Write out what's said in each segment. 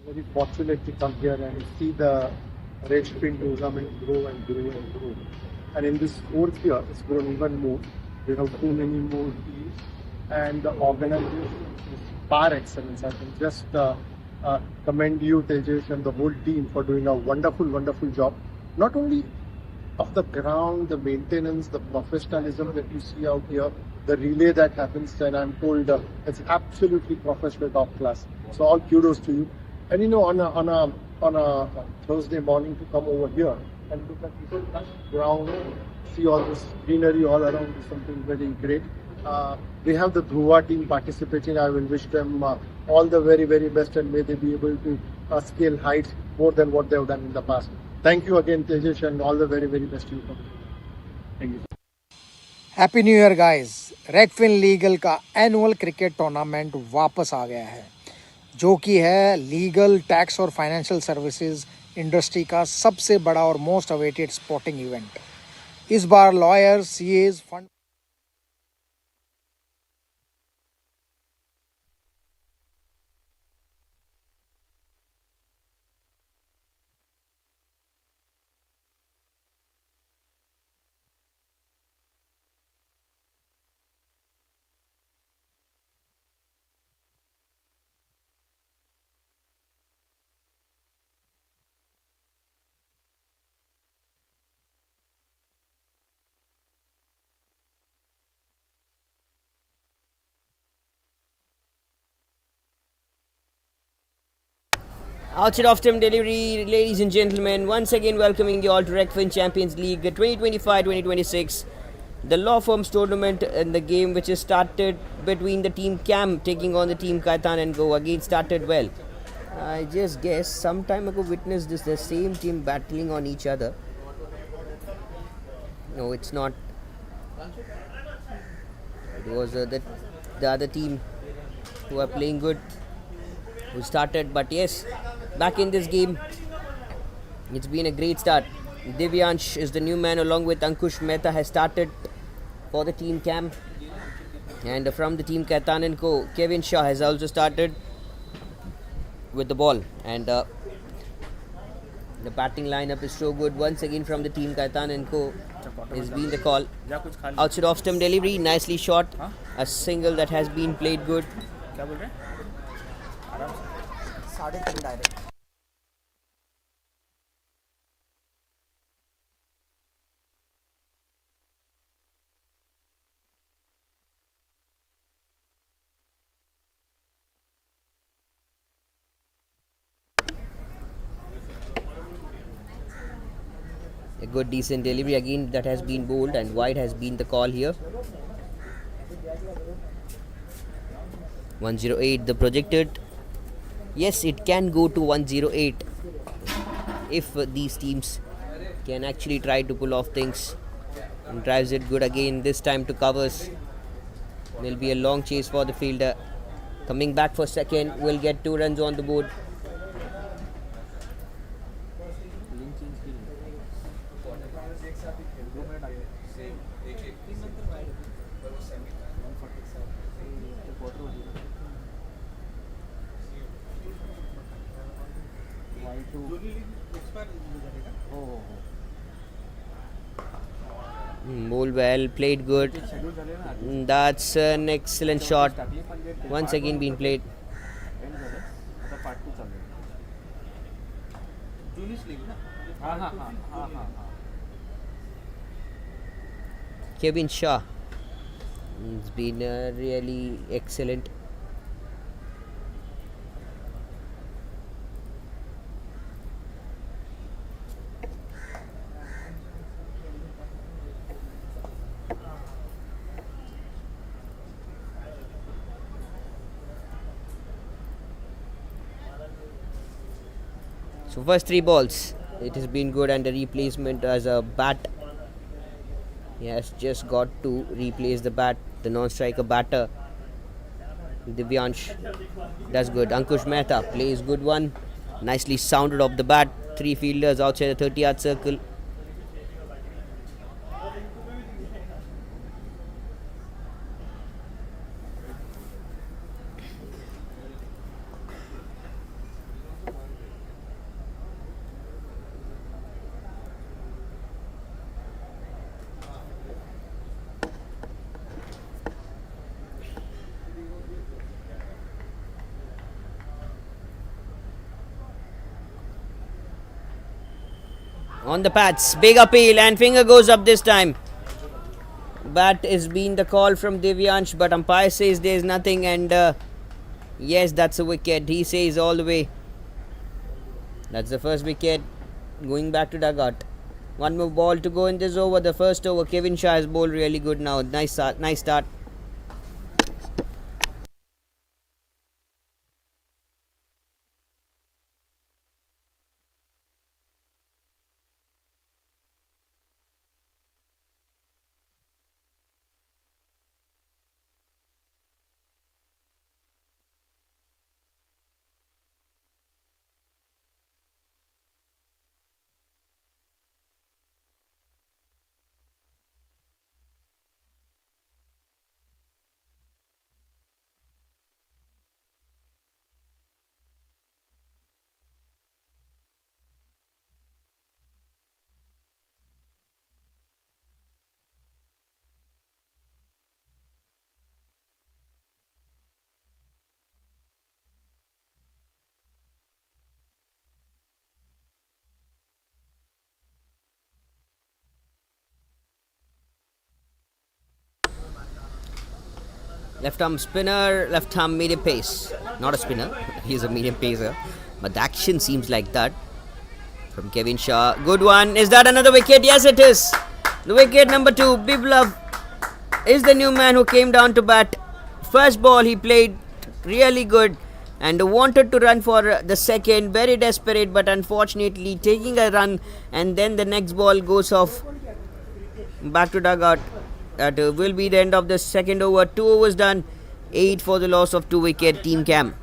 very fortunate to come here and see the Regfin tournament grow and grow and grow. And in this fourth year, it's grown even more. We have too many more teams, and the organization is par excellence. I can just commend you, Tejas, and the whole team for doing a wonderful, wonderful job. Not only of the ground, the maintenance, the professionalism that you see out here, the relay that happens, and I'm told it's absolutely professional, top class. So all kudos to you. And you know, on a Thursday morning to come over here and look at this ground, see all this greenery all around is something very great. We have the Dhruva team participating. I will wish them all the very, very best, and may they be able to scale heights more than what they have done in the past. Thank you again, Tejesh, and all the very, very best to you. Thank you. Happy new year guys. रेगफिन legal का annual cricket tournament वापस आ गया है, जो कि है legal, tax और financial services industry का सबसे बड़ा और मोस्ट अवेटेड स्पोर्टिंग इवेंट। इस बार lawyers, CAs, fund Outside of Tim Delivery, ladies and gentlemen, once again welcoming you all to Regfin Champions League 2025-2026. The law firms tournament in the game which is started between the team Cam taking on the team Kaitan and Go again started well. I just guess some time ago witnessed this, the same team battling on each other. No, it's not. It was the other team who are playing good who started, but yes, back in this game, it's been a great start. Divyansh is the new man along with Ankush Mehta has started for the team Cam, and from the team Kaitan and Co, Kevin Shah has also started with the ball, and the batting lineup is so good once again from the team Kaitan and Co has been the call. Outside off stump delivery, nicely shot, a single that has been played good. A good decent delivery again that has been bowled, and wide has been the call here. 108 the projected. Yes, it can go to 108 if these teams can actually try to pull off things, and drives it good again, this time to covers. Will be a long chase for the fielder. Coming back for second, will get 2 runs on the board. Bowled well, played good. That's an excellent shot. Once again been played. Kevin Shah. It's been really excellent. So first 3 balls, it has been good, and the replacement as a bat. He has just got to replace the bat, the non-striker batter. Divyansh does good. Ankush Mehta plays good one. Nicely sounded off the bat. 3 fielders outside the 30-yard circle. on the pads. Big appeal and finger goes up this time. Bat is being the call from Divyansh, but umpire says there is nothing, and yes, that's a wicket. He says all the way. That's the first wicket. Going back to dugout. One more ball to go in this over. The first over, Kevin Shah has bowled really good now. Nice start. Nice start. Left arm spinner, left arm medium pace. Not a spinner, he's a medium pacer. But the action seems like that from Kevin Shah. Good one. Is that another wicket? Yes, it is. The wicket number 2. Biplav is the new man who came down to bat. First ball he played really good and wanted to run for the second. Very desperate, but unfortunately taking a run, and then the next ball goes off. Back to dugout. That will be the end of the second over. 2 overs done. 8 for the loss of 2 wicket. Team Cam.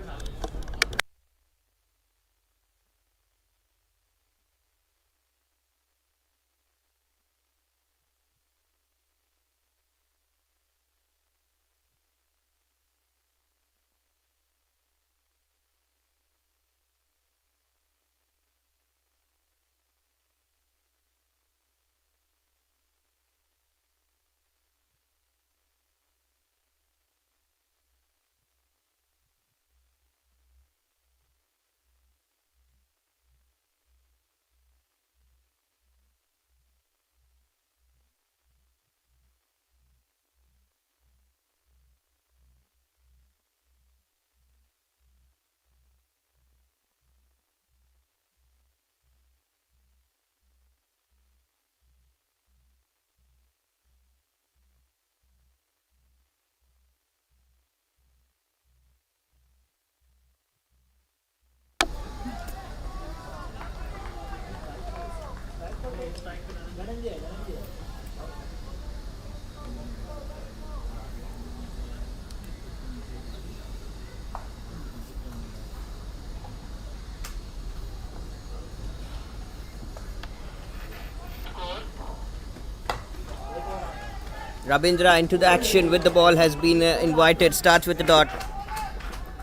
Rabindra into the action with the ball has been invited. Starts with the dot.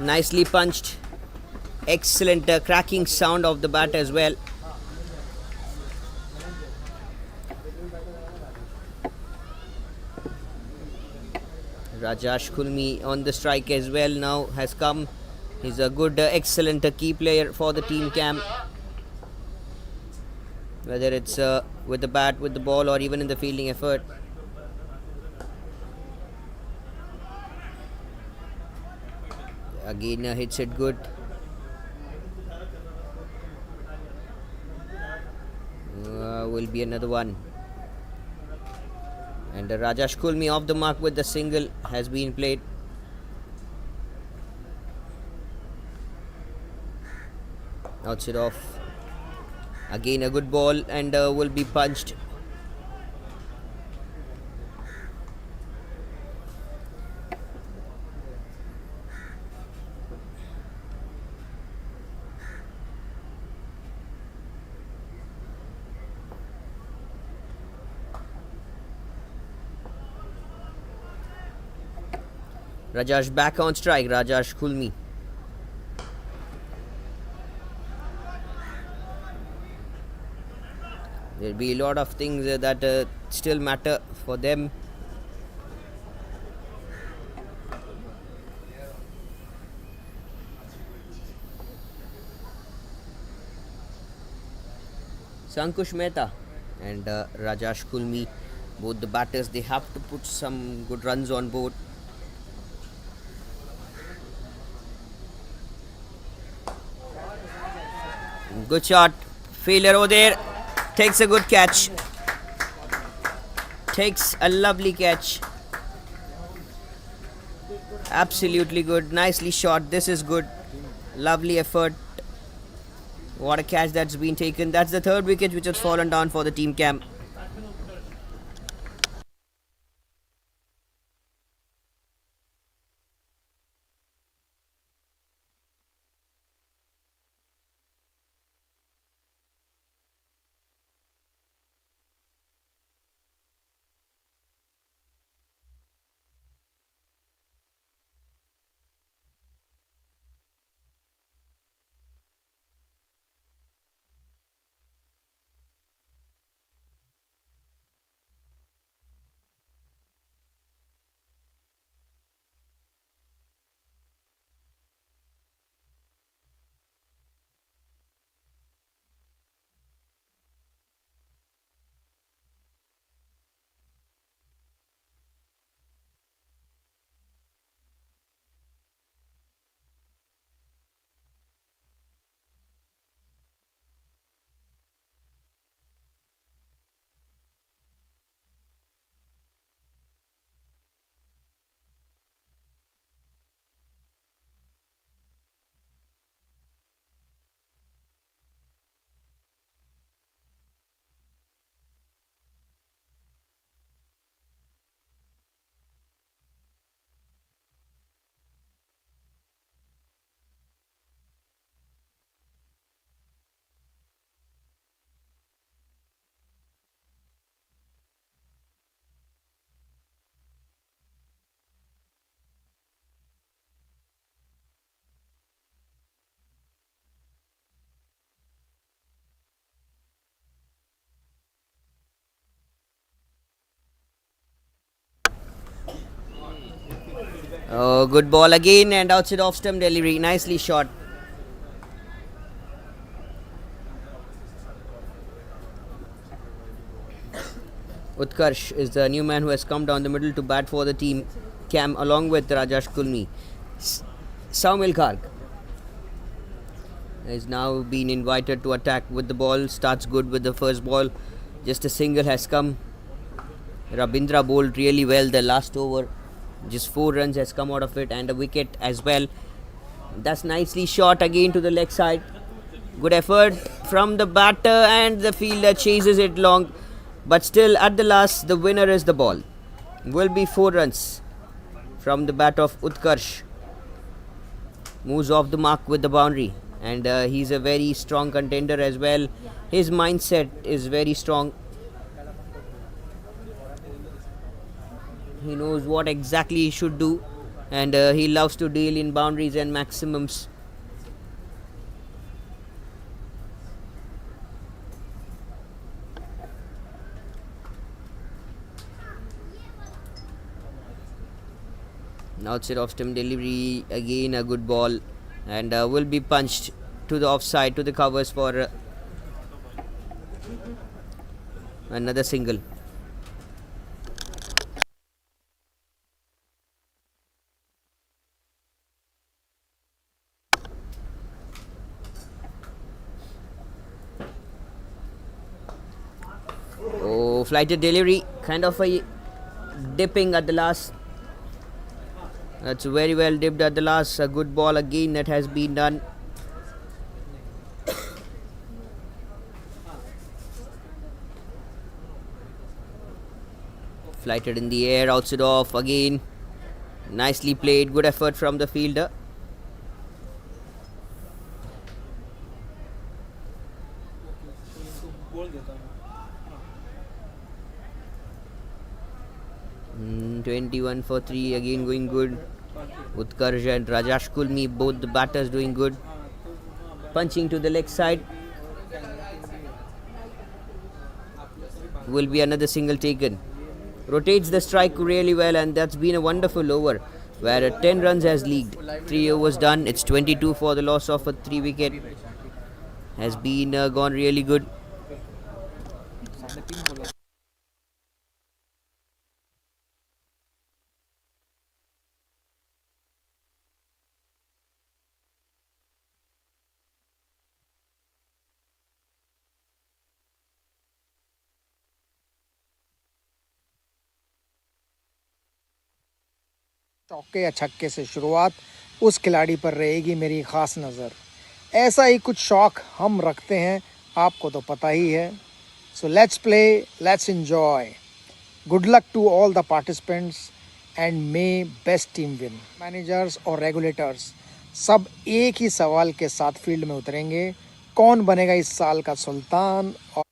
Nicely punched. Excellent cracking sound of the bat as well. Rajash Kulmi on the strike as well now has come. He's a good, excellent key player for the team Cam. Whether it's with the bat, with the ball, or even in the fielding effort. Again hits it good. Will be another one. And Rajash Kulmi off the mark with the single has been played. Outside off. Again a good ball and will be punched. Rajash back on strike. Rajash Kulmi. There'll be a lot of things that still matter for them. Sankush Mehta and Rajash Kulmi, both the batters, they have to put some good runs on board. Good shot. Failure over there. Takes a good catch. Takes a lovely catch. Absolutely good. Nicely shot. This is good. Lovely effort. What a catch that's been taken. That's the third wicket which has fallen down for the team camp. Oh, good ball again and outside off stump delivery. Nicely shot. Utkarsh is the new man who has come down the middle to bat for the team Cam along with Rajash Kulmi. Saumil Karg has now been invited to attack with the ball. Starts good with the first ball. Just a single has come. Rabindra bowled really well the last over. Just 4 runs has come out of it and a wicket as well. That's nicely shot again to the leg side. Good effort from the batter and the fielder chases it long. But still at the last the winner is the ball. Will be 4 runs from the bat of Utkarsh. Moves off the mark with the boundary. And he's a very strong contender as well. His mindset is very strong. He knows what exactly he should do. And he loves to deal in boundaries and maximums. Outside off stump delivery, again a good ball, and will be punched to the offside, to the covers for another single. Oh, flighted delivery, kind of a dipping at the last. That's very well dipped at the last. A good ball again that has been done. Flighted in the air, outside off again. Nicely played, good effort from the fielder. Mm, 21 for 3, again going good. Utkarsh and Rajash Kulmi, both the batters doing good. Punching to the leg side. Will be another single taken. Rotates the strike really well, and that's been a wonderful over where 10 runs has leaked. 3 overs done. It's 22 for the loss of a 3 wicket. Has been gone really good. चौके या छक्के से शुरुआत, उस खिलाड़ी पर रहेगी मेरी खास नज़र। ऐसा ही कुछ शौक हम रखते हैं, आपको तो पता ही है। So let's play, let's enjoy. Good luck to all the participants and may best team win. Managers और रेगुलेटर्स सब एक ही सवाल के साथ फील्ड में उतरेंगे, कौन बनेगा इस साल का सुल्तान। और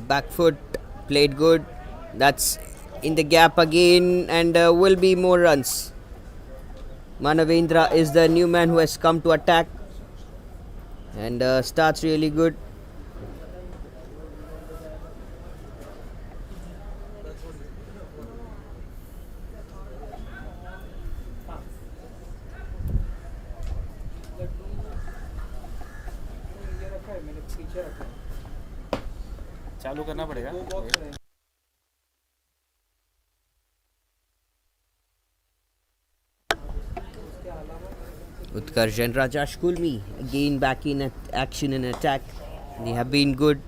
Back foot played good. That's in the gap again, and will be more runs. Manavendra is the new man who has come to attack and starts really good. चालू करना पड़ेगा. Utkarsh and Rajash Kulmi again back in action and attack. They have been good.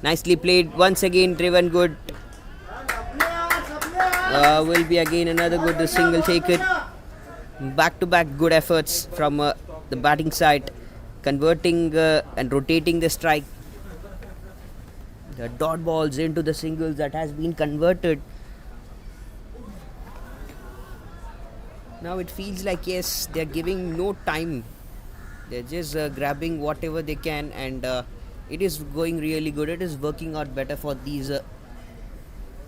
Nicely played. Once again, driven good. Will be again another good single taken. Back to back good efforts from the batting side, converting and rotating the strike. The dot balls into the singles that has been converted. Now it feels like yes, they're giving no time. They're just grabbing whatever they can, and it is going really good. It is working out better for these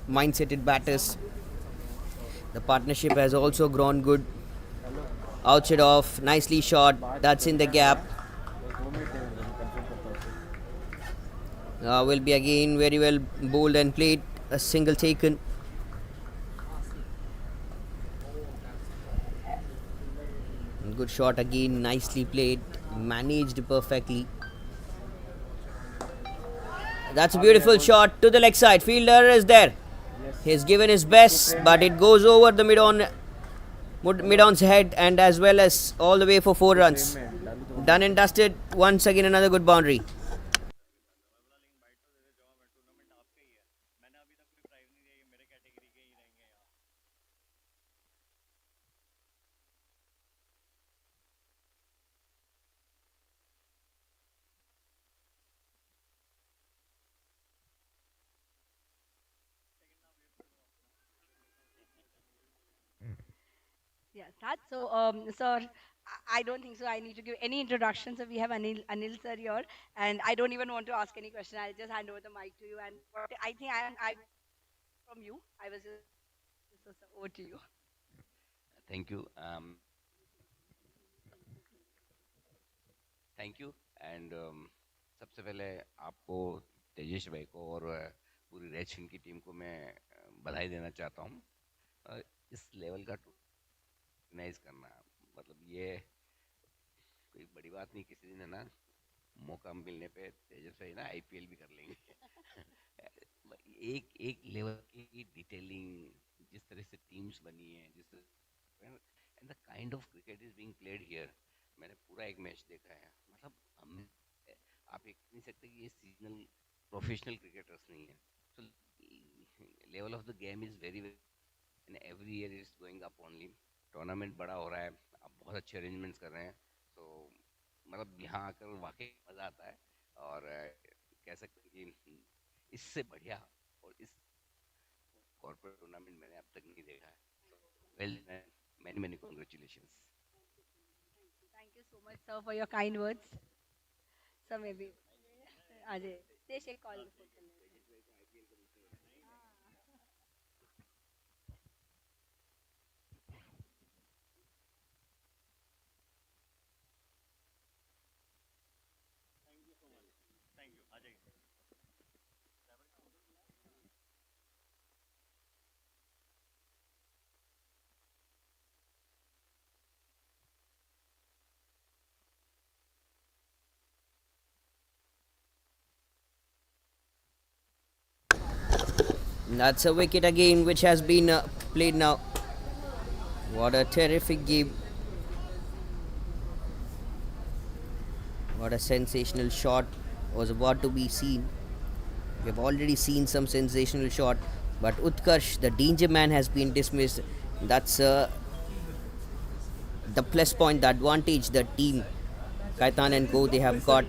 mindseted batters. The partnership has also grown good. Outside off, nicely shot. That's in the gap. Will be again very well bowled and played. A single taken. Good shot again, nicely played, managed perfectly. That's a beautiful shot to the leg side. Fielder is there. He's given his best, but it goes over the mid-on's head and as well as all the way for 4 runs. Done and dusted. Once again, another good boundary. Yeah, start. So, sir, I don't think so. I need to give any introduction. So we have Anil sir here, and I don't even want to ask any question. I'll just hand over the mic to you. And what I think I from you. I was just so, so over to you. Thank you thank you and सबसे पहले आपको तेजेश भाई को और पूरी रेडफिन की team को मैं बधाई देना चाहता हूँ. इस लेवल का ऑर्गेनाइज करना मतलब ये कोई बड़ी बात नहीं. किसी दिन है ना मौका मिलने पे तेजस भाई ना आईपीएल भी कर लेंगे. एक एक लेवल की डिटेलिंग, जिस तरह से टीम्स बनी है, जिस तरह and the kind of cricket is being played here. मैंने पूरा एक मैच देखा है. मतलब हम आप ये कह नहीं सकते कि ये सीजनल प्रोफेशनल क्रिकेटर्स नहीं है. सो level of the game is very and every year is going up only. Tournament बड़ा हो रहा है, आप बहुत अच्छे अरेंजमेंट्स कर रहे हैं. सो मतलब यहाँ आकर वाकई मज़ा आता है. और कह सकते हैं कि इससे बढ़िया और इस कॉर्पोरेट टूर्नामेंट मैंने अब तक नहीं देखा है. Well, many many congratulations. Thank you so much, sir, for your kind words. So maybe Ajay, take a call. That's a wicket again, which has been played now. What a terrific game. What a sensational shot was about to be seen. We have already seen some sensational shot, but Utkarsh, the danger man, has been dismissed. That's the plus point, the advantage the team, Kaitan and Co, they have got.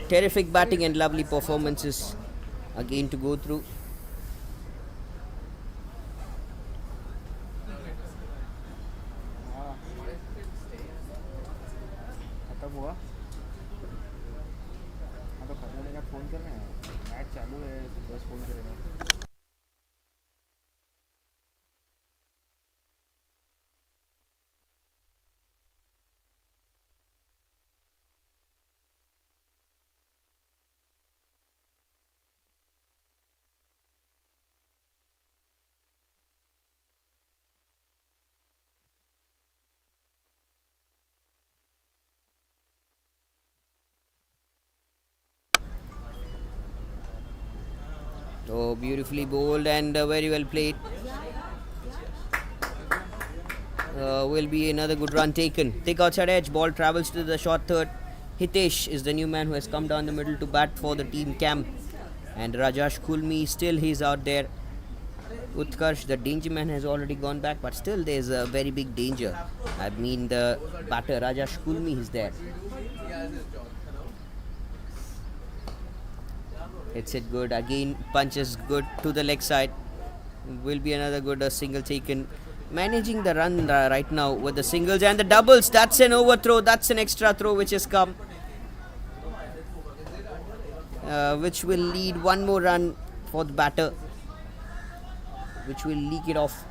Terrific batting and lovely performances again to go through. खत्म हुआ हाँ तो खत्म होने का phone करना है match चालू है तो बस फ़ोन करेगा Oh, beautifully bowled and very well played. Will be another good run taken. Thick outside edge, ball travels to the short third. Hitesh is the new man who has come down the middle to bat for the team camp. And Rajash Kulmi, still he's out there. Utkarsh, the danger man, has already gone back, but still there's a very big danger. I mean, the batter Rajash Kulmi is there. Hits it good again, punches good to the leg side. Will be another good single taken. Managing the run right now with the singles and the doubles. That's an overthrow, that's an extra throw which has come, which will lead one more run for the batter, which will leak it off.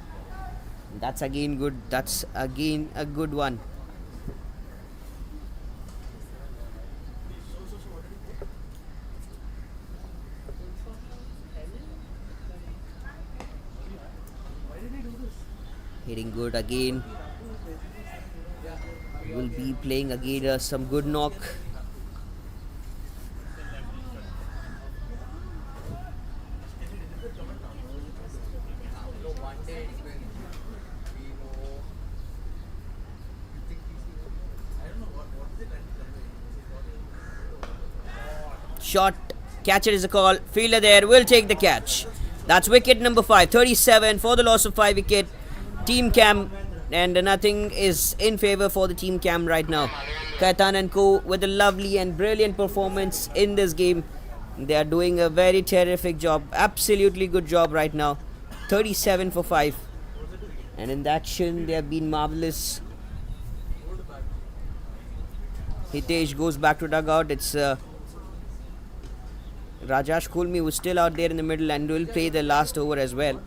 That's again good, that's again a good one. Hitting good again. Will be playing again some good knock. Shot, catcher is a call. Fielder there will take the catch. That's wicket number 5, 37 for the loss of 5 wicket. Team Cam, and nothing is in favor for the Team Cam right now. Kaitan and Co with a lovely and brilliant performance in this game. They are doing a very terrific job, absolutely good job right now. 37 for 5, and in the action they have been marvelous. Hitesh goes back to dugout. It's Rajash Kulmi who's still out there in the middle and will play the last over as well.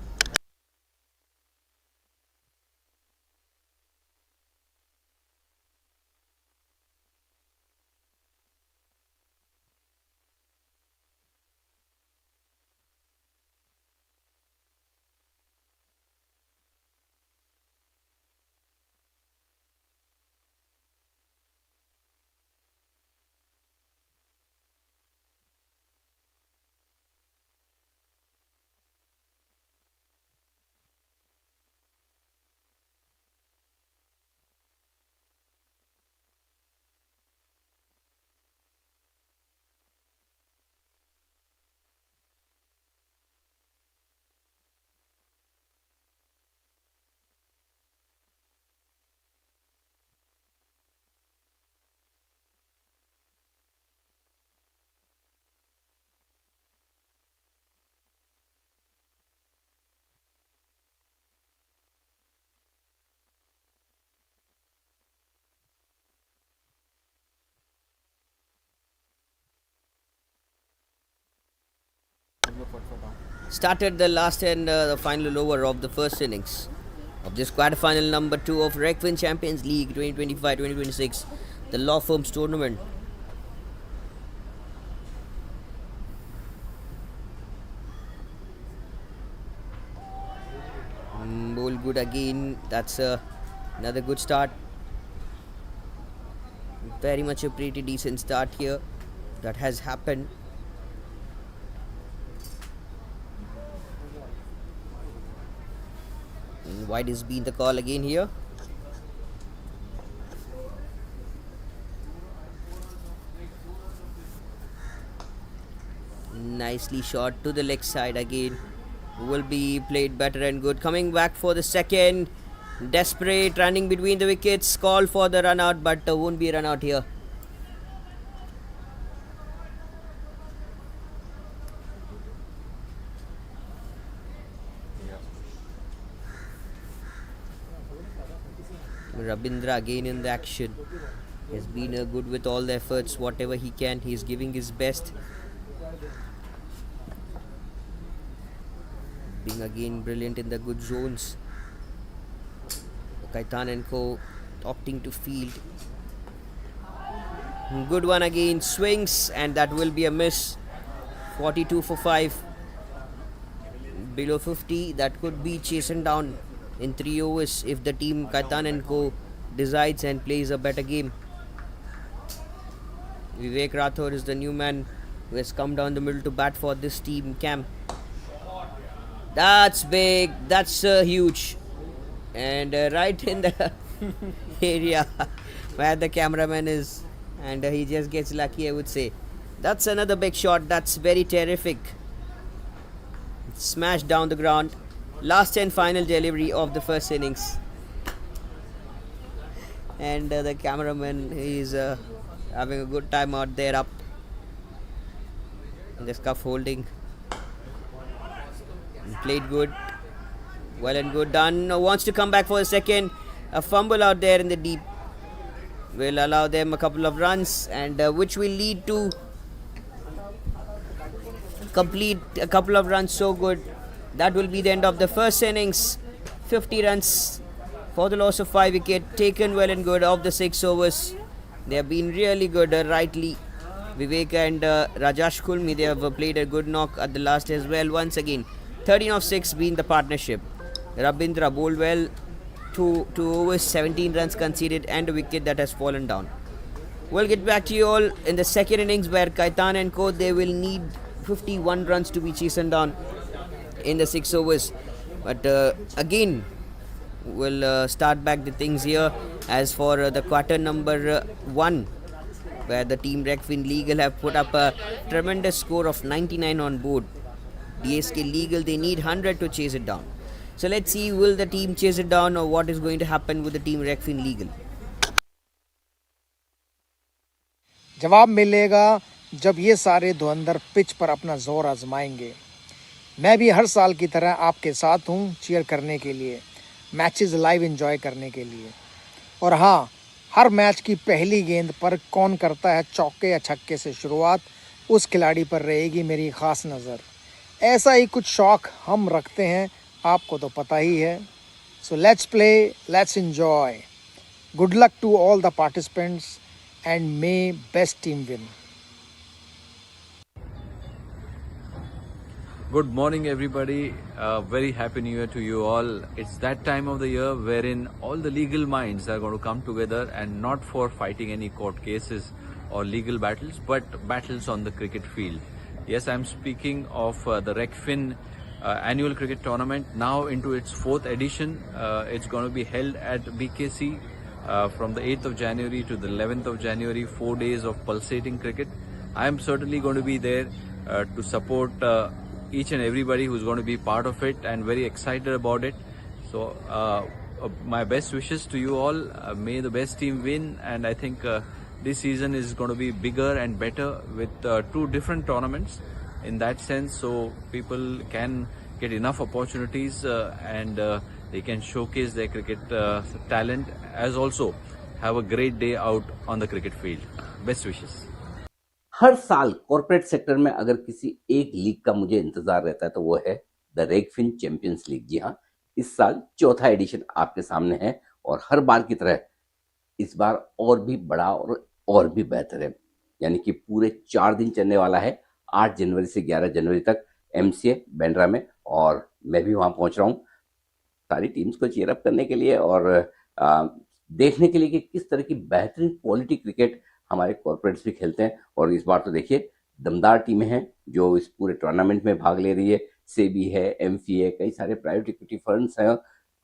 Started the last and the final over of the first innings of this quarterfinal number 2 of Regfin Champions League 2025-2026, the law firms tournament. Bowl good again. That's another good start. Very much a pretty decent start here that has happened. Wide has been the call again here. Nicely shot to the leg side again. Will be played better and good. Coming back for the second. Desperate, running between the wickets. Call for the run out, but won't be a run out here. Rabindra again in the action. Has been good with all the efforts, whatever he can. He's giving his best. Being again brilliant in the good zones. Kaitan and Co. opting to field. Good one again. Swings, and that will be a miss. 42 for 5. Below 50. That could be chastened down in 3 overs if the team Kaitan and Co. decides and plays a better game. Vivek Rathore is the new man who has come down the middle to bat for this team camp. That's big. That's huge. And right in the area where the cameraman is. And he just gets lucky, I would say. That's another big shot. That's very terrific. Smashed down the ground. Last and final delivery of the first innings. And the cameraman is having a good time out there up in the scuff holding. Played good. Well and good done. Wants to come back for a second. A fumble out there in the deep will allow them a couple of runs, and which will lead to complete a couple of runs. So good. That will be the end of the first innings. 50 runs for the loss of 5 wickets. Taken well and good of the 6 overs. They have been really good rightly. Vivek and Rajash Kulmi, they have played a good knock at the last as well. Once again, 13 of 6 being the partnership. Rabindra bowled well. 2 overs, 17 runs conceded, and a wicket that has fallen down. We'll get back to you all in the second innings, where Kaitan and Co. they will need 51 runs to be chastened down in the 6 overs. But again, we'll start back the things here. As for the quarter number 1, where the team Regfin Legal have put up a tremendous score of 99 on board. DSK Legal, they need 100 to chase it down. So let's see, will the team chase it down, or what is going to happen with the team Regfin Legal? जवाब मिलेगा जब ये सारे धुरंधर pitch पर अपना जोर आजमाएंगे। मैं भी हर साल की तरह आपके साथ हूँ चीयर करने के लिए, मैचेस लाइव एंजॉय करने के लिए। और हाँ, हर मैच की पहली गेंद पर कौन करता है चौके या छक्के से शुरुआत, उस खिलाड़ी पर रहेगी मेरी ख़ास नज़र। ऐसा ही कुछ शौक़ हम रखते हैं, आपको तो पता ही है। So let's play, let's enjoy. Good luck to all the participants and may best team win. Good morning everybody, very happy new year to you all. It's that time of the year wherein all the legal minds are going to come together, and not for fighting any court cases or legal battles, but battles on the cricket field. Yes, I'm speaking of the Regfin annual cricket tournament, now into its 4th edition. It's going to be held at BKC from the 8th of January to the 11th of January, 4 days of pulsating cricket. I am certainly going to be there to support each and everybody who's going to be part of it, and very excited about it. So my best wishes to you all. May the best team win, and I think this season is going to be bigger and better with 2 different tournaments in that sense, so people can get enough opportunities and they can showcase their cricket talent, as also have a great day out on the cricket field. Best wishes. हर साल corporate sector में अगर किसी एक league का मुझे इंतजार रहता है तो वो है द रेगफिन चैंपियंस लीग। जी हाँ, इस साल 4था एडिशन आपके सामने है, और हर बार की तरह इस बार और भी बड़ा और भी बेहतर है। यानी कि पूरे 4 दिन चलने वाला है, 8 जनवरी से 11 जनवरी तक एमसीए बैंड्रा में, और मैं भी वहां पहुंच रहा हूं सारी टीम्स को चीयर अप करने के लिए और देखने के लिए कि किस तरह की बेहतरीन क्वालिटी क्रिकेट हमारे कॉर्पोरेट्स भी खेलते हैं। और इस बार तो देखिए दमदार टीमें हैं जो इस पूरे टूर्नामेंट में भाग ले रही है। सेबी है, एमफी है, कई सारे प्राइवेट इक्विटी फंड्स हैं,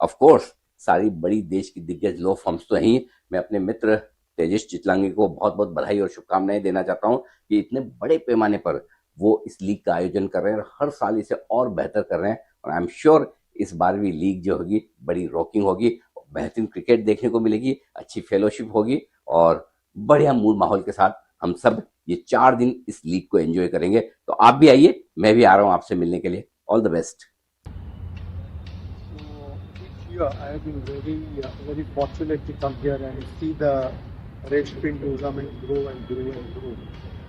ऑफ कोर्स सारी बड़ी देश की दिग्गज लो फर्म्स तो हैं। मैं अपने मित्र तेजेश चितलांगी को बहुत बहुत बधाई और शुभकामनाएं देना चाहता हूं कि इतने बड़े पैमाने पर वो इस लीग का आयोजन कर रहे हैं और हर साल इसे और बेहतर कर रहे हैं। और आई एम श्योर इस बार भी लीग जो होगी बड़ी रॉकिंग होगी, बेहतरीन क्रिकेट देखने को मिलेगी, अच्छी फेलोशिप होगी और बढ़िया मूड माहौल के साथ हम सब ये 4 दिन इस लीग को एंजॉय करेंगे। तो आप भी आइए, मैं भी आ रहा हूं आपसे मिलने के लिए। All the best. So each year I have been very fortunate to come here and see the Regfin tournament grow and grow and grow.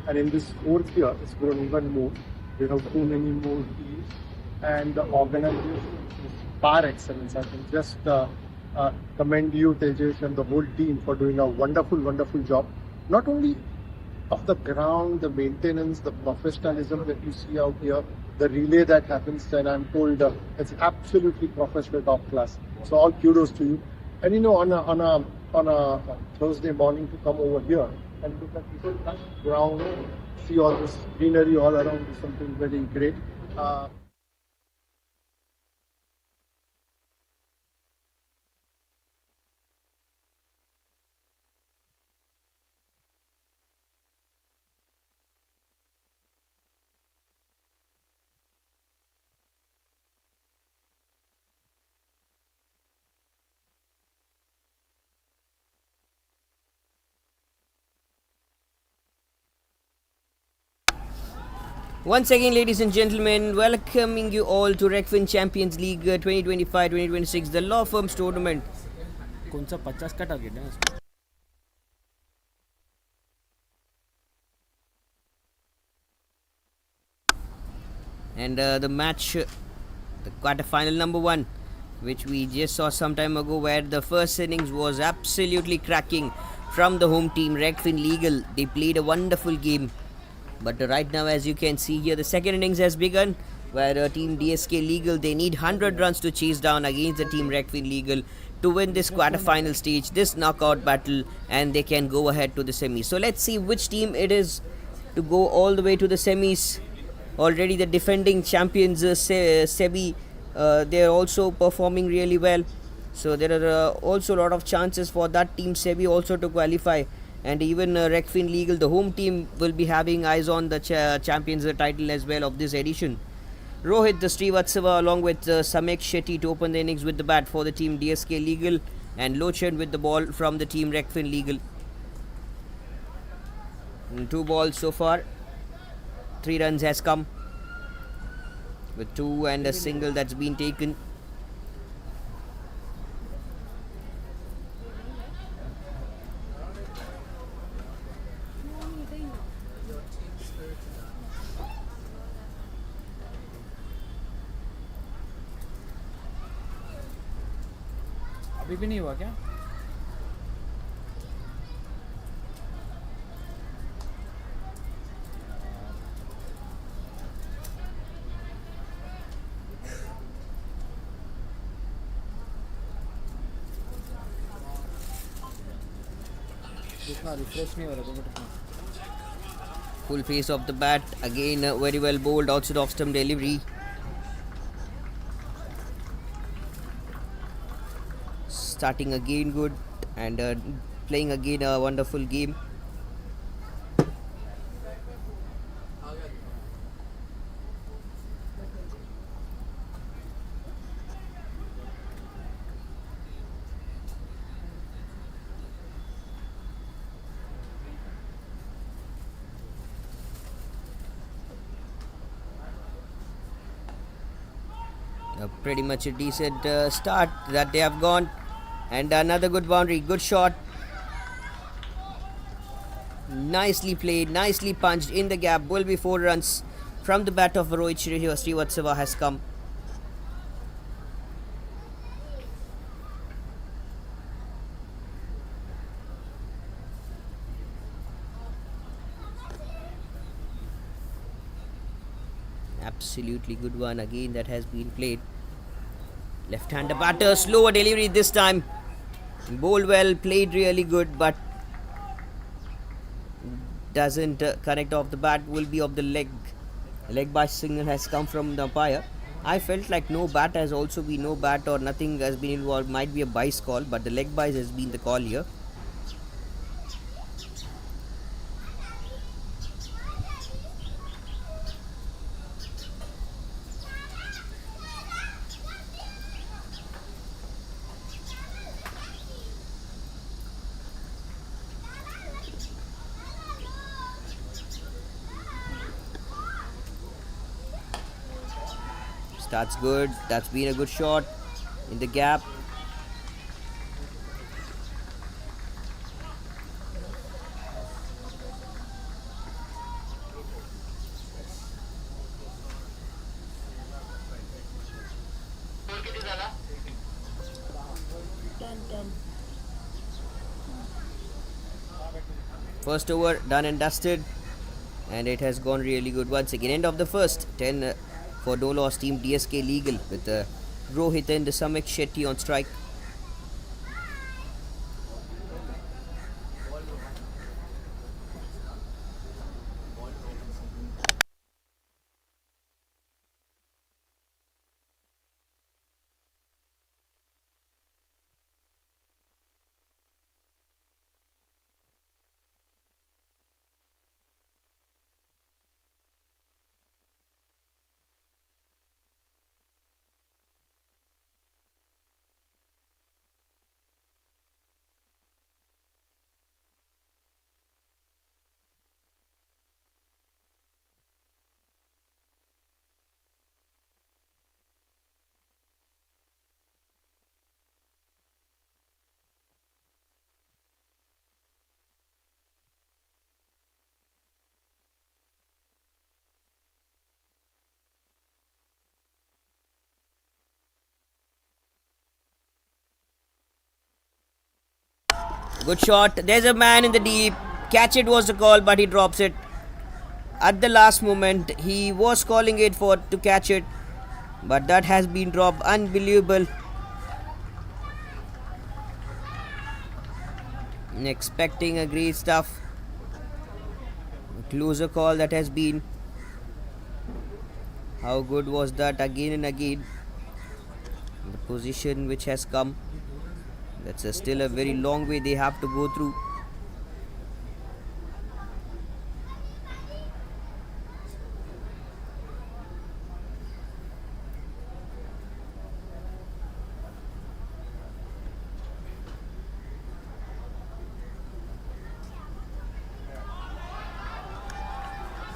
And in this fourth year, it's grown even more. We have too many more teams, and the organization is par excellence. I can just commend you, Tejesh, and the whole team for doing a wonderful, wonderful job. Not only of the ground, the maintenance, the professionalism that you see out here, the relay that happens, and I'm told it's absolutely professional, top class. So all kudos to you. And you know, on a Thursday morning to come over here and look at this ground, see all this greenery all around is something very great. Once again, ladies and gentlemen, welcoming you all to Regfin Champions League 2025-2026, the law firms tournament. कौन सा 50 का target है उसमें? And the match, the quarterfinal number 1, which we just saw some time ago, where the first innings was absolutely cracking from the home team, Regfin Legal. They played a wonderful game. But right now, as you can see here, the second innings has begun, where team DSK Legal, they need 100 runs to chase down against the team Regfin Legal to win this quarterfinal stage, this knockout battle, and they can go ahead to the semis. So let's see which team it is to go all the way to the semis. Already the defending champions, Sebi, they are also performing really well. So there are also a lot of chances for that team Sebi also to qualify. And even Regfin Legal, the home team, will be having eyes on the champions title as well of this edition. Rohit the Srivatsava along with Samek Shetty to open the innings with the bat for the team DSK Legal, and Lochan with the ball from the team Regfin Legal. 2 balls so far. 3 runs has come with 2 and a single that's been taken. अभी भी नहीं हुआ क्या? Refresh नहीं हो रहा। Full face of the bat again, very well bowled outside off stump delivery. Starting again good and playing again a wonderful game. Pretty much a decent start that they have gone, and another good boundary, good shot, nicely played, nicely punched in the gap. Will be 4 runs from the bat of Rohit Srivatsava has come. Absolutely good one again that has been played. Left-hander batter, slower delivery this time. Bowled well, played really good, but doesn't connect off the bat. Will be off the leg. Leg by signal has come from the umpire. I felt like no bat has also been no bat or nothing has been involved. Might be a bice call, but the leg bice has been the call here. Starts good. That's been a good shot in the gap. First over done and dusted, and it has gone really good once again. End of the first. 10 for no loss team DSK legal with Rohit and Samek Shetty on strike. Good shot. There's a man in the deep. Catch it was the call, but he drops it at the last moment. He was calling it for to catch it, but that has been dropped. Unbelievable. Expecting a great stuff. Closer call that has been. How good was that again and again? The position which has come. That's still a very long way they have to go through.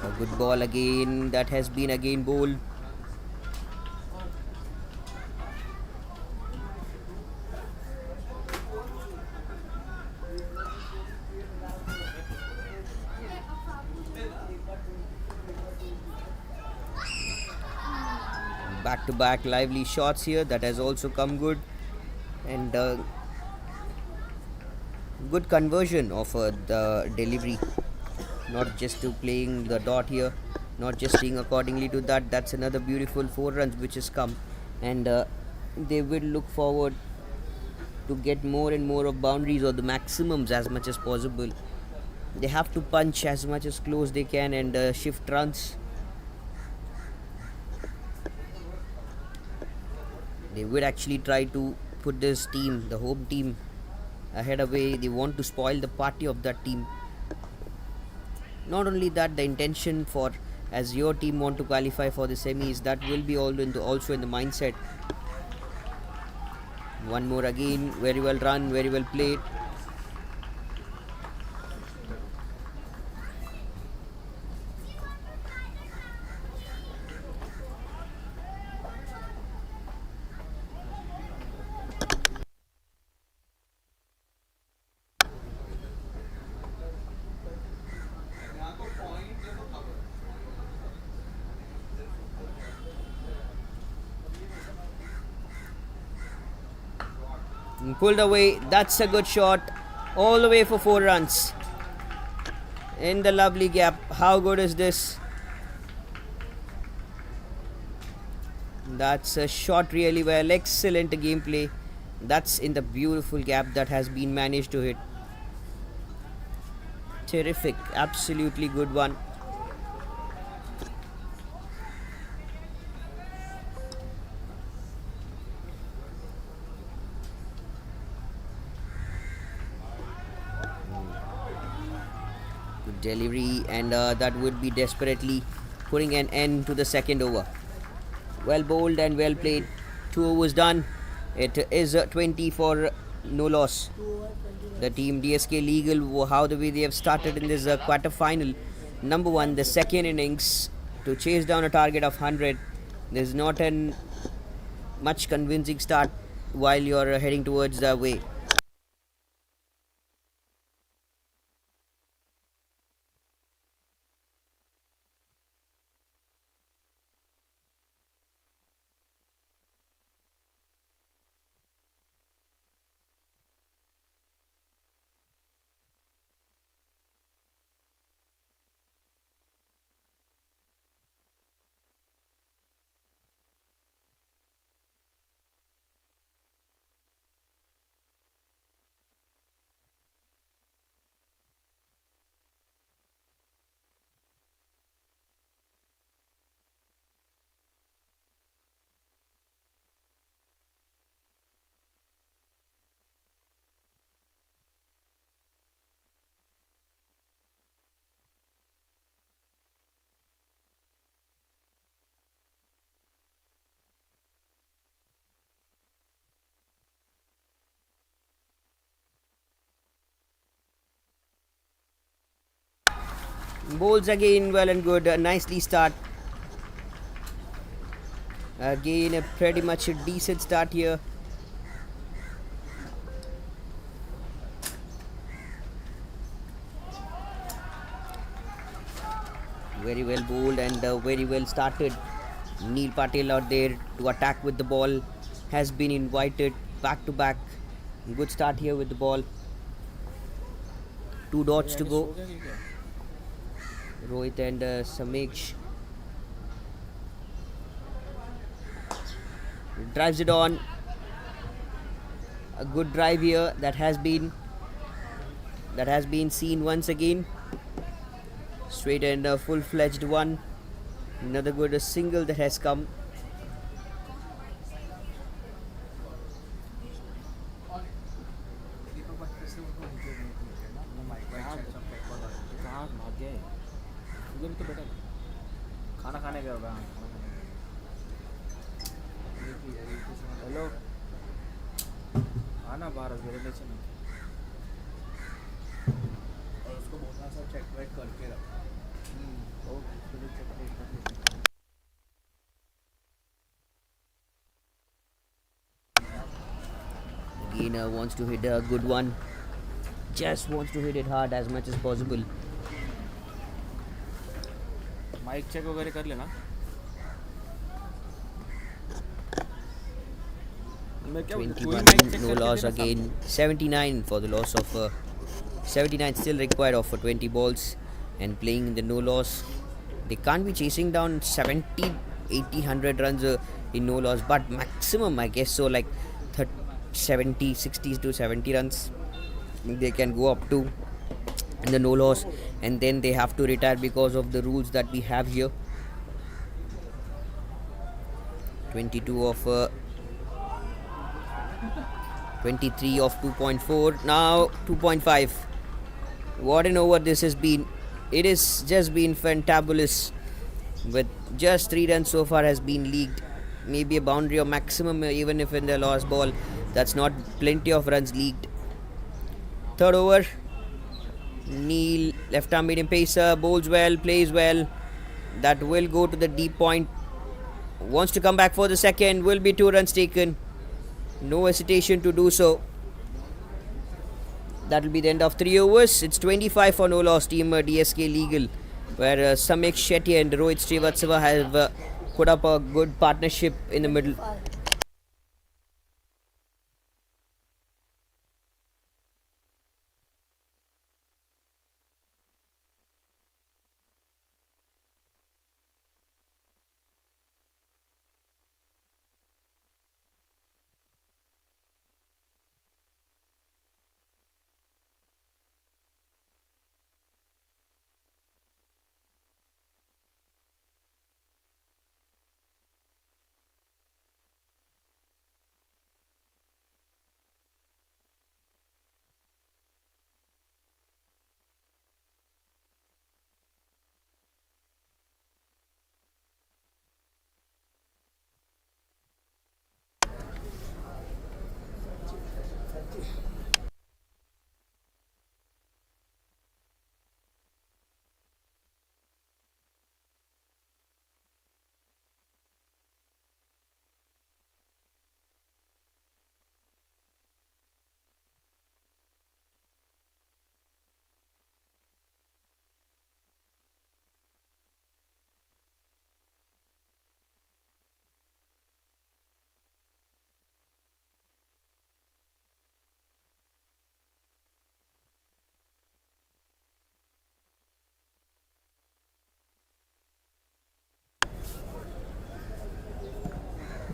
A good ball again. That has been again bowled. Back to back lively shots here. That has also come good. And good conversion of the delivery. Not just to playing the dot here, not just staying accordingly to that. That's another beautiful 4 runs which has come, and they will look forward to get more and more of boundaries or the maximums as much as possible. They have to punch as much as close they can and shift runs. They would actually try to put this team, the home team, ahead away. They want to spoil the party of that team. Not only that, the intention for as your team want to qualify for the semis, that will be also in the mindset. One more again, very well run, very well played. Pulled away. That's a good shot. All the way for 4 runs. In the lovely gap. How good is this? That's a shot really well. Excellent gameplay. That's in the beautiful gap that has been managed to hit. Terrific. Absolutely good one. delivery, and that would be desperately putting an end to the second over. Well bowled and well played. 2 overs done. It is 20 for no loss. The team DSK Legal, how the way they have started in this quarter final. Number one, the second innings to chase down a target of 100. There's not an much convincing start while you're heading towards the way. Bowls again well and good. Nicely start. Again, a pretty much a decent start here. Very well bowled and very well started. Neil Patel out there to attack with the ball has been invited back to back. Good start here with the ball. 2 dots to go. Rohit and Sameksh drives it on. A good drive here that has been seen once again. Straight and a full-fledged one. Another good single that has come. कहाँ भाग गए उधर भी तो बैठा था। खाना खाने गया होगा। खाना खाने हेलो आना बाहर रिलेशन में और उसको बोलना सब चेक वेक करके रख। ओके चेक वेक कर Gainer wants to hit a good one. Just wants to hit it hard as much as possible. Mic check वगैरह कर लेना। 21, no loss again. 79 for the loss of 79 still required of 20 balls and playing in the no loss. They can't be chasing down 70, 80, 100 runs in no loss, but maximum I guess so, like 30, 70, 60 to 70 runs they can go up to in the no loss, and then they have to retire because of the rules that we have here. 22 of 23 of 2.4, now 2.5. What an over this has been. It has just been fantabulous. With just 3 runs so far has been leaked. Maybe a boundary or maximum, even if in the last ball, that's not plenty of runs leaked. Third over, Neil, left arm medium pacer, bowls well, plays well. That will go to the deep point. Wants to come back for the second, will be 2 runs taken. No hesitation to do so. That will be the end of 3 overs. It's 25 for no loss, team DSK Legal, where Samek Shetty and Rohit Srivatsava have put up a good partnership in the middle.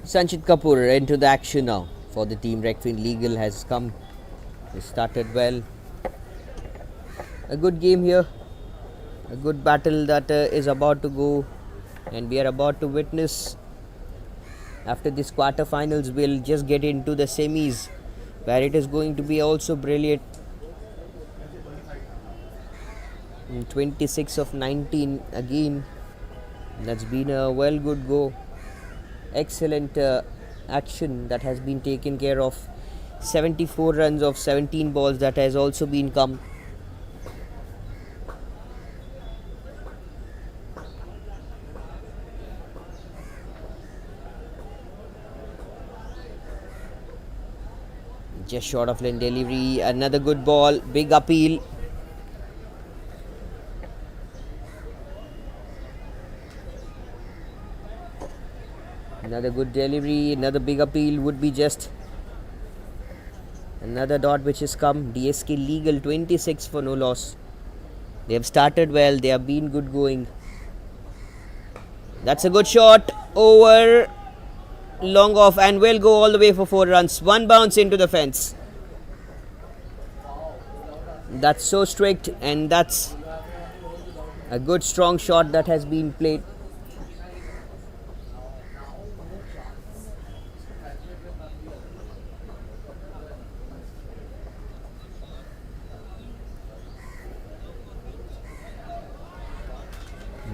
Sanchit Kapoor into the action now for the team. Regfin Legal has come. They started well. A good game here. A good battle that is about to go, and we are about to witness. After this quarterfinals, we'll just get into the semis, where it is going to be also brilliant. 26 of 19 again. That's been a well good go. Excellent action that has been taken care of. 74 runs of 17 balls that has also been come. Just short of line delivery. Another good ball. Big appeal. Another good delivery. Another big appeal would be just another dot which has come. DSK Legal 26 for no loss. They have started well. They have been good going. That's a good shot. Over. Long off and will go all the way for 4 runs. One bounce into the fence. That's so strict, and that's a good strong shot that has been played.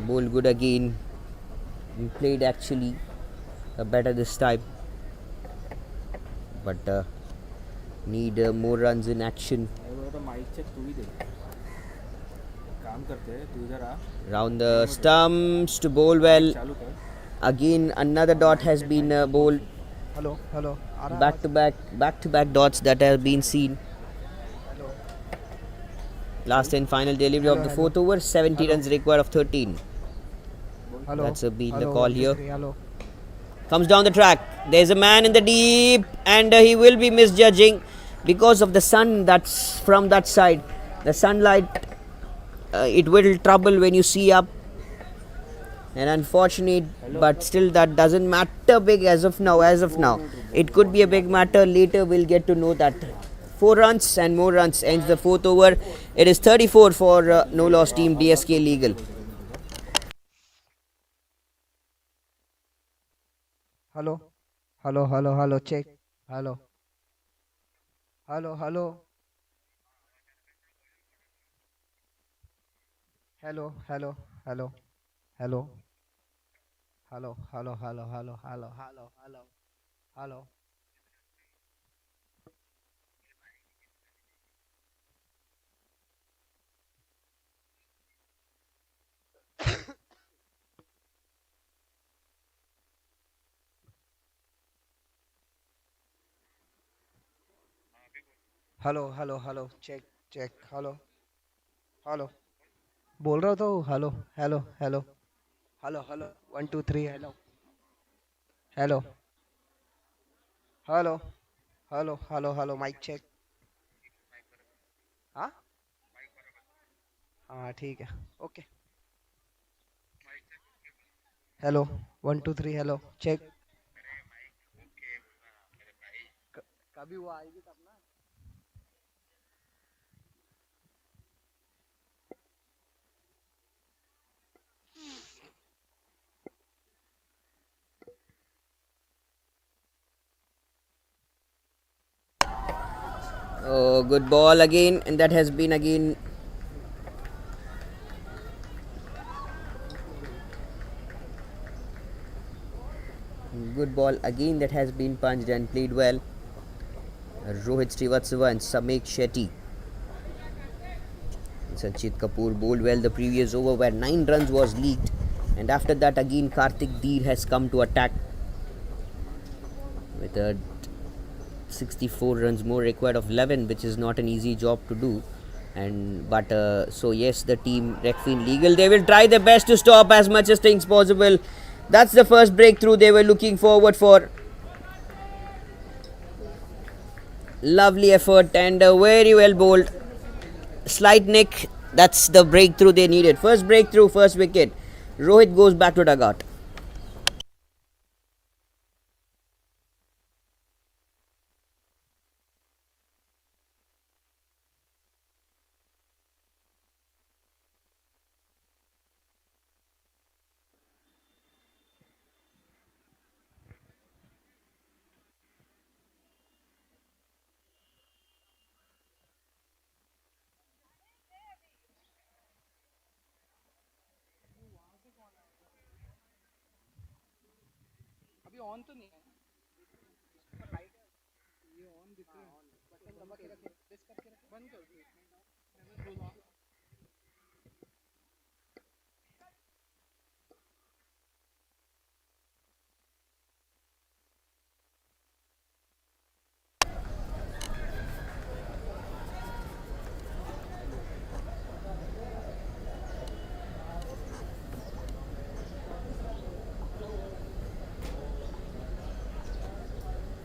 Ball good again. Played actually better this time, but need more runs in action. तो mic check तू ही दे काम करते हैं तू इधर आ Round the stumps to bowl well. चालू कर Again another dot has been bowled. Hello. Back to back dots that have been seen. Last and final delivery of the fourth over. 70 runs required of 13. That's been the call here. Comes down the track. There's a man in the deep, and he will be misjudging because of the sun that's from that side. The sunlight, it will trouble when you see up. And unfortunate, but still that doesn't matter big as of now. It could be a big matter later. We'll get to know that. 4 runs and more runs ends the fourth over. It is 34 for no loss team DSK Legal. Hello. Check. Hello. Hello. Hello check hello बोल रहा तो hello 1 2 3 hello mic check हाँ ठीक है okay hello 1 2 3 hello check कभी वो आएगी तब ना Oh, good ball again, and that has been again good ball again that has been punched and played well. Rohit Srivatsava and Samek Shetty. Sanchit Kapoor bowled well the previous over where 9 runs was leaked, and after that again Karthik Dheer has come to attack with a 64 runs more required of 11, which is not an easy job to do. And but so yes, the team Regfin Legal, they will try their best to stop as much as things possible. That's the first breakthrough they were looking forward for. Lovely effort and very well bowled. Slight nick, that's the breakthrough they needed. First breakthrough, first wicket. Rohit goes back to dugout.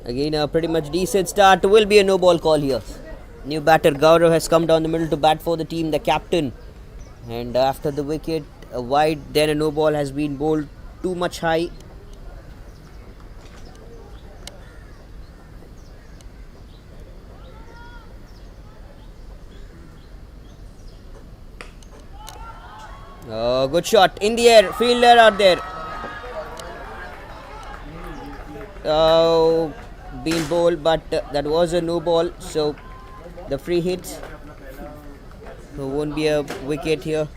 Again, a pretty much decent start. Will be a no ball call here. New batter Gaurav has come down the middle to bat for the team, the captain. And after the wicket, a wide, then a no ball has been bowled too much high. Good shot in the air, fielder out there. Been bowled, but that was a no ball, so the free hit. So won't be a wicket here.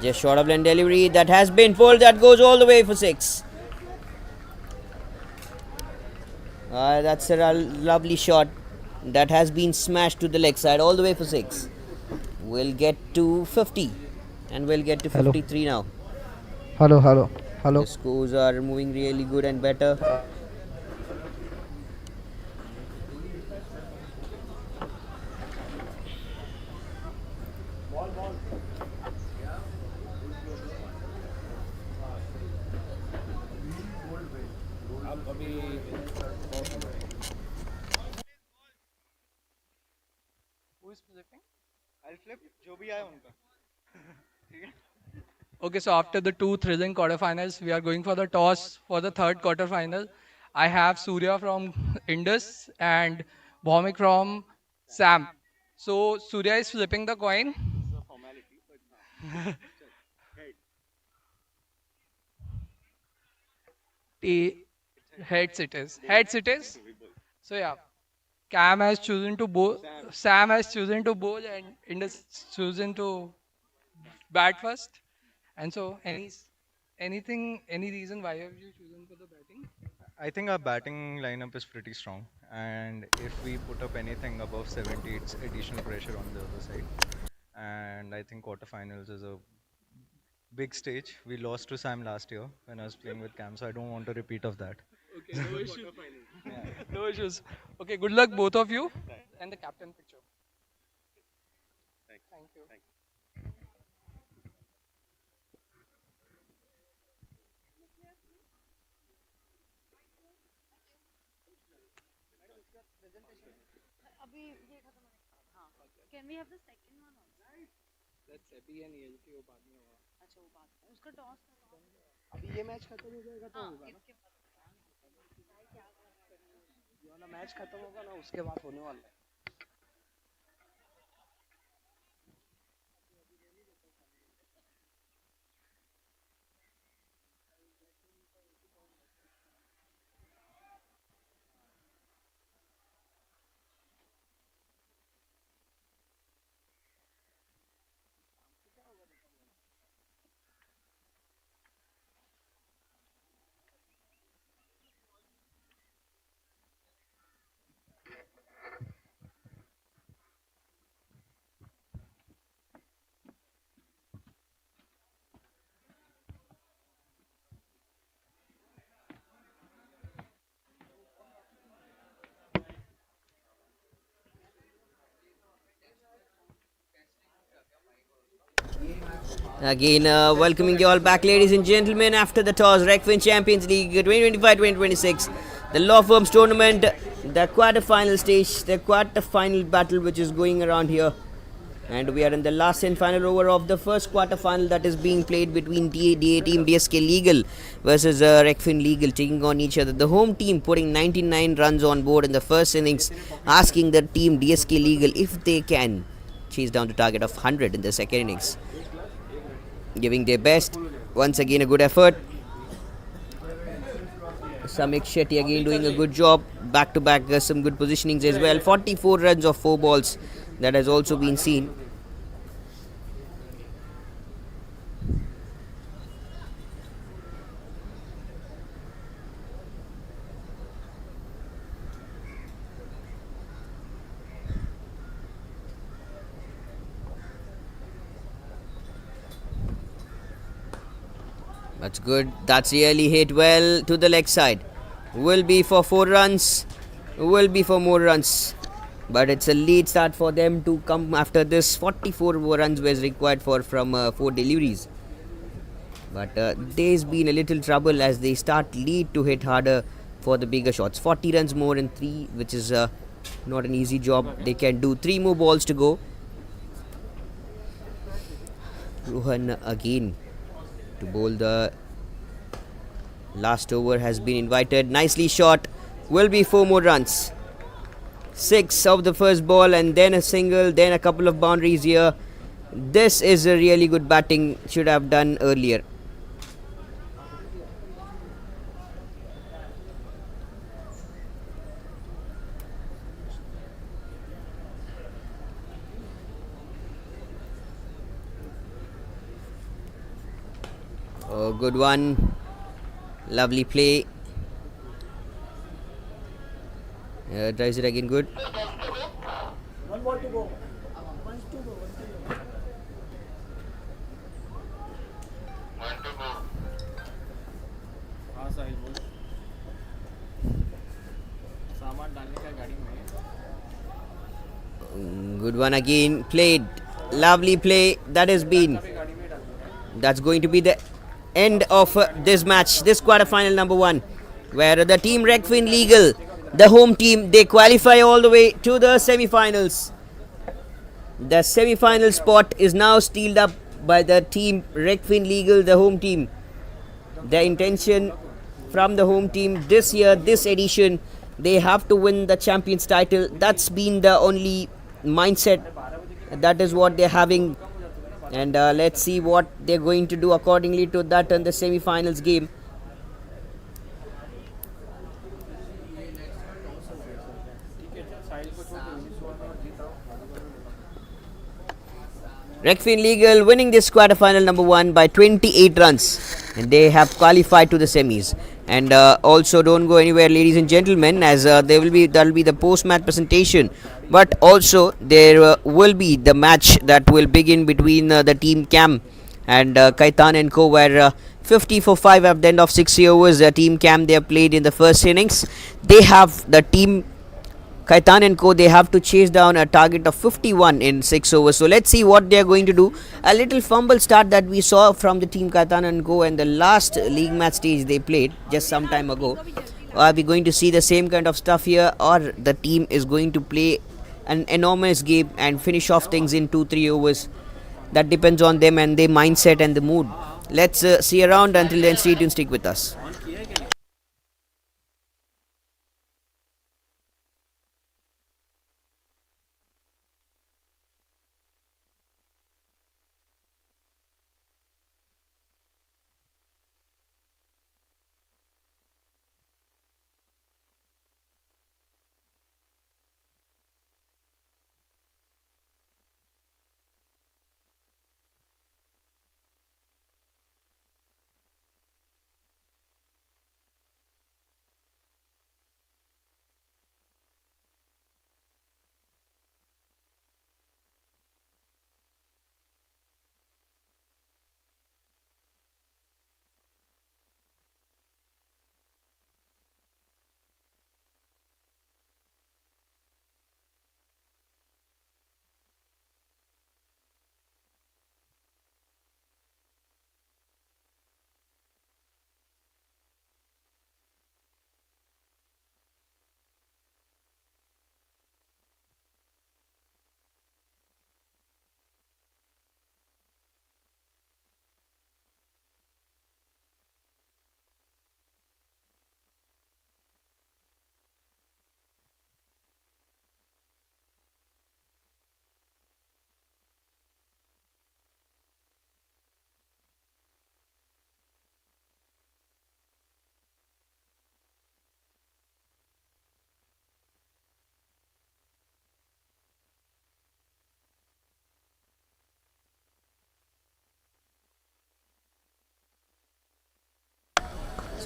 Just short of line delivery, that has been pulled, that goes all the way for 6. That's a lovely shot that has been smashed to the leg side all the way for 6. We'll get to 50 and we'll get to 53 now. Hello. The scores are moving really good and better. Okay, so after the two thrilling quarterfinals, we are going for the toss for the third quarterfinal. I have Surya from Indus and Bhomik from Sam. So Surya is flipping the coin. He heads it is. Heads it is. So yeah, Cam has chosen to bowl. Sam has chosen to bowl, and Indus chosen to bat first. And so, any reason why have you chosen for the batting? I think our batting lineup is pretty strong, and if we put up anything above 70, it's additional pressure on the other side. And I think quarterfinals is a big stage. We lost to Sam last year when I was playing with Cam, so I don't want a repeat of that. Okay, no issues. No issues. Okay, good luck both of you and the captain picture. Thank you. Can we have the second one also? That's Abhi and ELT बाद में होगा. अच्छा वो बात है. उसका toss करो. अभी ये मैच खत्म हो जाएगा तो हाँ, होगा ना. इसके बाद. ये वाला मैच खत्म होगा ना उसके बाद होने वाला है. Again, welcoming you all back, ladies and gentlemen, after the toss. Regfin Champions League 2025-2026, the law firms tournament, the quarter-final stage, the quarter-final battle which is going around here. And we are in the last and final over of the first quarter-final that is being played between DA team DSK Legal versus Regfin Legal, taking on each other. The home team putting 99 runs on board in the first innings, asking the team DSK Legal if they can chase down the target of 100 in the second innings, giving their best. Once again, a good effort. Samik Shetty again doing a good job. Back to back, some good positionings as well. 44 runs of 4 balls, that has also been seen. That's good. That's really hit well to the leg side. Will be for 4 runs. Will be for more runs. But it's a lead start for them to come after this. 44 runs was required for from 4 deliveries. But there's been a little trouble as they start lead to hit harder for the bigger shots. 40 runs more in 3, which is not an easy job. They can do 3 more balls to go. Rohan again to bowl the last over has been invited. Nicely shot. Will be 4 more runs. 6 of the first ball and then a single, then a couple of boundaries here. This is a really good batting. Should have done earlier. Oh, good one. Lovely play. Tries it again. Good. One ball to go. One to go. हाँ साहिल बोल सामान डालने का गाड़ी में Good one again. Played. Lovely play. That has been. That's going to be the end of this match, this quarterfinal number 1, where the team Regfin Legal, the home team, they qualify all the way to the semi-finals. The semi-final spot is now sealed up by the team Regfin Legal, the home team. The intention from the home team this year, this edition, they have to win the champions title. That's been the only mindset. That is what they're having. And let's see what they're going to do accordingly to that in the semi-finals game. Regfin Legal winning this quarterfinal number 1 by 28 runs, and they have qualified to the semis. And also don't go anywhere, ladies and gentlemen, as there will be the post-match presentation. But also there will be the match that will begin between the team Cam and Kaitan and Co, where 50 for 5 at the end of 60 overs. The team Cam, they have played in the first innings. They have the team Kaitan and Co, they have to chase down a target of 51 in 6 overs. So let's see what they are going to do. A little fumble start that we saw from the team Kaitan and Co and the last league match stage they played just some time ago. Are we going to see the same kind of stuff here, or the team is going to play an enormous game and finish off things in 2-3 overs? That depends on them and their mindset and the mood. Let's see around. Until then, stay tuned, stick with us.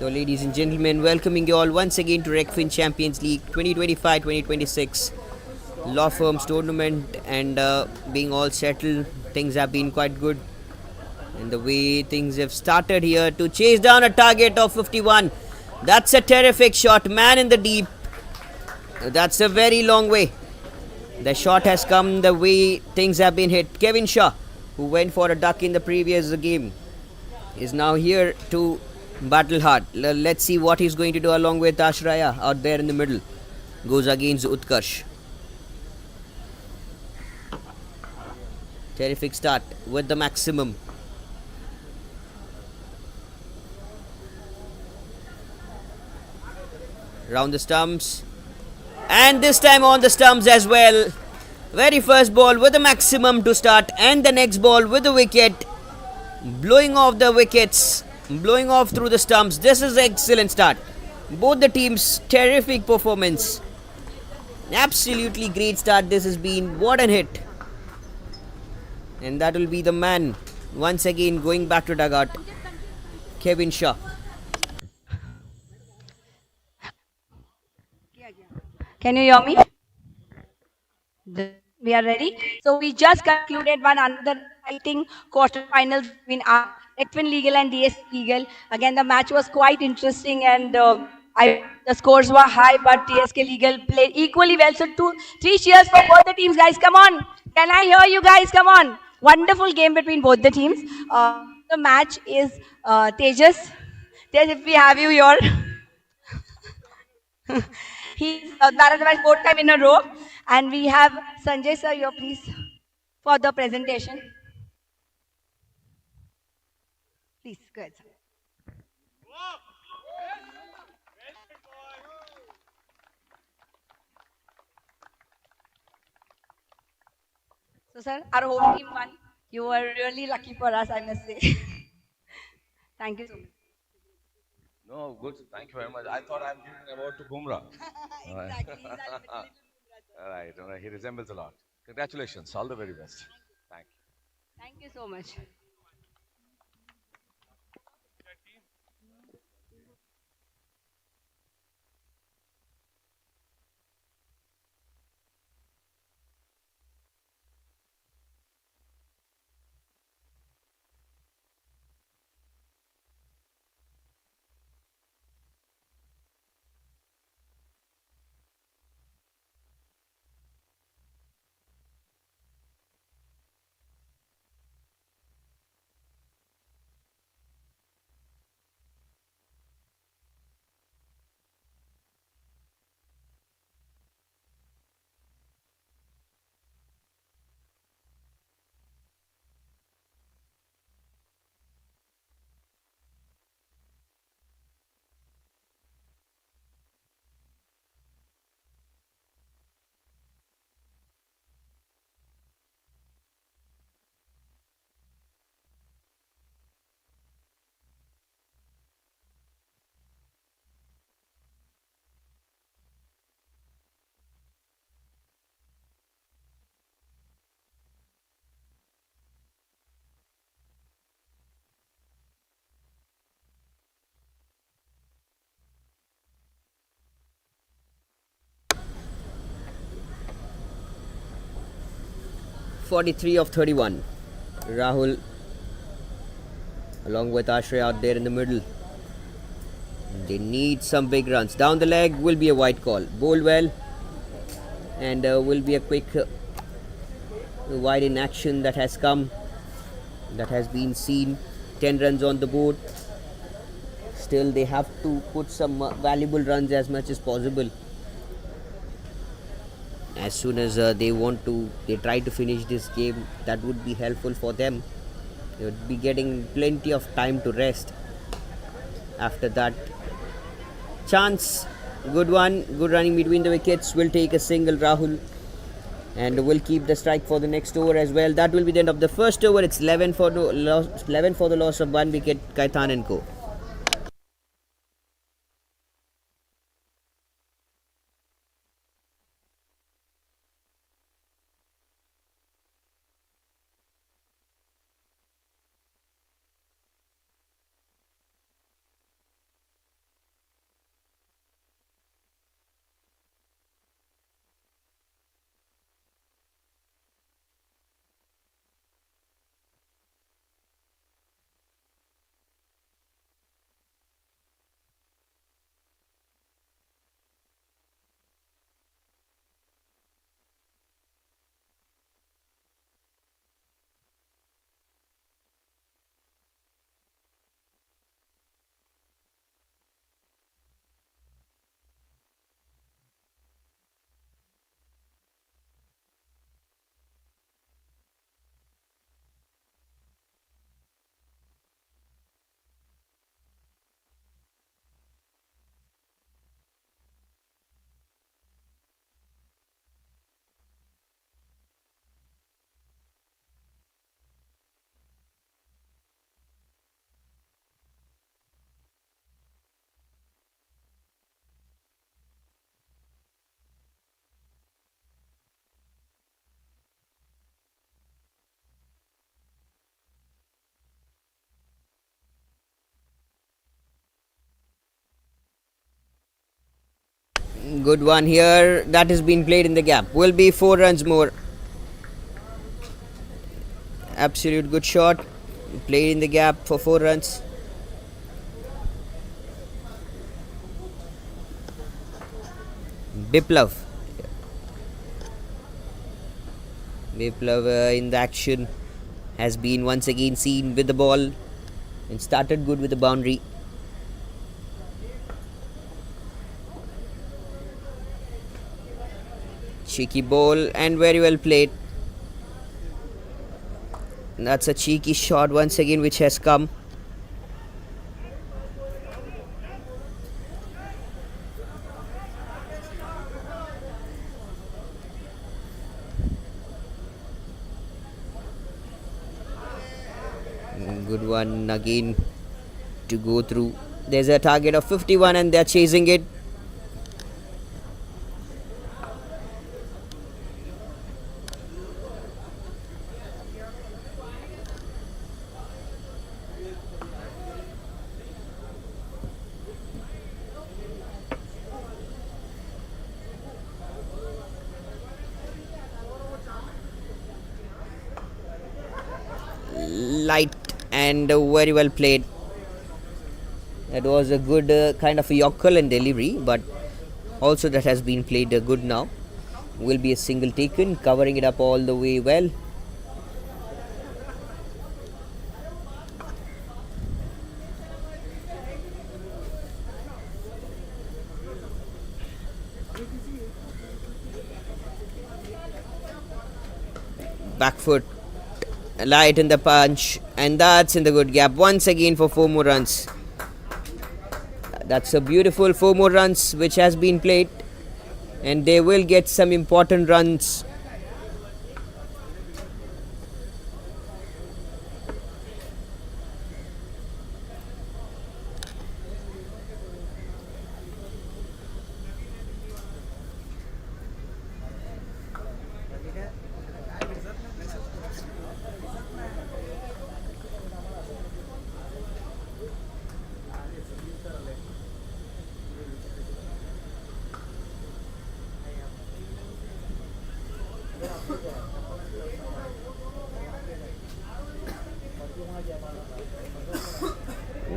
So, ladies and gentlemen, welcoming you all once again to Regfin Champions League 2025-2026 law firms tournament, and being all settled, things have been quite good. And the way things have started here to chase down a target of 51. That's a terrific shot, man in the deep. That's a very long way. The shot has come the way things have been hit. Kevin Shaw, who went for a duck in the previous game, is now here to battle hard. Let's see what he's going to do along with Ashraya out there in the middle. Goes against Utkarsh. Terrific start with the maximum. Round the stumps. And this time on the stumps as well. Very first ball with the maximum to start, and the next ball with the wicket. Blowing off the wickets, blowing off through the stumps. This is an excellent start. Both the teams, terrific performance. Absolutely great start this has been. What an hit. And that will be the man once again going back to dugout, Kevin Shaw. Can you hear me? We are ready. So we just concluded one another exciting quarterfinals between Regfin Legal and DS Legal. Again, the match was quite interesting, and the scores were high, but TSK Legal played equally well. So three cheers for both the teams, guys. Come on. Can I hear you guys? Come on. Wonderful game between both the teams. The match is Tejas. Tejas, if we have you here. That is my fourth time in a row. And we have Sanjay sir here, please, for the presentation. Please, go ahead, sir. So, sir, our home team won. You were really lucky for us, I must say. Thank you so much. No, good. Thank you very much. I thought I'm giving about to Bumrah. Exactly. He's a little All right. All right. He resembles a lot. Congratulations. All the very best. Thank you. Thank you so much. 43 of 31. Rahul along with Ashray out there in the middle. They need some big runs. Down the leg will be a white call. Bowled well, and will be a quick wide in action that has come, that has been seen. 10 runs on the board. Still, they have to put some valuable runs as much as possible. As soon as they try to finish this game, that would be helpful for them. They would be getting plenty of time to rest. After that, chance, good one, good running between the wickets. Will take a single, Rahul, and will keep the strike for the next over as well. That will be the end of the first over. It's 11 for the loss of one wicket. Kaitan and co. Good one here. That has been played in the gap. Will be 4 runs more. Absolute good shot. Played in the gap for 4 runs. Biplav. Biplav in the action has been once again seen with the ball and started good with the boundary. Cheeky ball and very well played. That's a cheeky shot once again which has come. Good one again to go through. There's a target of 51 and they're chasing it. Light and very well played. That was a good kind of a Yorker and delivery, but also that has been played good now. Will be a single taken, covering it up all the way well. Back foot, light in the punch, and that's in the good gap once again for 4 more runs. That's a beautiful 4 more runs which has been played, and they will get some important runs.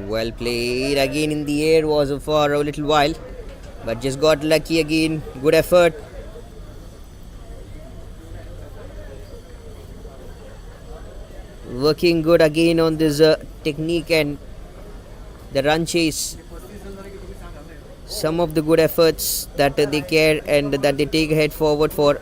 Well played again in the air, was for a little while, but just got lucky again. Good effort. Working good again on this technique and the run chase. Some of the good efforts that they care and that they take ahead forward for.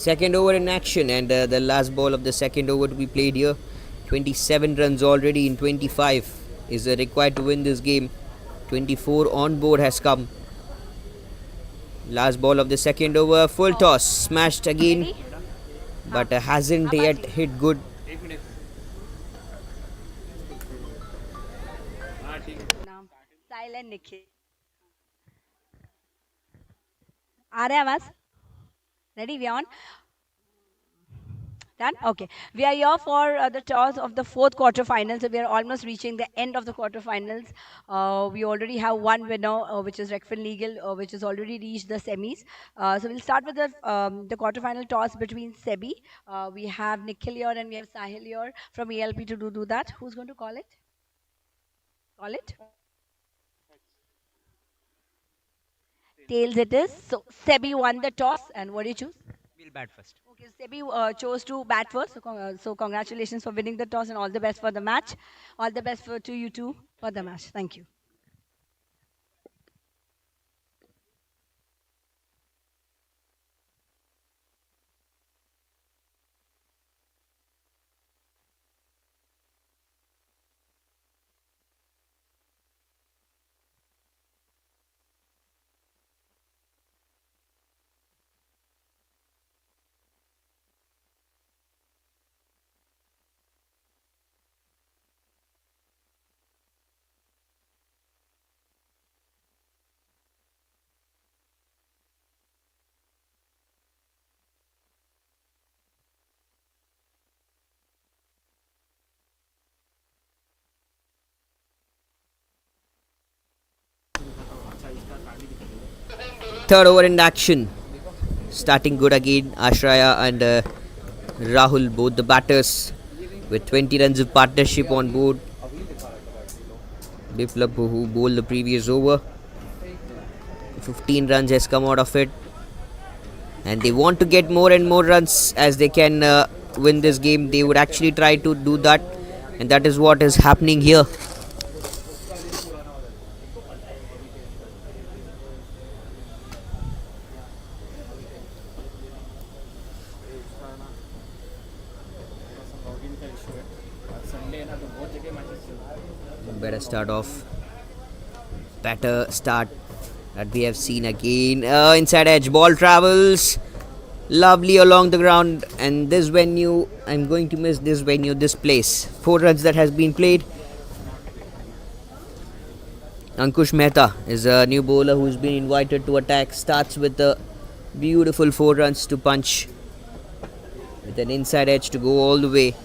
Second over in action, and the last ball of the second over to be played here. 27 runs already in 25 is required to win this game. 24 on board has come. Last ball of the second over, full toss, smashed again, Ready? but hasn't yet hit good. नाम silent Nikhil आ रहा है आवाज ready we on done okay we are here for the toss of the fourth quarterfinals so we are almost reaching the end of the quarterfinals we already have one winner which is Regfin Legal which has already reached the semis so we'll start with the quarterfinal toss between Sebi we have Nikhil here and we have Sahil here from ELP to do that who's going to call it tails it is. So Sebi won the toss, and what do you choose? We'll bat first. Okay, Sebi chose to bat first. So congratulations for winning the toss, and all the best for the match. All the best to you two for the match. Thank you. third over in action. Starting good again, Ashraya and Rahul, both the batters, with 20 runs of partnership on board. Biplab, who bowled the previous over, 15 runs has come out of it, and they want to get more and more runs as they can win this game. They would actually try to do that, and that is what is happening here. Better start off. Better start that we have seen again. Inside edge, ball travels lovely along the ground, and this venue, I'm going to miss this venue, this place. 4 runs that has been played. Ankush Mehta is a new bowler who's been invited to attack. Starts with a beautiful 4 runs to punch, with an inside edge to go all the way.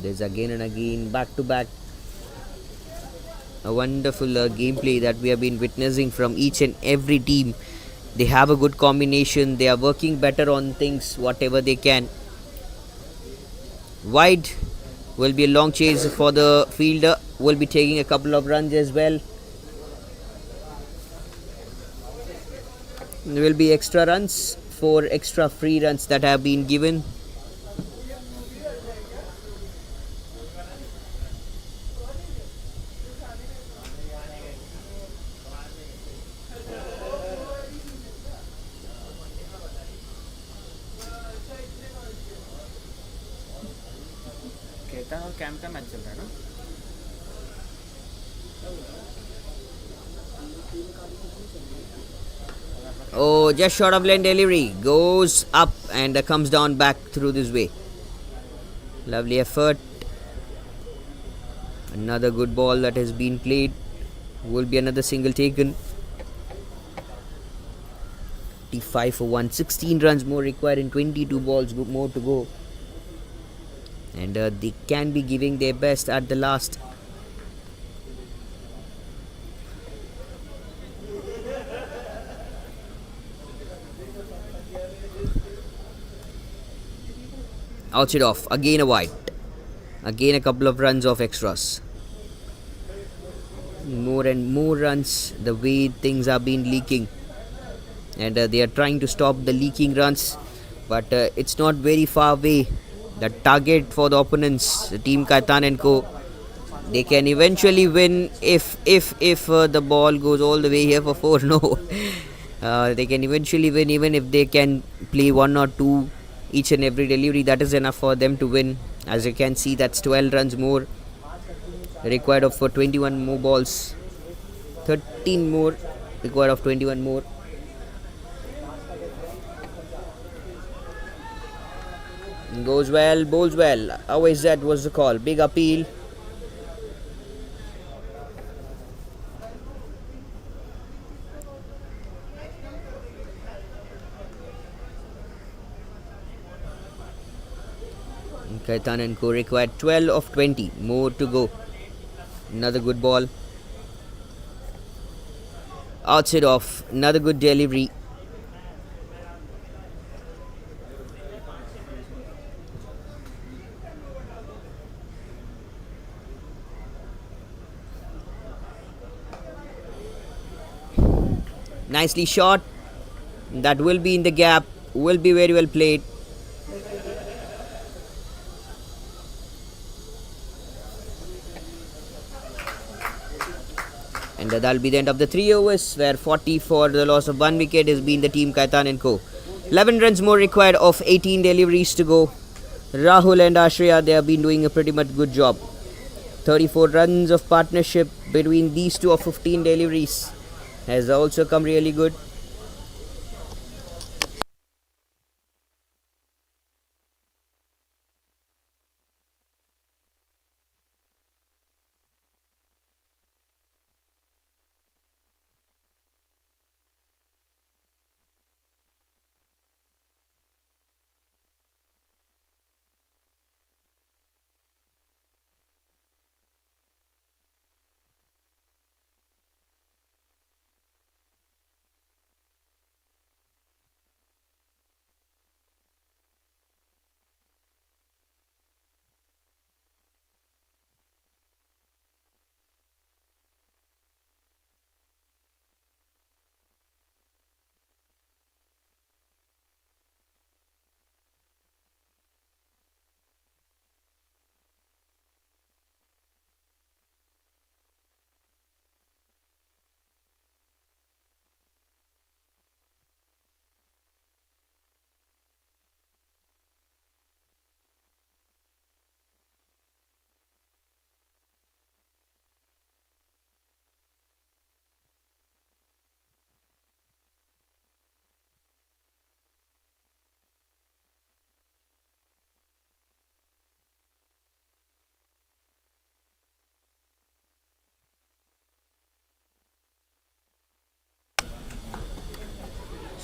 There's again and again, back to back, a wonderful gameplay that we have been witnessing from each and every team. They have a good combination. They are working better on things, whatever they can. Wide will be a long chase for the fielder. Will be taking a couple of runs as well. There will be extra runs, 4 extra free runs that have been given. Ketan और cam का match चल रहा है ना. Oh, just short of lane delivery. Goes up and comes down back through this way. Lovely effort. Another good ball that has been played. Will be another single taken. 55 for 1. 16 runs more required in 22 balls more to go. And they can be giving their best at the last. Outs it off. Again a wide. Again a couple of runs of extras. More and more runs, the way things are being leaking. And they are trying to stop the leaking runs. But it's not very far away. The target for the opponents, the team Kaitan and Co. They can eventually win if the ball goes all the way here for 4. No. They can eventually win even if they can play 1 or 2 each and every delivery. That is enough for them to win. As you can see, that's 12 runs more required of for 21 more balls. 13 more required of 21 more. Goes well, bowls well. Always that was the call. Big appeal. Kaitan and Co required 12 of 20. More to go. Another good ball. Outside off. Another good delivery. Nicely shot. That will be in the gap. Will be very well played. And that'll be the end of the 3 overs, where 40 for the loss of 1 wicket has been the team Kaitan and Co. 11 runs more required of 18 deliveries to go. Rahul and Ashriya, they have been doing a pretty much good job. 34 runs of partnership between these two of 15 deliveries has also come really good.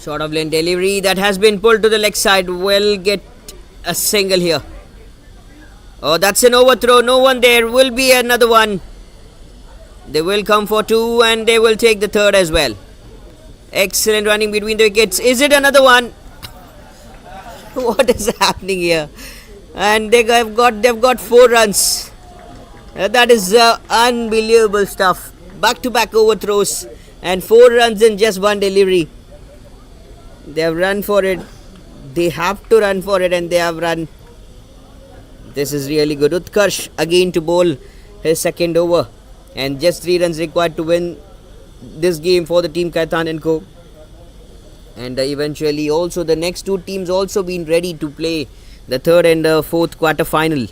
Short of lane delivery that has been pulled to the leg side will get a single here. Oh, that's an overthrow. No one there. Will be another one. They will come for two and they will take the third as well. Excellent running between the wickets. Is it another one? What is happening here? And they've got 4 runs. That is unbelievable stuff. Back-to-back overthrows and 4 runs in just one delivery. They have run for it. They have to run for it, and they have run. This is really good. Utkarsh again to bowl his second over, and just 3 runs required to win this game for the team Kaitan and Co. And eventually, also the next two teams also been ready to play the third and fourth quarter final.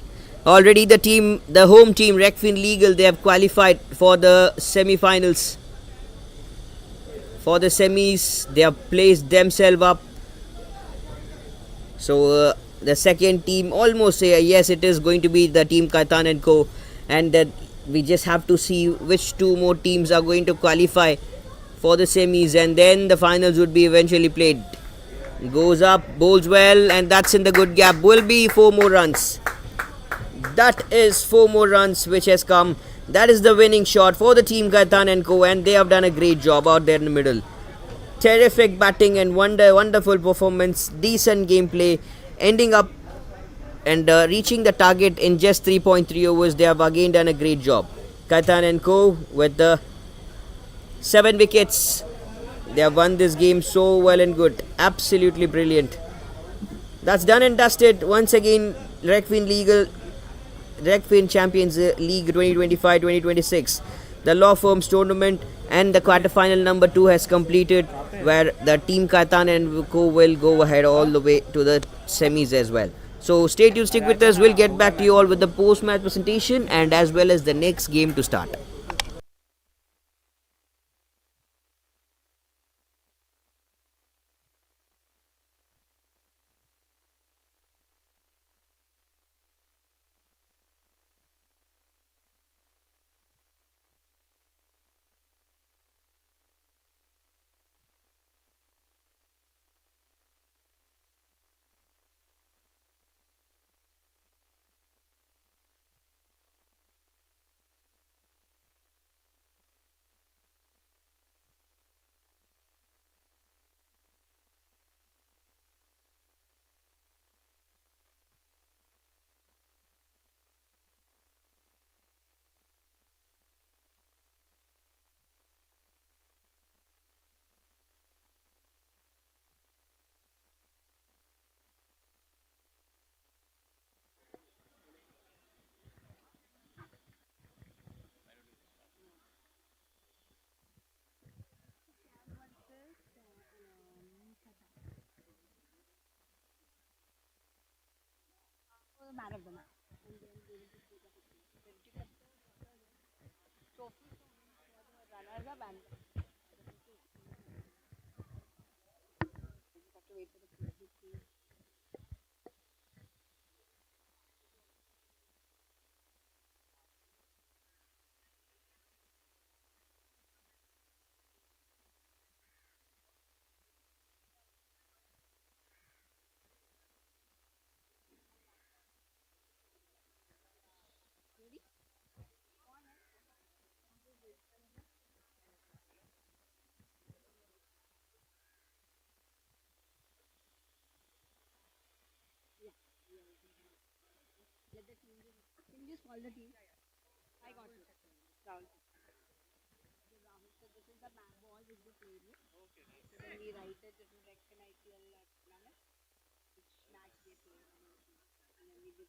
Already the home team Regfin Legal, they have qualified for the semi-finals. For the semis, they have placed themselves up. So the second team almost yes, it is going to be the team Kaitan and Co. And that we just have to see which two more teams are going to qualify for the semis, and then the finals would be eventually played. Goes up, bowls well, and that's in the good gap. Will be 4 more runs. That is 4 more runs which has come. That is the winning shot for the team Kaitan and Co. And they have done a great job out there in the middle. Terrific batting and wonderful performance. Decent gameplay. Ending up and reaching the target in just 3.3 overs. They have again done a great job. Kaitan and Co. with the 7 wickets. They have won this game so well and good. Absolutely brilliant. That's done and dusted. Once again, Regfin Champions League 2025-2026. The law firms tournament and the quarterfinal number 2 has completed, where the team Kaitan and Co will go ahead all the way to the semis as well. So stay tuned, stick with us. We'll get back to you all with the post-match presentation and as well as the next game to start. Man of the match. And then they will just take a picture. Then you get the trophy for the runners up and have to wait for the closing scene. Let the team just. Can you just call the team? I got it. Round. The round. So this is the ball which we played with. So then we write it to Regfin IPL planet, which match they played, and then we give.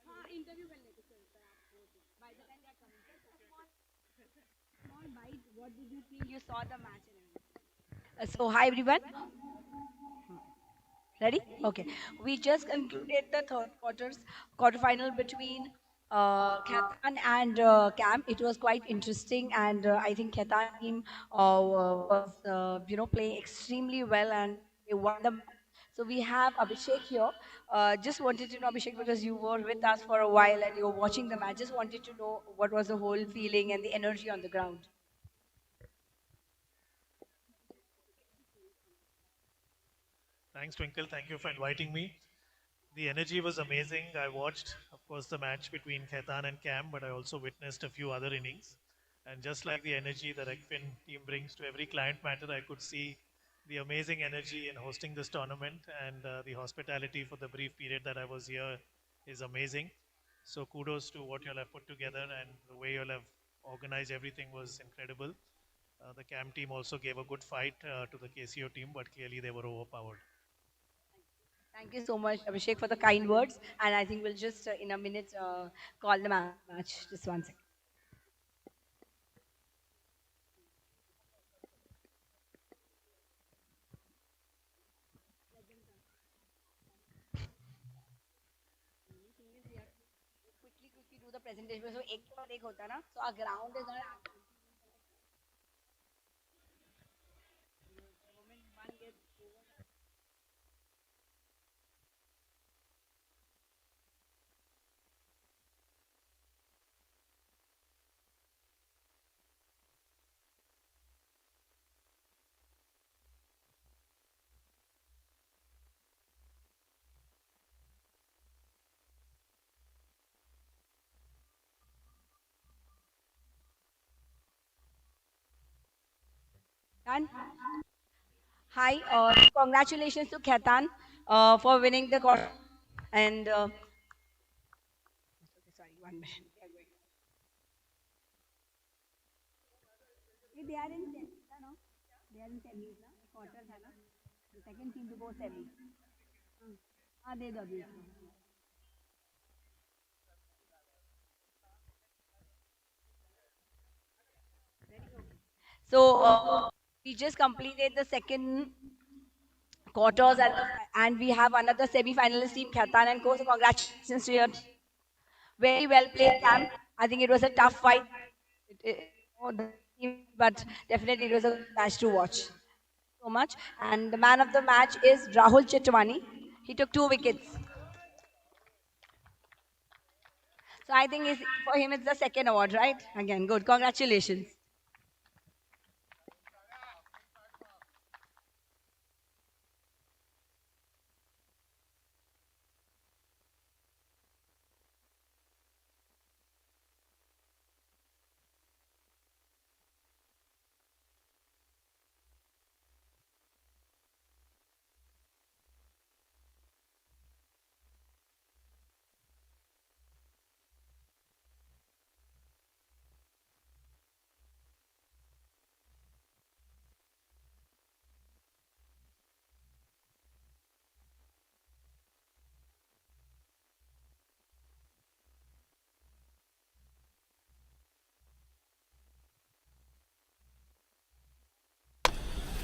हाँ interview कर लेते sir by the time they are coming. Small bite. What did you feel? You saw the match and everything. So, hi everyone. Ready? Okay. We just concluded the third quarterfinal between Khetan and Cam. It was quite interesting, and I think Khetan team was playing extremely well, and they won the match. So we have Abhishek here. Just wanted to know, Abhishek, because you were with us for a while and you were watching the match. Just wanted to know what was the whole feeling and the energy on the ground. Thanks, Twinkle. Thank you for inviting me. The energy was amazing. I watched, of course, the match between Khaitan and Cam, but I also witnessed a few other innings. And just like the energy that Regfin team brings to every client matter, I could see the amazing energy in hosting this tournament, and the hospitality for the brief period that I was here is amazing. So kudos to what you all have put together, and the way you all have organized everything was incredible. The Cam team also gave a good fight to the KCO team, but clearly they were overpowered. Thank you so much, Abhishek, for the kind words. And I think we'll just, in a minute, call the match. Just one second. Quickly do the presentation. So, एक के बाद एक होता है ना? So, our ground is not. Done. Hi, congratulations to Khaitan for winning the quarter. And sorry, 1 minute. They are in semis, no? They are in semis, ना? Quarters है ना? The second team to go semis. हाँ दे दो अभी इसको. So we just completed the second quarters and we have another semi-finalist team, Khaitan and Co. So congratulations to your very well played camp. I think it was a tough fight. The team, but definitely it was a good match to watch. So much. And the man of the match is Rahul Chetwani. He took 2 wickets. So I think for him it's the second award, right? Again, good. Congratulations.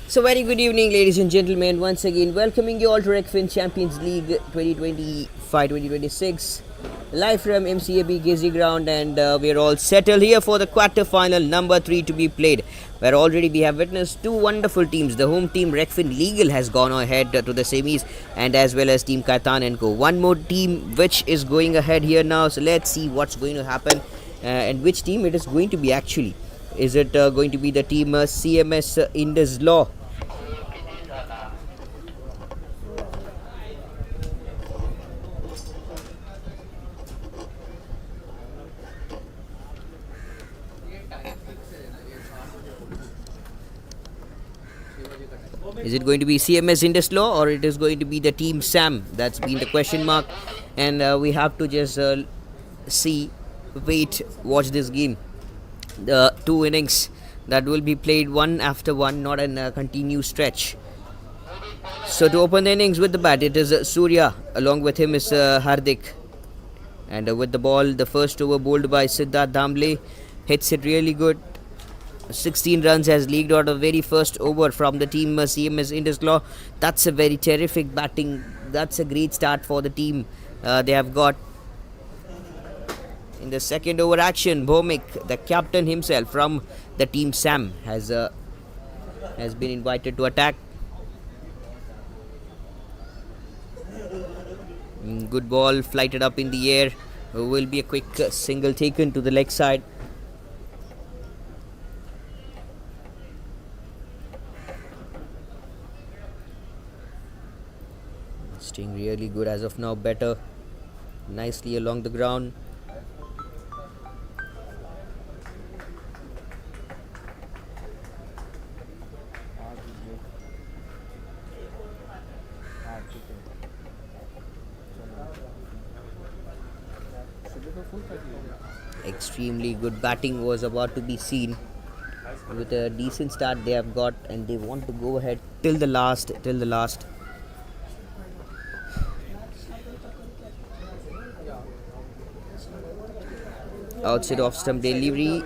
So, very good evening, ladies and gentlemen. Once again, welcoming you all to Regfin Champions League 2025-2026, live from MCAB Gezi Ground, and we're all settled here for the quarter-final number 3 to be played, where already we have witnessed two wonderful teams. The home team Regfin Legal has gone ahead to the semis, and as well as Team Kaitan and Co. One more team which is going ahead here now. So let's see what's going to happen and which team it is going to be actually. Is it going to be the team CMS Indus Law? Is it going to be CMS Indus Law, or it is going to be the team Sam? That's been the question mark, and we have to just see, wait, watch this game. The two innings that will be played one after one, not in a continuous stretch. So to open the innings with the bat, it is Surya. Along with him is Hardik. And with the ball, the first over bowled by Siddharth Damble hits it really good. 16 runs has leaked out of very first over from the team CMS Indus Law. That's a very terrific batting. That's a great start for the team. They have got in the second over action. Bhomik, the captain himself from the team Sam, has been invited to attack. Good ball flighted up in the air. Will be a quick single taken to the leg side. Staying really good as of now. Better nicely along the ground. Extremely good batting was about to be seen. With a decent start they have got, and they want to go ahead till the last. Outside off stump delivery.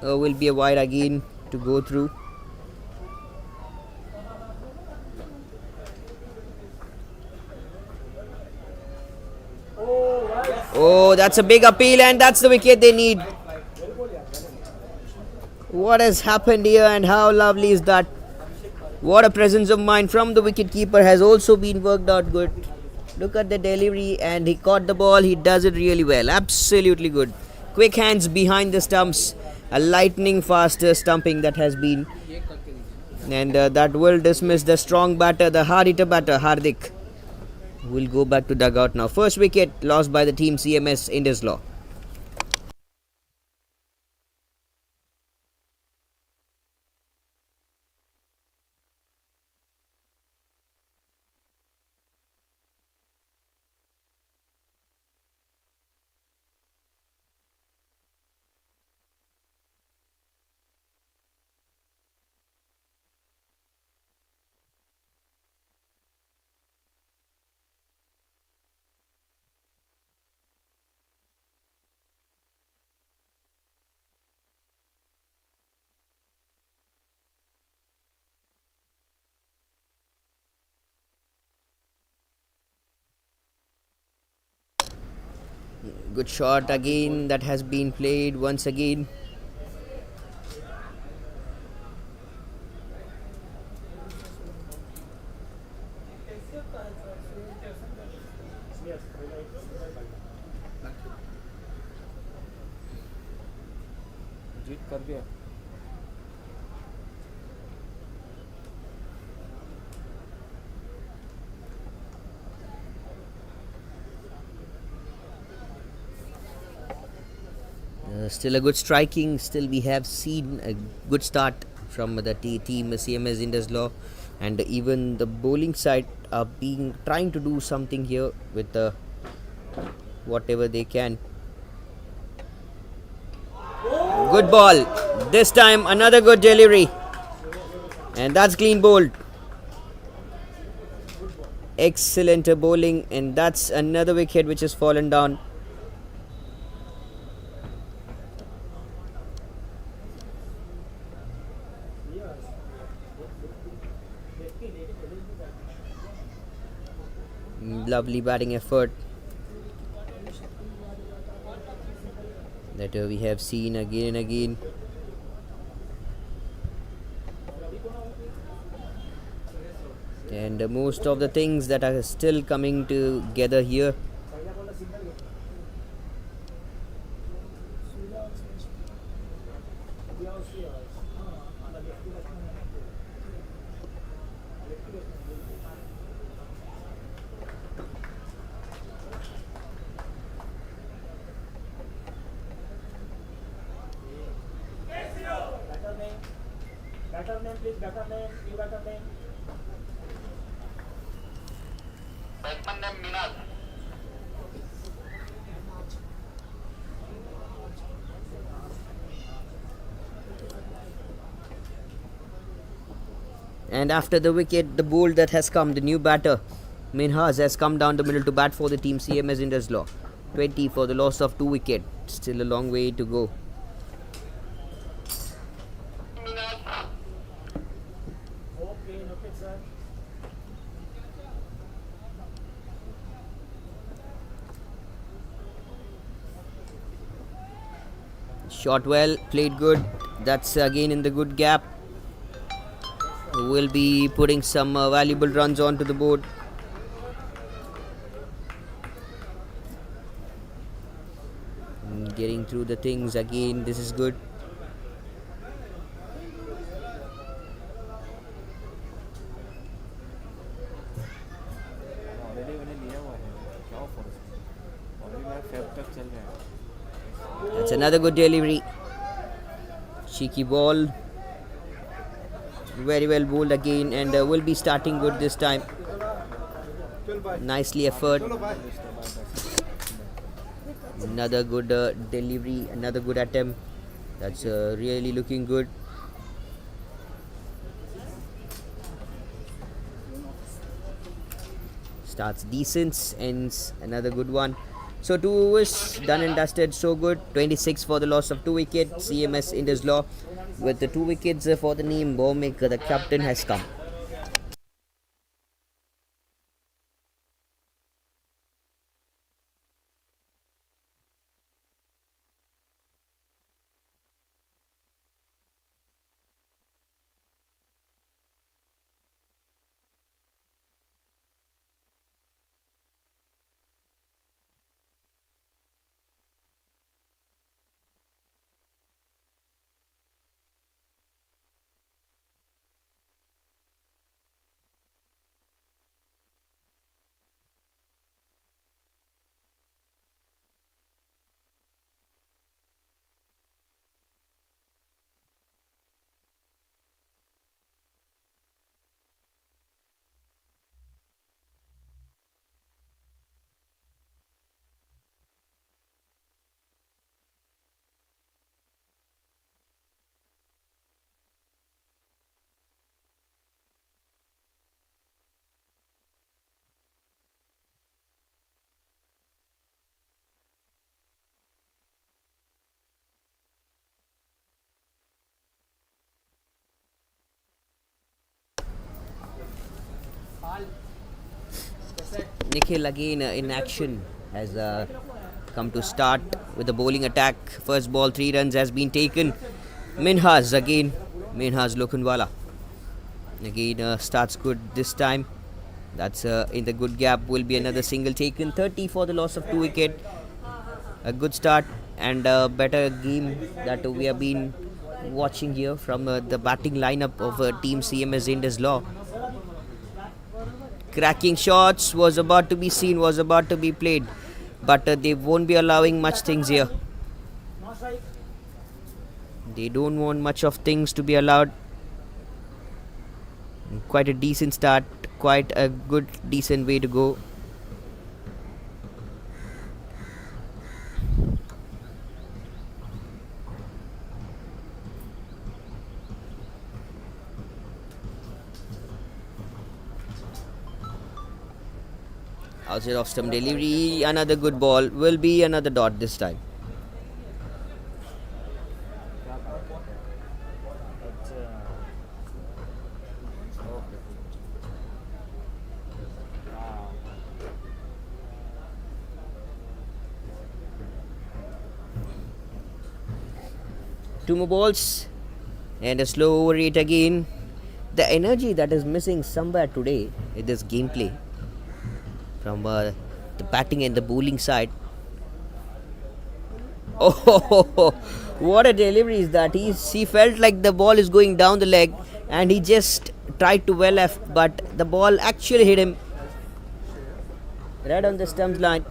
Will be a wide again to go through. Oh, that's a big appeal, and that's the wicket they need. What has happened here, and how lovely is that? What a presence of mind from the wicketkeeper has also been worked out good. Look at the delivery, and he caught the ball. He does it really well. Absolutely good. Quick hands behind the stumps. A lightning fast stumping that has been. And that will dismiss the strong batter, the hard hitter batter, Hardik. Will go back to dugout now. First wicket lost by the team CMS Indus Law. Good shot again that has been played once again. जीत कर गया. Still a good striking. Still we have seen a good start from the team CMS Indus Law, and even the bowling side are trying to do something here with whatever they can. Good ball. This time another good delivery, and that's clean bowled. Excellent bowling, and that's another wicket which has fallen down. Lovely batting effort that we have seen again and again. And most of the things that are still coming together here. And after the wicket, the bowl that has come, the new batter, Minhas, has come down the middle to bat for the team CMS Indus Law. 20 for the loss of 2 wickets. Still a long way to go. Shot well, played good. That's again in the good gap. Will be putting some valuable runs onto the board. Getting through the things again. This is good. Already मैंने लिया हुआ है क्या offer उसमें already मेरा Feb तक चल रहा है That's another good delivery. Cheeky ball. Very well bowled again, and will be starting good this time. Nicely effort. Another good delivery, another good attempt. That's really looking good. Starts decent, ends another good one. So 2 overs done and dusted. So good. 26 for the loss of 2 wickets. CMS Indus Law with the 2 wickets for the name. Bomik, the captain, has come. Nikhil again in action has come to start with the bowling attack. First ball, 3 runs has been taken. Minhas again. Minhas Lokunwala again starts good this time. That's in the good gap. Will be another single taken. 30 for the loss of 2 wicket. A good start and a better game that we have been watching here from the batting lineup of team CMS Indus Law. Cracking shots was about to be seen, was about to be played, but they won't be allowing much things here. They don't want much of things to be allowed. Quite a decent start, quite a good decent way to go. Outside off stump delivery, another good ball. Will be another dot this time. Two more balls and a slow over rate again. The energy that is missing somewhere today in this gameplay from the batting and the bowling side. Oh, what a delivery is that! He felt like the ball is going down the leg, and he just tried to well left, but the ball actually hit him right on the stump line.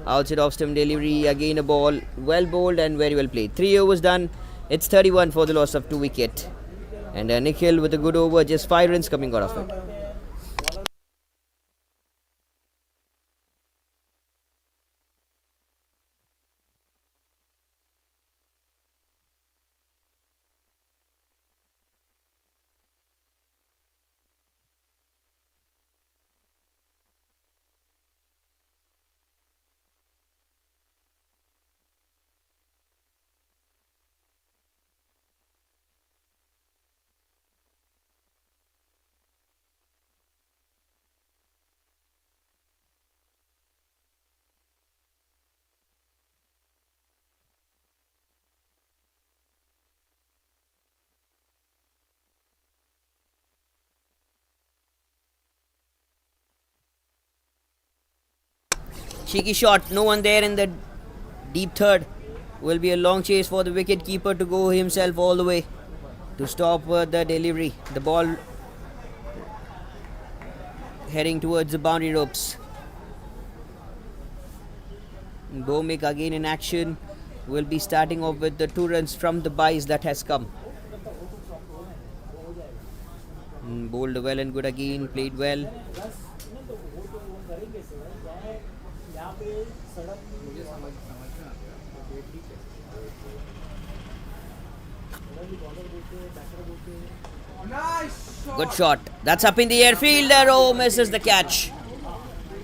Outside off stump delivery, again a ball, well bowled and very well played. 3 overs done. It's 31 for the loss of 2 wicket. And Nikhil with a good over, just 5 runs coming out of it. Cheeky shot, no one there in the deep third. Will be a long chase for the wicket keeper to go himself all the way to stop the delivery. The ball heading towards the boundary ropes. Bhomik again in action. Will be starting off with the 2 runs from the byes that has come. Bowled well and good again, played well. Good shot. That's up in the air. Fielder, oh, misses the catch.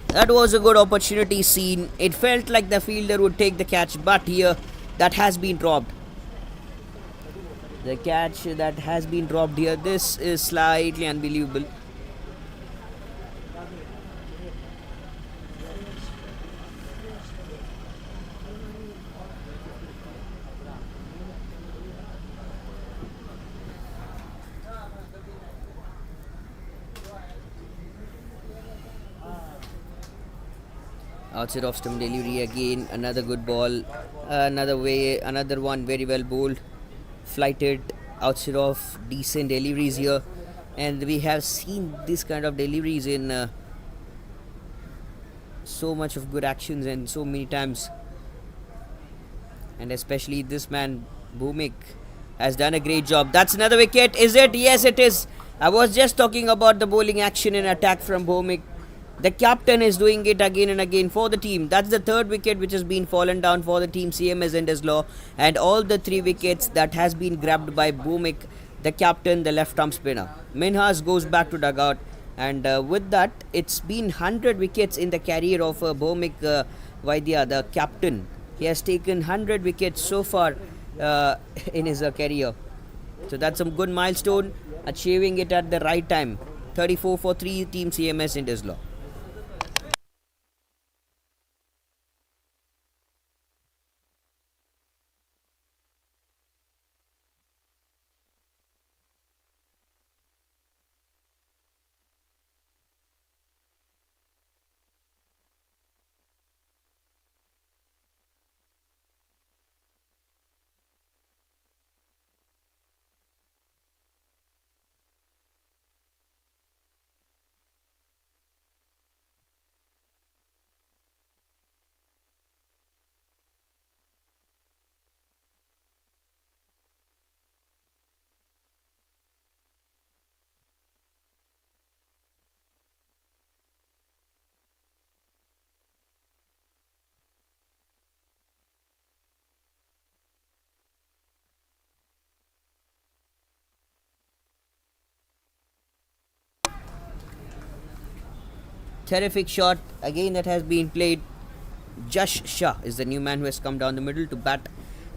That was a good opportunity seen. It felt like the fielder would take the catch, but here that has been dropped. The catch that has been dropped here. This is slightly unbelievable. Outside off stump delivery again. Another good ball. Another one very well bowled. Flighted outside of decent deliveries here. And we have seen this kind of deliveries in so much of good actions and so many times. And especially this man, Bhumik, has done a great job. That's another wicket. Is it? Yes, it is. I was just talking about the bowling action and attack from Bhumik. The captain is doing it again and again for the team. That's the 3rd wicket which has been fallen down for the team CMS Indeslaw, and all the 3 wickets that has been grabbed by Bhumik, the captain, the left arm spinner. Minhas goes back to dugout, and with that, it's been 100 wickets in the career of Bhumik Vaidya, the captain. He has taken 100 wickets so far in his career. So that's a good milestone, achieving it at the right time. 34 for 3 team CMS Indeslaw. Terrific shot again that has been played. Jash Shah is the new man who has come down the middle to bat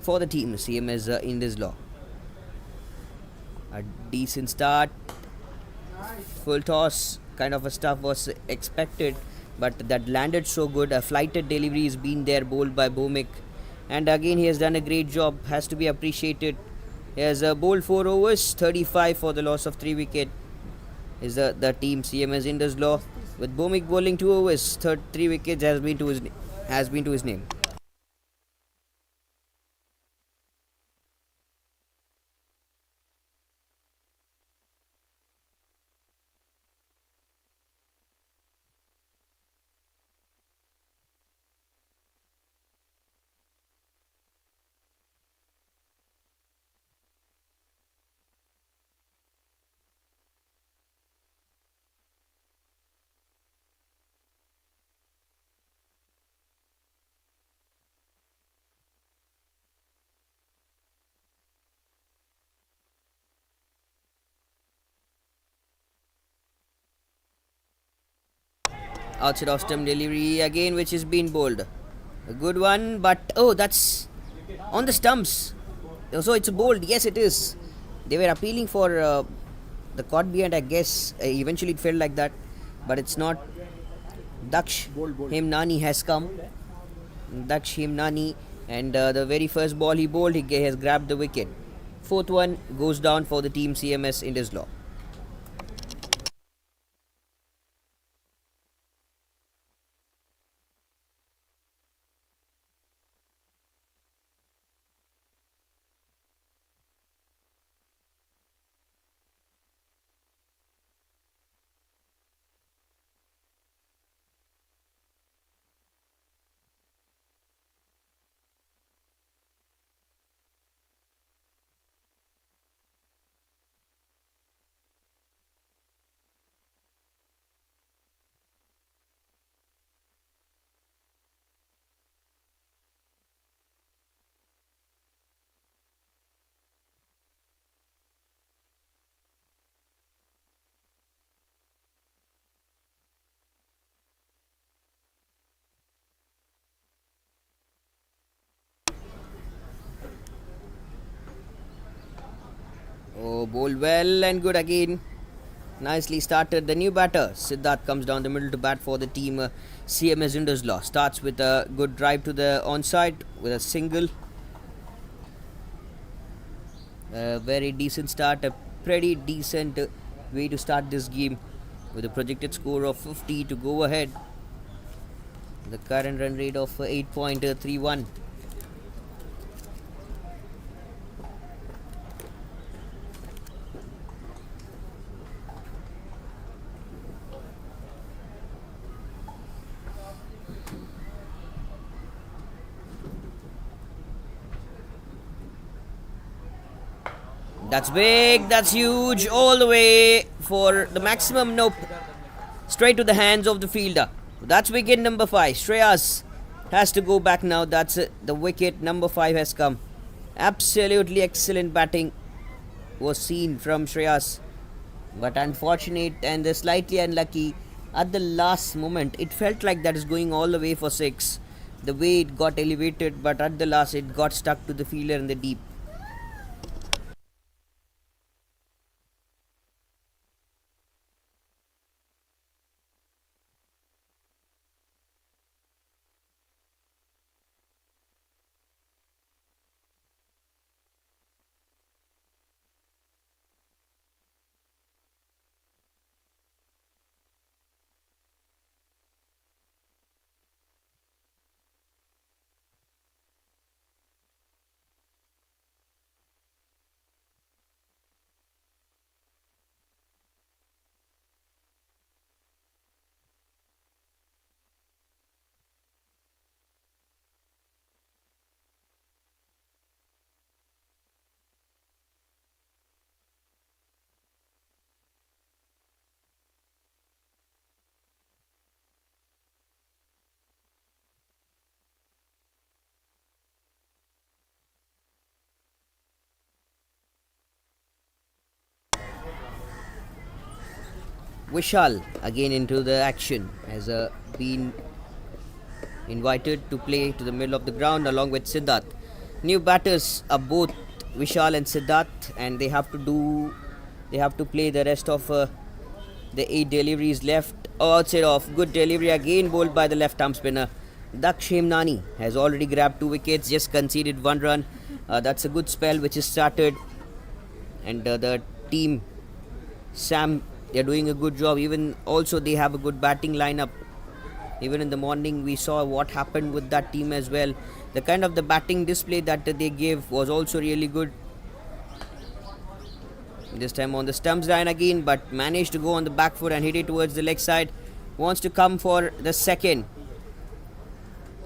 for the team CMS Indeslaw. A decent start, full toss kind of a stuff was expected, but that landed so good. A flighted delivery has been there, bowled by Bhumik, and again he has done a great job, has to be appreciated. He has bowled 4 overs, 35 for the loss of 3 wicket. Is the team CMS Indeslaw, with Bhumik bowling 2 overs, 3 wickets has been to his name. Outside off stump delivery again, which is being bowled. A good one, but oh, that's on the stumps. So it's bowled. Yes, it is. They were appealing for the caught behind, I guess. Eventually, it felt like that, but it's not. Daksh Hemnani has come. Daksh Hemnani, and the very first ball he bowled, he has grabbed the wicket. 4th one goes down for the team CMS Indeslaw. Oh, bowled well and good again. Nicely started. The new batter, Siddharth, comes down the middle to bat for the team. CMS Inderslaw starts with a good drive to the onside with a single. A very decent start, a pretty decent way to start this game with a projected score of 50 to go ahead. The current run rate of 8.31. That's big, that's huge, all the way for the maximum. Nope. Straight to the hands of the fielder. That's wicket number 5. Shreyas has to go back now. That's it. The wicket number 5 has come. Absolutely excellent batting was seen from Shreyas. But unfortunate and slightly unlucky at the last moment. It felt like that is going all the way for 6. The way it got elevated, but at the last it got stuck to the fielder in the deep. Vishal again into the action has been invited to play to the middle of the ground along with Siddharth. New batters are both Vishal and Siddharth, and they have to play the rest of the 8 deliveries left. Outside off, good delivery again bowled by the left arm spinner. Daksh Hemnani has already grabbed 2 wickets, just conceded 1 run. That's a good spell which is started, and the team Sam, they're doing a good job. Even also they have a good batting lineup. Even in the morning we saw what happened with that team as well. The kind of the batting display that they gave was also really good. This time on the stumps line again, but managed to go on the back foot and hit it towards the leg side. Wants to come for the second.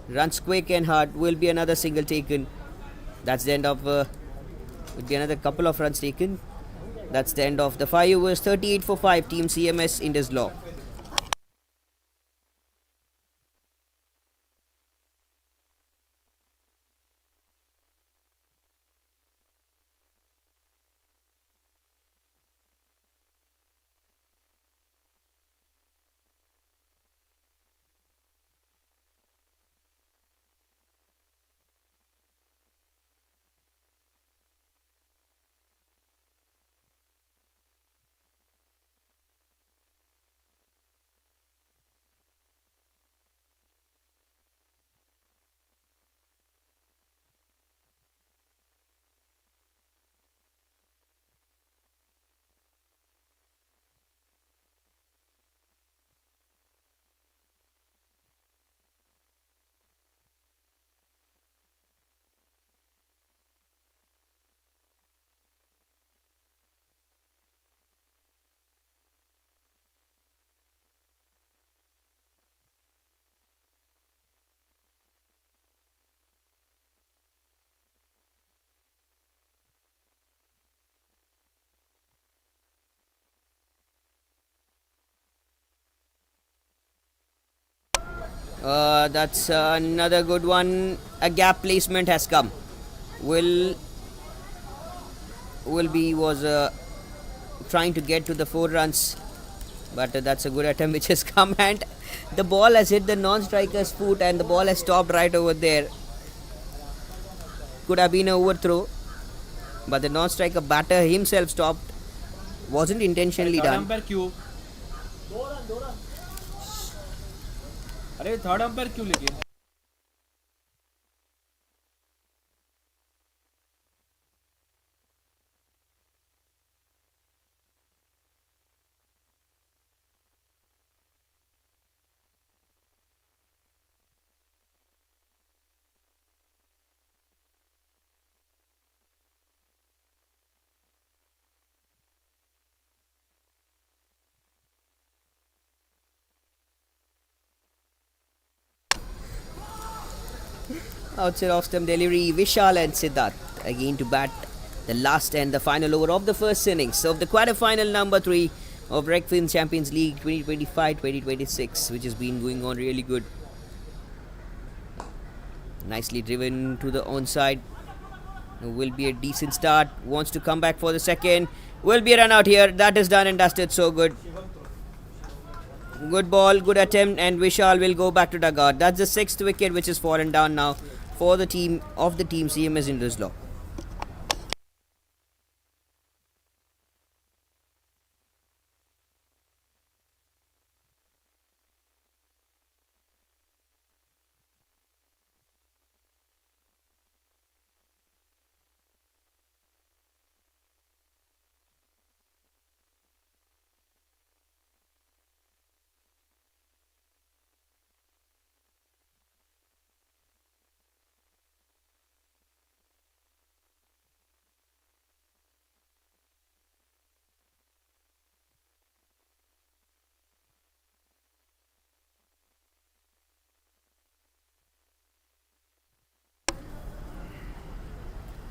Runs quick and hard. Will be another single taken. That's the end of would be another couple of runs taken. That's the end of the 5 overs. 38 for 5. Team CMS Inderslaw. That's another good one. A gap placement has come. Will be was trying to get to the 4 runs, but that's a good attempt which has come, and the ball has hit the non-striker's foot and the ball has stopped right over there. Could have been an overthrow. but the non-striker batter himself stopped. Wasn't intentionally third done. Umpire क्यों? अरे third umpire क्यों लेकिन? Outside off stump delivery, Vishal and Siddharth again to bat the last and the final over of the first innings of the quarterfinal number 3 of Regfin Champions League 2025-2026, which has been going on really good. Nicely driven to the onside. Will be a decent start. Wants to come back for the second. Will be a run out here. That is done and dusted. So good. Good ball, good attempt, and Vishal will go back to dugout. That's the 6th wicket which has fallen down now for the team CMS Inderslaw.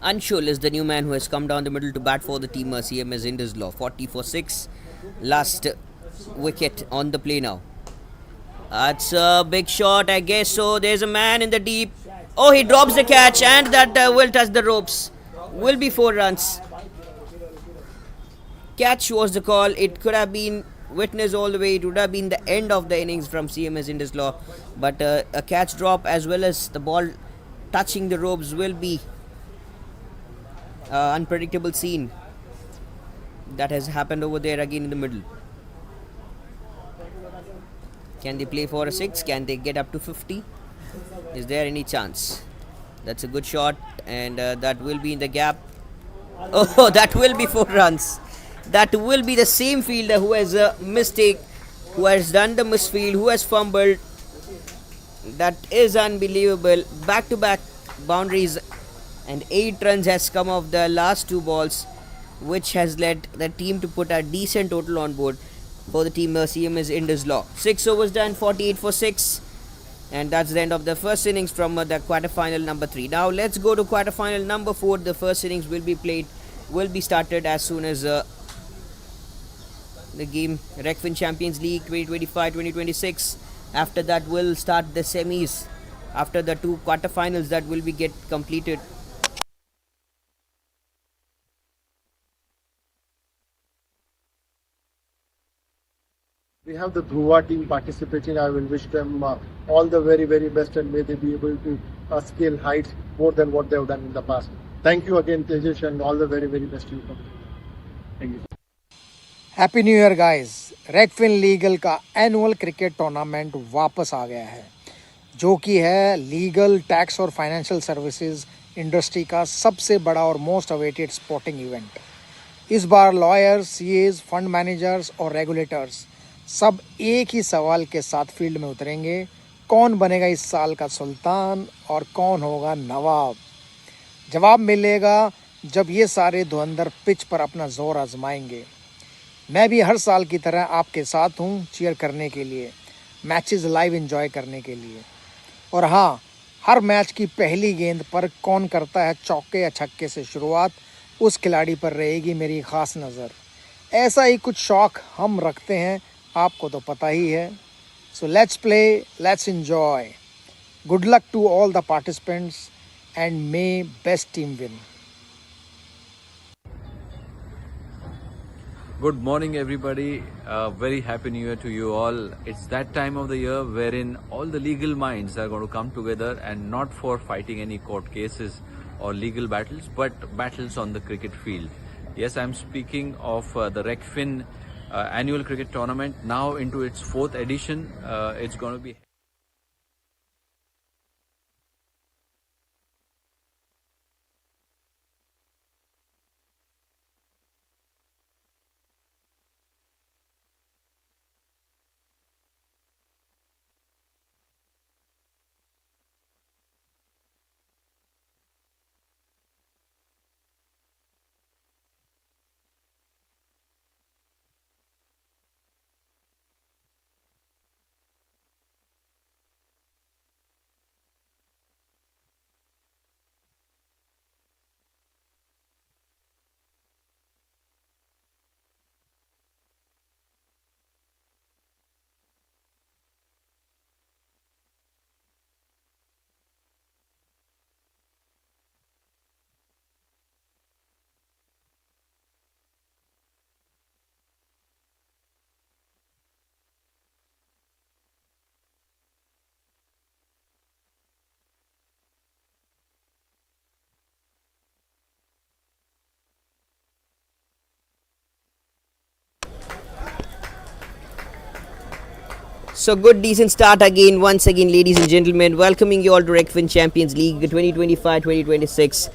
Anshul is the new man who has come down the middle to bat for the team CMS Inderslaw. 40 for 6. Last wicket on the play now. That's a big shot, I guess so. There's a man in the deep. Oh, he drops the catch, and that will touch the ropes. Will be 4 runs. Catch was the call. It could have been witnessed all the way. It would have been the end of the innings from CMS Inderslaw. But a catch drop as well as the ball touching the ropes will be unpredictable scene that has happened over there again in the middle. Can they play for a 6? Can they get up to 50? Is there any chance? That's a good shot, and that will be in the gap. Oh, that will be 4 runs. That will be the same fielder who has a mistake, who has done the misfield, who has fumbled. That is unbelievable. Back-to-back boundaries, and 8 runs has come off the last 2 balls, which has led the team to put a decent total on board for the team CMS Inderslaw. 6 overs done, 48 for 6, and that's the end of the first innings from the quarterfinal number 3. Now let's go to quarterfinal number 4. The first innings will be started as soon as the game Regfin Champions League 2025-2026. After that we'll start the semis. After the 2 quarterfinals that will be get completed. We have the Dhruva team participating. I will wish them all the very, very best, and may they be able to scale heights more than what they have done in the past. Thank you again, Tejesh, and all the very, very best to you. Thank you. Happy new year guys. रेगफिन legal का annual cricket tournament वापस आ गया है, जो कि है legal, tax और financial services industry का सबसे बड़ा और मोस्ट अवेटेड स्पोर्टिंग इवेंट। इस बार लॉयर्स, सीएज, फंड मैनेजर्स और रेगुलेटर्स सब एक ही सवाल के साथ फील्ड में उतरेंगे, कौन बनेगा इस साल का सुल्तान और कौन होगा नवाब। जवाब मिलेगा जब ये सारे धुरंधर पिच पर अपना जोर आजमाएंगे। मैं भी हर साल की तरह आपके साथ हूँ चीयर करने के लिए, मैचेस लाइव एंजॉय करने के लिए। और हाँ, हर मैच की पहली गेंद पर कौन करता है चौके या छक्के से शुरुआत, उस खिलाड़ी पर रहेगी मेरी ख़ास नज़र। ऐसा ही कुछ शौक़ हम रखते हैं, आपको तो पता ही है। So let's play, let's enjoy. Good luck to all the participants and may best team win. Good morning, everybody. Very happy New Year to you all. It's that time of the year wherein all the legal minds are going to come together, and not for fighting any court cases or legal battles, but battles on the cricket field. Yes, I'm speaking of the Regfin annual cricket tournament, now into its 4th edition. It's going to be So good, decent start again. Once again, ladies and gentlemen, welcoming you all to Regfin Champions League 2025-2026,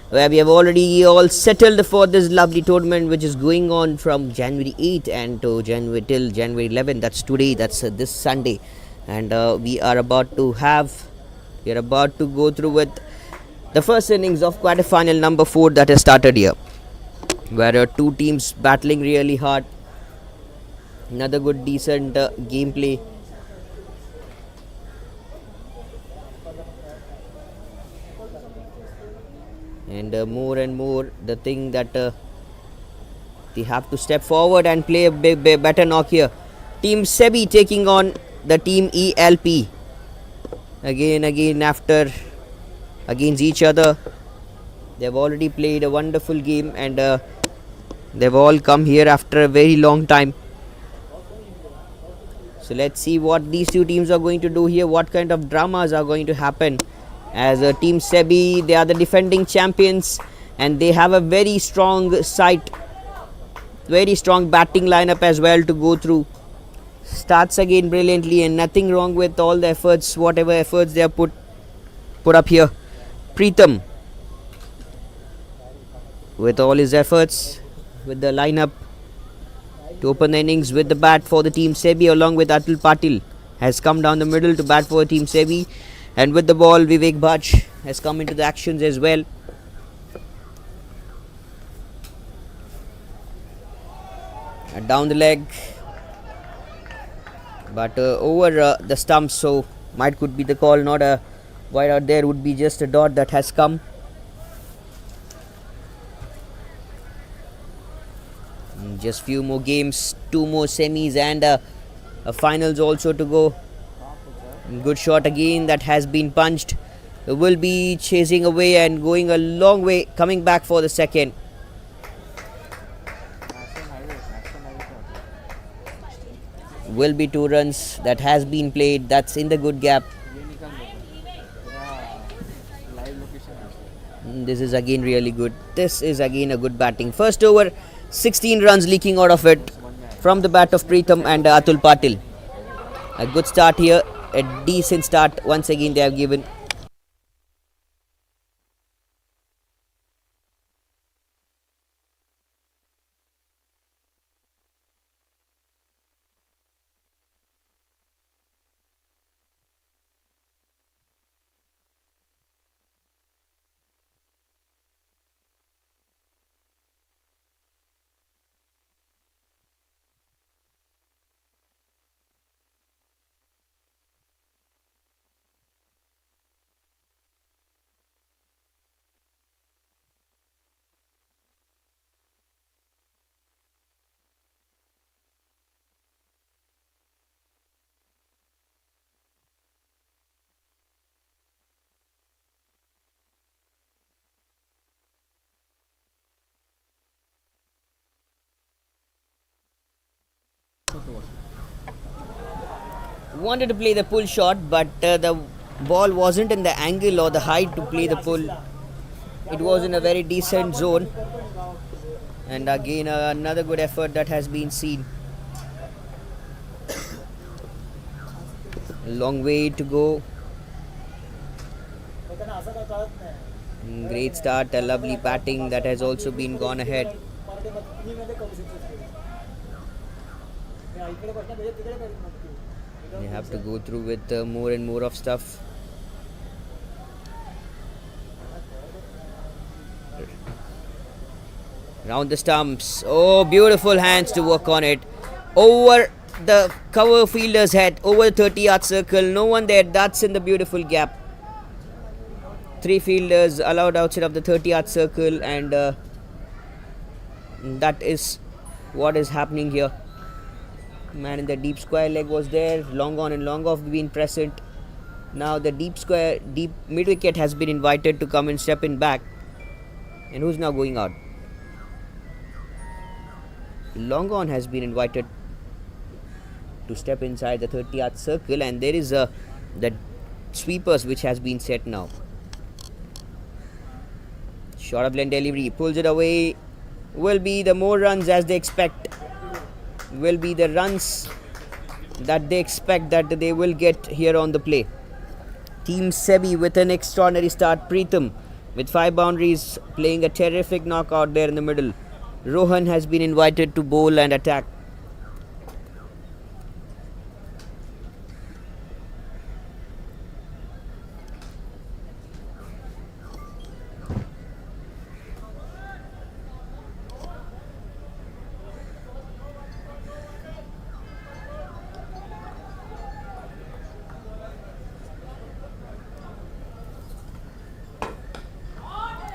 where we have already all settled for this lovely tournament, which is going on from January 8th and to January till January 11th. That's today. That's this Sunday, and we are about to go through with the first innings of quarterfinal number 4 that has started here, where two teams battling really hard. Another good, decent gameplay. And more and more the thing that they have to step forward and play a better knock here. Team Sebi taking on the team ELP again after against each other. They've already played a wonderful game, and they've all come here after a very long time. So let's see what these two teams are going to do here, what kind of dramas are going to happen. As a team Sebi, they are the defending champions, and they have a very strong side, very strong batting lineup as well to go through. Starts again brilliantly, and nothing wrong with all the efforts, whatever efforts they have put up here. Preetham, with all his efforts, with the lineup to open the innings with the bat for the team Sebi, along with Atul Patil, has come down the middle to bat for team Sebi. And with the ball, Vivek Bhatt has come into the actions as well. And down the leg, but over the stumps, so might could be the call, not a wide out there, would be just a dot that has come. Just few more games, 2 more semis and a finals also to go. Good shot again that has been punched. Will be chasing away and going a long way, coming back for the second. Will be 2 runs that has been played. That's in the good gap. This is again really good. This is again a good batting. First over, 16 runs leaking out of it from the bat of Preetham and Atul Patil. A good start here. A decent start once again they have given. Wanted to play the pull shot, but the ball wasn't in the angle or the height to play the pull. It was in a very decent zone, and again another good effort that has been seen. A long way to go. Great start, a lovely batting that has also been gone ahead. They have to go through with more and more of stuff. Round the stumps. Oh, beautiful hands to work on it. Over the cover fielder's head, over the 30-yard circle. No one there. That's in the beautiful gap. Three fielders allowed outside of the 30-yard circle, and that is what is happening here. Man in the deep square leg was there. Long on and long off been present. Now the deep mid wicket has been invited to come and step in back. And who's now going out? Long on has been invited to step inside the 30-yard circle, and there is the sweepers which has been set now. Short of blend delivery, pulls it away. Will be the more runs as they expect. Will be the runs that they expect that they will get here on the play. Team Sebi with an extraordinary start. Preetham with 5 boundaries, playing a terrific knockout there in the middle. Rohan has been invited to bowl and attack.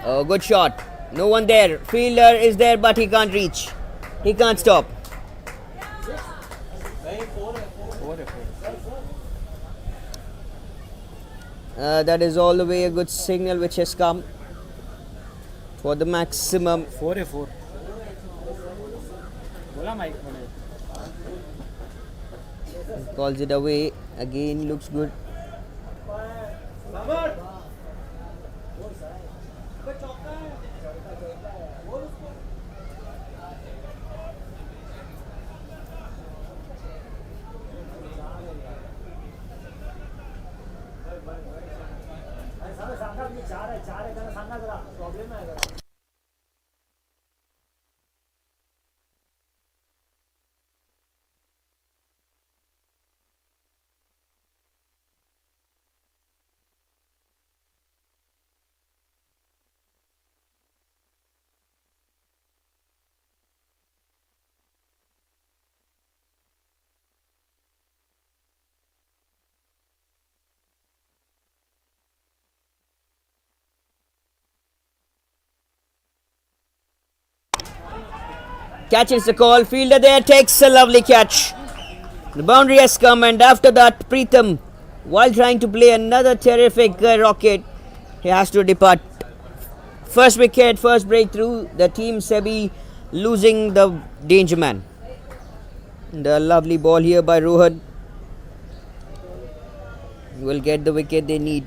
Oh, good shot. No one there. Fielder is there, but he can't reach. He can't stop. That is all the way a good signal which has come for the maximum. 4 है 4 बोला mic बोले Calls it away. Again, looks good. Catches the call. Fielder there takes a lovely catch. The boundary has come, and after that, Preetham, while trying to play another terrific rocket, he has to depart. First wicket, first breakthrough. The team Sebi losing the danger man. The lovely ball here by Rohan will get the wicket they need.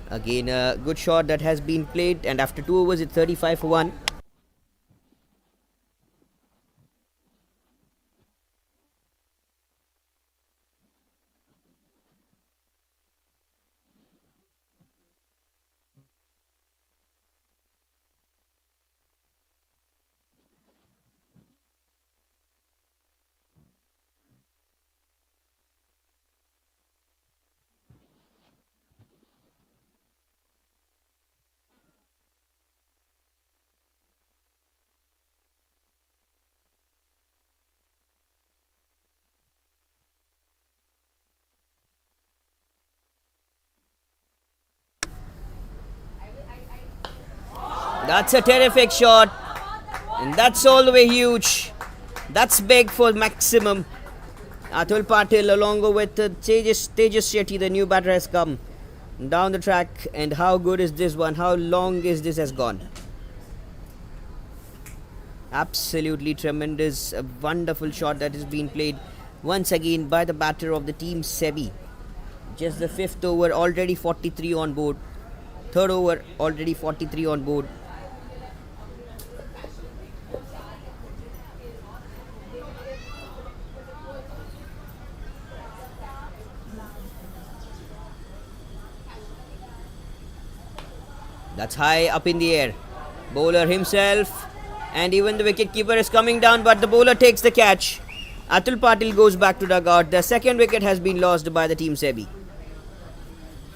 Again, a good shot that has been played, and after 2 overs, it's 35 for 1. That's a terrific shot, and that's all the way huge. That's big for maximum. Atul Patil, along with Tejas Shetty, the new batter, has come down the track. And how good is this one? How long is this has gone? Absolutely tremendous, a wonderful shot that has been played once again by the batter of the team, Sebi. Just the fifth over, already 43 on board. Third over, already 43 on board. That's high up in the air. Bowler himself, and even the wicket keeper is coming down, but the bowler takes the catch. Atul Patil goes back to dugout. The second wicket has been lost by the team Sebi.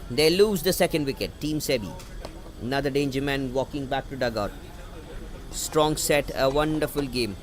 They lose the second wicket, team Sebi. Another danger man walking back to dugout. Strong set, a wonderful game.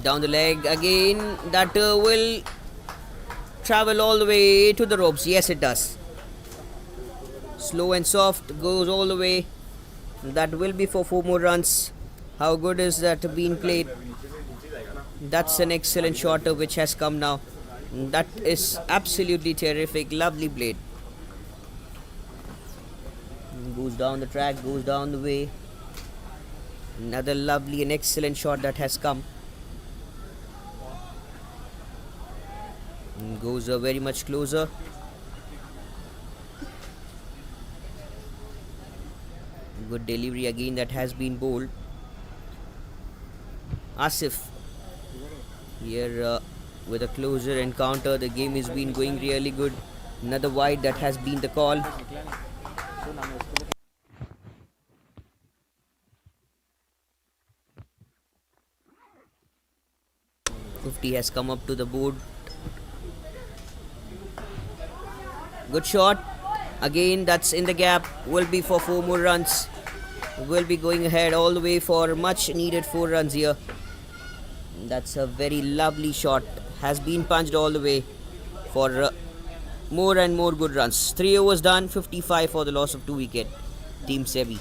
Down the leg again. That will travel all the way to the ropes. Yes, it does. Slow and soft, goes all the way. That will be for 4 more runs. How good is that being played? That's an excellent shot which has come now. That is absolutely terrific. Lovely blade. Goes down the track, goes down the way. Another lovely and excellent shot that has come. Goes very much closer. Good delivery again that has been bowled. Asif here with a closer encounter. The game has been going really good. Another wide that has been the call. 50 has come up to the board. Good shot. Again, that's in the gap. Will be for 4 more runs. Will be going ahead all the way for much needed 4 runs here. That's a very lovely shot. Has been punched all the way for more and more good runs. 3 overs done, 55 for the loss of 2 wicket. Team Sebi.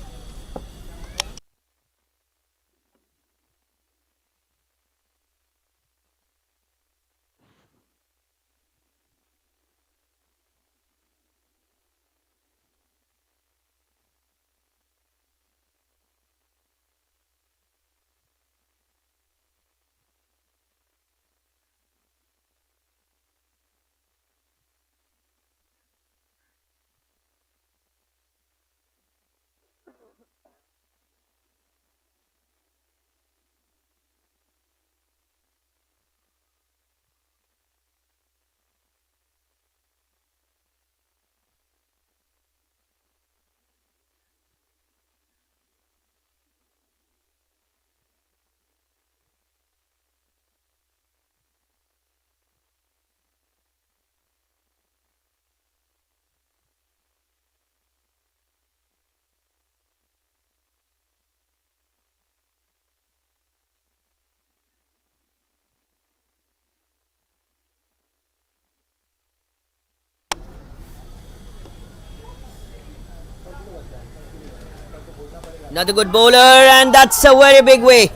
Another good bowler, and that's a very big way.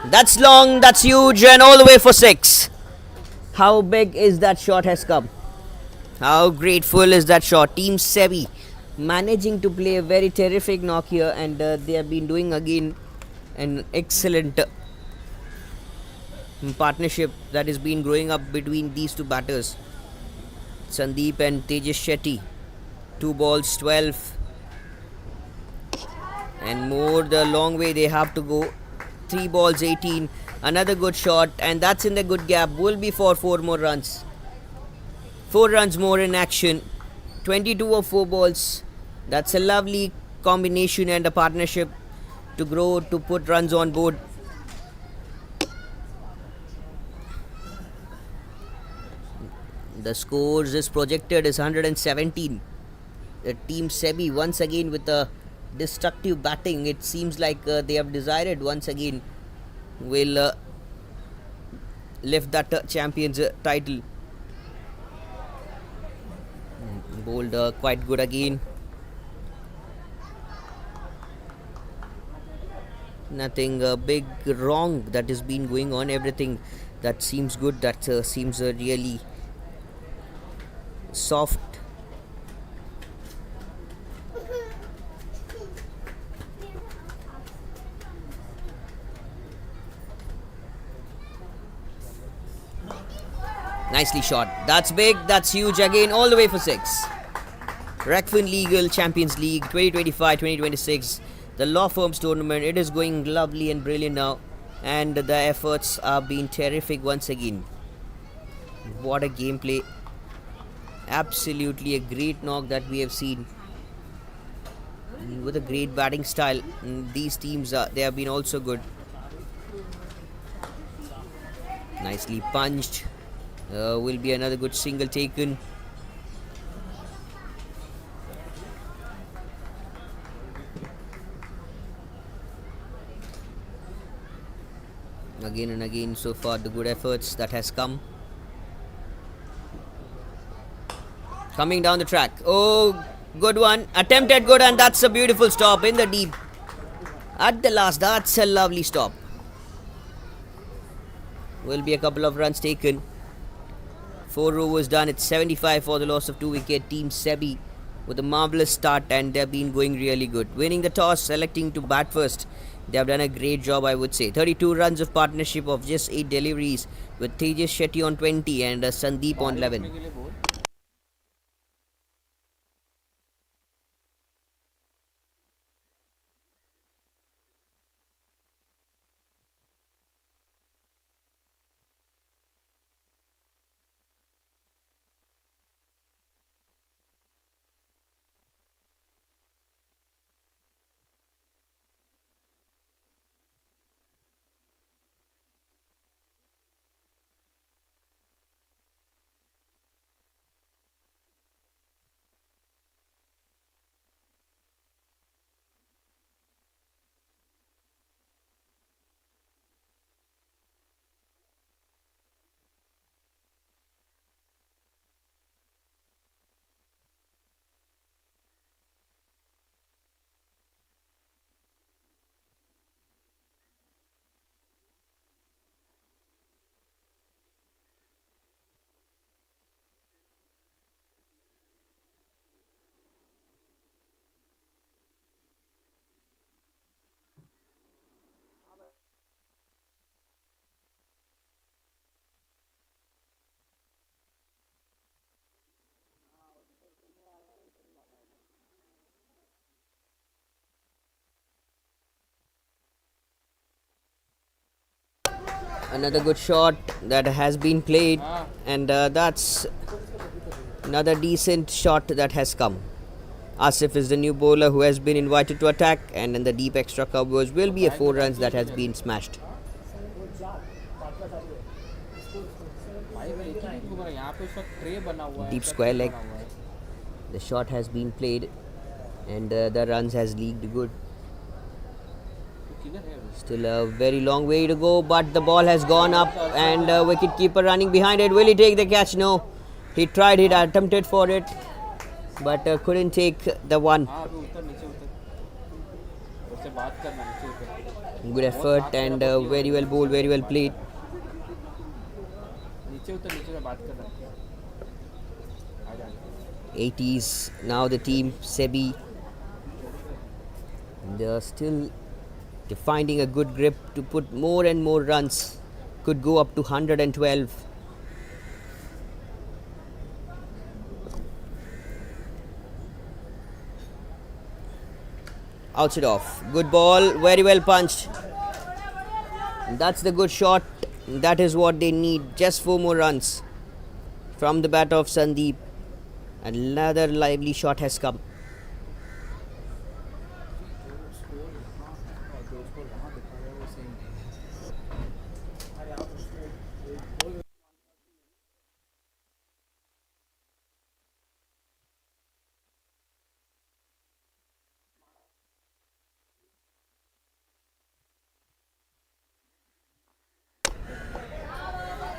That's long, that's huge, and all the way for 6. How big is that shot has come? How grateful is that shot? Team Sebi managing to play a very terrific knock here, and they have been doing again an excellent partnership that has been growing up between these two batters, Sandeep and Tejas Shetty. 2 balls, 12. And more, the long way they have to go. 3 balls, 18. Another good shot, and that's in the good gap. Will be for 4 more runs. 4 runs more in action. 22 of 4 balls. That's a lovely combination and a partnership to grow, to put runs on board. The scores is projected is 117. The team Sebi once again with a destructive batting. It seems like they have decided once again will lift that champions title. Bowled quite good again. Nothing big wrong that has been going on. Everything that seems good, that seems really soft. Nicely shot. That's big, that's huge again, all the way for 6. Regfin Legal Champions League 2025-2026, the law firms tournament. It is going lovely and brilliant now, and the efforts are being terrific once again. What a gameplay. Absolutely a great knock that we have seen, with a great batting style. These teams, they have been also good. Nicely punched. Will be another good single taken. Again and again so far, the good efforts that has come. Coming down the track. Oh, good one. Attempted good, and that's a beautiful stop in the deep. At the last, that's a lovely stop. Will be a couple of runs taken. 4 overs done. It's 75 for the loss of 2 wicket. Team Sebi with a marvellous start, and they've been going really good. Winning the toss, selecting to bat first. They have done a great job, I would say. 32 runs of partnership of just 8 deliveries, with Tejas Shetty on 20 and Sandeep on 11. Another good shot that has been played, and that's another decent shot that has come. Asif is the new bowler who has been invited to attack, and in the deep extra covers will be a 4 runs that has been smashed. Deep square leg. The shot has been played, and the runs has leaked good. Still a very long way to go, but the ball has gone up, and wicket keeper running behind it. Will he take the catch? No. He tried it, attempted for it, but couldn't take the one. से बात करना नीचे उतर Good effort and very well bowled, very well played. नीचे से बात करना आ जा 80s now the team Sebi. They're still finding a good grip to put more and more runs. Could go up to 112. Outside off. Good ball, very well punched. That's the good shot. That is what they need. Just 4 more runs from the bat of Sandeep. Another lively shot has come.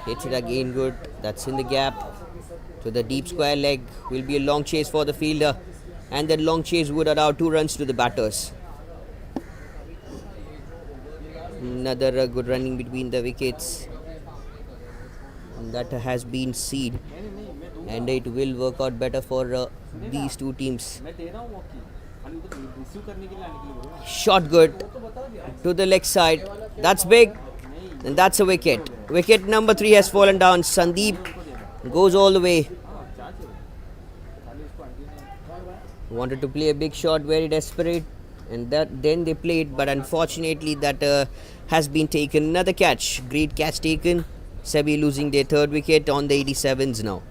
Hits it again good. That's in the gap to the deep square leg. Will be a long chase for the fielder, and that long chase would allow 2 runs to the batters. Another good running between the wickets. That has been seen, and it will work out better for these two teams. Shot good to the leg side. That's big, and that's a wicket. Wicket number 3 has fallen down. Sandeep goes all the way. Wanted to play a big shot, very desperate, and then they played, but unfortunately that has been taken. Another catch, great catch taken. Sebi losing their 3rd wicket on the 87s now.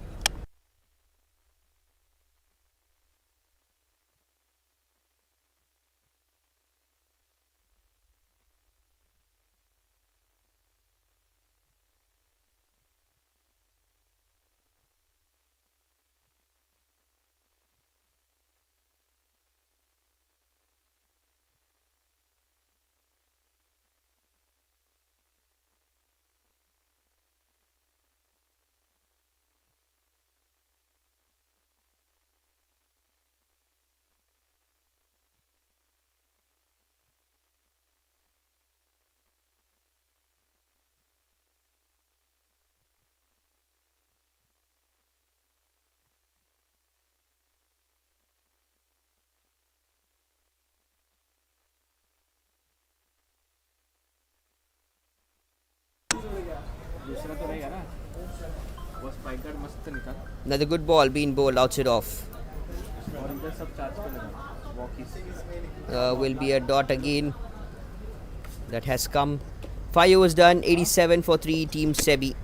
दूसरा तो रहेगा ना वो spike guard मस्त निकाल Another good ball being bowled outside off. और इधर सब चार्ज पे लगा walkies Will be a dot again. That has come. 5 overs done. 87 for 3 teams Sebi.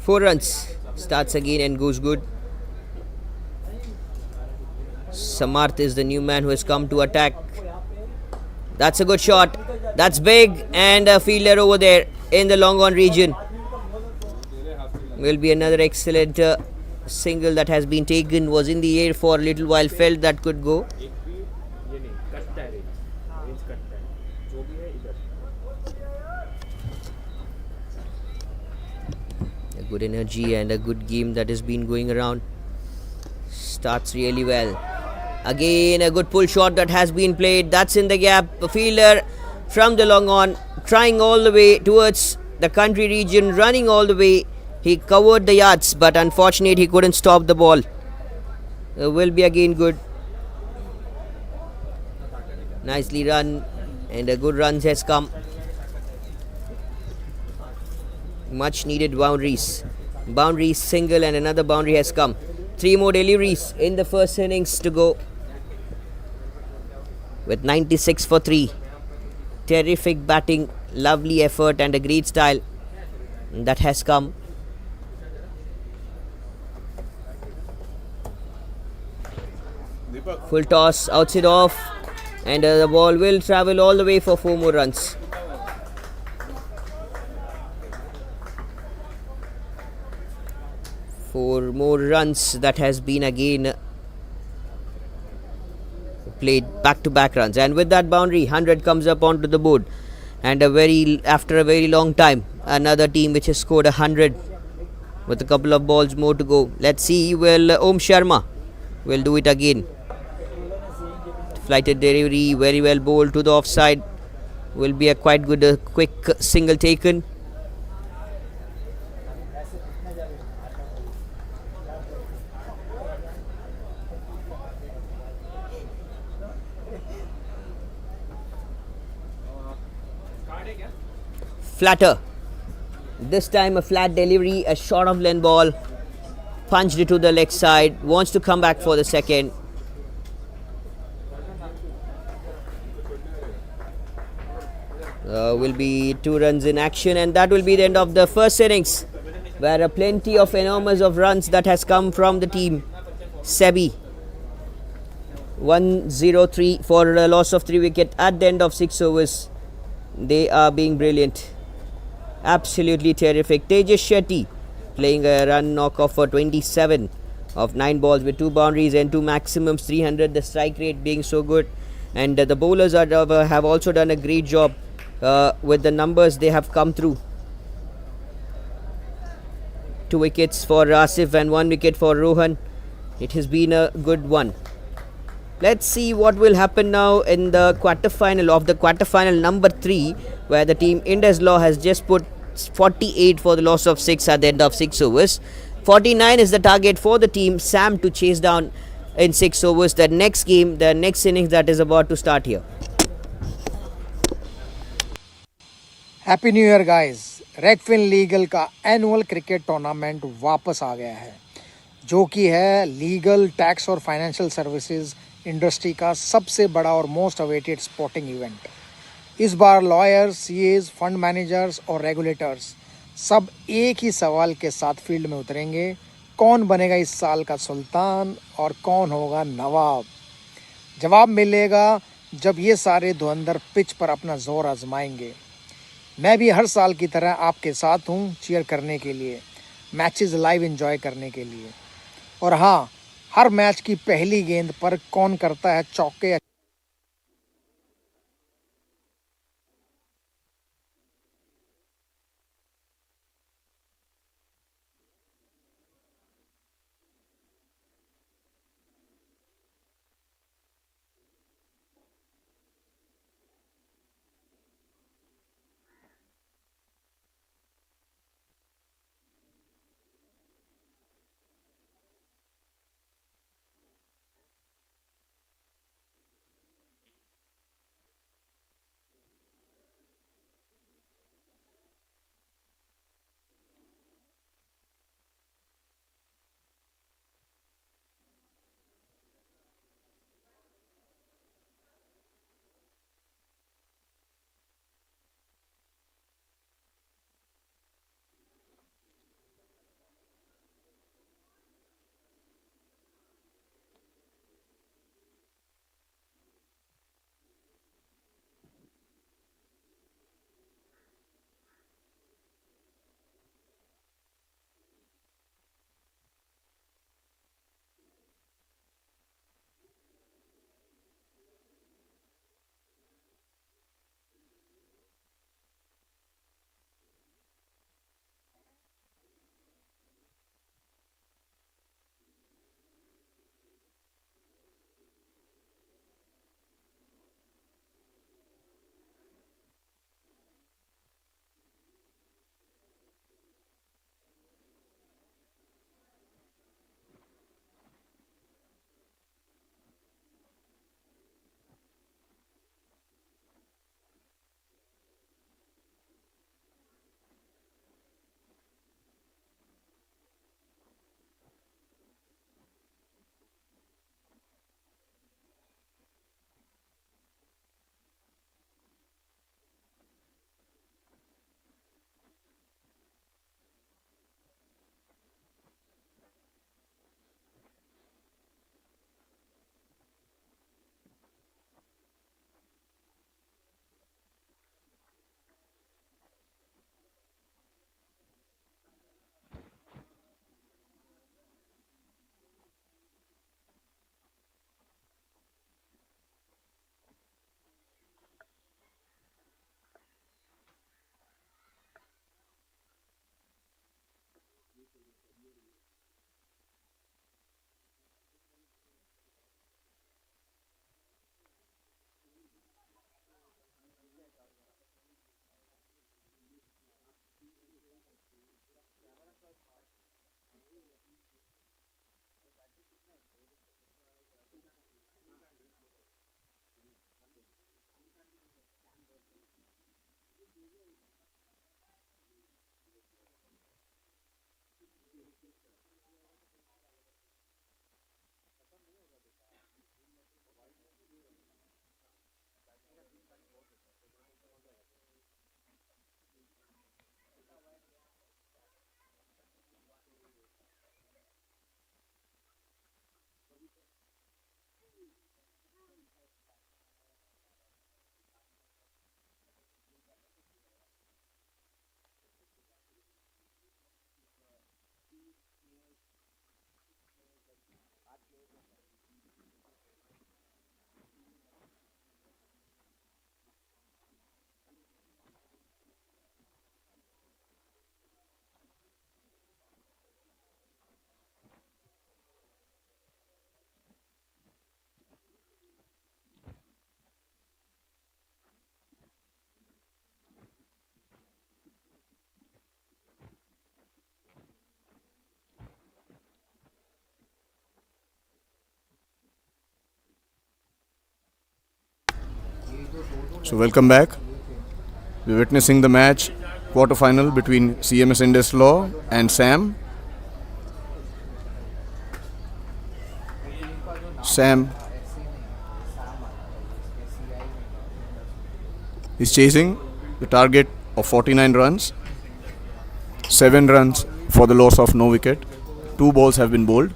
Four runs. Starts again and goes good. Samarth is the new man who has come to attack. That's a good shot. That's big, and a fielder over there in the long on region. Will be another excellent single that has been taken was in the air for a little while, felt that could go. A good energy and a good game that has been going around. Starts really well. Again, a good pull shot that has been played. That's in the gap. A fielder from the long on, trying all the way towards the country region, running all the way. He covered the yards, but unfortunately, he couldn't stop the ball. Will be again good. Nicely run, and a good runs has come. Much needed boundaries. Boundary single, and another boundary has come. 3 more deliveries in the first innings to go. With 96 for 3. Terrific batting, lovely effort, and a great style that has come. Full toss, outside off, and the ball will travel all the way for 4 more runs. Four more runs that has been again played back-to-back runs, and with that boundary, 100 comes up onto the board, and after a very long time, another team which has scored 100 with a couple of balls more to go. Let's see, will Om Sharma will do it again. Flighted delivery, very well bowled to the offside. Will be a quite good quick single taken. Flatter. This time a flat delivery, a short of length ball. Punched it to the leg side. Wants to come back for the second. Will be 2 runs in action, and that will be the end of the first innings, where a plenty of enormous of runs that has come from the team. Sebi 103 for a loss of 3 wickets at the end of 6 overs. They are being brilliant. Absolutely terrific. Tejas Shetty playing a run knockoff for 27 of 9 balls with 2 boundaries and 2 maximums, 300. The strike rate being so good, and the bowlers have also done a great job with the numbers they have come through. 2 wickets for Asif and 1 wicket for Rohan. It has been a good one. Let's see what will happen now in the quarterfinal number 3, where the team Indus Law has just put 48 for the loss of 6 at the end of 6 overs. 49 is the target for the team Sam to chase down in 6 overs. The next game, the next innings that is about to start here. Happy new year guys. रेगफिन legal का annual cricket tournament वापस आ गया है, जो कि है legal, tax और financial services industry का सबसे बड़ा और मोस्ट अवेटेड स्पोर्टिंग इवेंट। इस बार लॉयर्स, सीएज, फंड मैनेजर्स और रेगुलेटर्स सब एक ही सवाल के साथ फील्ड में उतरेंगे, कौन बनेगा इस साल का सुल्तान और कौन होगा नवाब। जवाब मिलेगा जब ये सारे धुरंधर पिच पर अपना जोर आजमाएंगे। मैं भी हर साल की तरह आपके साथ हूँ चीयर करने के लिए, मैचेस लाइव एंजॉय करने के लिए। और हाँ, हर मैच की पहली गेंद पर कौन करता है चौके। So welcome back. We're witnessing the match quarterfinal between CMS Indus Law and Sam. Sam is chasing the target of 49 runs. 7 runs for the loss of no wicket. 2 balls have been bowled.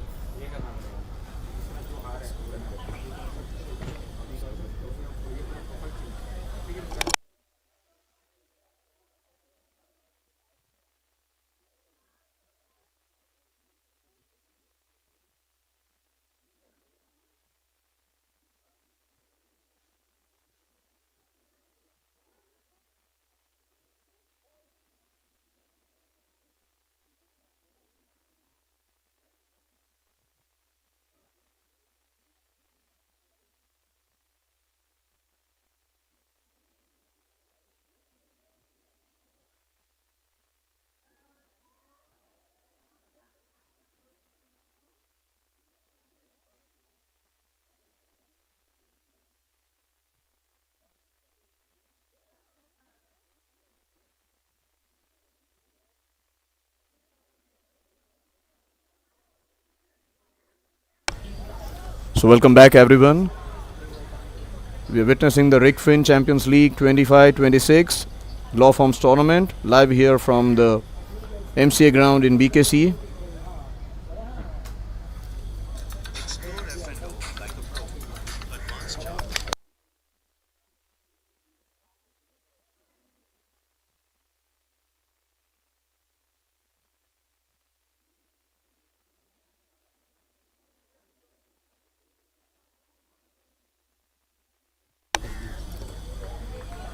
So welcome back everyone. We are witnessing the Regfin Champions League 25-26 Law Firms Tournament live here from the MCA ground in BKC.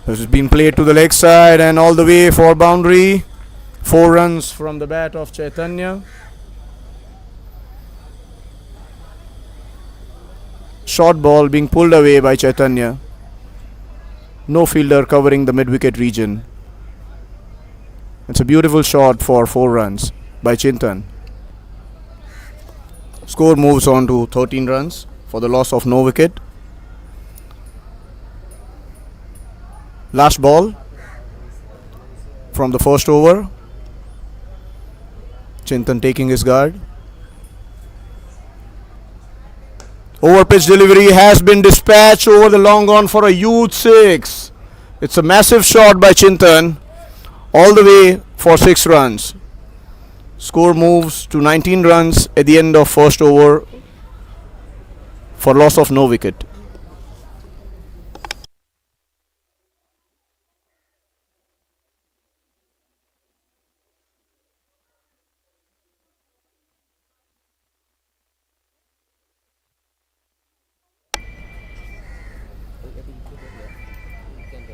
This has been played to the leg side and all the way for boundary. 4 runs from the bat of Chaitanya. Short ball being pulled away by Chaitanya. No fielder covering the mid-wicket region. It's a beautiful shot for 4 runs by Chintan. Score moves on to 13 runs for the loss of no wicket. Last ball from the first over. Chintan taking his guard. Over pitch delivery has been dispatched over the long on for a huge 6. It's a massive shot by Chintan all the way for 6 runs. Score moves to 19 runs at the end of first over for loss of no wicket. Can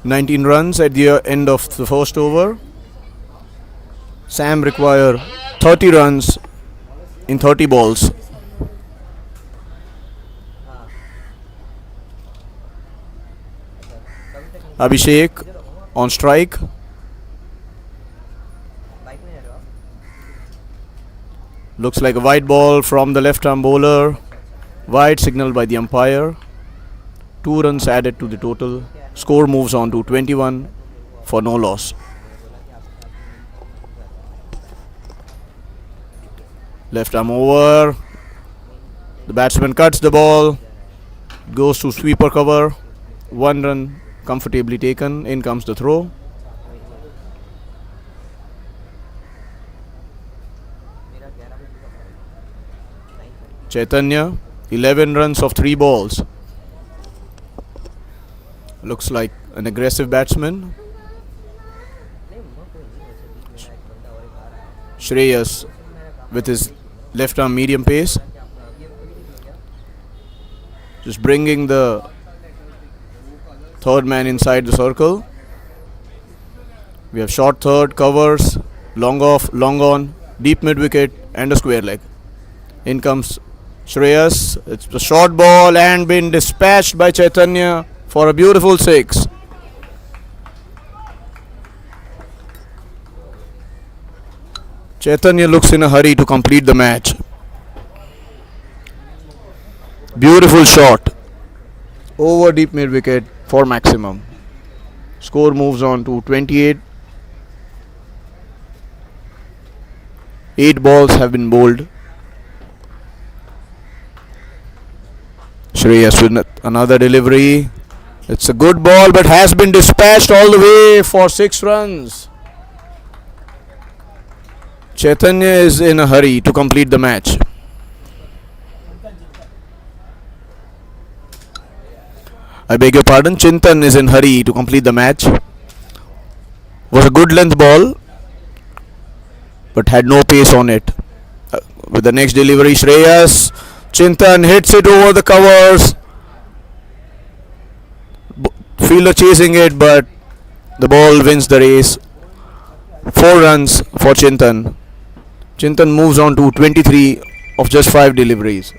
19 runs at the end of the first over. Sam require 30 runs in 30 balls. Abhishek on strike. Looks like a wide ball from the left arm bowler. Wide signal by the umpire. 2 runs added to the total. Score moves on to 21 for no loss. Left arm over. The batsman cuts the ball. Goes to sweeper cover. 1 run comfortably taken. In comes the throw. Chaitanya, 11 runs of 3 balls. Looks like an aggressive batsman. Shreyas with his left arm medium pace. Just bringing the Third man inside the circle. We have short third, covers, long off, long on, deep mid wicket, and a square leg. In comes Shreyas. It's a short ball and been dispatched by Chaitanya for a beautiful six. Chaitanya looks in a hurry to complete the match. Beautiful shot over deep mid wicket for maximum. Score moves on to 28. 8 balls have been bowled. Shreyas with another delivery. It's a good ball but has been dispatched all the way for 6 runs. Chaitanya is in a hurry to complete the match. I beg your pardon, Chintan is in hurry to complete the match. Was a good length ball but had no pace on it. With the next delivery, Shreyas. Chintan hits it over the covers. Fielder chasing it, but the ball wins the race. 4 runs for Chintan. Chintan moves on to 23 of just 5 deliveries.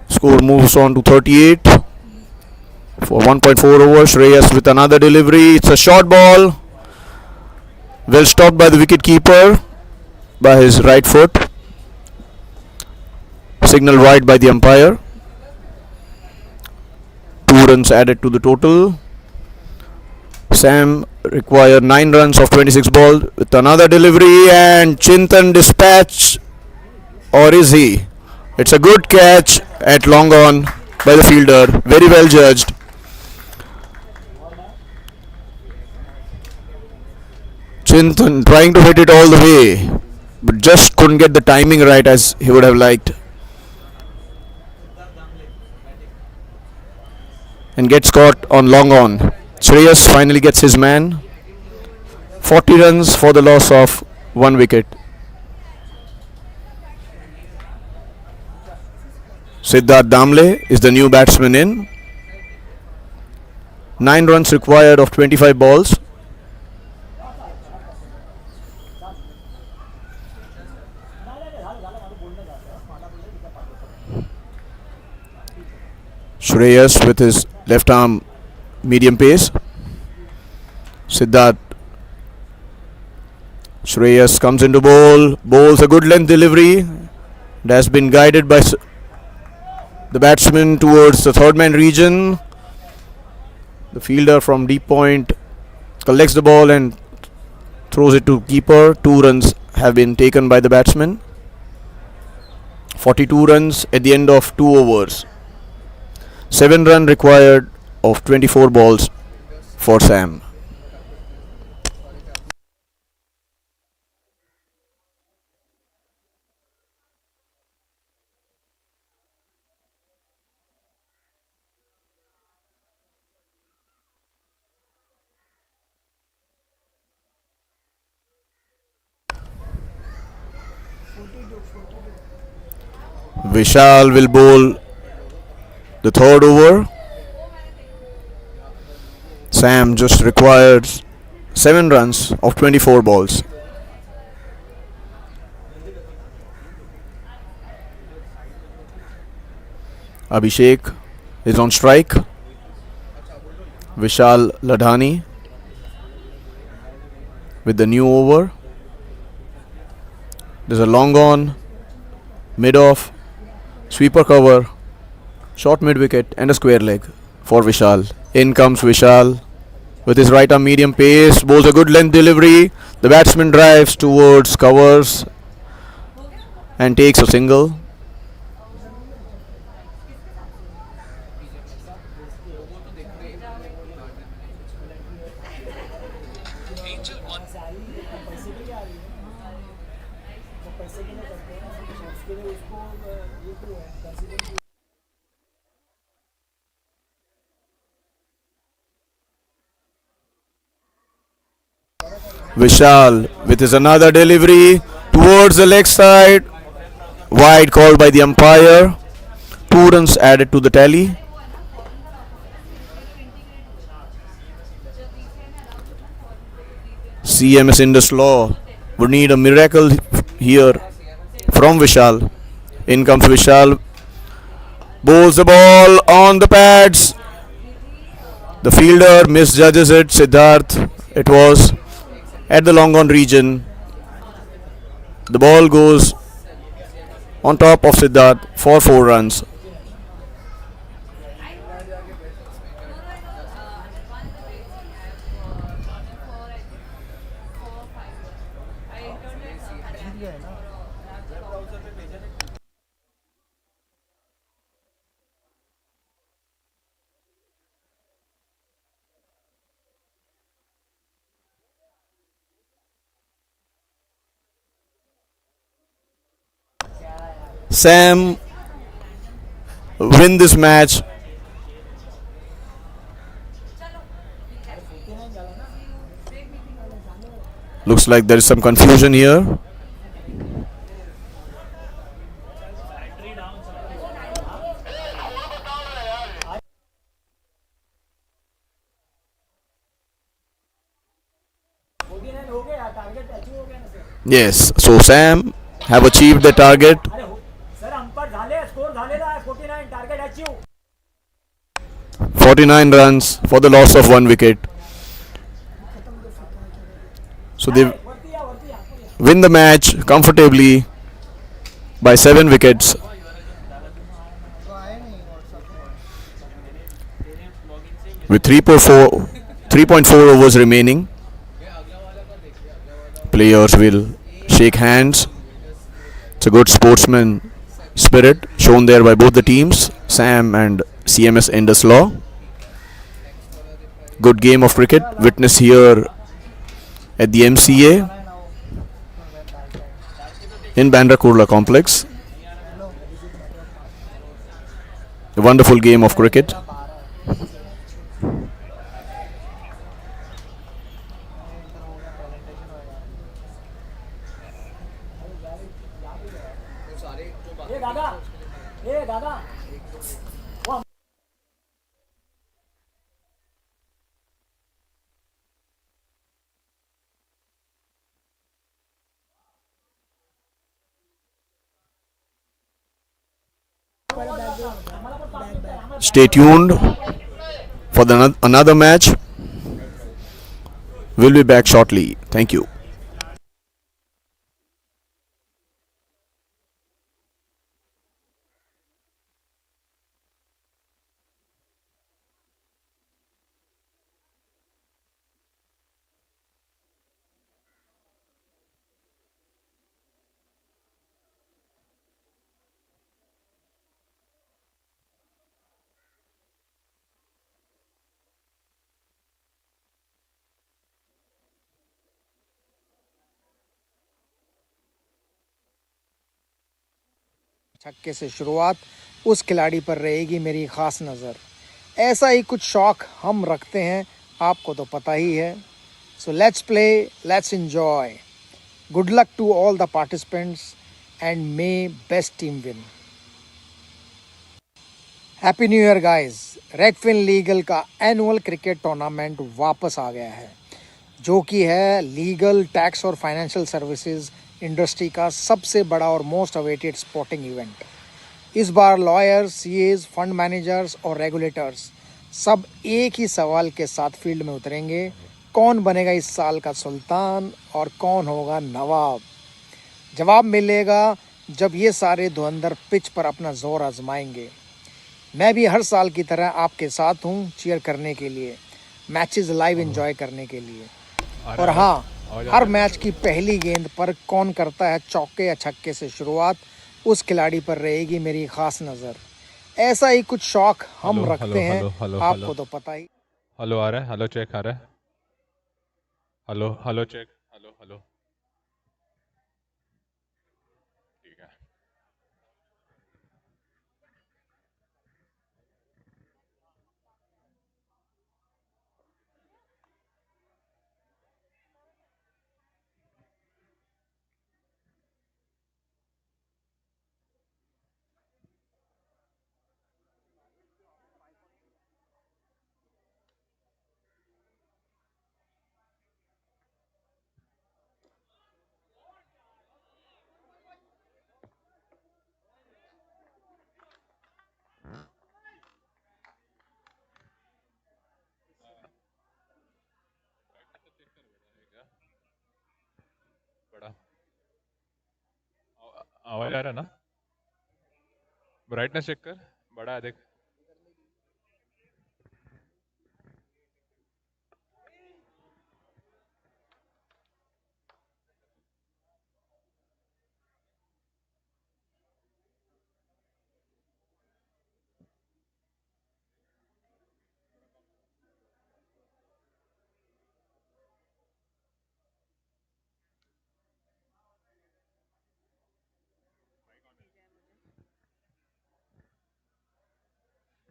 Score moves on to 38 for 1.4 overs. Shreyas with another delivery. It's a short ball. Well stopped by the wicket keeper by his right foot. Signal wide by the umpire. 2 runs added to the total. Sam required 9 runs of 26 balls with another delivery, and Chintan dispatch, or is he? It's a good catch at long on by the fielder. Very well judged. Chintan trying to hit it all the way, but just couldn't get the timing right as he would have liked. And gets caught on long on. Shreyas finally gets his man. 40 runs for the loss of 1 wicket. Siddharth Damle is the new batsman in. 9 runs required of 25 balls. Shreyas with his left arm medium pace. Siddharth. Shreyas comes into bowl. Bowls a good length delivery. It has been guided by the batsman towards the third man region. The fielder from deep point collects the ball and throws it to keeper. 2 runs have been taken by the batsman. 42 runs at the end of 2 overs. 7 run required of 24 balls for Sam. Vishal will bowl the third over. Sam just requires 7 runs of 24 balls. Abhishek is on strike. Vishal Ladhani with the new over. There's a long on, mid off, sweeper cover, short mid wicket, and a square leg for Vishal. In comes Vishal with his right arm medium pace, bowls a good length delivery. The batsman drives towards covers and takes a single. Vishal with his another delivery towards the leg side. Wide called by the umpire. 2 runs added to the tally. CMS Indus Law would need a miracle here from Vishal. In comes Vishal. Bowls the ball on the pads. The fielder misjudges it. Siddharth. It was at the long on region. The ball goes on top of Siddharth for 4 runs. Sam win this match. Looks like there is some confusion here. Yes, so Sam have achieved the target. 49 runs for the loss of 1 wicket. So they win the match comfortably by 7 wickets. With 3.4 overs remaining, players will shake hands. It's a good sportsman spirit shown there by both the teams, Sam and CMS Indus Law. Good game of cricket witnessed here at the MCA in Bandra Kurla complex. A wonderful game of cricket. Stay tuned for another match. We'll be back shortly. Thank you. छक्के से शुरुआत, उस खिलाड़ी पर रहेगी मेरी खास नज़र। ऐसा ही कुछ शौक हम रखते हैं, आपको तो पता ही है। So let's play, let's enjoy. Good luck to all the participants and may best team win. Happy new year guys. रेगफिन legal का एनुअल क्रिकेट टूर्नामेंट वापस आ गया है, जो कि है लीगल, टैक्स और फाइनेंशियल सर्विसेज इंडस्ट्री का सबसे बड़ा और मोस्ट अवेटेड स्पोर्टिंग इवेंट। इस बार लॉयर्स, सीएज, फंड मैनेजर्स और रेगुलेटर्स सब एक ही सवाल के साथ फील्ड में उतरेंगे, कौन बनेगा इस साल का सुल्तान और कौन होगा नवाब। जवाब मिलेगा जब ये सारे धुरंधर पिच पर अपना जोर आजमाएंगे। मैं भी हर साल की तरह आपके साथ हूँ चीयर करने के लिए, मैचेस लाइव एंजॉय करने के लिए। और हाँ, हर मैच की पहली गेंद पर कौन करता है चौके या छक्के से शुरुआत, उस खिलाड़ी पर रहेगी मेरी खास नज़र। ऐसा ही कुछ शौक हम रखते हैं, आपको तो पता ही। हेलो आ रहा है, हेलो चेक आ रहा है, hello hello check, hello hello, ठीक है। आवाज आ रहा है ना? ब्राइटनेस चेक कर, बड़ा है देख.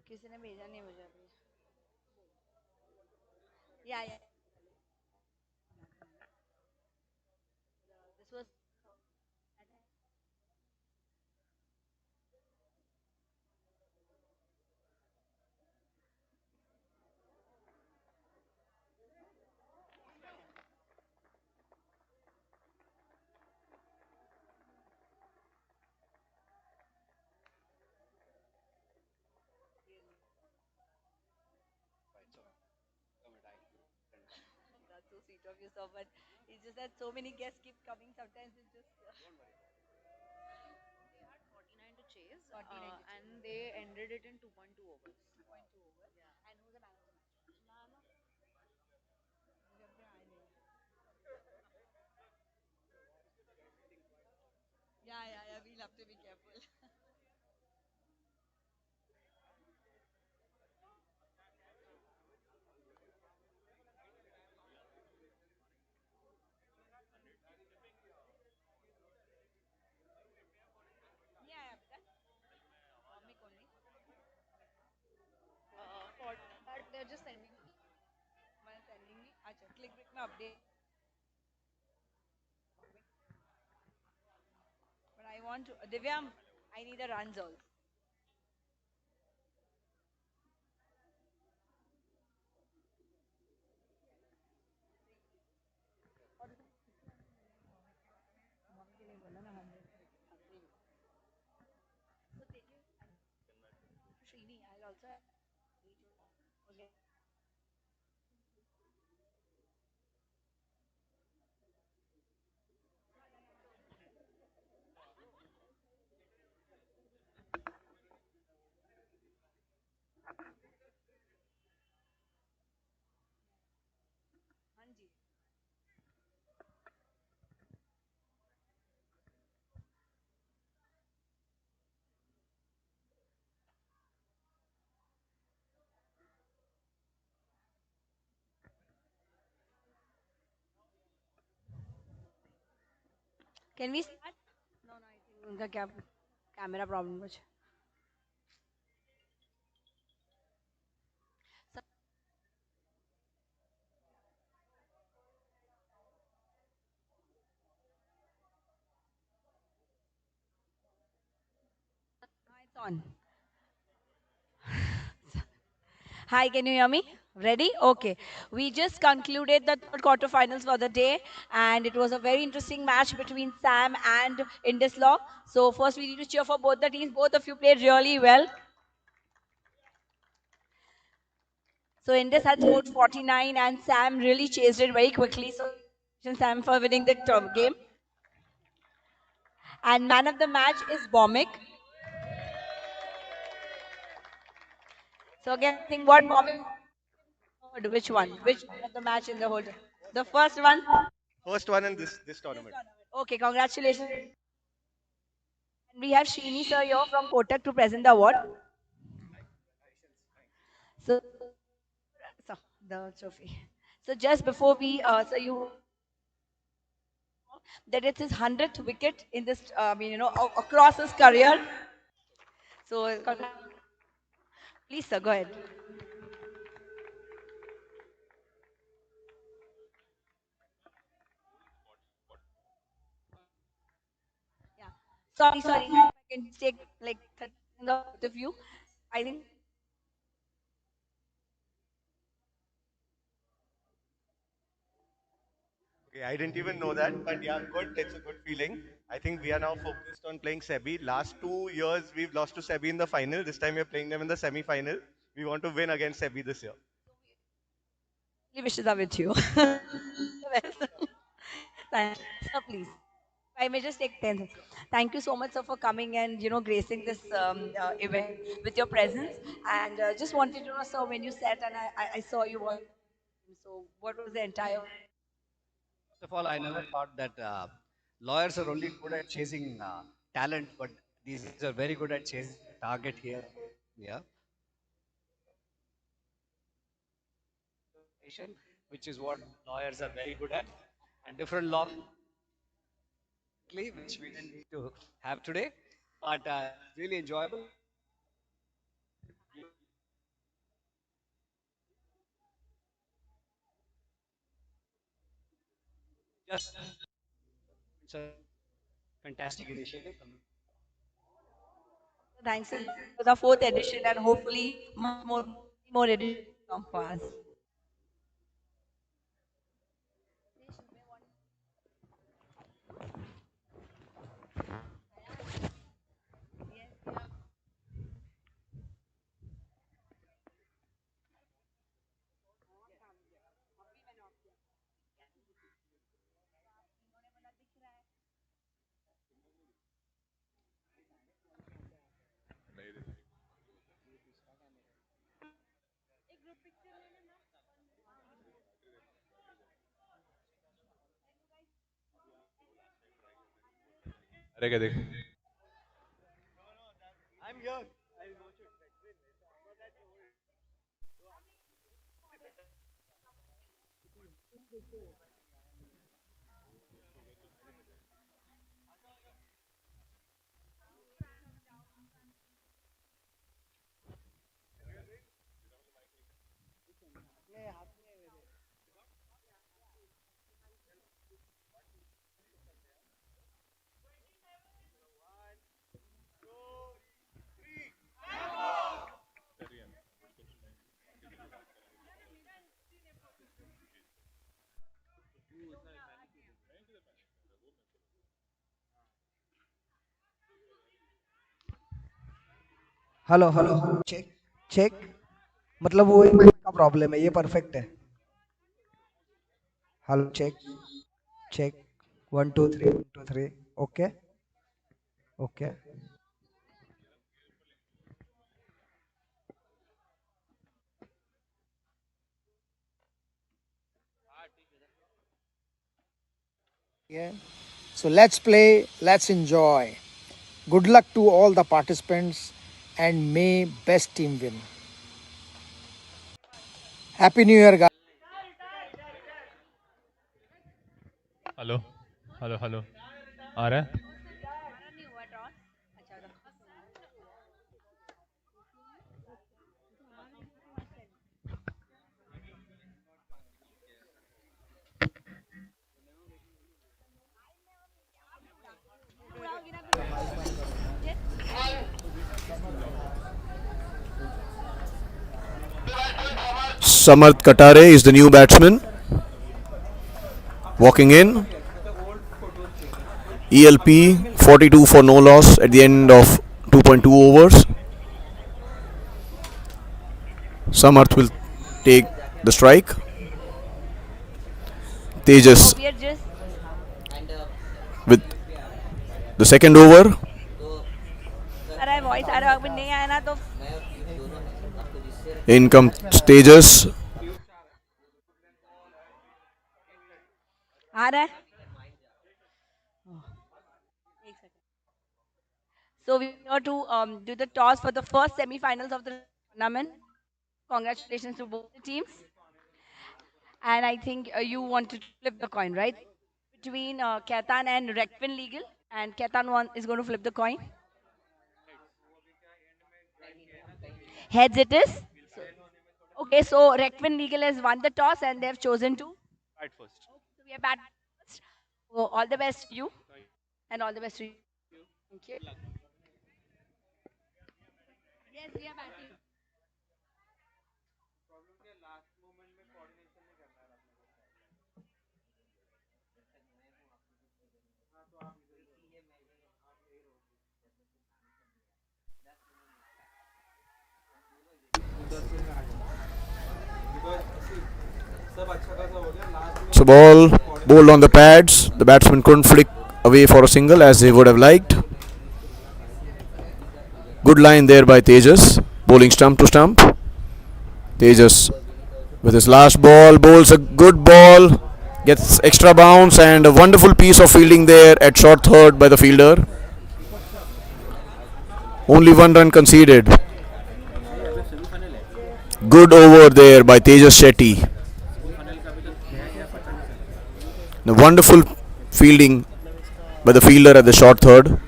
किसी ने भेजा नहीं मुझे अभी. Yeah. This was that's so sweet of you, sir. But it's just that so many guests keep coming. Sometimes it's just. They had 49 to chase, 49 to and they ended it in 2.2 overs. 2.2 overs. Yeah. And who's the man of the match? Man of मुझे अपने आए नहीं. Yeah. We'll have to be careful. Yeah. But that's comic only. for that they're just sending. मैं sending me. अच्छा, click brick में update. But I want to. Divya, I need the runs also. Mummy के लिए बोला ना 100. So tell you, Srini, I'll also. Okay. हाँ जी. Can we start? No, I think उनका क्या camera problem कुछ. So, it's on. Hi, can you hear me? Ready? Okay. We just concluded the third quarterfinals for the day, and it was a very interesting match between Sam and Indislaw. So first, we need to cheer for both the teams. Both of you played really well. So Indus had scored 49, and Sam really chased it very quickly. So Sam for winning the game. And man of the match is Bomik. So again, I think what Bomik. Which one? Which man of the match in the whole? The first one. First one in this tournament. Okay, congratulations. And we have Srini sir here from Kotak to present the award. So, so the trophy. So just before we, so you that it's his 100th wicket in this, across his career. So, please, sir, go ahead. Yeah. Sorry. If I can take like 30 seconds of both of you. I think. Okay, I didn't even know that, but yeah, good. It's a good feeling. I think we are now focused on playing Sebi. Last 2 years we've lost to Sebi in the final. This time we're playing them in the semi-final. We want to win against Sebi this year. Wishes are with you. Well, thank you. Sir, please. I may just take 10 seconds. Thank you so much, sir, for coming and gracing this event with your presence. And just wanted to know, sir, when you sat and I saw you watch. So, what was the entire? First of all, I never thought that lawyers are only good at chasing talent, but these guys are very good at chasing target here. Yeah, which is what lawyers are very good at, and different law, which we didn't need to have today, but really enjoyable. Just it's a fantastic initiative. Thanks for the fourth edition, and hopefully much more editions come for us. अरे क्या देख I'm here. Hello hello check check मतलब वो एक का problem है, ये perfect है। Hello check check 1 2 3 1 2 3 okay okay. Yeah. So let's play, let's enjoy. Good luck to all the participants and may best team win. Happy New Year, guys. Hello hello hello आ रहा है Samarth Katare is the new batsman. Walking in. ELP 42 for no loss at the end of 2.2 overs. Samarth will take the strike. Tejas We are just. with the second over. अरे voice आ रहा है, अभी नहीं आया ना तो In comes Tejas. आ रहा है। So we are to do the toss for the first semi-finals of the tournament. Congratulations to both the teams. And I think you want to flip the coin, right? Between Ketan and Regfin Legal. And Ketan one is going to flip the coin. Heads it is. Okay, so Regfin Legal has won the toss and they've chosen to. Right first. So we are bat first. So all the best to you. And all the best to you. Thank you. Yes, we are batting. So ball bowled on the pads. The batsman couldn't flick away for a single as he would have liked. Good line there by Tejas, bowling stump to stump. Tejas with his last ball bowls a good ball, gets extra bounce, and a wonderful piece of fielding there at short third by the fielder. Only 1 run conceded. Good over there by Tejas Shetty. The wonderful fielding by the fielder at the short third.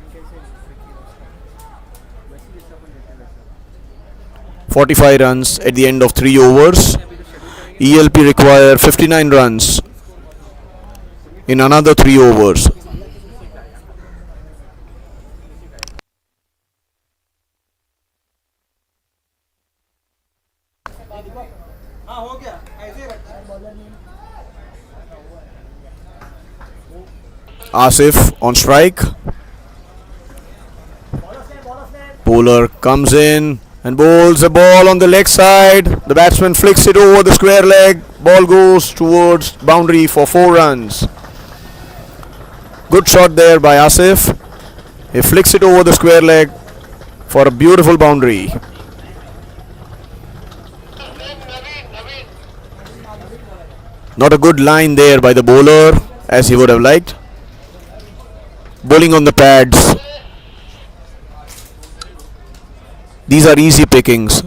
45 runs at the end of 3 overs. ELP require 59 runs in another 3 overs. Asif on strike. Bowler comes in and bowls a ball on the leg side. The batsman flicks it over the square leg. Ball goes towards boundary for 4 runs. Good shot there by Asif. He flicks it over the square leg for a beautiful boundary. Not a good line there by the bowler as he would have liked. Bowling on the pads. These are easy pickings.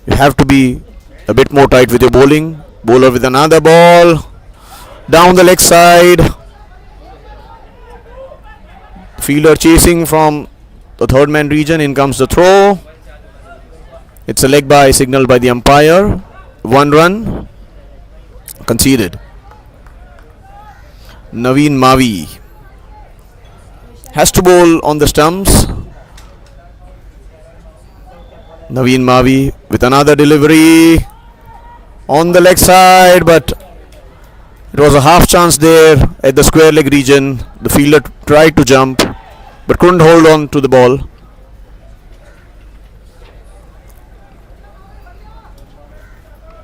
You have to be a bit more tight with your bowling. Bowler with another ball. Down the leg side. Fielder chasing from the third man region. In comes the throw. It's a leg by signaled by the umpire. 1 run conceded. Naveen Mavi has to bowl on the stumps. Naveen Mavi with another delivery on the leg side, but it was a half chance there at the square leg region. The fielder tried to jump but couldn't hold on to the ball.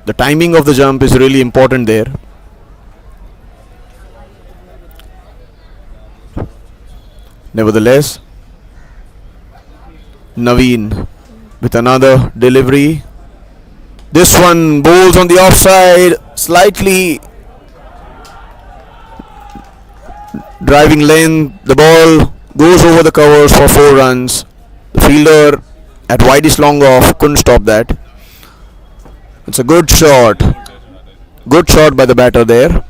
The timing of the jump is really important there. Nevertheless, Naveen with another delivery. This one bowls on the offside, slightly driving length. The ball goes over the covers for 4 runs. The fielder at widest long off couldn't stop that. It's a good shot. Good shot by the batter there.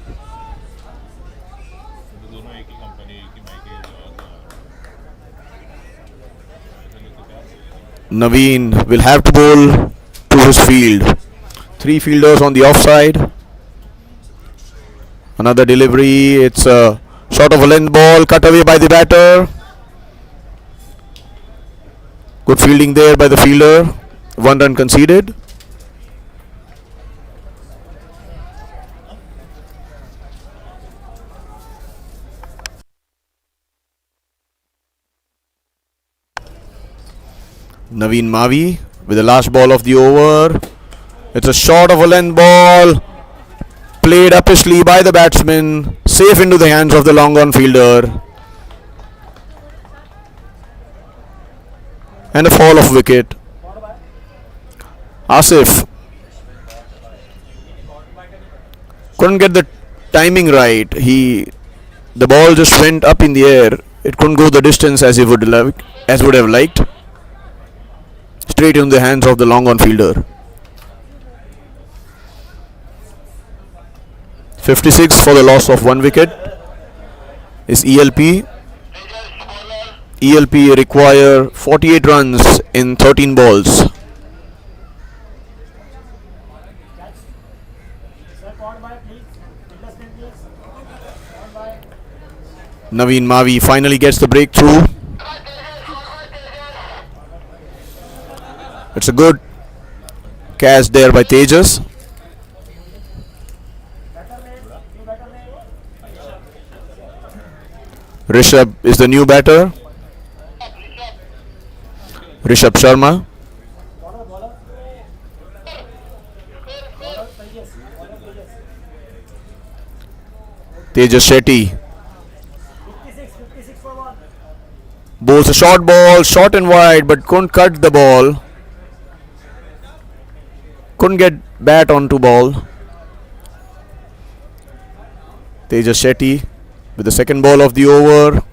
Naveen will have to bowl to his field. 3 fielders on the offside. Another delivery. It's a short of a length ball cut away by the batter. Good fielding there by the fielder. 1 run conceded. Naveen Mavi with the last ball of the over. It's a short of a length ball played uppishly by the batsman, safe into the hands of the long on fielder, and a fall of wicket. Asif couldn't get the timing right. The ball just went up in the air. It couldn't go the distance as would have liked. Straight in the hands of the long on fielder. 56 for the loss of 1 wicket is ELP. ELP require 48 runs in 13 balls. Naveen Mavi finally gets the breakthrough. It's a good catch there by Tejas. Rishabh is the new batter. Rishabh Sharma. Tejas Shetty bowls a short ball, short and wide, but couldn't cut the ball. Couldn't get bat onto ball. Tejas Shetty with the second ball of the over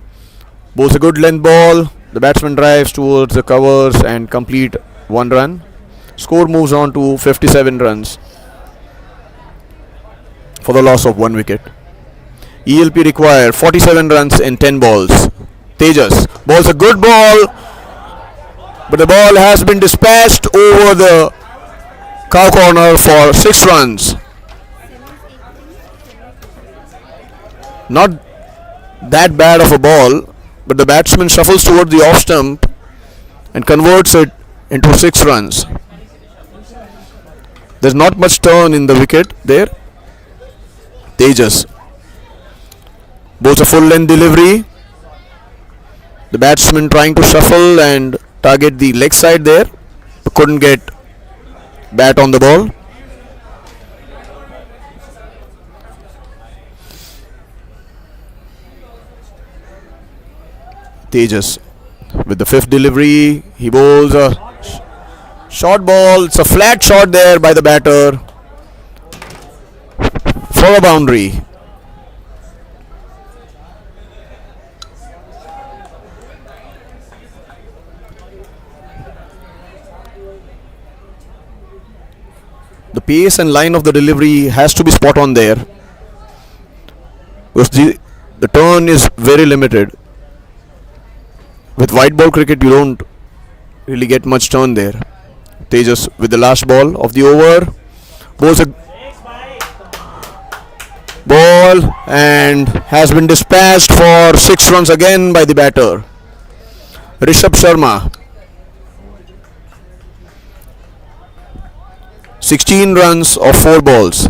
bowls a good length ball. The batsman drives towards the covers and complete 1 run. Score moves on to 57 runs for the loss of 1 wicket. ELP required 47 runs in 10 balls. Tejas bowls a good ball, but the ball has been dispatched over the cow corner for 6 runs. Not that bad of a ball, but the batsman shuffles towards the off stump and converts it into 6 runs. There's not much turn in the wicket there. Tejas bowls a full length delivery. The batsman trying to shuffle and target the leg side there, but couldn't get bat on the ball. Tejas with the 5th delivery, he bowls a short ball. It's a flat shot there by the batter for a boundary. The pace and line of the delivery has to be spot on there, because the turn is very limited. With white ball cricket, you don't really get much turn there. Tejas with the last ball of the over bowls a ball and has been dispatched for 6 runs again by the batter Rishabh Sharma. 16 runs of 4 balls.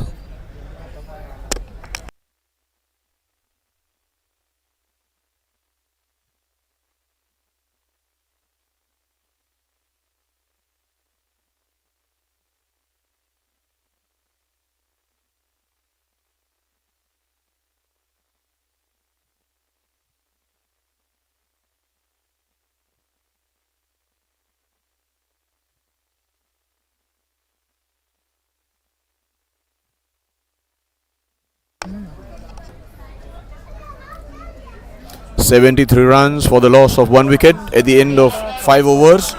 Mm. 73 runs for the loss of 1 wicket at the end of 5 overs.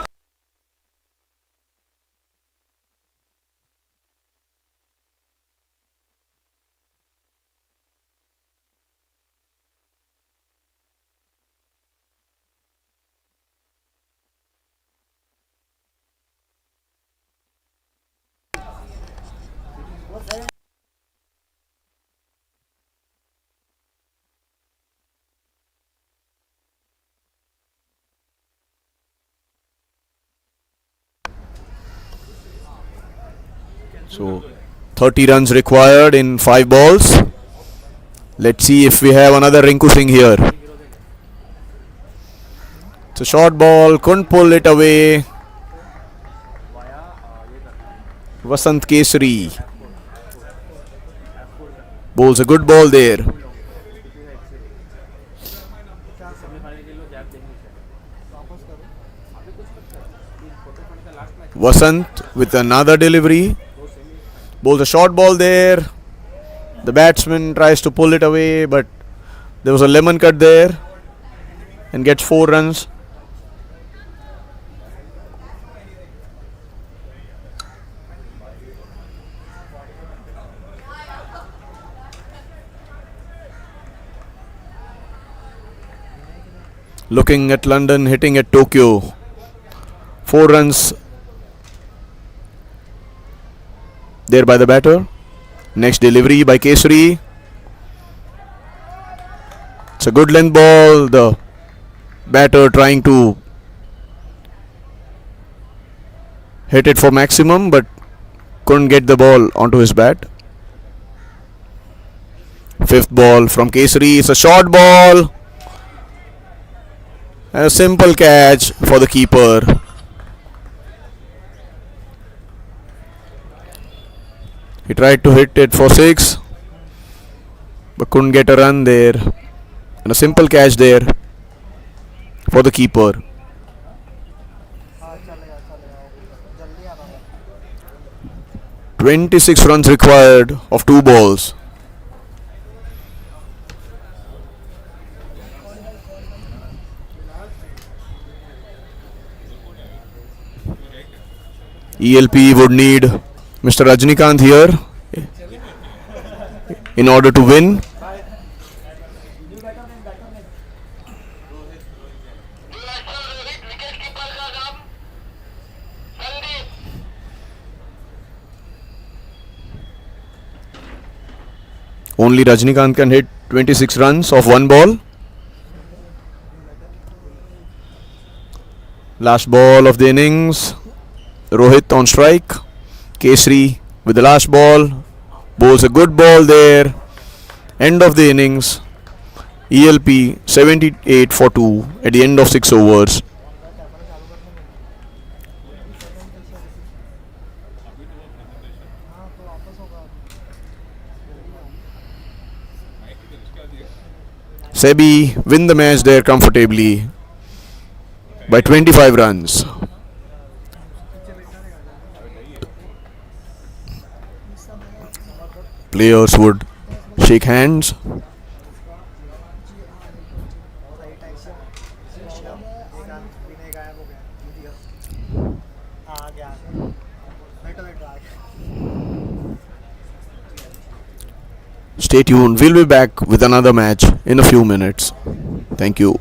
So 30 runs required in 5 balls. Let's see if we have another Rinku Singh here. It's a short ball, couldn't pull it away. Vasant Kesari bowls a good ball there. Vasant with another delivery. Bowls a short ball there. The batsman tries to pull it away, but there was a lemon cut there and gets 4 runs. Looking at London, hitting at Tokyo. 4 runs there by the batter. Next delivery by Kesari. It's a good length ball. The batter trying to hit it for maximum, but couldn't get the ball onto his bat. 5th ball from Kesari. It's a short ball and a simple catch for the keeper. He tried to hit it for 6. but couldn't get a run there. And a simple catch there for the keeper. 26 runs required of 2 balls. ELP would need Mr. Rajnikant here in order to win. Only Rajnikant can hit 26 runs of 1 ball. Last ball of the innings. Rohit on strike. Kesri with the last ball. Bowls a good ball there. End of the innings. ELP 78 for 2 at the end of 6 overs. Sebi win the match there comfortably by 25 runs. Players would shake hands. Stay tuned. We'll be back with another match in a few minutes. Thank you.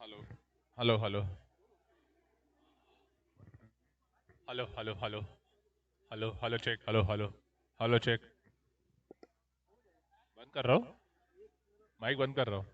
Hello hello hello hello hello hello hello hello check hello hello hello check बंद कर रहा हूँ mic बंद कर रहा हूँ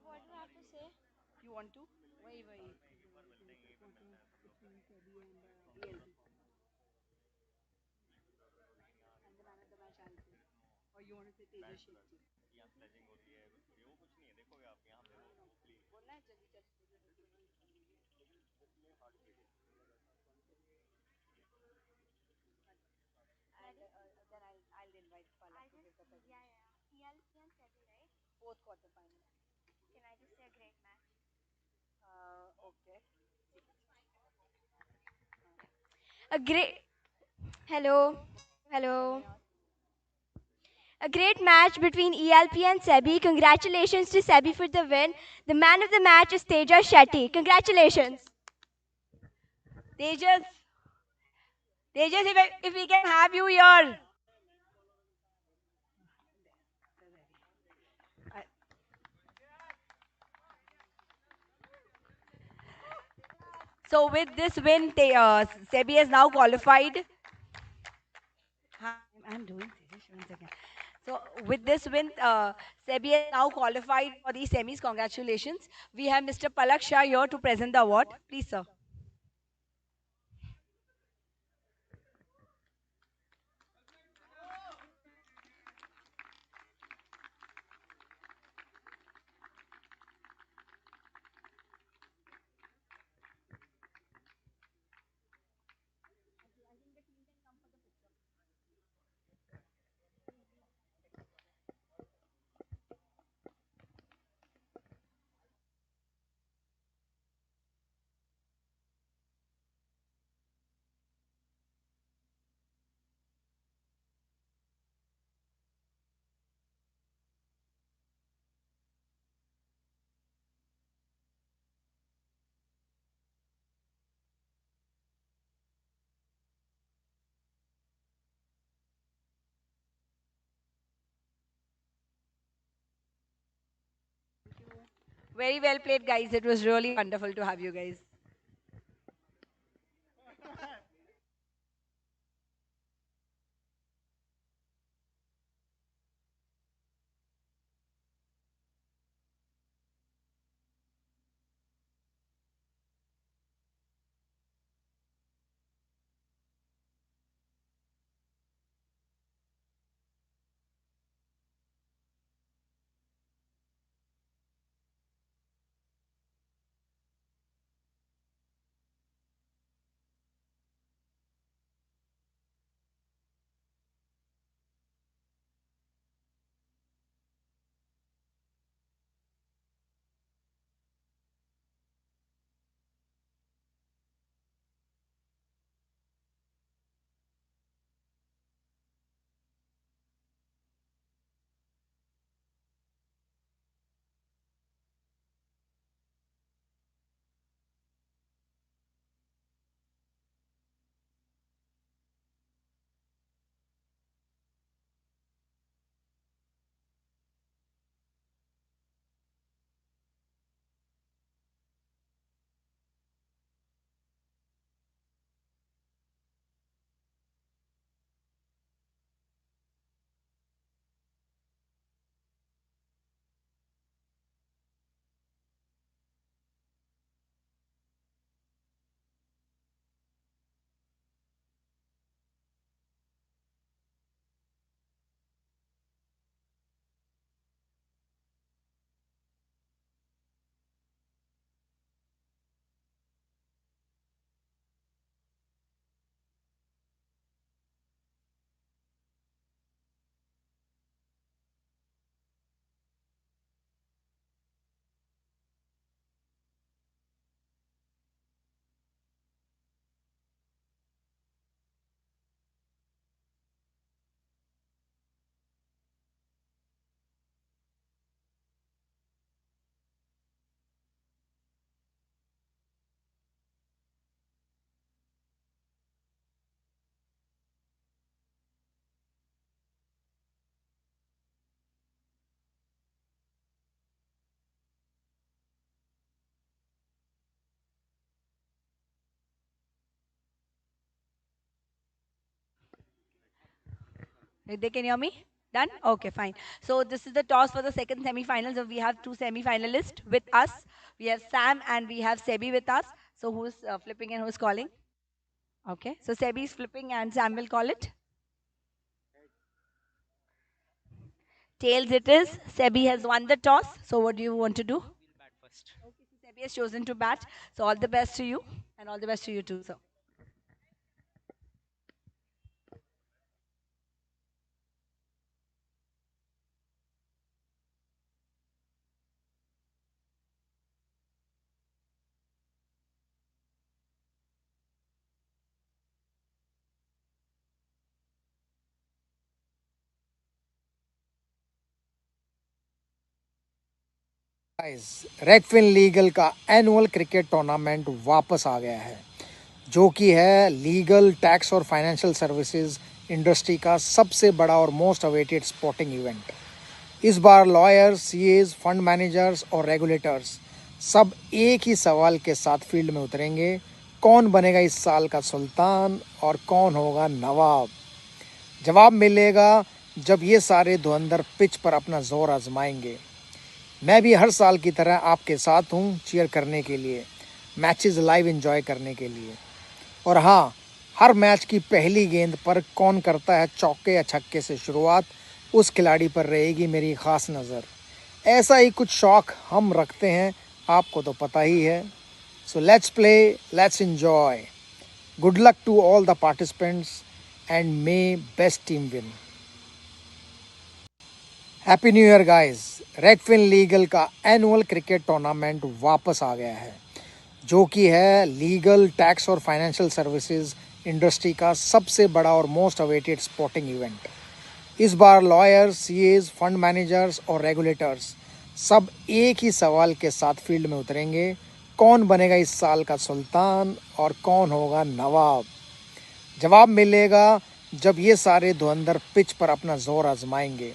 What do you have to say? You want to? Why, why? And the man of the match answer. Or you want to say Tejas Shetty? बोलना है जल्दी चल and then I'll invite Palak to give the presentation. Fourth quarter final. Can I just say a great match? Okay. A great hello, hello. A great match between ELP and Sebi. Congratulations to Sebi for the win. The man of the match is Tejas Shetty. Congratulations. Tejas, Tejas, if we can have you here. So with this win, SEBI has now qualified. I'm doing this. One second. So with this win, SEBI has now qualified for the semis. Congratulations. We have Mr. Palak Shah here to present the award. Please, sir. Very well played, guys. It was really wonderful to have you guys. They can hear me? Done? Okay, fine. So this is the toss for the second semi-final. So we have two semi-finalists with us. We have Sam and we have Sebi with us. So who's flipping and who's calling? Okay. So Sebi is flipping and Sam will call it. Tails it is. Sebi has won the toss. So what do you want to do? Okay, so Sebi has chosen to bat. So all the best to you and all the best to you too, sir. Guys रेगफिन legal का annual cricket tournament वापस आ गया है जो कि है legal tax और financial services industry का सबसे बड़ा और मोस्ट अवेटेड स्पोर्टिंग इवेंट। इस बार लॉयर्स, सीएज, फंड मैनेजर्स और रेगुलेटर्स सब एक ही सवाल के साथ फील्ड में उतरेंगे कौन बनेगा इस साल का सुल्तान और कौन होगा नवाब? जवाब मिलेगा जब ये सारे धुरंधर पिच पर अपना जोर आजमाएंगे। मैं भी हर साल की तरह आपके साथ हूँ चीयर करने के लिए, मैचेस लाइव एंजॉय करने के लिए। और हाँ, हर मैच की पहली गेंद पर कौन करता है चौके या छक्के से शुरुआत, उस खिलाड़ी पर रहेगी मेरी ख़ास नज़र। ऐसा ही कुछ शौक हम रखते हैं, आपको तो पता ही है। So let's play, let's enjoy. Good luck to all the participants and may best team win. Happy new year guys. रेगफिन legal का एनुअल क्रिकेट टूर्नामेंट वापस आ गया है, जो कि है लीगल, टैक्स और फाइनेंशियल सर्विसेज इंडस्ट्री का सबसे बड़ा और मोस्ट अवेटेड स्पोर्टिंग इवेंट। इस बार लॉयर्स, सीएज, फंड मैनेजर्स और रेगुलेटर्स सब एक ही सवाल के साथ फील्ड में उतरेंगे, कौन बनेगा इस साल का सुल्तान और कौन होगा नवाब? जवाब मिलेगा जब ये सारे धुरंधर पिच पर अपना जोर आजमाएंगे।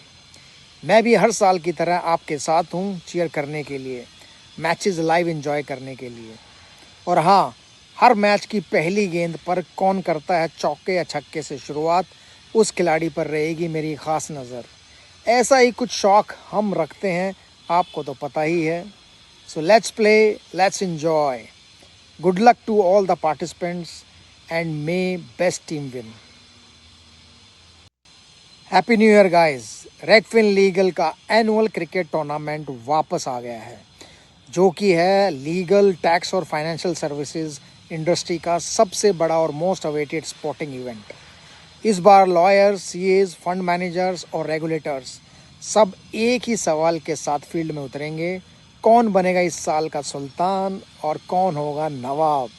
मैं भी हर साल की तरह आपके साथ हूँ चीयर करने के लिए, मैचेस लाइव एंजॉय करने के लिए। और हाँ, हर मैच की पहली गेंद पर कौन करता है चौके या छक्के से शुरुआत, उस खिलाड़ी पर रहेगी मेरी ख़ास नज़र। ऐसा ही कुछ शौक हम रखते हैं, आपको तो पता ही है। So let's play, let's enjoy. Good luck to all the participants and may best team win. Happy new year guys. रेगफिन legal का एनुअल क्रिकेट टूर्नामेंट वापस आ गया है, जो कि है लीगल, टैक्स और फाइनेंशियल सर्विसेज इंडस्ट्री का सबसे बड़ा और मोस्ट अवेटेड स्पोर्टिंग इवेंट। इस बार लॉयर्स, सीएज, फंड मैनेजर्स और रेगुलेटर्स सब एक ही सवाल के साथ फील्ड में उतरेंगे, कौन बनेगा इस साल का सुल्तान और कौन होगा नवाब?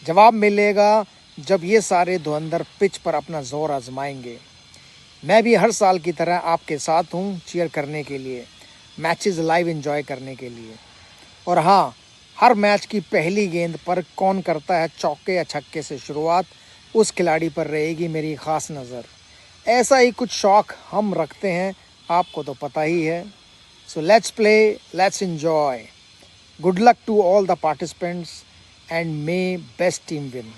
जवाब मिलेगा जब ये सारे धुरंधर पिच पर अपना जोर आजमाएंगे। मैं भी हर साल की तरह आपके साथ हूँ चीयर करने के लिए, मैचेस लाइव एंजॉय करने के लिए। और हाँ, हर मैच की पहली गेंद पर कौन करता है चौके या छक्के से शुरुआत, उस खिलाड़ी पर रहेगी मेरी ख़ास नज़र। ऐसा ही कुछ शौक हम रखते हैं, आपको तो पता ही है। So let's play, let's enjoy. Good luck to all the participants and may best team win.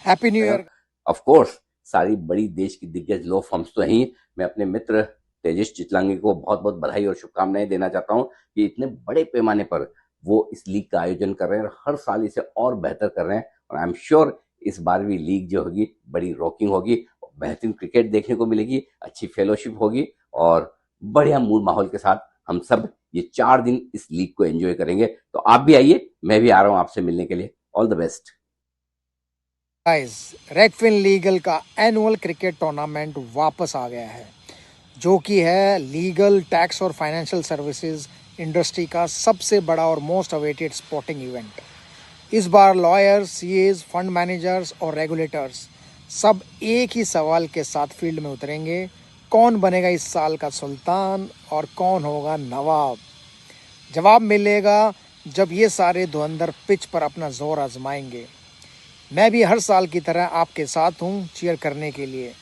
Happy new year. Of course सारी बड़ी देश की दिग्गज लो फर्म्स तो हैं। मैं अपने मित्र तेजस चितलांगी को बहुत बहुत बधाई और शुभकामनाएं देना चाहता हूं कि इतने बड़े पैमाने पर वो इस लीग का आयोजन कर रहे हैं और हर साल इसे और बेहतर कर रहे हैं। और आई एम श्योर इस बार भी लीग जो होगी बड़ी रॉकिंग होगी, बेहतरीन क्रिकेट देखने को मिलेगी, अच्छी फेलोशिप होगी और बढ़िया मूड माहौल के साथ हम सब ये 4 दिन इस लीग को एंजॉय करेंगे। तो आप भी आइए, मैं भी आ रहा हूँ आपसे मिलने के लिए। All the best guys. रेगफिन legal का एनुअल क्रिकेट टूर्नामेंट वापस आ गया है, जो कि है लीगल, टैक्स और फाइनेंशियल सर्विसेज इंडस्ट्री का सबसे बड़ा और मोस्ट अवेटेड स्पोर्टिंग इवेंट। इस बार लॉयर्स, सीएज, फंड मैनेजर्स और रेगुलेटर्स सब एक ही सवाल के साथ फील्ड में उतरेंगे, कौन बनेगा इस साल का सुल्तान और कौन होगा नवाब? जवाब मिलेगा जब ये सारे धुरंधर पिच पर अपना जोर आजमाएंगे। मैं भी हर साल की तरह आपके साथ हूँ चीयर करने के लिए,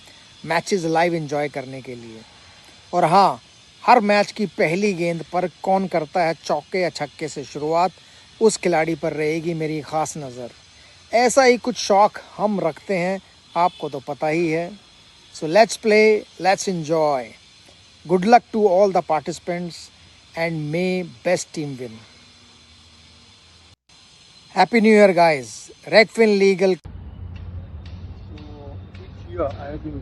मैचेस लाइव एंजॉय करने के लिए। और हाँ, हर मैच की पहली गेंद पर कौन करता है चौके या छक्के से शुरुआत, उस खिलाड़ी पर रहेगी मेरी ख़ास नज़र। ऐसा ही कुछ शौक हम रखते हैं, आपको तो पता ही है। So let's play, let's enjoy. Good luck to all the participants and may best team win. Happy new year guys. रेगफिन Legal. Each year I have been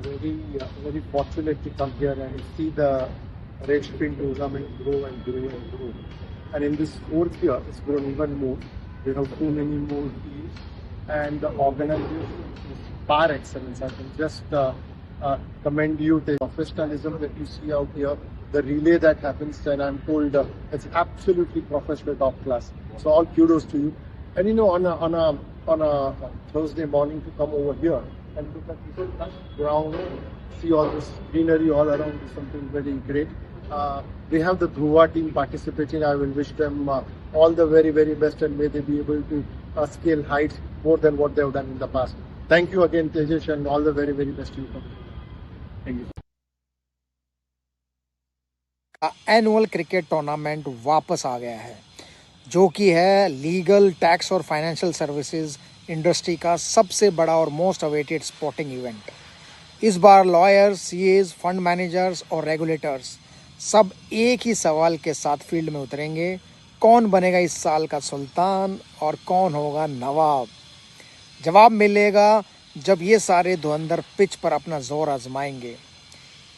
very fortunate to come here and see the Regfin tournament grow and grow and grow. And in this fourth year, it's grown even more. We have too many more teams, and the organization is par excellence. I can just commend you the professionalism that you see out here. The relay that happens, and I'm told it's absolutely professional, top class. So all kudos to you. And you know, on a Thursday morning to come over here and look at this ground, see all this greenery all around is something very great. They have the Dhruva team participating. I will wish them all the very, very best, and may they be able to scale heights more than what they have done in the past. Thank you again, Tejesh, and all the very, very best to you. Thank you. Annual cricket tournament वापस आ गया है, जो कि है legal, tax और financial services industry का सबसे बड़ा और मोस्ट अवेटेड स्पोर्टिंग इवेंट। इस बार लॉयर्स, सीएज, फंड मैनेजर्स और रेगुलेटर्स सब एक ही सवाल के साथ फील्ड में उतरेंगे, कौन बनेगा इस साल का सुल्तान और कौन होगा नवाब। जवाब मिलेगा जब ये सारे धुरंधर पिच पर अपना जोर आजमाएंगे।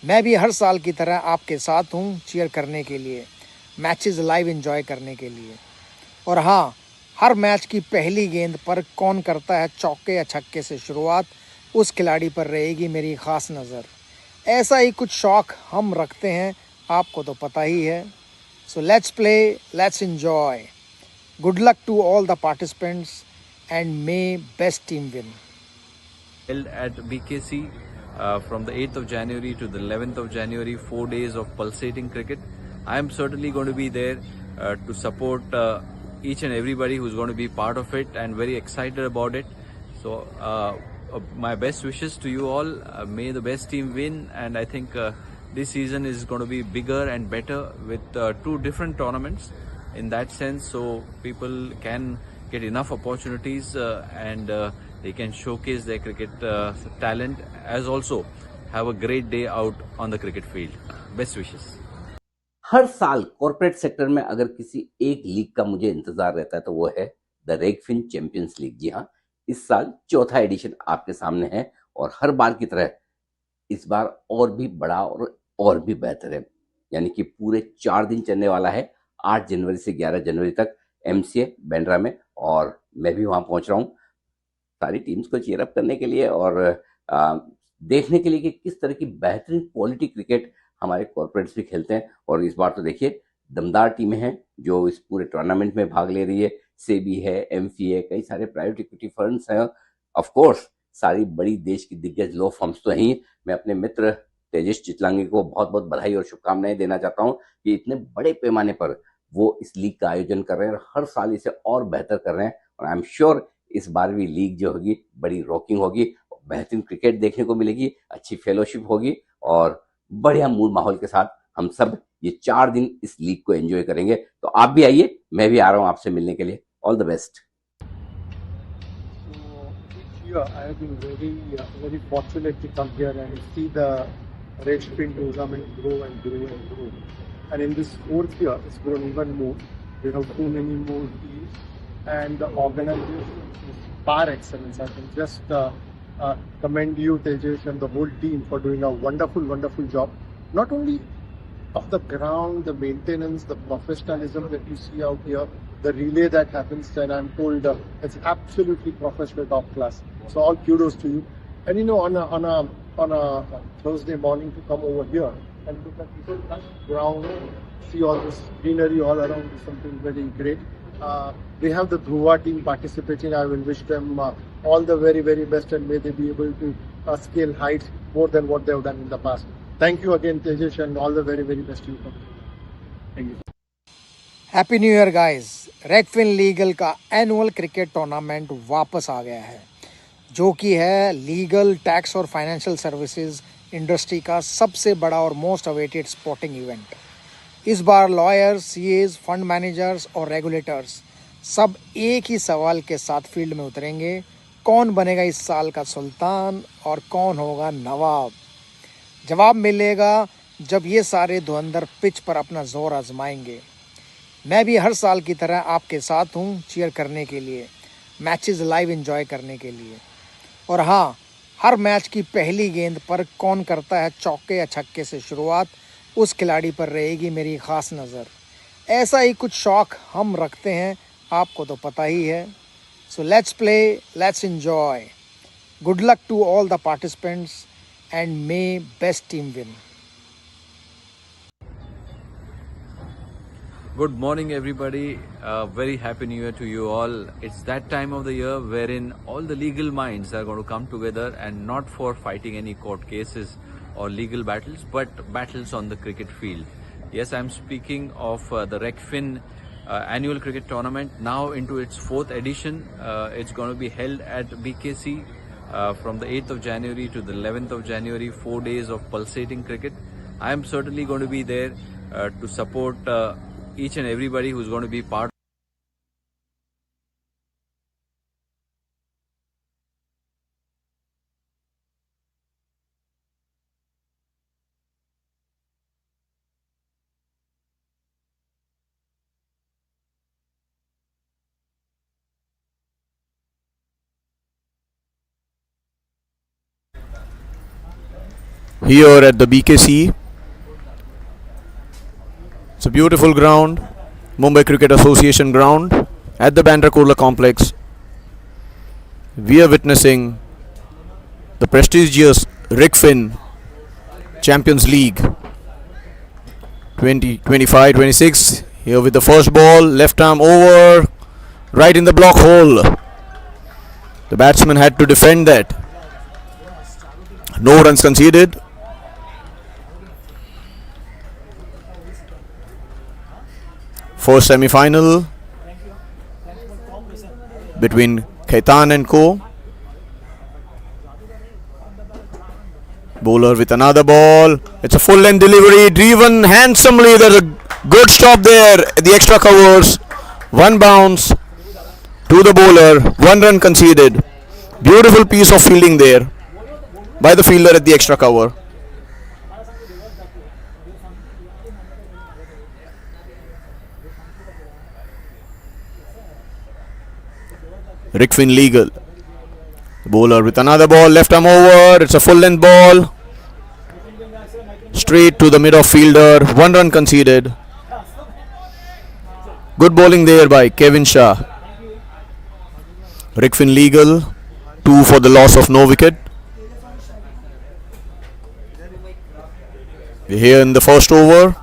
मैं भी हर साल की तरह आपके साथ हूँ चीयर करने के लिए, मैचेस लाइव एंजॉय करने के लिए। और हाँ, हर मैच की पहली गेंद पर कौन करता है चौके या छक्के से शुरुआत, उस खिलाड़ी पर रहेगी मेरी ख़ास नज़र। ऐसा ही कुछ शौक हम रखते हैं, आपको तो पता ही है। So let's play, let's enjoy. Good luck to all the participants and may best team win. Held at BKC from the 8th of January to the 11th of January, 4 days of pulsating cricket. I am certainly going to be there to support each and everybody who's going to be part of it, and very excited about it. So my best wishes to you all. May the best team win, and I think this season is going to be bigger and better with two different tournaments in that sense, so people can get enough opportunities and they can showcase their cricket talent, as also have a great day out on the cricket field. Best wishes. हर साल corporate sector में अगर किसी एक league का मुझे इंतजार रहता है तो वो है द रेगफिन चैंपियंस लीग। जी हाँ, इस साल चौथा एडिशन आपके सामने है और हर बार की तरह इस बार और भी बड़ा और भी बेहतर है। यानी कि पूरे 4 दिन चलने वाला है, 8 जनवरी से 11 जनवरी तक एमसीए बैंड्रा में, और मैं भी वहां पहुंच रहा हूं सारी टीम्स को चीयर अप करने के लिए और देखने के लिए कि किस तरह की बेहतरीन क्वालिटी क्रिकेट हमारे कॉर्पोरेट्स भी खेलते हैं। और इस बार तो देखिए दमदार टीमें हैं जो इस पूरे टूर्नामेंट में भाग ले रही है। सेबी है, एमसीए, कई सारे प्राइवेट इक्विटी फर्म्स हैं, ऑफ कोर्स सारी बड़ी देश की दिग्गज लॉ फर्म्स तो हैं। मैं अपने मित्र तेजेश चितलांगी को बहुत बहुत बधाई और शुभकामनाएं देना चाहता हूं कि इतने बड़े पैमाने पर वो इस लीग का आयोजन कर रहे हैं और हर साल इसे और बेहतर कर रहे हैं। और आई एम श्योर इस बार भी लीग जो होगी बड़ी रॉकिंग होगी, बेहतरीन क्रिकेट देखने को मिलेगी, अच्छी फेलोशिप होगी और बढ़िया मूड माहौल के साथ हम सब ये 4 दिन इस लीग को एंजॉय करेंगे। तो आप भी आइए, मैं भी आ रहा हूं आपसे मिलने के लिए। All the best. I have been very fortunate to come here and see the Regfin tournament grow and grow and grow. And in this 4th year, it's grown even more. We have too many more teams, and the organization is par excellence. I can just commend you, Tejesh, and the whole team for doing a wonderful, wonderful job. Not only of the ground, the maintenance, the professionalism that you see out here, the relay that happens, and I'm told it's absolutely professional, top class. So all kudos to you. And you know, on a Thursday morning to come over here and look at the ground, see all this greenery all around is something very great. They have the Dhruva team participating. I will wish them all the very, very best, and may they be able to scale heights more than what they have done in the past. Thank you again, Tejesh, and all the very, very best to you. Thank you. Happy new year guys. रेगफिन legal का annual cricket tournament वापस आ गया है, जो कि है legal, tax और financial services industry का सबसे बड़ा और मोस्ट अवेटेड स्पोर्टिंग इवेंट। इस बार लॉयर्स, सीएज, फंड मैनेजर्स और रेगुलेटर्स सब एक ही सवाल के साथ फील्ड में उतरेंगे, कौन बनेगा इस साल का सुल्तान और कौन होगा नवाब। जवाब मिलेगा जब ये सारे धुरंधर पिच पर अपना जोर आजमाएंगे। मैं भी हर साल की तरह आपके साथ हूँ चीयर करने के लिए, मैचेस लाइव एंजॉय करने के लिए। और हाँ, हर मैच की पहली गेंद पर कौन करता है चौके या छक्के से शुरुआत, उस खिलाड़ी पर रहेगी मेरी ख़ास नज़र। ऐसा ही कुछ शौक हम रखते हैं, आपको तो पता ही है। So let's play, let's enjoy. Good luck to all the participants and may best team win. Good morning, everybody. Very happy New Year to you all. It's that time of the year wherein all the legal minds are going to come together, and not for fighting any court cases or legal battles, but battles on the cricket field. Yes, I'm speaking of the Regfin annual cricket tournament, now into its 4th edition. It's going to be held at BKC from the 8th of January to the 11th of January, 4 days of pulsating cricket. I am certainly going to be there to support each and everybody who's going to be part here at the BKC. It's a beautiful ground, Mumbai Cricket Association ground at the Bandra Kurla complex. We are witnessing the prestigious Regfin Champions League 2025-26. Here with the first ball, left arm over, right in the block hole. The batsman had to defend that. No runs conceded. First semi-final between Khaitan and Co. Bowler with another ball. It's a full length delivery, driven handsomely. There's a good stop there at the extra covers. One bounce to the bowler, 1 run conceded. Beautiful piece of fielding there by the fielder at the extra cover. Regfin legal. Bowler with another ball, left arm over. It's a full length ball. Straight to the mid off fielder. 1 run conceded. Good bowling there by Kevin Shah. Regfin legal. 2 for the loss of no wicket. We're here in the first over.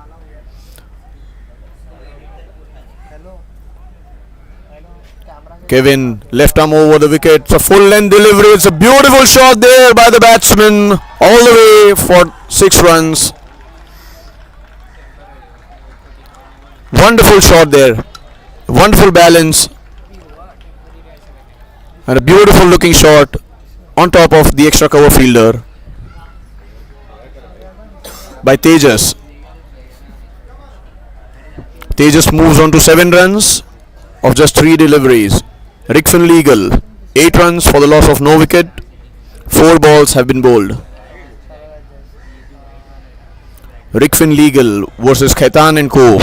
Kevin, left arm over the wicket. It's a full length delivery. It's a beautiful shot there by the batsman. All the way for 6 runs. Wonderful shot there. Wonderful balance. And a beautiful looking shot on top of the extra cover fielder by Tejas. Tejas moves on to 7 runs of just 3 deliveries. Regfin legal. 8 runs for the loss of no wicket. 4 balls have been bowled. Regfin legal versus Khaitan and Co.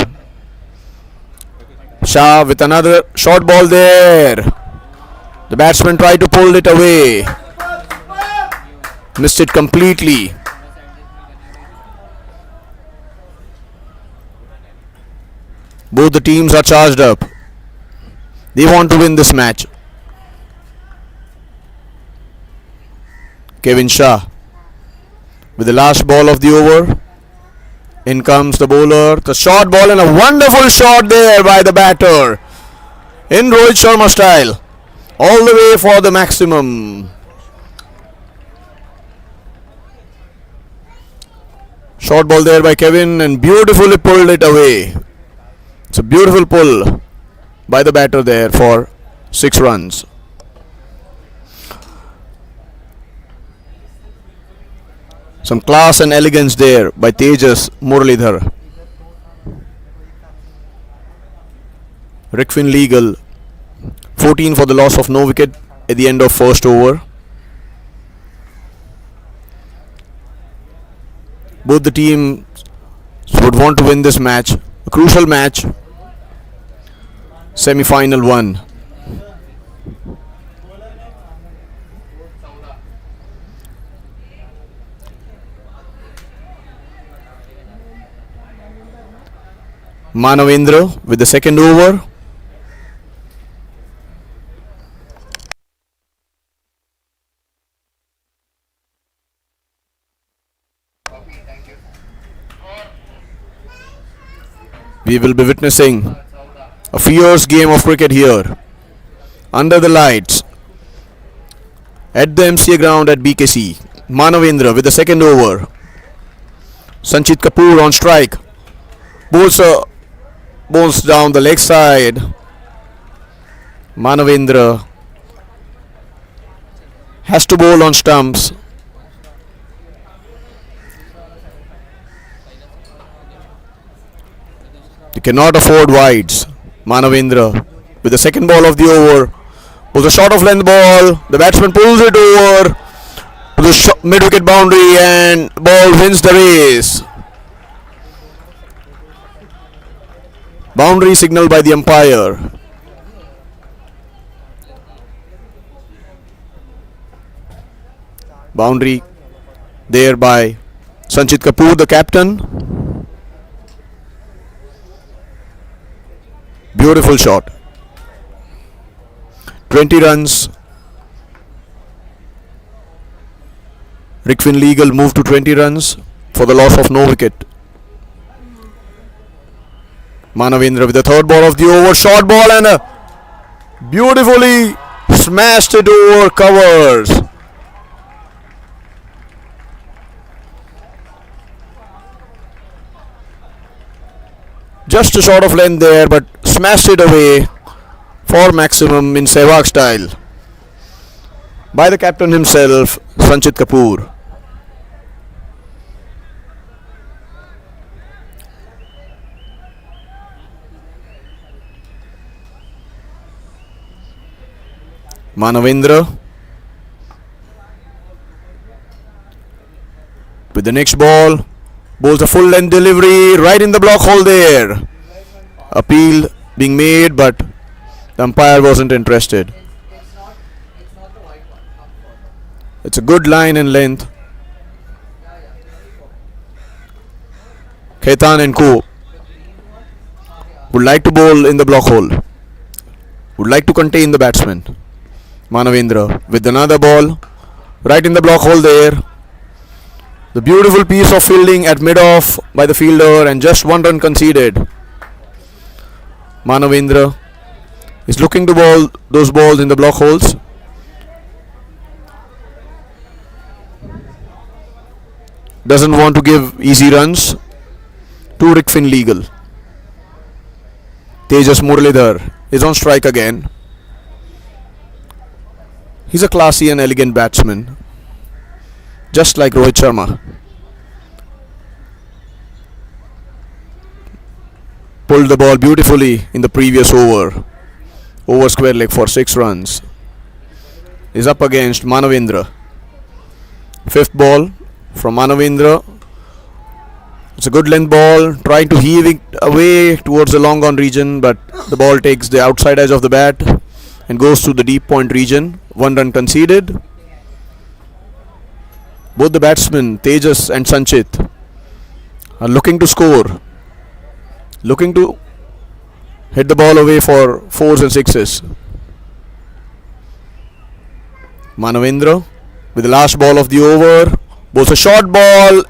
Shah with another short ball there. The batsman tried to pull it away. Missed it completely. Both the teams are charged up. They want to win this match. Kevin Shah with the last ball of the over. In comes the bowler. The short ball and a wonderful shot there by the batter. In Rohit Sharma style. All the way for the maximum. Short ball there by Kevin and beautifully pulled it away. It's a beautiful pull by the batter there for 6 runs. Some class and elegance there by Tejas Muralidhar. Regfin legal. 14 for the loss of no wicket at the end of first over. Both the teams would want to win this match. A crucial match. Semi-final 1. Manavendra with the second over. We will be witnessing a fierce game of cricket here under the lights at the MCA ground at BKC. Manavendra with the second over. Sanchit Kapoor on strike. Bowls down the leg side. Manavendra has to bowl on stumps. They cannot afford wides. Manavendra with the second ball of the over. Pulls a short of length ball. The batsman pulls it over to the mid-wicket boundary and ball wins the race. Boundary signal by the umpire. Boundary there by Sanchit Kapoor, the captain. Beautiful shot. 20 runs. Regfin Legal moved to 20 runs for the loss of no wicket. Manavendra with the third ball of the over. Short ball and a beautifully smashed it over covers. Just a short of length there, but smashed it away for maximum in Sehwag style by the captain himself, Sanchit Kapoor. Manavendra with the next ball, bowls a full length delivery right in the block hole there. Appeal being made, but the umpire wasn't interested. It's a good line and length. Khaitan and Co would like to bowl in the block hole, would like to contain the batsman. Manavendra with another ball right in the block hole there. The beautiful piece of fielding at mid-off by the fielder, and just 1 run conceded. Manavendra is looking to bowl those balls in the block holes. Doesn't want to give easy runs to Regfin Legal. Tejas Muralidhar is on strike again. He's a classy and elegant batsman, just like Rohit Sharma. Pulled the ball beautifully in the previous over. Over square leg for 6 runs. Is up against Manavendra. 5th ball from Manavendra. It's a good length ball, trying to heave it away towards the long on region, but the ball takes the outside edge of the bat and goes to the deep point region. 1 run conceded. Both the batsmen, Tejas and Sanchit, are looking to score, looking to hit the ball away for 4s and 6s. Manavendra with the last ball of the over, bowls a short ball,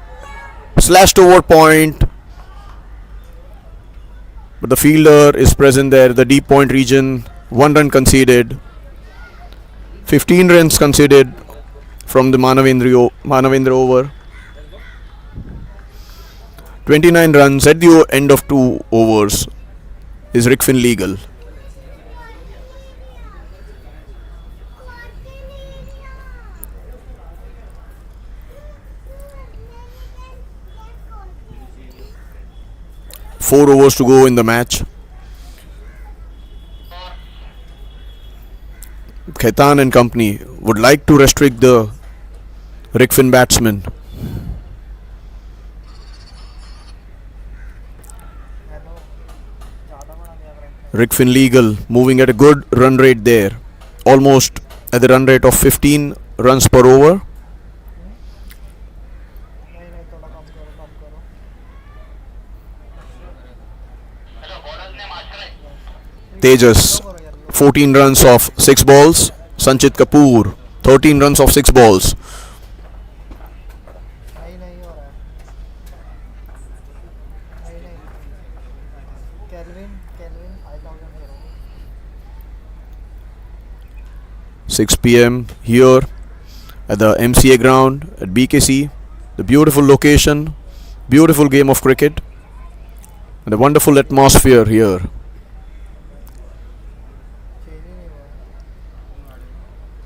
slashed over point, but the fielder is present there, the deep point region. 1 run conceded. 15 runs conceded from the Manavendra over. 29 runs at the end of 2 overs is Regfin Legal. Four overs to go in the match. Khaitan and company would like to restrict the Regfin batsmen. Regfin Legal moving at a good run rate there, almost at the run rate of 15 runs per over. Tejas 14 runs of 6 balls. Sanchit Kapoor 13 runs of 6 balls. (6 p.m. here at the MCA ground at BKC. The beautiful location, beautiful game of cricket, and a wonderful atmosphere here.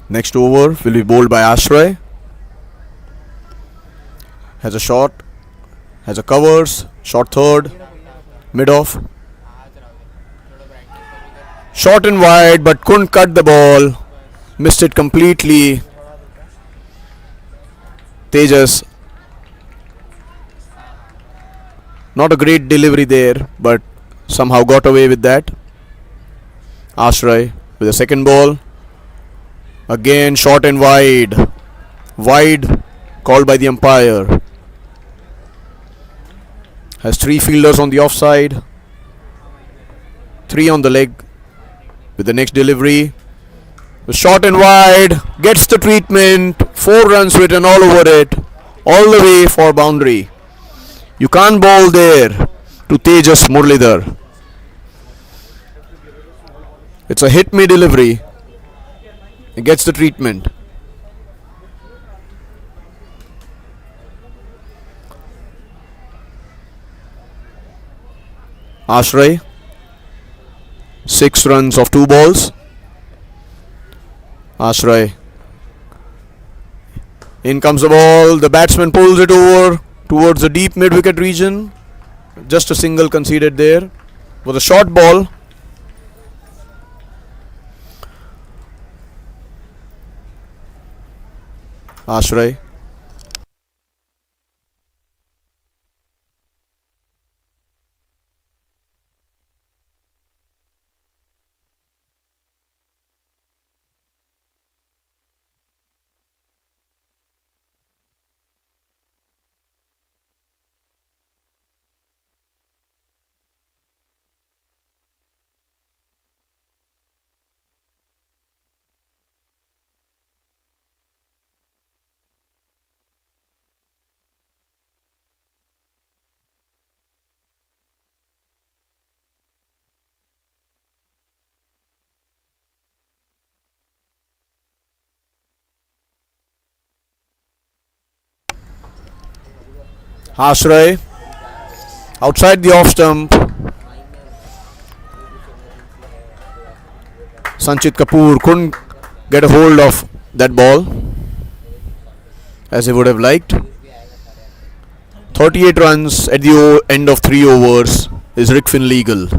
Next over will be bowled by Ashray. Has a shot, has a covers, short third, mid off. Short and wide, but couldn't cut the ball. Missed it completely. Tejas. Not a great delivery there, but somehow got away with that. Ashray with the second ball. Again short and wide. Wide called by the umpire. Has 3 fielders on the offside, 3 on the leg with the next delivery. The short and wide, gets the treatment, 4 runs written all over it, all the way for boundary. You can't bowl there to Tejas Muralidhar. It's a hit me delivery. He gets the treatment. Ashray, 6 runs of 2 balls. Ashray. In comes the ball. The batsman pulls it over towards the deep mid wicket region. Just a single conceded there. Was a short ball. Ashray. Ashray outside the off stump. Sanchit Kapoor couldn't get a hold of that ball as he would have liked. 38 runs at the end of 3 overs is Regfin legal.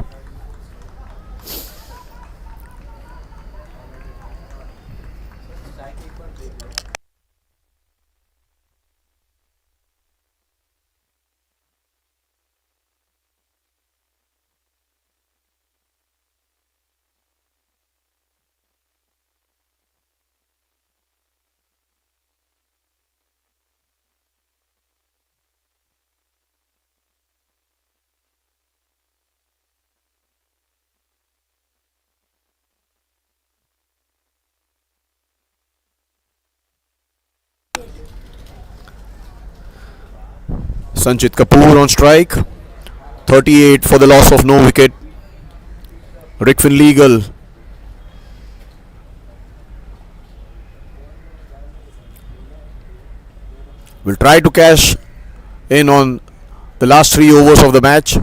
Sanchit Kapoor on strike. 38 for the loss of no wicket. Regfin legal. Will try to cash in on the last 3 overs of the match.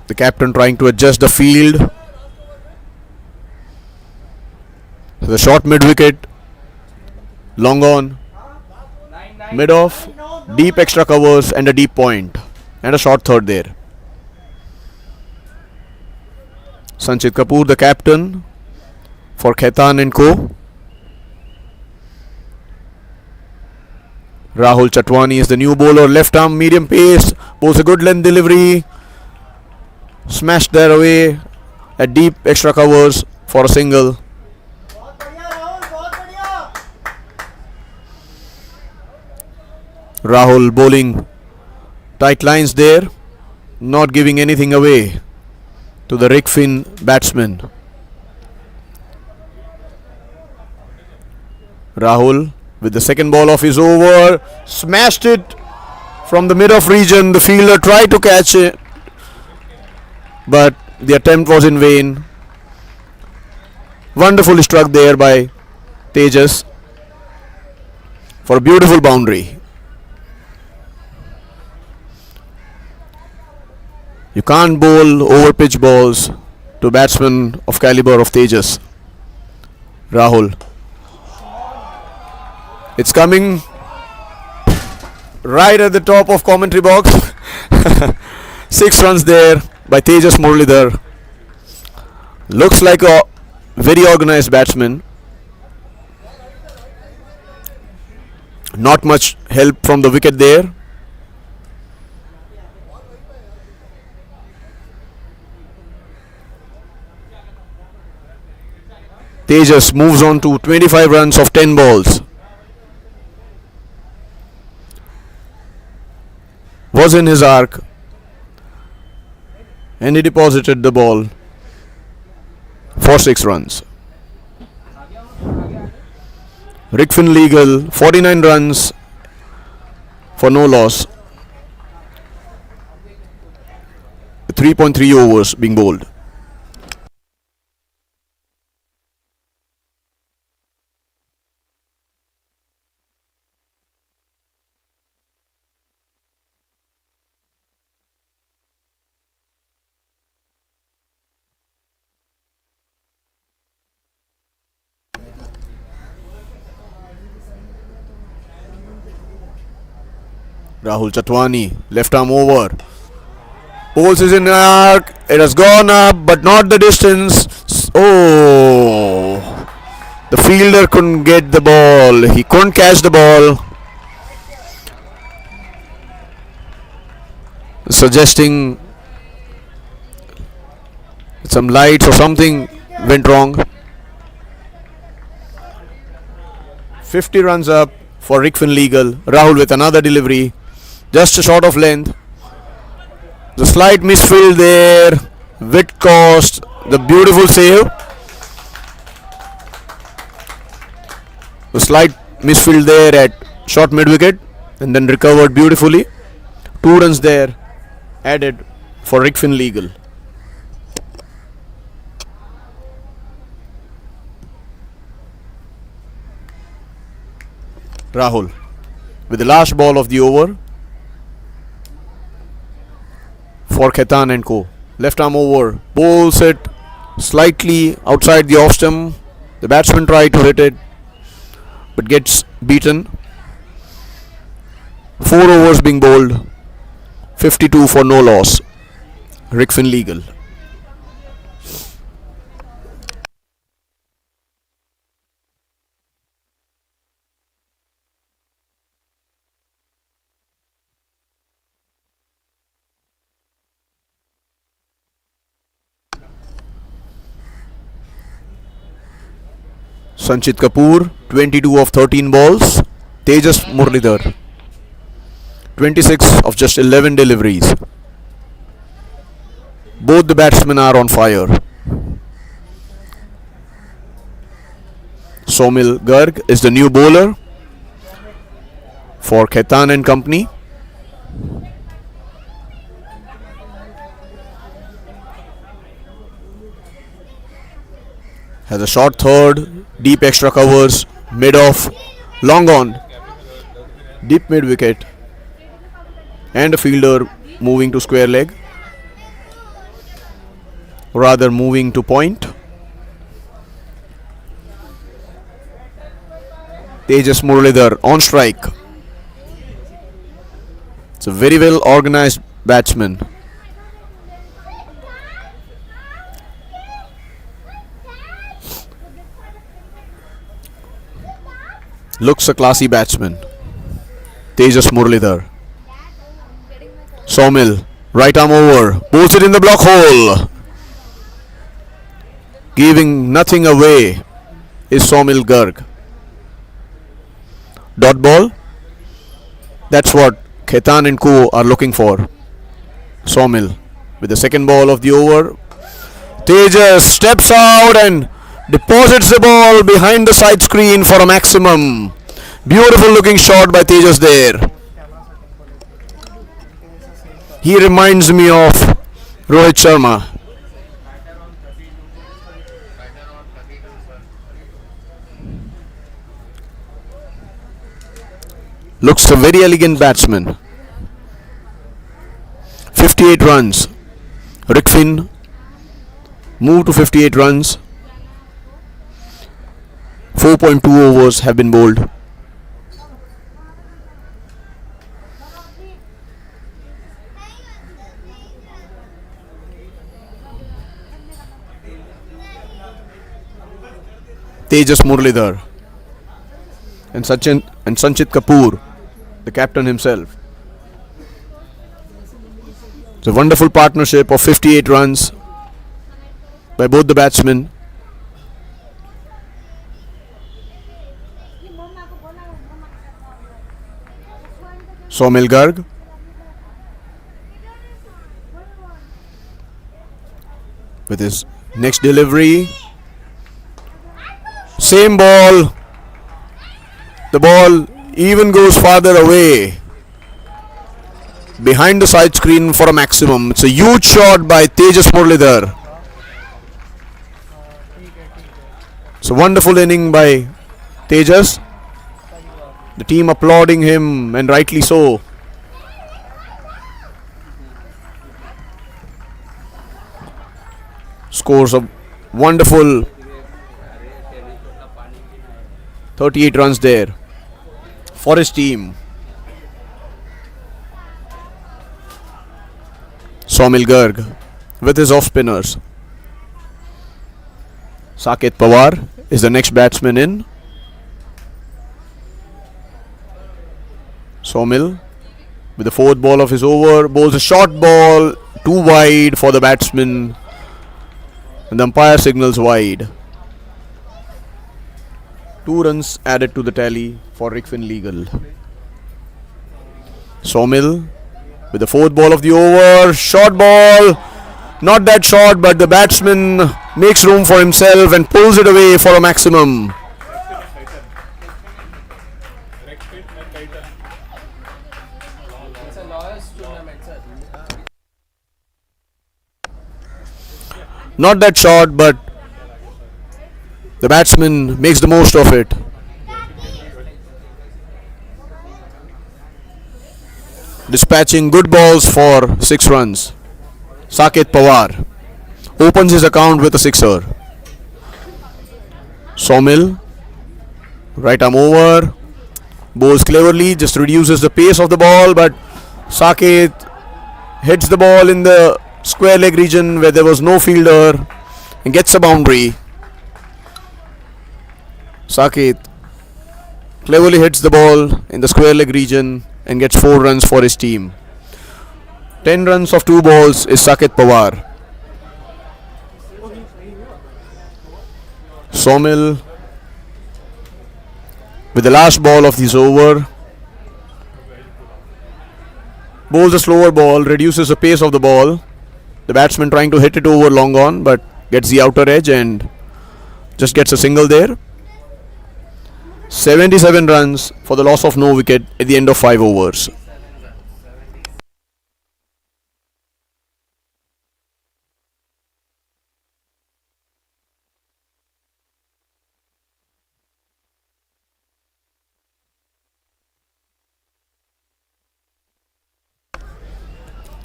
The captain trying to adjust the field. The short mid wicket. Long on. Mid off. Deep extra covers and a deep point. And a short third there. Sanchit Kapoor, the captain for Khaitan and Co. Rahul Chatwani is the new bowler. Left arm medium pace. Pulls a good length delivery. Smashed there away at deep extra covers for a single. Rahul bowling tight lines there, not giving anything away to the Regfin batsman. Rahul with the second ball of his over, smashed it from the mid-off region. The fielder tried to catch it, but the attempt was in vain. Wonderfully struck there by Tejas for a beautiful boundary. You can't bowl over pitch balls to batsmen of caliber of Tejas. Rahul. It's coming right at the top of commentary box. 6 runs there by Tejas Muralidhar. Looks like a very organized batsman. Not much help from the wicket there. Tejas moves on to 25 runs of 10 balls. was in his arc and he deposited the ball for 6 runs. Regfin legal 49 runs for no loss. 3.3 overs being bowled. Rahul Chatwani, left arm over. Bowls is in arc. It has gone up, but not the distance. Oh, the fielder couldn't get the ball. He couldn't catch the ball. Suggesting some lights or something went wrong. 50 runs up for Regfin legal. Rahul with another delivery. Just a short of length. The slight misfield there. Wicket cost. The beautiful save. The slight misfield there at short mid wicket and then recovered beautifully. 2 runs there added for Regfin legal. Rahul with the last ball of the over for Khaitan and Co. Left arm over, bowls it slightly outside the off stump. The batsman tried to hit it but gets beaten. 4 overs being bowled, 52 for no loss. Regfin legal. Sanchit Kapoor, 22 of 13 balls. Tejas Muralidhar, 26 of just 11 deliveries. Both the batsmen are on fire. Somil Garg is the new bowler for Khaitan and Company. Has a short third, deep extra covers, mid off, long on, deep mid wicket, and a fielder moving to square leg, rather moving to point. Tejas Muralidhar on strike. It's a very well organized batsman. Looks a classy batsman. Tejas Muralidhar. Somil, right arm over, pulls it in the block hole. Giving nothing away is Somil Garg. Dot ball. That's what Khaitan and Co are looking for. Somil with the second ball of the over. Tejas steps out and deposits the ball behind the side screen for a maximum. Beautiful looking shot by Tejas there. He reminds me of Rohit Sharma. Looks a very elegant batsman. 58 runs. Regfin moved to 58 runs. 4.2 overs have been bowled. Tejas Muralidhar and Sanchit Kapoor, the captain himself. It's a wonderful partnership of 58 runs by both the batsmen. Somil Garg with his next delivery. Same ball. The ball even goes farther away. Behind the side screen for a maximum. It's a huge shot by Tejas Muralidhar. It's a wonderful inning by Tejas. The team applauding him, and rightly so. Scores a wonderful 38 runs there for his team. Somil Garg with his off spinners. Saket Pawar is the next batsman in. Somil with the fourth ball of his over bowls a short ball too wide for the batsman, and the umpire signals wide. 2 runs added to the tally for Regfin Legal. Somil with the fourth ball of the over, short ball, not that short, but the batsman makes room for himself and pulls it away for a maximum. Not that short, but the batsman makes the most of it. Dispatching good balls for 6 runs. Saket Pawar opens his account with a sixer. Somil, right arm over, bowls cleverly, just reduces the pace of the ball, but Saket hits the ball in the square leg region where there was no fielder and gets a boundary. Saket cleverly hits the ball in the square leg region and gets 4 runs for his team. 10 runs of 2 balls is Saket Pawar. Somil with the last ball of this over bowls a slower ball, reduces the pace of the ball. The batsman trying to hit it over long on, but gets the outer edge and just gets a single there. 77 runs for the loss of no wicket at the end of 5 overs.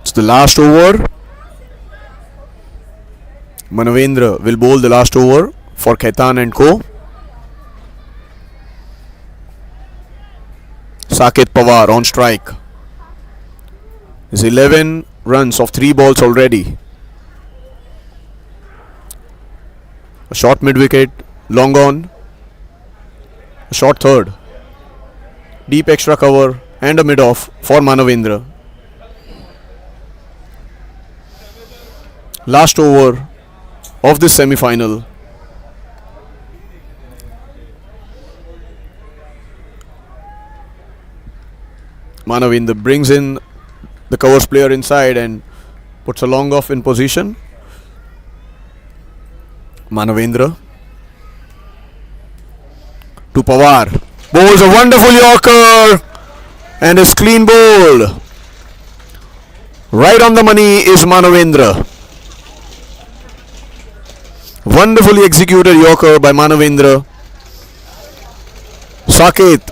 It's the last over. Manavendra will bowl the last over for Khaitan and Co. Saket Pawar on strike. Is 11 runs of 3 balls already. A short mid wicket, long on. A short third. Deep extra cover and a mid off for Manavendra. Last over of this semi-final. Manavendra brings in the covers player inside and puts a long off in position. Manavendra to Pawar. Bowls a wonderful Yorker and is clean bowled. Right on the money is Manavendra. Wonderfully executed Yorker by Manavendra. Saket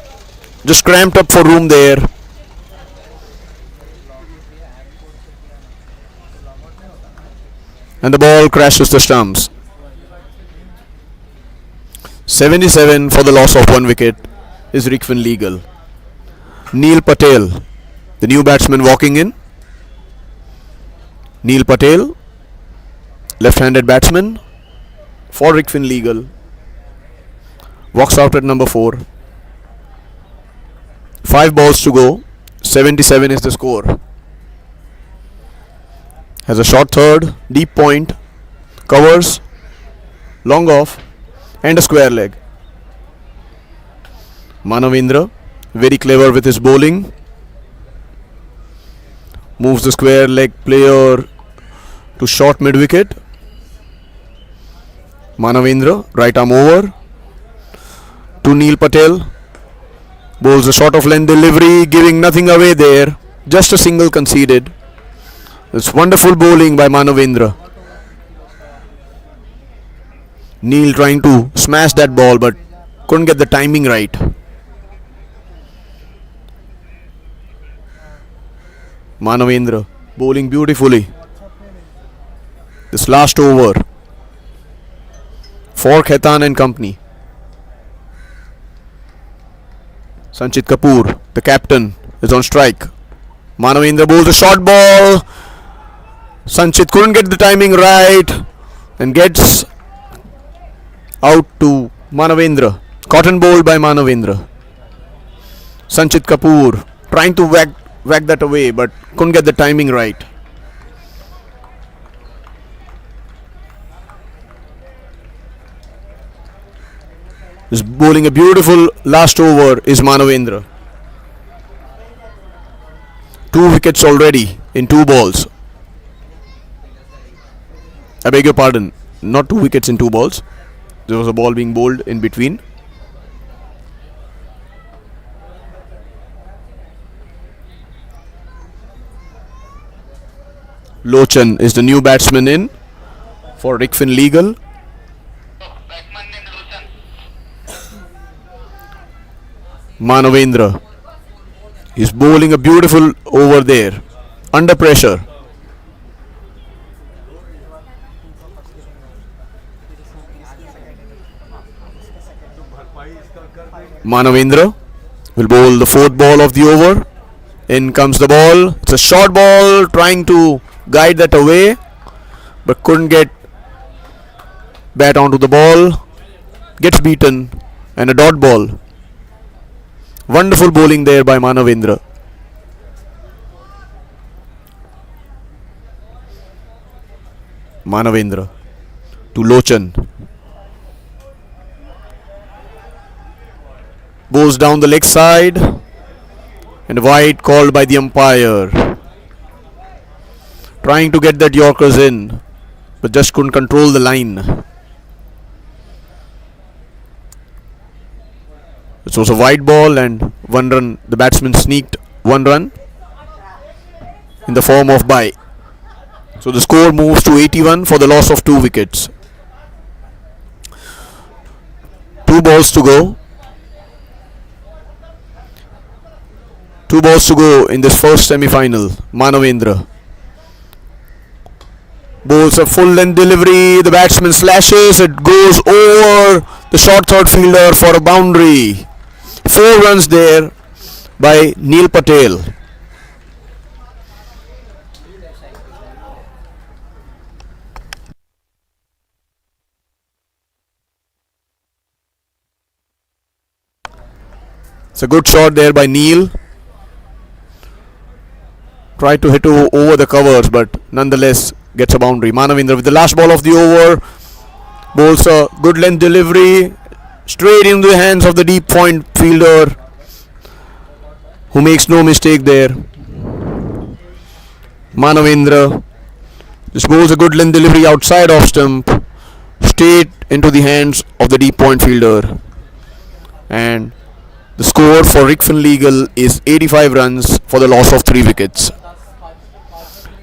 just cramped up for room there. And the ball crashes the stumps. 77 for the loss of 1 wicket is Regfin legal. Neil Patel, the new batsman walking in. Neil Patel, left-handed batsman for Regfin legal, walks out at number 4. 5 balls to go. 77 is the score. Has a short third, deep point, covers, long off, and a square leg. Manavendra, very clever with his bowling. Moves the square leg player to short mid wicket. Manavendra, right arm over to Neil Patel. Bowls a short of length delivery, giving nothing away there. Just a single conceded. It's wonderful bowling by Manavendra. Neil trying to smash that ball but couldn't get the timing right. Manavendra bowling beautifully. This last over for Khaitan and company. Sanchit Kapoor, the captain, is on strike. Manavendra bowls a short ball. Sanchit couldn't get the timing right and gets out to Manavendra. Cotton bowled by Manavendra. Sanchit Kapoor trying to whack that away but couldn't get the timing right. Is bowling a beautiful last over is Manavendra. 2 wickets already in 2 balls. I beg your pardon, not 2 wickets in 2 balls. There was a ball being bowled in between. Lochan is the new batsman in for Regfin Legal. Manavendra is bowling a beautiful over there under pressure. Manavendra will bowl the 4th ball of the over. In comes the ball. It's a short ball, trying to guide that away but couldn't get bat onto the ball. Gets beaten and a dot ball. Wonderful bowling there by Manavendra. Manavendra to Lochan. Bowls down the leg side and wide called by the umpire. Trying to get that Yorkers in but just couldn't control the line. This was a wide ball and 1 run. The batsman sneaked 1 run in the form of bye. So the score moves to 81 for the loss of 2 wickets. 2 balls to go. 2 balls to go in this first semi-final. Manavendra bowls a full length delivery. The batsman slashes. It goes over the short third fielder for a boundary. 4 runs there by Neil Patel. It's a good shot there by Neil. Tried to hit over the covers but nonetheless gets a boundary. Manavendra with the last ball of the over bowls a good length delivery straight into the hands of the deep point fielder who makes no mistake there. Manavendra just bowls a good length delivery outside off stump straight into the hands of the deep point fielder, and the score for Regfin Legal is 85 runs for the loss of 3 wickets.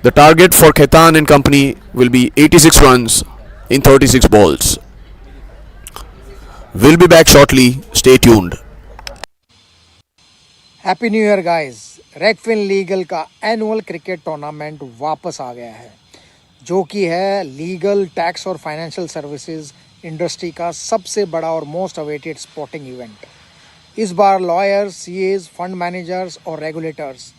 The target for Khaitan and company will be 86 runs in 36 balls. We'll be back shortly. Stay tuned. Happy new year guys. रेगफिन legal का annual cricket tournament वापस आ गया है, जो कि है legal, tax और financial services industry का सबसे बड़ा और मोस्ट अवेटेड स्पोर्टिंग इवेंट। इस बार लॉयर्स, सीएज, फंड मैनेजर्स और रेगुलेटर्स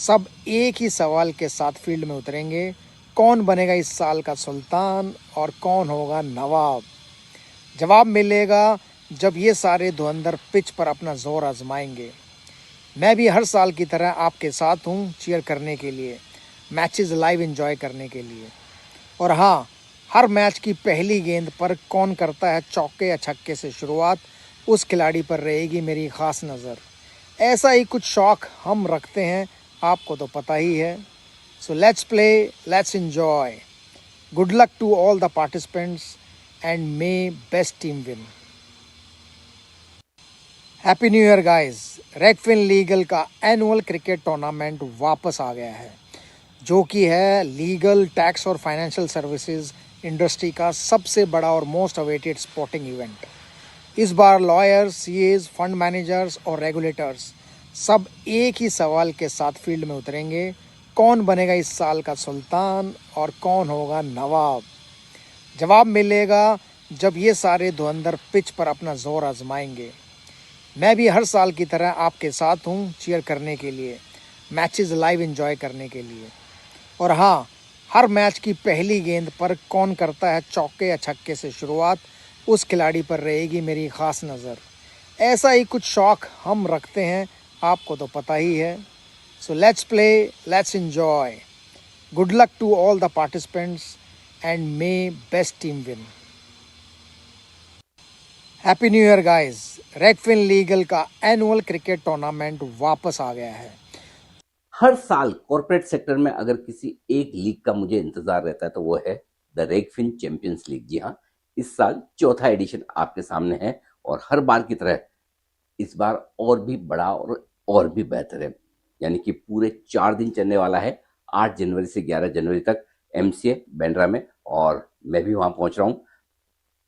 सब एक ही सवाल के साथ फील्ड में उतरेंगे, कौन बनेगा इस साल का सुल्तान और कौन होगा नवाब। जवाब मिलेगा जब ये सारे धुरंधर पिच पर अपना जोर आजमाएंगे। मैं भी हर साल की तरह आपके साथ हूँ चीयर करने के लिए, मैचेस लाइव एंजॉय करने के लिए। और हाँ, हर मैच की पहली गेंद पर कौन करता है चौके या छक्के से शुरुआत, उस खिलाड़ी पर रहेगी मेरी ख़ास नज़र। ऐसा ही कुछ शौक़ हम रखते हैं, आपको तो पता ही है। So let's play, let's enjoy. Good luck to all the participants and may best team win. Happy new year guys. रेगफिन legal का एनुअल क्रिकेट टूर्नामेंट वापस आ गया है, जो कि है लीगल, टैक्स और फाइनेंशियल सर्विसेज इंडस्ट्री का सबसे बड़ा और मोस्ट अवेटेड स्पोर्टिंग इवेंट। इस बार लॉयर्स, सीएज, फंड मैनेजर्स और रेगुलेटर्स सब एक ही सवाल के साथ फील्ड में उतरेंगे, कौन बनेगा इस साल का सुल्तान और कौन होगा नवाब। जवाब मिलेगा जब ये सारे धुरंधर पिच पर अपना जोर आजमाएंगे। मैं भी हर साल की तरह आपके साथ हूँ चीयर करने के लिए, मैचेस लाइव एंजॉय करने के लिए। और हाँ, हर मैच की पहली गेंद पर कौन करता है चौके या छक्के से शुरुआत, उस खिलाड़ी पर रहेगी मेरी ख़ास नज़र। ऐसा ही कुछ शौक़ हम रखते हैं, आपको तो पता ही है। So let's play, let's enjoy. Good luck to all the participants and may best team win. Happy new year guys. रेगफिन legal का एनुअल क्रिकेट टूर्नामेंट वापस आ गया है। हर साल कॉर्पोरेट सेक्टर में अगर किसी एक लीग का मुझे इंतजार रहता है तो वो है द रेगफिन चैंपियंस लीग। जी हाँ, इस साल चौथा एडिशन आपके सामने है और हर बार की तरह इस बार और भी बड़ा और भी बेहतर है। यानी कि पूरे 4 दिन चलने वाला है, 8 जनवरी से 11 जनवरी तक एमसीए बैंड्रा में, और मैं भी वहाँ पहुँच रहा हूँ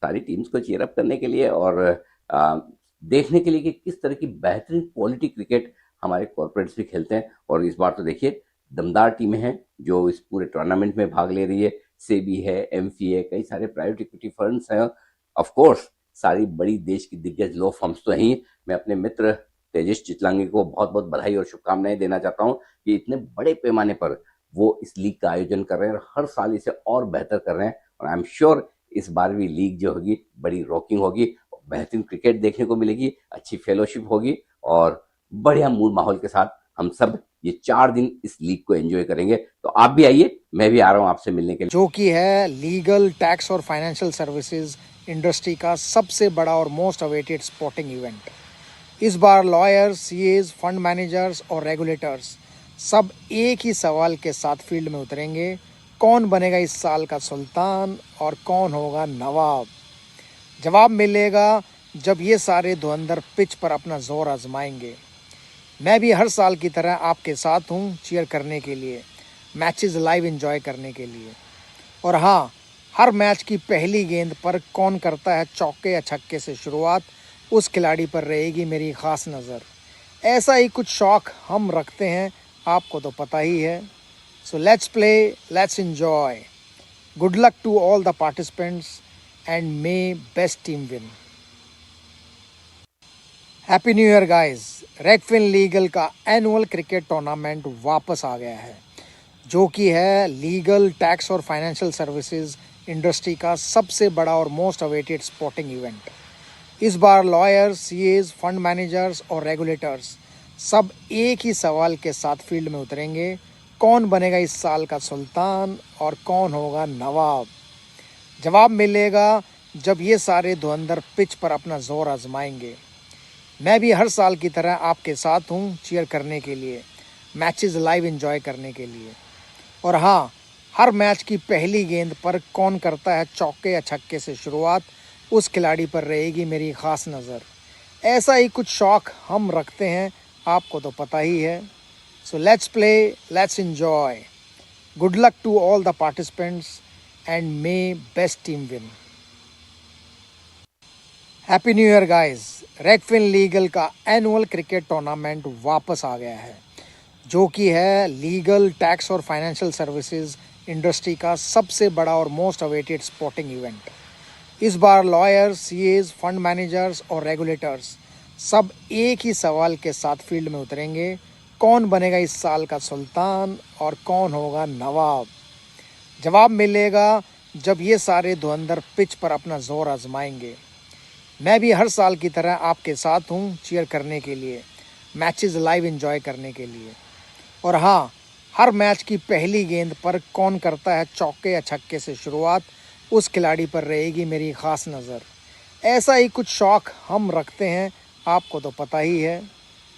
सारी टीम्स को चीयर अप करने के लिए और देखने के लिए कि किस तरह की बेहतरीन क्वालिटी क्रिकेट हमारे कॉर्पोरेट्स भी खेलते हैं। और इस बार तो देखिए दमदार टीमें हैं जो इस पूरे टूर्नामेंट में भाग ले रही है। सेबी है, एमसीए, कई सारे प्राइवेट इक्विटी फर्म्स हैं, ऑफ कोर्स सारी बड़ी देश की दिग्गज लॉ फर्म्स तो हैं। मैं अपने मित्र तेजेश चितलांगी को बहुत बहुत बधाई और शुभकामनाएं देना चाहता हूं कि इतने बड़े पैमाने पर वो इस लीग का आयोजन कर रहे हैं और हर साल इसे और बेहतर कर रहे हैं। और आई एम श्योर इस बार भी लीग जो होगी बड़ी रॉकिंग होगी, बेहतरीन क्रिकेट देखने को मिलेगी, अच्छी फेलोशिप होगी और बढ़िया मूड माहौल के साथ हम सब ये 4 दिन इस लीग को एंजॉय करेंगे। तो आप भी आइए, मैं भी आ रहा हूँ आपसे मिलने के लिए। जो कि है लीगल, टैक्स और फाइनेंशियल सर्विसेज इंडस्ट्री का सबसे बड़ा और मोस्ट अवेटेड स्पोर्टिंग इवेंट। इस बार लॉयर्स, सीएज, फंड मैनेजर्स और रेगुलेटर्स सब एक ही सवाल के साथ फील्ड में उतरेंगे, कौन बनेगा इस साल का सुल्तान और कौन होगा नवाब। जवाब मिलेगा जब ये सारे धुरंधर पिच पर अपना जोर आजमाएंगे। मैं भी हर साल की तरह आपके साथ हूँ चीयर करने के लिए, मैचेस लाइव एंजॉय करने के लिए। और हाँ, हर मैच की पहली गेंद पर कौन करता है चौके या छक्के से शुरुआत, उस खिलाड़ी पर रहेगी मेरी ख़ास नज़र। ऐसा ही कुछ शौक़ हम रखते हैं, आपको तो पता ही है। So let's play, let's enjoy. Good luck to all the participants and may best team win. Happy new year guys. रेगफिन legal का एनुअल क्रिकेट टूर्नामेंट वापस आ गया है, जो कि है लीगल, टैक्स और फाइनेंशियल सर्विसेज इंडस्ट्री का सबसे बड़ा और मोस्ट अवेटेड स्पोर्टिंग इवेंट। इस बार लॉयर्स, सीएज, फंड मैनेजर्स और रेगुलेटर्स सब एक ही सवाल के साथ फील्ड में उतरेंगे, कौन बनेगा इस साल का सुल्तान और कौन होगा नवाब। जवाब मिलेगा जब ये सारे धुरंधर पिच पर अपना जोर आजमाएंगे। मैं भी हर साल की तरह आपके साथ हूँ चीयर करने के लिए, मैचेस लाइव एंजॉय करने के लिए। और हाँ, हर मैच की पहली गेंद पर कौन करता है चौके या छक्के से शुरुआत, उस खिलाड़ी पर रहेगी मेरी ख़ास नज़र। ऐसा ही कुछ शौक़ हम रखते हैं, आपको तो पता ही है। So let's play, let's enjoy. Good luck to all the participants and may best team win. Happy new year guys. रेगफिन legal का एनुअल क्रिकेट टूर्नामेंट वापस आ गया है, जो कि है लीगल, टैक्स और फाइनेंशियल सर्विसेज इंडस्ट्री का सबसे बड़ा और मोस्ट अवेटेड स्पोर्टिंग इवेंट। इस बार लॉयर्स, सीएज, फंड मैनेजर्स और रेगुलेटर्स सब एक ही सवाल के साथ फील्ड में उतरेंगे, कौन बनेगा इस साल का सुल्तान और कौन होगा नवाब। जवाब मिलेगा जब ये सारे धुरंधर पिच पर अपना जोर आजमाएंगे। मैं भी हर साल की तरह आपके साथ हूँ चीयर करने के लिए, मैचेस लाइव एंजॉय करने के लिए। और हाँ, हर मैच की पहली गेंद पर कौन करता है चौके या छक्के से शुरुआत, उस खिलाड़ी पर रहेगी मेरी ख़ास नज़र। ऐसा ही कुछ शौक़ हम रखते हैं, आपको तो पता ही है।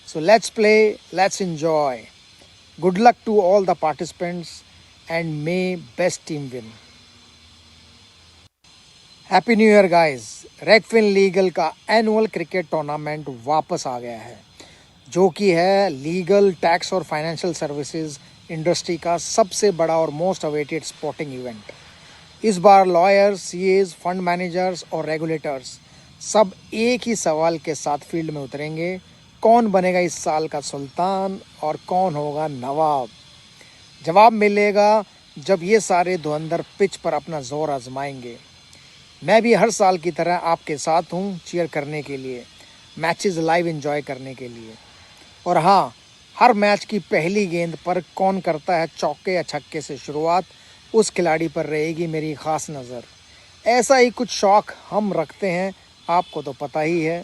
So let's play, let's enjoy. Good luck to all the participants and may best team win. Happy new year guys. रेगफिन legal का एनुअल क्रिकेट टूर्नामेंट वापस आ गया है, जो कि है लीगल, टैक्स और फाइनेंशियल सर्विसेज इंडस्ट्री का सबसे बड़ा और मोस्ट अवेटेड स्पोर्टिंग इवेंट। इस बार लॉयर्स, सीएज, फंड मैनेजर्स और रेगुलेटर्स सब एक ही सवाल के साथ फील्ड में उतरेंगे। कौन बनेगा इस साल का सुल्तान और कौन होगा नवाब? जवाब मिलेगा जब ये सारे धुरंधर पिच पर अपना जोर आजमाएंगे। मैं भी हर साल की तरह आपके साथ हूँ चीयर करने के लिए, मैचेस लाइव एंजॉय करने के लिए। और हाँ, हर मैच की पहली गेंद पर कौन करता है चौके या छक्के से शुरुआत, उस खिलाड़ी पर रहेगी मेरी ख़ास नज़र। ऐसा ही कुछ शौक़ हम रखते हैं, आपको तो पता ही है।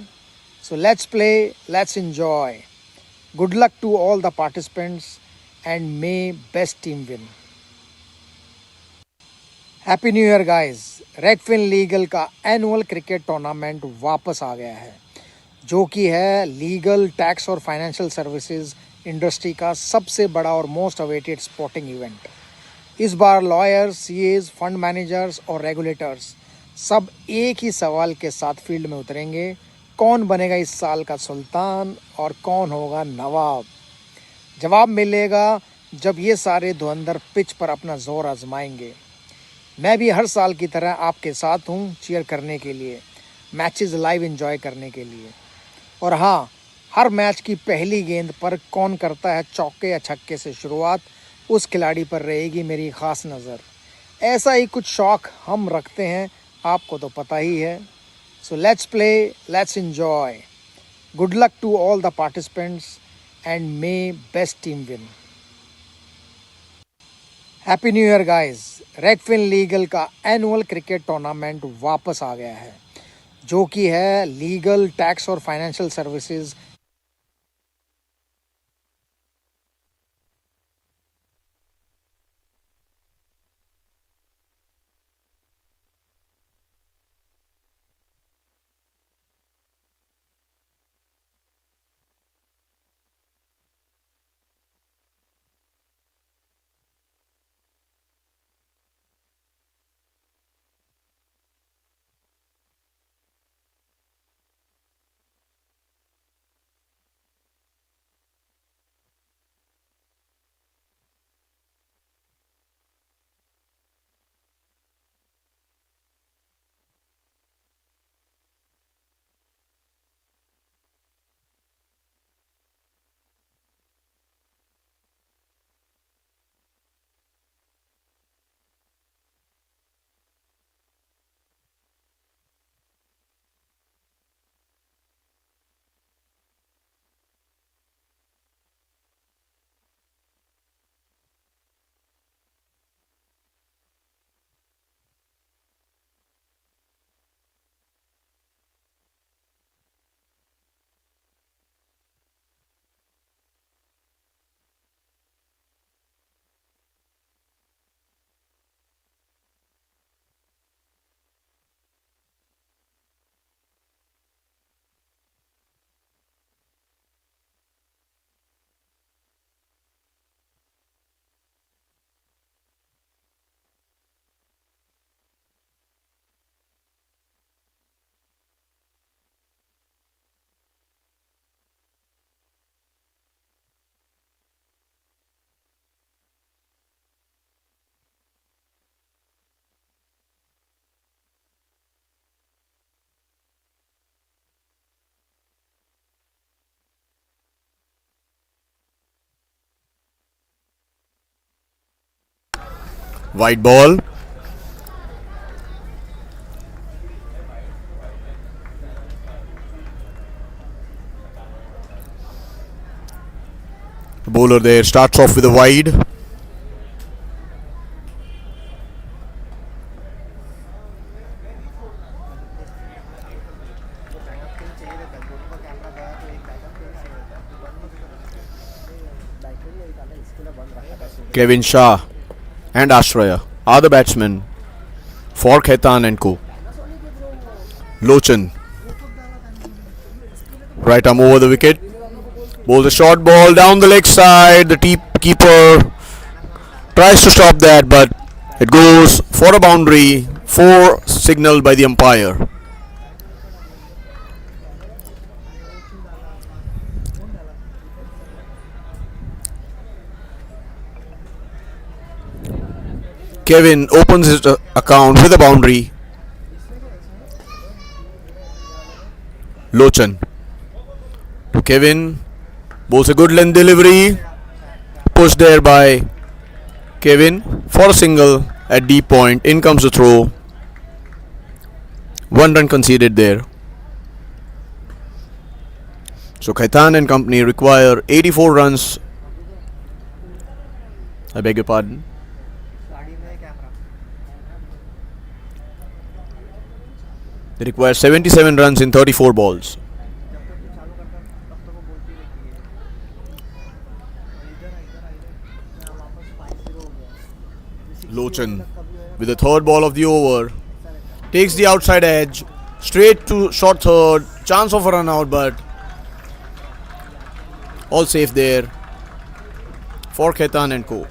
So let's play, let's enjoy. Good luck to all the participants and may best team win. Happy new year guys. रेगफिन legal का एनुअल क्रिकेट टूर्नामेंट वापस आ गया है, जो कि है लीगल, टैक्स और फाइनेंशियल सर्विसेज इंडस्ट्री का सबसे बड़ा और मोस्ट अवेटेड स्पोर्टिंग इवेंट। इस बार लॉयर्स, सीएज, फंड मैनेजर्स और रेगुलेटर्स सब एक ही सवाल के साथ फील्ड में उतरेंगे। कौन बनेगा इस साल का सुल्तान और कौन होगा नवाब? जवाब मिलेगा जब ये सारे धुरंधर पिच पर अपना जोर आजमाएंगे। मैं भी हर साल की तरह आपके साथ हूँ चीयर करने के लिए, मैचेस लाइव एंजॉय करने के लिए। और हाँ, हर मैच की पहली गेंद पर कौन करता है चौके या छक्के से शुरुआत, उस खिलाड़ी पर रहेगी मेरी ख़ास नज़र। ऐसा ही कुछ शौक़ हम रखते हैं, आपको तो पता ही है। So let's play, let's enjoy. Good luck to all the participants and may best team win. Happy new year guys. रेगफिन legal का एनुअल क्रिकेट टूर्नामेंट वापस आ गया है, जो कि है लीगल, टैक्स और financial services White ball. The bowler there starts off with a wide. Kevin Shah and Ashraya are the batsmen for Khaitan and Co. Lochan, right arm over the wicket, bowls a short ball down the leg side. The keeper tries to stop that, but it goes for a boundary 4 signaled by the umpire. Kevin opens his account with a boundary. Lochan to Kevin. Bowls a good length delivery. Pushed there by Kevin for a single at deep point. In comes the throw. 1 run conceded there. So Khaitan and company require 84 runs. I beg your pardon. They require 77 runs in 34 balls. Lochan with the third ball of the over takes the outside edge straight to short third. Chance of a run out, but all safe there for Khaitan and co.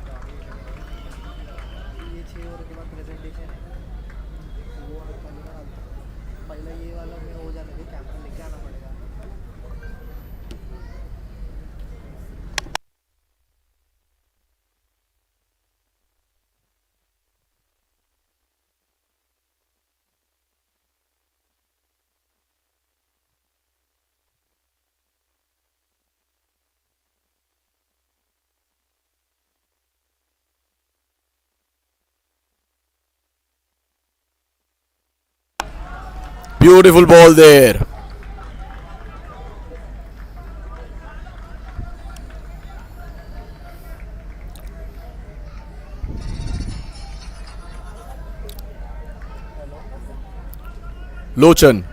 Beautiful ball there. Lochan.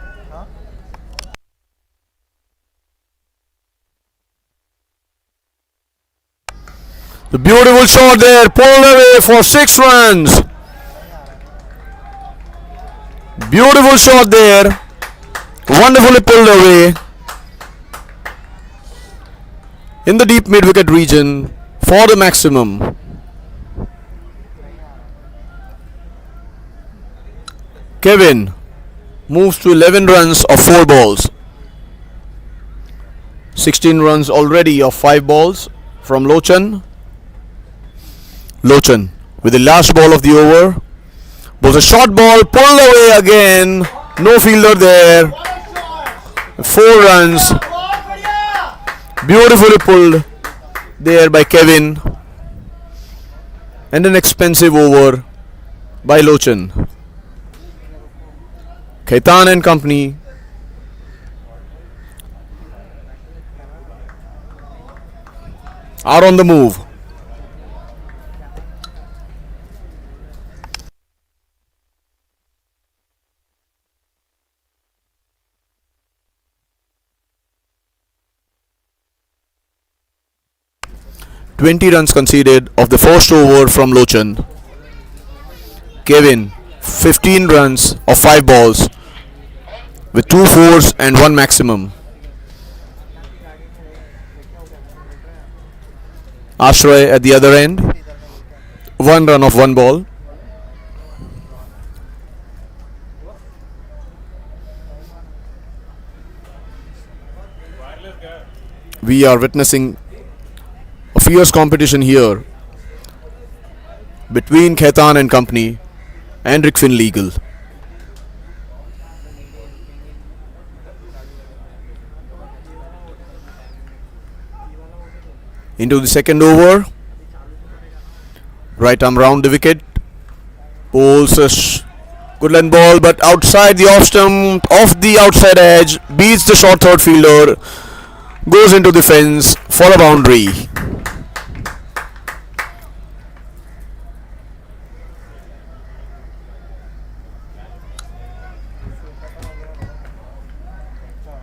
The beautiful shot there, pulled away for 6 runs. Beautiful shot there. Wonderfully pulled away in the deep mid-wicket region for the maximum. Kevin moves to 11 runs of 4 balls. 16 runs already of 5 balls from Lochan. Lochan with the last ball of the over was a short ball, pulled away again. No fielder there. 4 runs. Beautifully pulled there by Kevin. And an expensive over by Lochan. Khaitan and company are on the move. "20 runs conceded of the first over from Lochan. Kevin 15 runs of 5 balls with 2 fours and 1 maximum. Ashray at the other end, 1 run of 1 ball. We are witnessing a fierce competition here between Khaitan and company and Regfin Legal. Into the second over. Right arm round the wicket. Pulls a good length ball, but outside the off stump, off the outside edge, beats the short third fielder, goes into the fence for a boundary.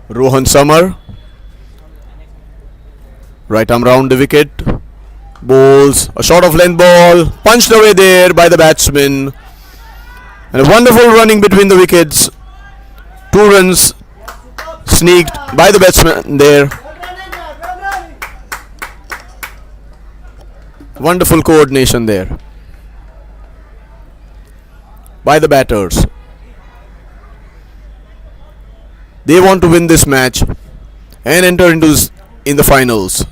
Rohan Samar, right arm round the wicket, bowls a short of length ball, punched away there by the batsman, and a wonderful running between the wickets. 2 runs sneaked by the batsman there. Wonderful coordination there. by the batters. They want to win this match and enter in the finals.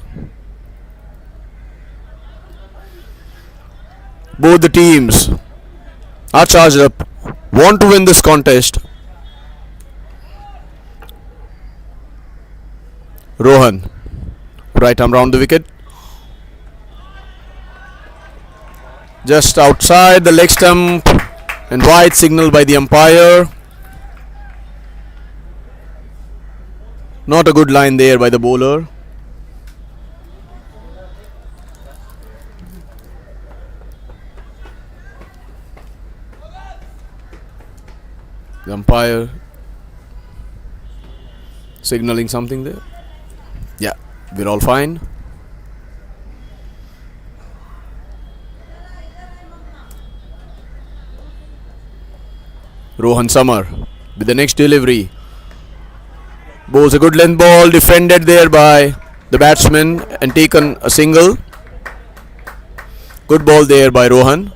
Both the teams are charged up, want to win this contest. Rohan, right arm round the wicket, just outside the leg stump, and wide signal by the umpire. Not a good line there by the bowler. The umpire signaling something there. Yeah, we're all fine. Rohan Samar with the next delivery. Bowls a good length ball, defended there by the batsman and taken a single. Good ball there by Rohan.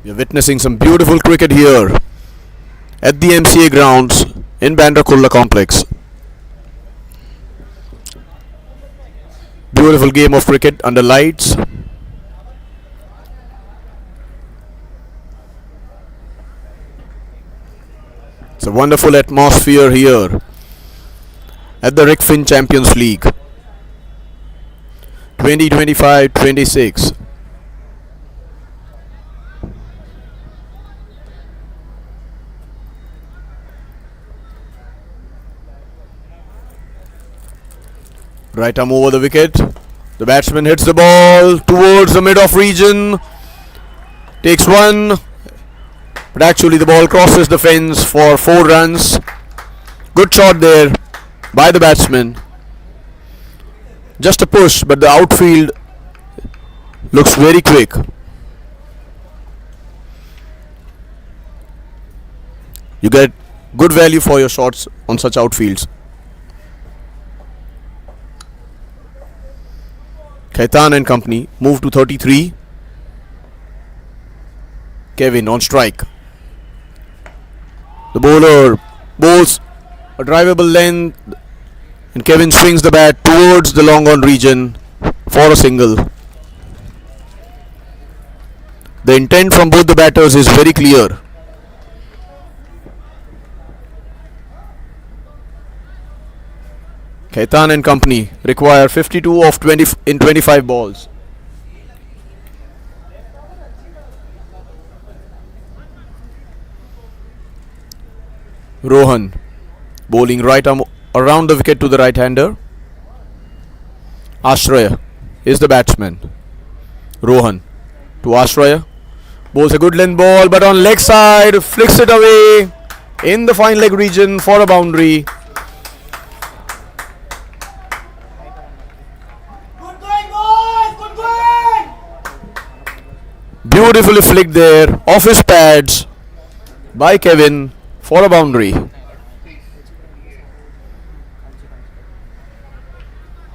You're witnessing some beautiful cricket here at the MCA grounds in Bandra Kurla complex. Beautiful game of cricket under lights. It's a wonderful atmosphere here at the Regfin Champions League 2025-26. Right arm over the wicket. The batsman hits the ball towards the mid-off region. Takes one. But actually the ball crosses the fence for 4 runs. Good shot there by the batsman. Just a push, but the outfield looks very quick. You get good value for your shots on such outfields. Khaitan and company move to 33. Kevin on strike. The bowler bowls a drivable length and Kevin swings the bat towards the long on region for a single. The intent from both the batters is very clear. Khaitan and company require 52 of 20 in 25 balls. Rohan bowling right arm around the wicket to the right hander. Ashraya is the batsman. Rohan to Ashraya. Bowls a good length ball, but on leg side, flicks it away in the fine leg region for a boundary. Beautifully flicked there off his pads by Kevin for a boundary.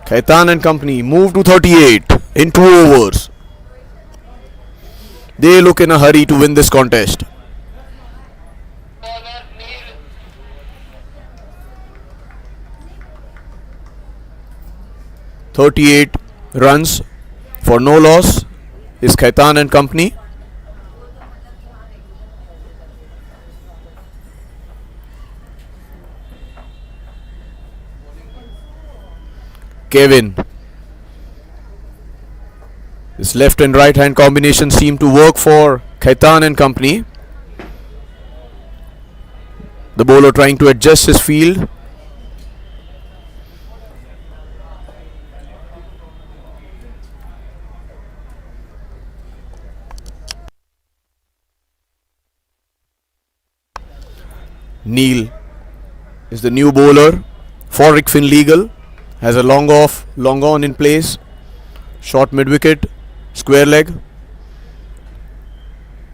Khaitan and company move to 38 in 2 overs. They look in a hurry to win this contest. "38 runs for no loss" is Khaitan and company. Kevin. His left and right hand combination seem to work for Khaitan and company. The bowler trying to adjust his field. Neil is the new bowler for Regfin Legal. Has a long off, long on in place. Short mid wicket, square leg.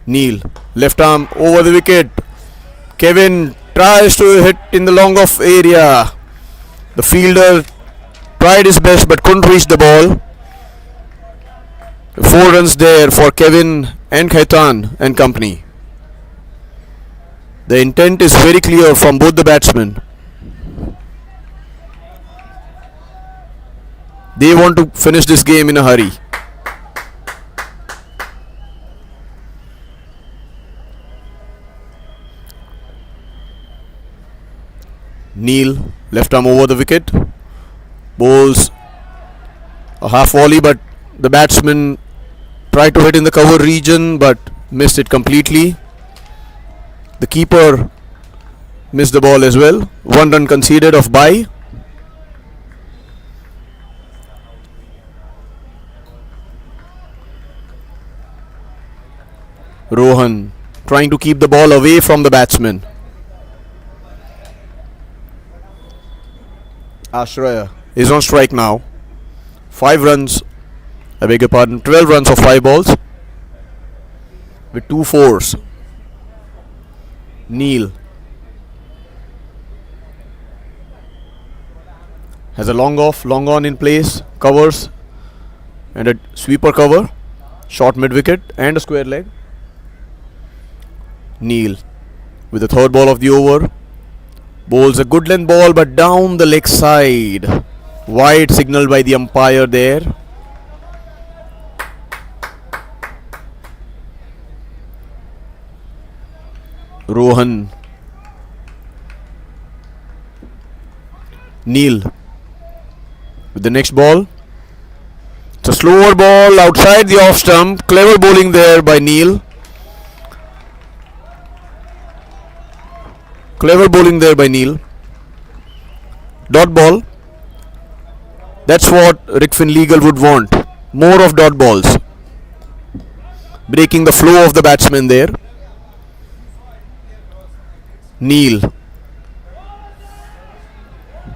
Neil, left arm over the wicket. Kevin tries to hit in the long off area. The fielder tried his best but couldn't reach the ball. 4 runs there for Kevin and Khaitan and company. The intent is very clear from both the batsmen. They want to finish this game in a hurry. Neil, left arm over the wicket, bowls a half volley, but the batsman tried to hit in the cover region but missed it completely. The keeper missed the ball as well. 1 run conceded of bye. Rohan trying to keep the ball away from the batsman. Ashraya is on strike now. 5 runs, I beg your pardon, 12 runs of 5 balls with 2 fours. Neil has a long off, long on in place, covers and a sweeper cover, short mid wicket and a square leg. Neil with the third ball of the over bowls a good length ball but down the leg side. Wide signal by the umpire there. Rohan. Neil with the next ball. It's a slower ball outside the off stump. Clever bowling there by Neil. Clever bowling there by Neil. Dot ball. That's what Regfin Legal would want. More of dot balls. Breaking the flow of the batsman there. Neil.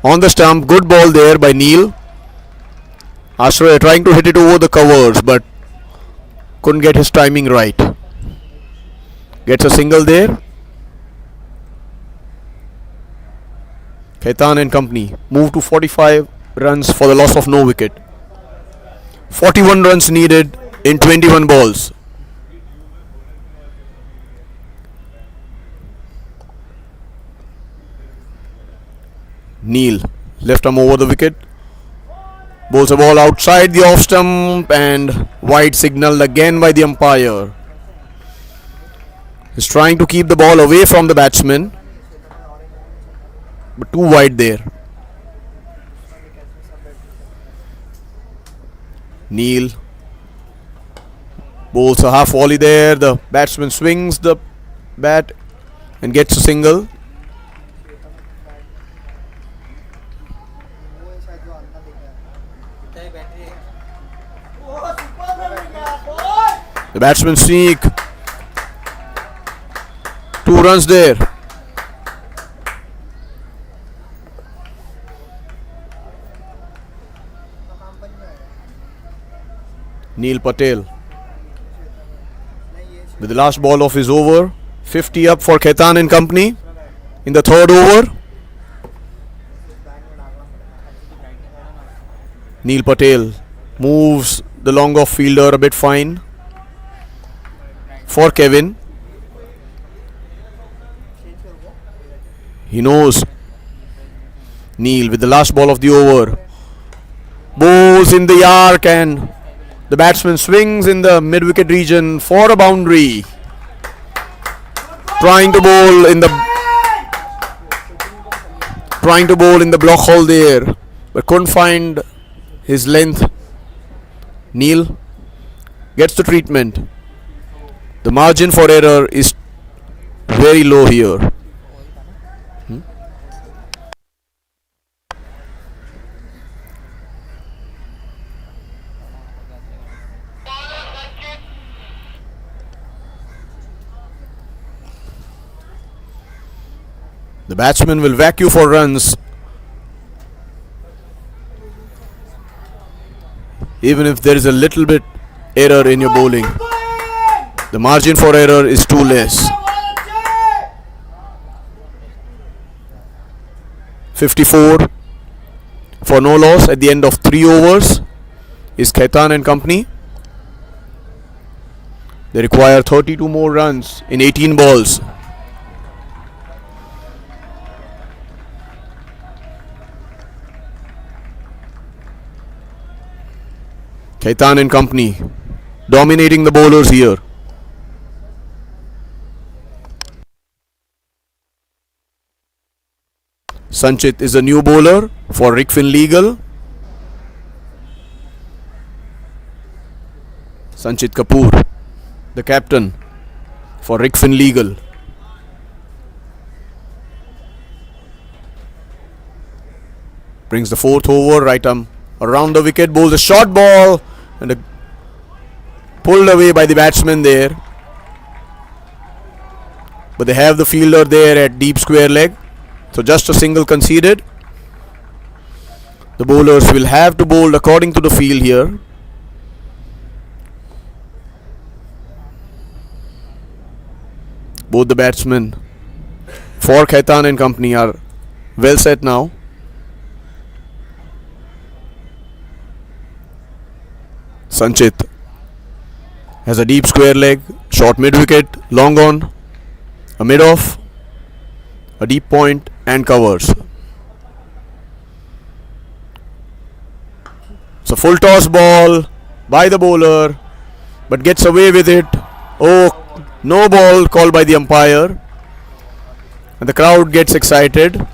On the stump. Good ball there by Neil. Ashraya trying to hit it over the covers but couldn't get his timing right. Gets a single there. Khaitan and company move to 45 runs for the loss of no wicket. 41 runs needed in 21 balls. Neil, left arm over the wicket, bowls a ball outside the off stump and wide signal again by the umpire. He's trying to keep the ball away from the batsman, but too wide there. Neil bowls a half volley there. The batsman swings the bat and gets a single. The batsman sneak. 2 runs there. Neil Patel with the last ball of his over. 50 up for Khaitan and company in the third over. Neil Patel moves the long off fielder a bit fine for Kevin. He knows. Neil with the last ball of the over bowls in the arc and the batsman swings in the mid-wicket region for a boundary. Trying to bowl in the block hole there, but couldn't find his length. Neil gets the treatment. The margin for error is very low here. The batsman will whack you for runs even if there is a little bit error in your bowling. The margin for error is too less. 54. for no loss at the end of 3 overs is Khaitan and company. They require 32 more runs in 18 balls. Khaitan and company dominating the bowlers here. Sanchit is a new bowler for Regfin Legal. Sanchit Kapoor, the captain for Regfin Legal. Brings the 4th over, right arm around the wicket, bowls a short ball and pulled away by the batsman there. But they have the fielder there at deep square leg. So just a single conceded. The bowlers will have to bowl according to the field here. Both the batsmen for Khaitan and company are well set now. Sanchit has a deep square leg, short mid wicket, long on, a mid off, a deep point and covers. It's a full toss ball by the bowler, but gets away with it. Oh, no ball called by the umpire, and the crowd gets excited.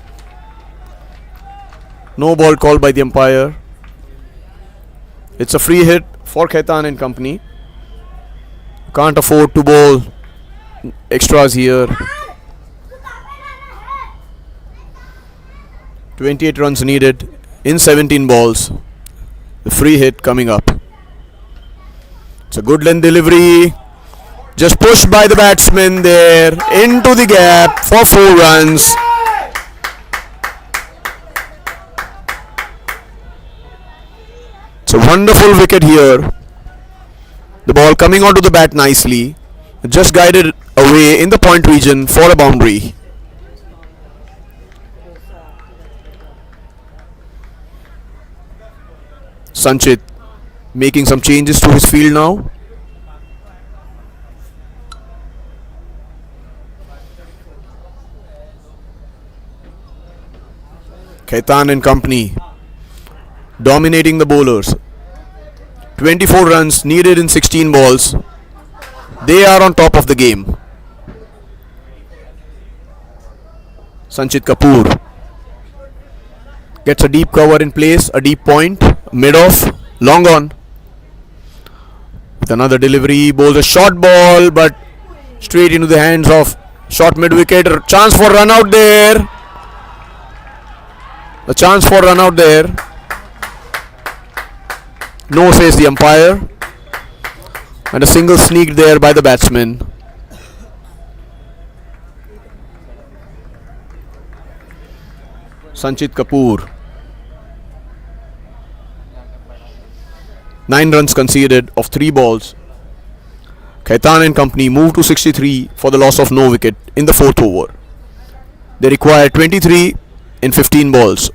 No ball called by the umpire. It's a free hit for Khaitan and company. Can't afford to bowl extras here. 28 runs needed in 17 balls. The free hit coming up. It's a good length delivery. Just pushed by the batsman there into the gap for 4 runs. It's a wonderful wicket here. The ball coming onto the bat nicely. Just guided away in the point region for a boundary. Sanchit making some changes to his field now. Khaitan and company dominating the bowlers. 24 runs needed in 16 balls. They are on top of the game. Sanchit Kapoor gets a deep cover in place, a deep point, mid off, long on. With another delivery, bowls a short ball, but straight into the hands of short mid wicket. Chance for run out there. A chance for run out there. No, says the umpire. And a single sneaked there by the batsman. Sanchit Kapoor. 9 runs conceded of 3 balls. Khaitan and company move to 63 for the loss of no wicket in the 4th over. They require 23 in 15 balls.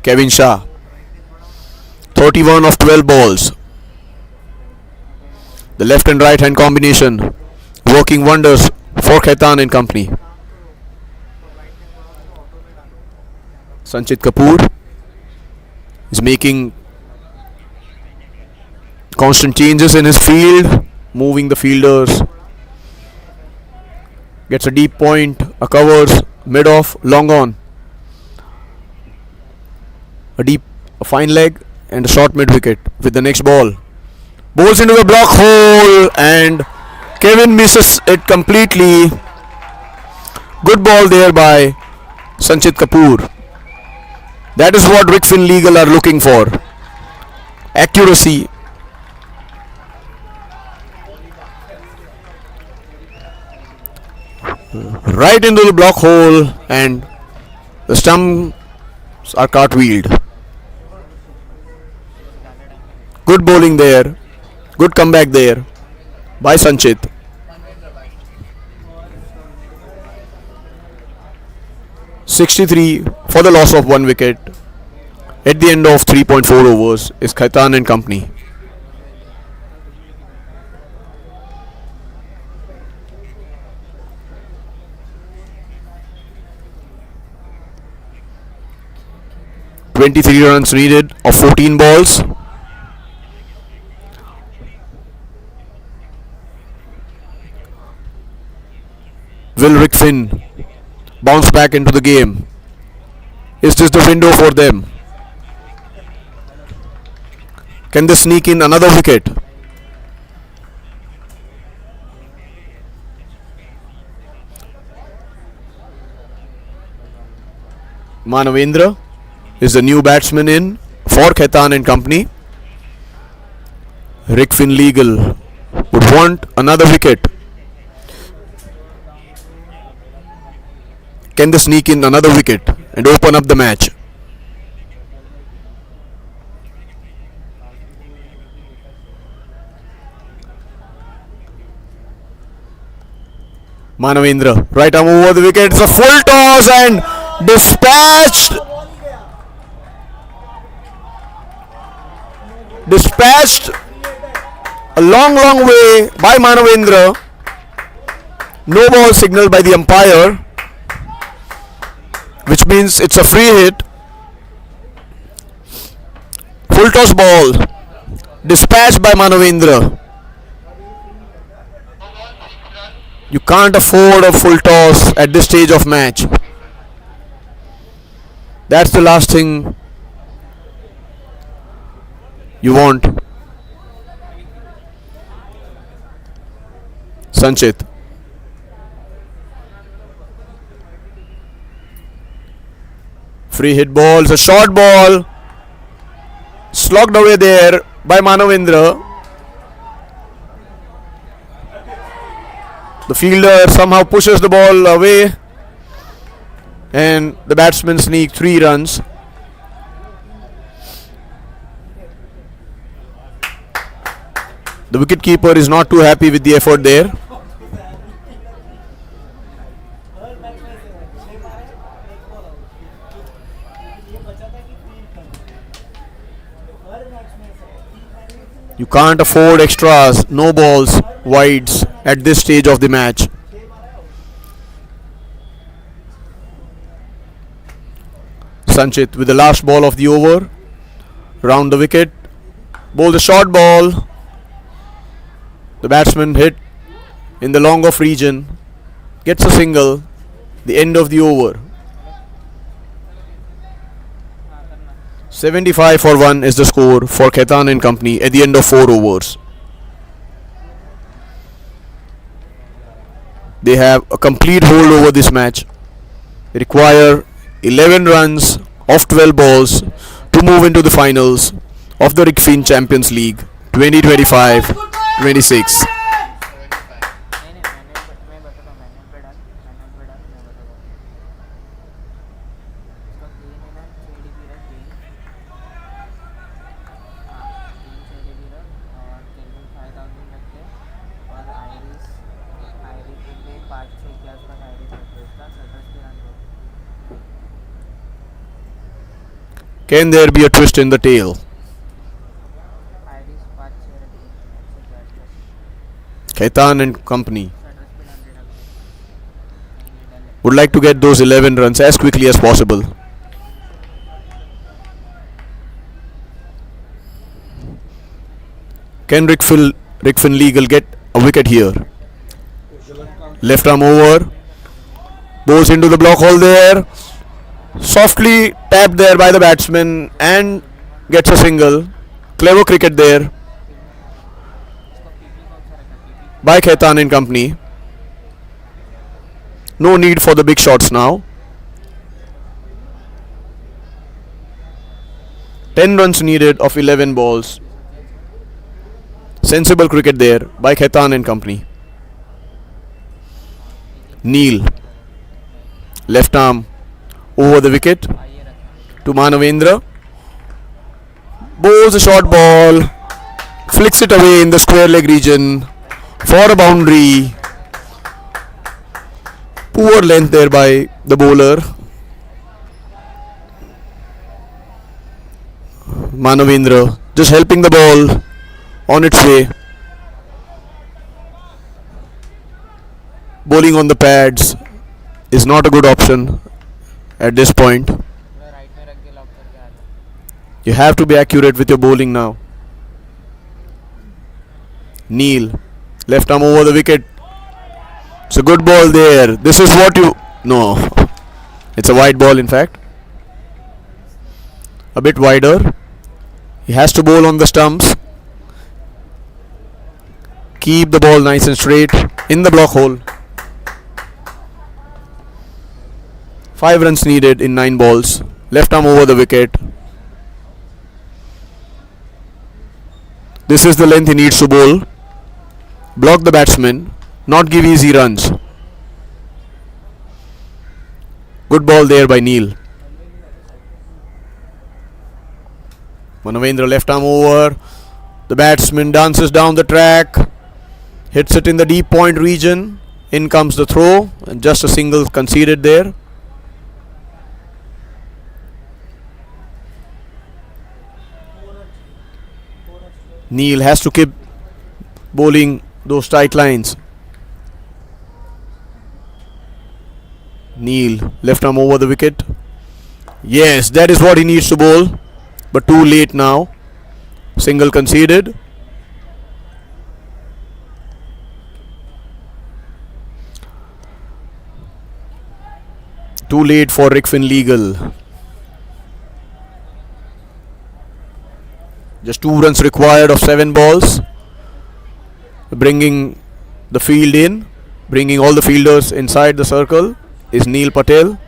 Kevin Shah, 31 of 12 balls. The left and right hand combination working wonders for Khaitan and company. Sanchit Kapoor is making constant changes in his field, moving the fielders. Gets a deep point, a covers, mid off, long on. A fine leg and a short mid wicket with the next ball. Bowls into the block hole and Kevin misses it completely. Good ball there by Sanchit Kapoor. That is what Regfin Legal are looking for. Accuracy. Right into the block hole and the stumps are cartwheeled. Good bowling there. Good comeback there by Sanchit. 63 for the loss of 1 wicket. At the end of 3.4 overs is Khaitan and company. "23 runs needed of 14 balls. Will Regfin bounce back into the game? Is this the window for them? Can they sneak in another wicket? Manavendra is the new batsman in for Khaitan and company. Regfin Legal would want another wicket. Can they sneak in another wicket and open up the match? Manavendra, right arm over the wicket. It's a full toss and dispatched. Dispatched a long, long way by Manavendra. No ball signaled by the umpire, which means it's a free hit. Full toss ball dispatched by Manavendra. You can't afford a full toss at this stage of match. That's the last thing you want. Sanchit. Free hit ball, it's a short ball. Slogged away there by Manavendra. The fielder somehow pushes the ball away and the batsman sneak 3 runs. The wicketkeeper is not too happy with the effort there. You can't afford extras, no balls, wides at this stage of the match. Sanchit with the last ball of the over, round the wicket, bowls a short ball. The batsman hit in the long off region, gets a single, the end of the over. 75 for 1 is the score for Khaitan and company at the end of 4 overs. They have a complete hold over this match. They require 11 runs of 12 balls to move into the finals of the Regfin Champions League 2025-26. Can there be a twist in the tail? Khaitan and company would like to get those 11 runs as quickly as possible. Can Regfin Legal get a wicket here? Left arm over, bowls into the block hole there. Softly tapped there by the batsman and gets a single. Clever cricket there by Khaitan and company. No need for the big shots now. 10 runs needed of 11 balls. Sensible cricket there by Khaitan and company. Neil, left arm over the wicket to Manavendra. Bowls a short ball, flicks it away in the square leg region for a boundary. Poor length there by the bowler. Manavendra just helping the ball on its way. Bowling on the pads is not a good option at this point. You have to be accurate with your bowling now. Neil, left arm over the wicket. It's a good ball there. This is what you. No, it's a wide ball in fact. A bit wider. He has to bowl on the stumps. Keep the ball nice and straight in the block hole. 5 runs needed in 9 balls. Left arm over the wicket. This is the length he needs to bowl. Block the batsman, not give easy runs. Good ball there by Neil. Manavendra left arm over. The batsman dances down the track. Hits it in the deep point region. In comes the throw. And just a single conceded there. Neil has to keep bowling those tight lines. Neil, left arm over the wicket. Yes, that is what he needs to bowl. But too late now. Single conceded. Too late for Regfin legal. Just 2 runs required of 7 balls. Bringing the field in, bringing all the fielders inside the circle is Neil Patel.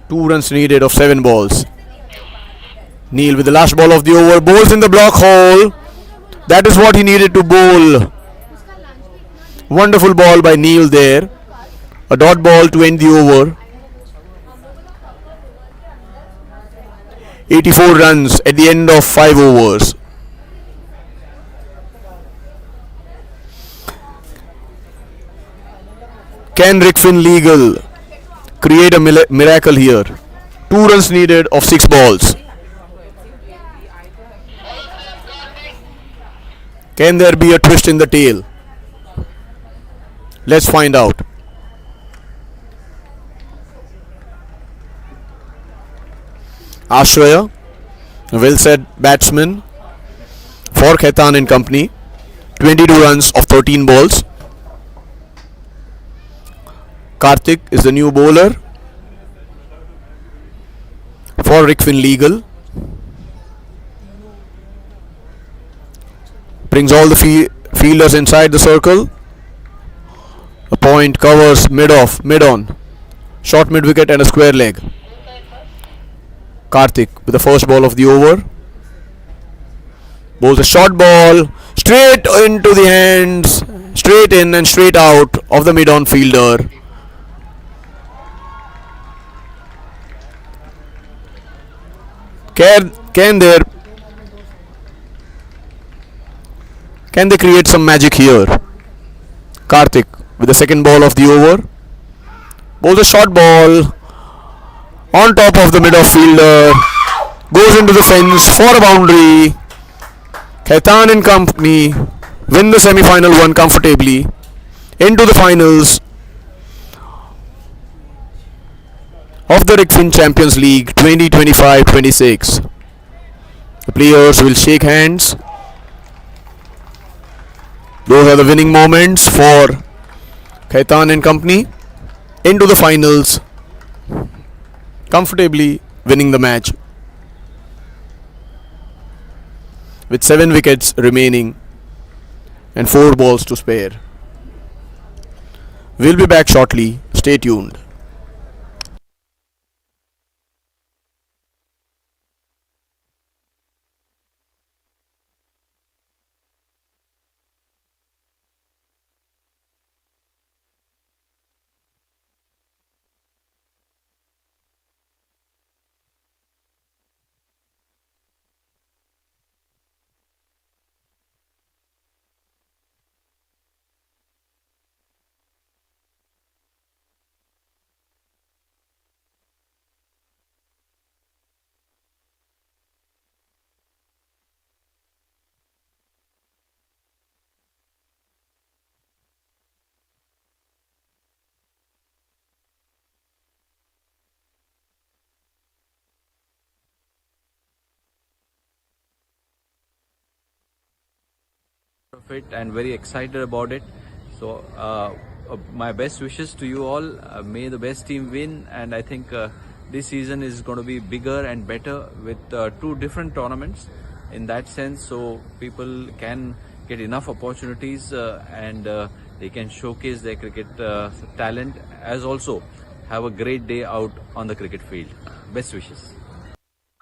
2 runs needed of 7 balls. Neil with the last ball of the over, bowls in the block hole. That is what he needed to bowl. Wonderful ball by Neil there. A dot ball to end the over. 84 runs at the end of 5 overs. Can Regfin legal create a miracle here? 2 runs needed of 6 balls. Can there be a twist in the tail? Let's find out. Ashraya, a well said batsman for Khaitan and company. 22 runs of 13 balls. Karthik is the new bowler for Regfin legal. Brings all the fielders inside the circle. A point covers mid off, mid on. Short mid wicket and a square leg. Karthik with the first ball of the over. Bowls a short ball straight into the hands, straight in and straight out of the mid on fielder. Can they create some magic here? Karthik with the second ball of the over. Bowls a short ball on top of the mid-off fielder. Goes into the fence for a boundary. Khaitan and company win the semi-final one comfortably. Into the finals of the Regfin Champions League 2025-26. The players will shake hands. Those are the winning moments for Khaitan and company. Into the finals, comfortably winning the match with 7 wickets remaining and 4 balls to spare. We'll be back shortly. Stay tuned. of it and very excited about it. So my best wishes to you all. May the best team win, and I think this season is going to be bigger and better with two different tournaments in that sense, so people can get enough opportunities and they can showcase their cricket talent, as also have a great day out on the cricket field. Best wishes.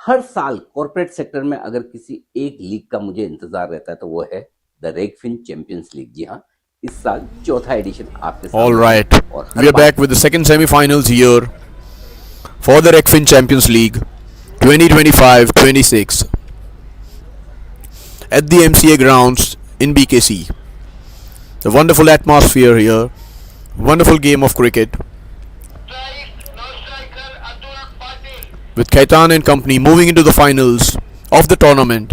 हर साल corporate sector में अगर किसी एक league का मुझे इंतजार रहता है तो वो है द रेगफिन चैंपियंस लीग। जी हाँ, इस साल चौथा एडिशन आपके सामने। All right, we are back with the second semi-finals here for the Regfin Champions League 2025-26 at the MCA grounds in BKC. The wonderful atmosphere here, wonderful game of cricket, with Khaitan and company moving into the finals of the tournament.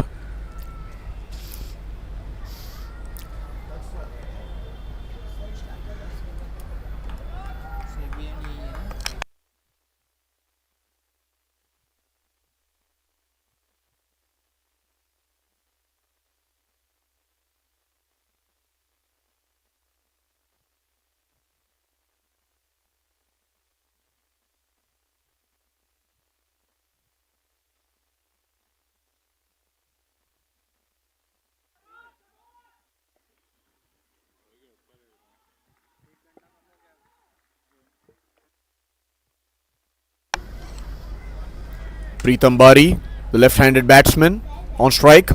Preetham Bari, the left-handed batsman, on strike.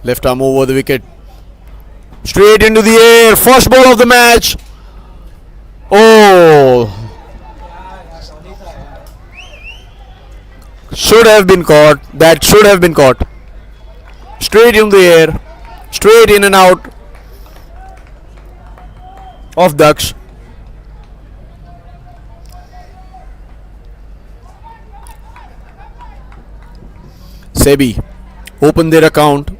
Left arm over the wicket. Straight into the air. First ball of the match. Oh! Should have been caught. That should have been caught. Straight in the air. Straight in and out of Daksh. SEBI open their account.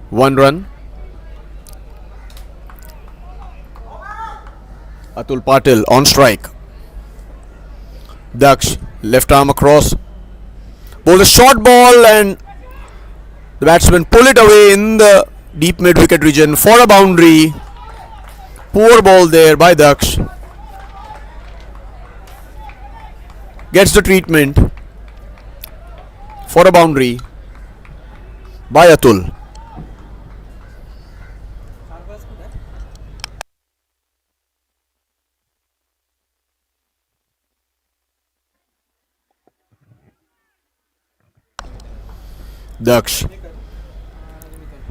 1 run. Atul Patil on strike. Daksh left arm across. Bowls a short ball and the batsman pull it away in the deep mid wicket region for a boundary. Poor ball there by Daksh. Gets the treatment for a boundary by Atul. Daksh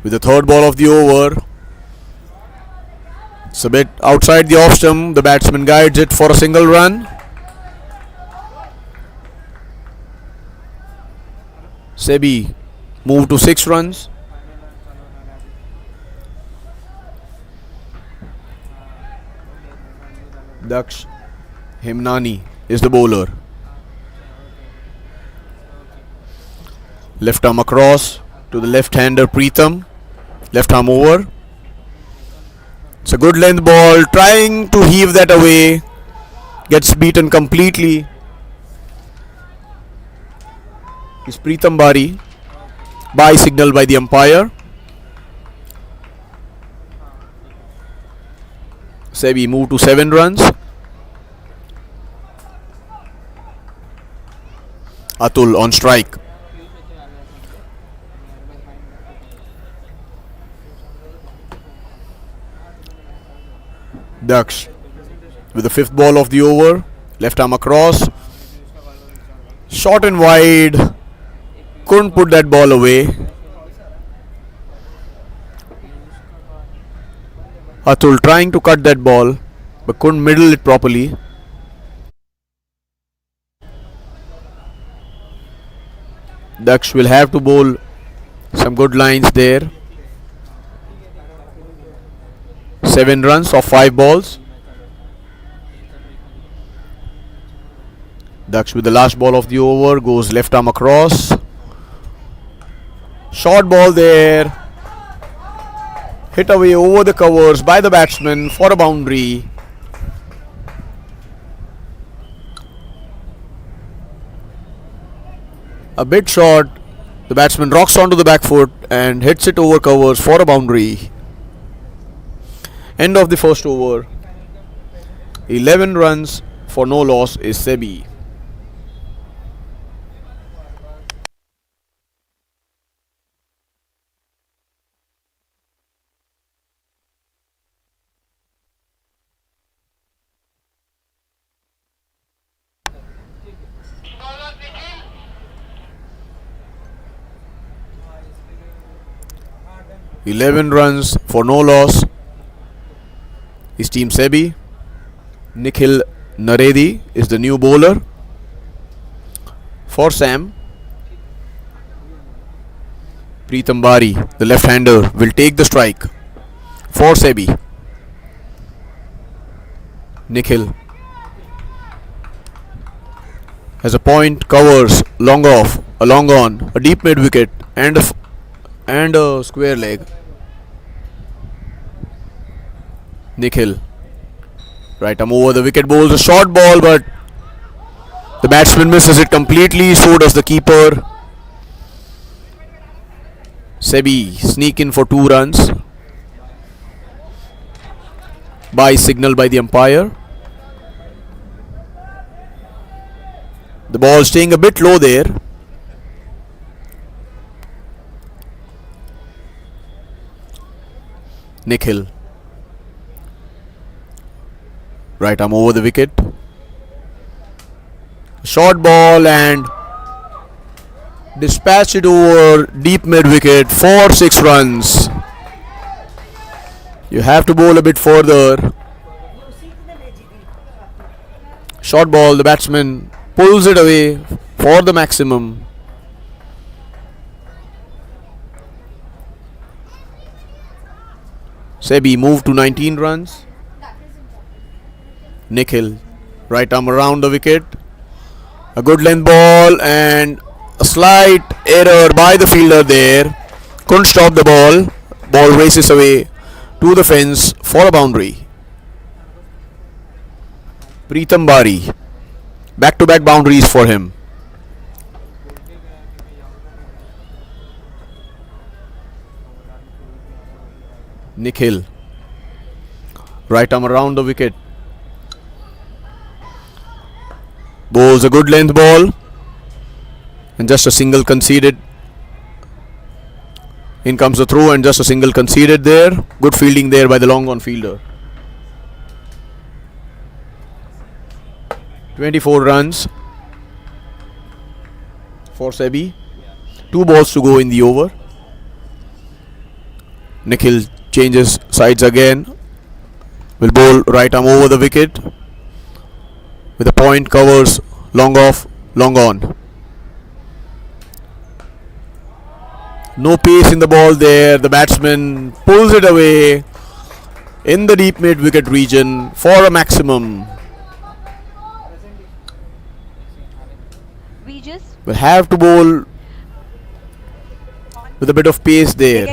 with the third ball of the over. It's a bit outside the off stump. The batsman guides it for a single run. SEBI move to 6 runs. Daksh Himnani is the bowler. Left arm across to the left-hander Preetham. Left arm over. It's a good length ball. Trying to heave that away. Gets beaten completely. Is Preetham Bari. Bye signal by the umpire. SEBI move to 7 runs. Atul on strike. Daksh with the 5th ball of the over. Left arm across. Short and wide. Couldn't put that ball away. Atul trying to cut that ball but couldn't middle it properly. Daksh will have to bowl some good lines there. 7 runs off 5 balls. Daksh with the last ball of the over goes left arm across. Short ball there. Hit away over the covers by the batsman for a boundary. A bit short The batsman rocks onto the back foot and hits it over covers for a boundary. End of the first over. 11 runs for no loss is Sebi. "11 runs for no loss" is Team Sebi. Nikhil Naredi is the new bowler. For Sam, Preetham Bari, the left-hander, will take the strike. For Sebi, Nikhil has a point, covers, long off, a long on, a deep mid wicket, and a square leg. Nikhil, right arm over the wicket, bowls a short ball, but the batsman misses it completely. So does the keeper. Sebi sneak in for 2 runs by signal by the umpire. The ball staying a bit low there. Nikhil, right arm over the wicket. Short ball and dispatch it over deep mid wicket for 6 runs. You have to bowl a bit further. Short ball, the batsman pulls it away for the maximum. Sebi moved to 19 runs. Nikhil, right arm around the wicket. A good length ball and a slight error by the fielder there. Couldn't stop the ball. Ball races away to the fence for a boundary. Preetham Bari, back-to-back boundaries for him. Nikhil, right arm around the wicket. Bowls a good length ball and just a single conceded. In comes the throw and just a single conceded there. Good fielding there by the long on fielder. 24 runs for Sebi. 2 balls to go in the over. Nikhil changes sides again. Will bowl right arm over the wicket. With a point, covers, long off, long on. No pace in the ball there. The batsman pulls it away in the deep mid wicket region for a maximum. We just Will have to bowl with a bit of pace there.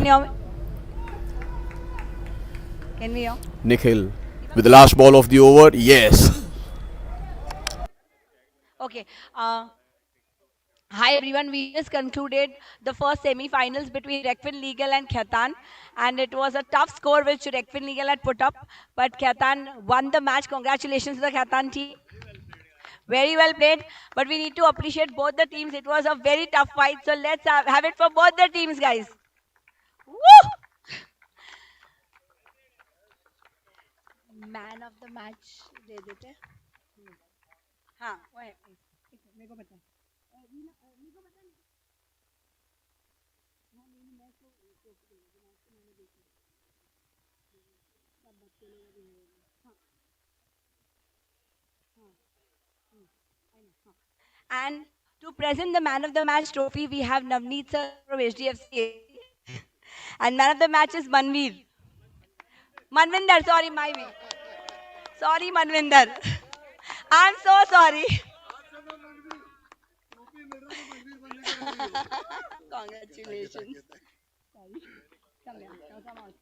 Can we hear? Nikhil with the last ball of the over. Yes. Okay. Hi everyone. We just concluded the first semi-finals between Regfin Legal and Khaitan, and it was a tough score which Regfin Legal had put up, but Khaitan won the match. Congratulations to the Khaitan team. Very well played, but we need to appreciate both the teams. It was a very tough fight, so let's have it for both the teams, guys. Woo! Man of the match दे देते हाँ वो है मेरे को पता है मेरे को पता नहीं हाँ नहीं मैं तो मैंने देखा सब बच्चे लोग अभी हाँ हाँ and to present the man of the match trophy we have Navneet sir from HDFC and man of the match is Manvinder, sorry, my way. Sorry, Manvinder. I'm so sorry. Congratulations. Sorry. Come here. Come on.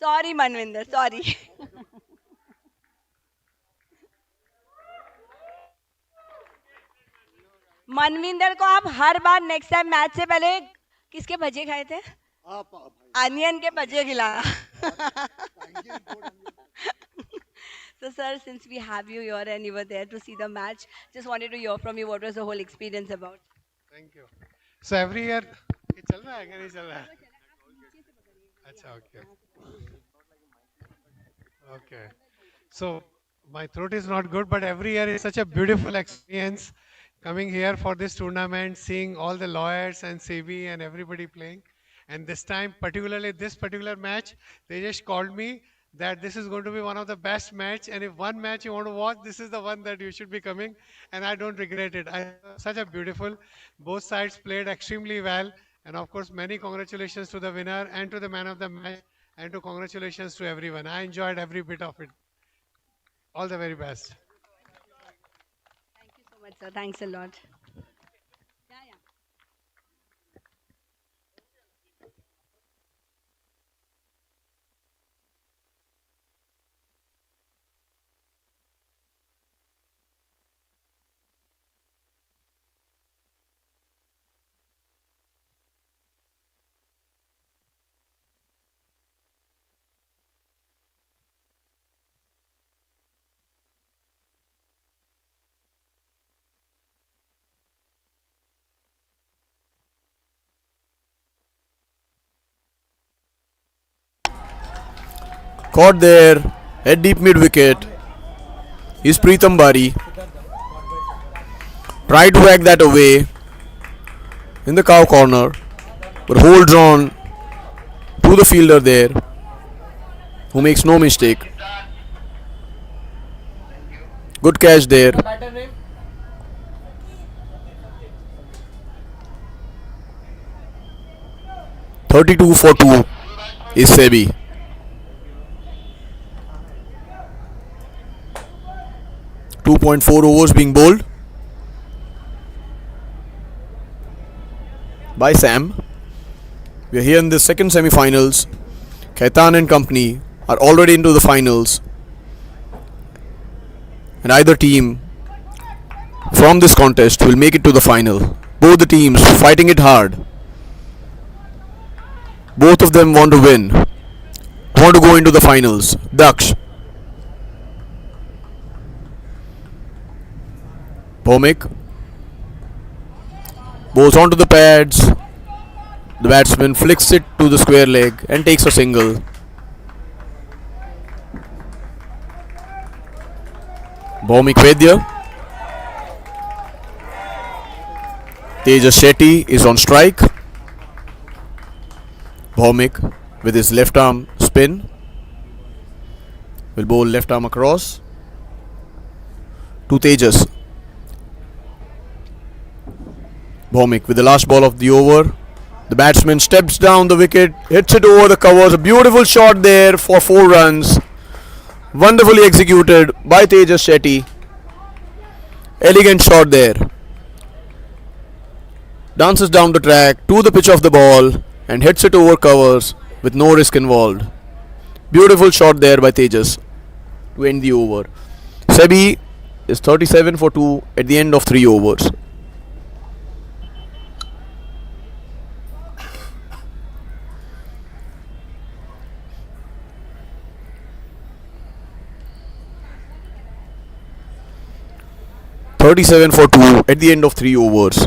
Sorry, Manvinder. Sorry. Manvinder को आप हर बार next time match से पहले किसके भजे खाए थे? Onion के भजे खिलाना. So, sir, since we have you here and you were there to see the match, just wanted to hear from you what was the whole experience about. Thank you. So every year, ये चल रहा है क्या नहीं चल रहा है? अच्छा, okay. Okay. So my throat is not good, but every year is such a beautiful experience coming here for this tournament, seeing all the lawyers and CB and everybody playing. And this time, particularly this particular match, they just called me that this is going to be one of the best match. And if one match you want to watch, this is the one that you should be coming. And I don't regret it. Such a beautiful. Both sides played extremely well. And of course, many congratulations to the winner and to the man of the match. And to congratulations to everyone. I enjoyed every bit of it. All the very best. Thank you so much, sir. Thanks a lot. Caught there, head deep mid wicket. Is Preetham Bari. Tried to whack that away in the cow corner, but holds on to the fielder there, who makes no mistake. Good catch there. (32 for 2) is Sebi. .4 overs being bowled by Sam. We are here in the second semi-finals. Khaitan and company are already into the finals, and either team from this contest will make it to the final. Both the teams fighting it hard. Both of them want to win, want to go into the finals. Daksh. Bhomik goes onto the pads. The batsman flicks it to the square leg and takes a single. Bhomik Vedya. Tejas Shetty is on strike. Bhomik with his left arm spin will bowl left arm across to Tejas. Bhomik with the last ball of the over. The batsman steps down the wicket, hits it over the covers. A beautiful shot there for 4 runs. Wonderfully executed by Tejas Shetty. Elegant shot there. Dances down the track to the pitch of the ball and hits it over covers with no risk involved. Beautiful shot there by Tejas to end the over. Sebi is 37 for 2 at the end of 3 overs. (37 for 2 at the end of 3 overs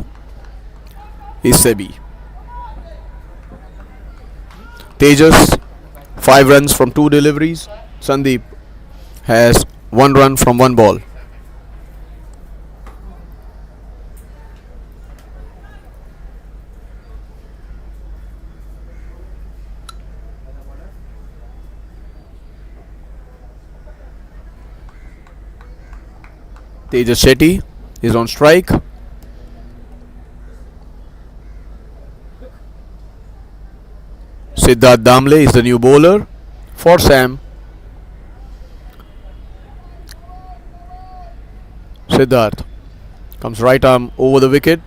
is Sebi. Tejas 5 runs from 2 deliveries. Sandeep has 1 run from 1 ball. Tejas Shetty is on strike. Siddharth Damle is the new bowler for Sam. Siddharth comes right arm over the wicket.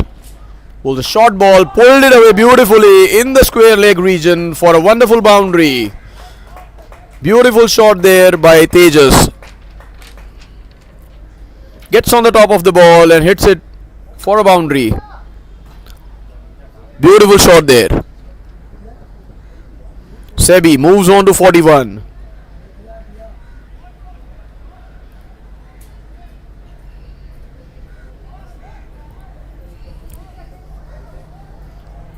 Pulls a short ball, pulled it away beautifully in the square leg region for a wonderful boundary. Beautiful shot there by Tejas. Gets on the top of the ball and hits it for a boundary. Beautiful shot there. Sebi moves on to 41.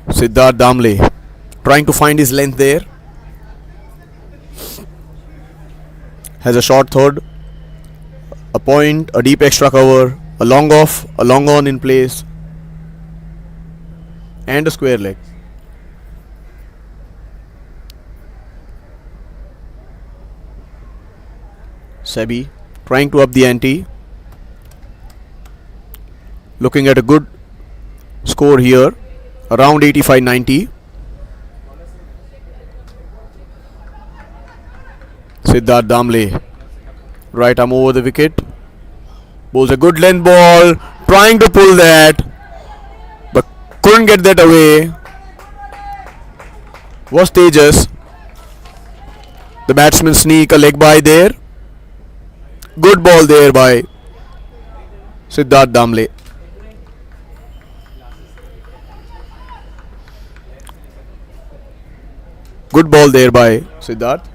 Siddharth Damle trying to find his length there. Has a short third, a point, a deep extra cover, a long off, a long on in place, and a square leg. Sebi trying to up the ante. Looking at a good score here, around 85-90. Siddharth Damle, right arm over the wicket. Bowls a good length ball, trying to pull that, but couldn't get that away. Was Tejas. The batsman sneak a leg by there. Good ball there by Siddharth Damle. Good ball there by Siddharth.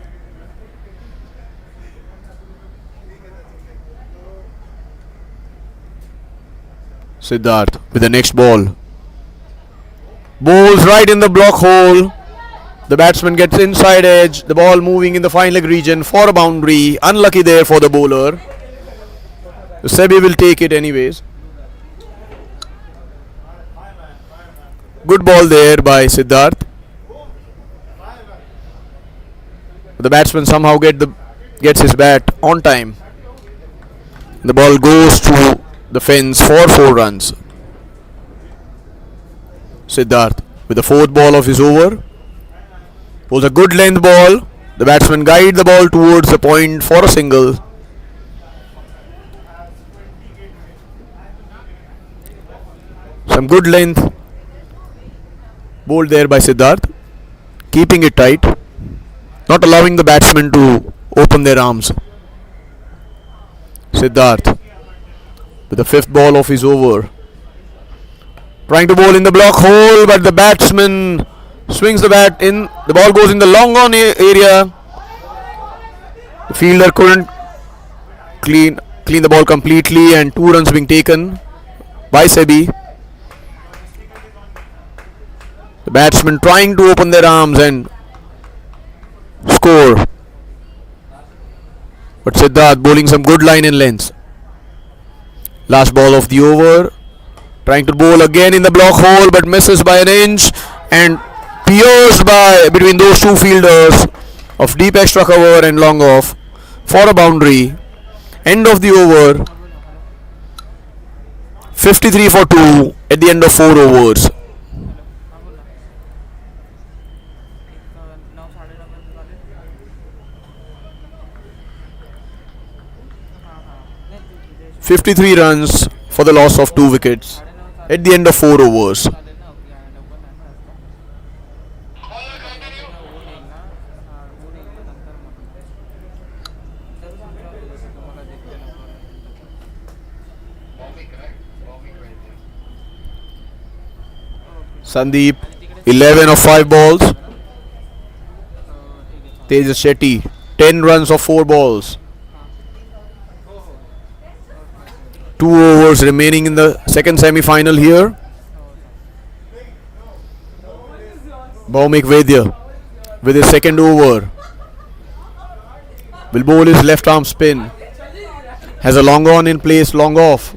Siddharth with the next ball. Bowls right in the block hole. The batsman gets inside edge. The ball moving in the fine leg region for a boundary. Unlucky there for the bowler. The Sebi will take it anyways. Good ball there by Siddharth. The batsman somehow gets his bat on time. The ball goes to the fence for 4 runs. Siddharth with the 4th ball of his over. Was a good length ball. The batsman guides the ball towards the point for a single. Some good length bowled there by Siddharth, keeping it tight, not allowing the batsman to open their arms. Siddharth with the 5th ball of his over, trying to bowl in the block hole, but the batsman swings the bat in. The ball goes in the long on area. The fielder couldn't clean the ball completely, and 2 runs being taken by Sebi. The batsman trying to open their arms and score, but Siddharth bowling some good line and lengths. Last ball of the over, trying to bowl again in the block hole, but misses by an inch and pierced by between those 2 fielders of deep extra cover and long off for a boundary. End of the over. 53 for 2 at the end of 4 overs. "53 runs for the loss of 2 wickets at the end of 4 overs. Sandeep 11 of 5 balls. Tejas Shetty 10 runs of 4 balls. 2 overs remaining in the second semi-final here. Bhaumik Vedya with his second over will bowl his left arm spin. Has a long on in place, long off.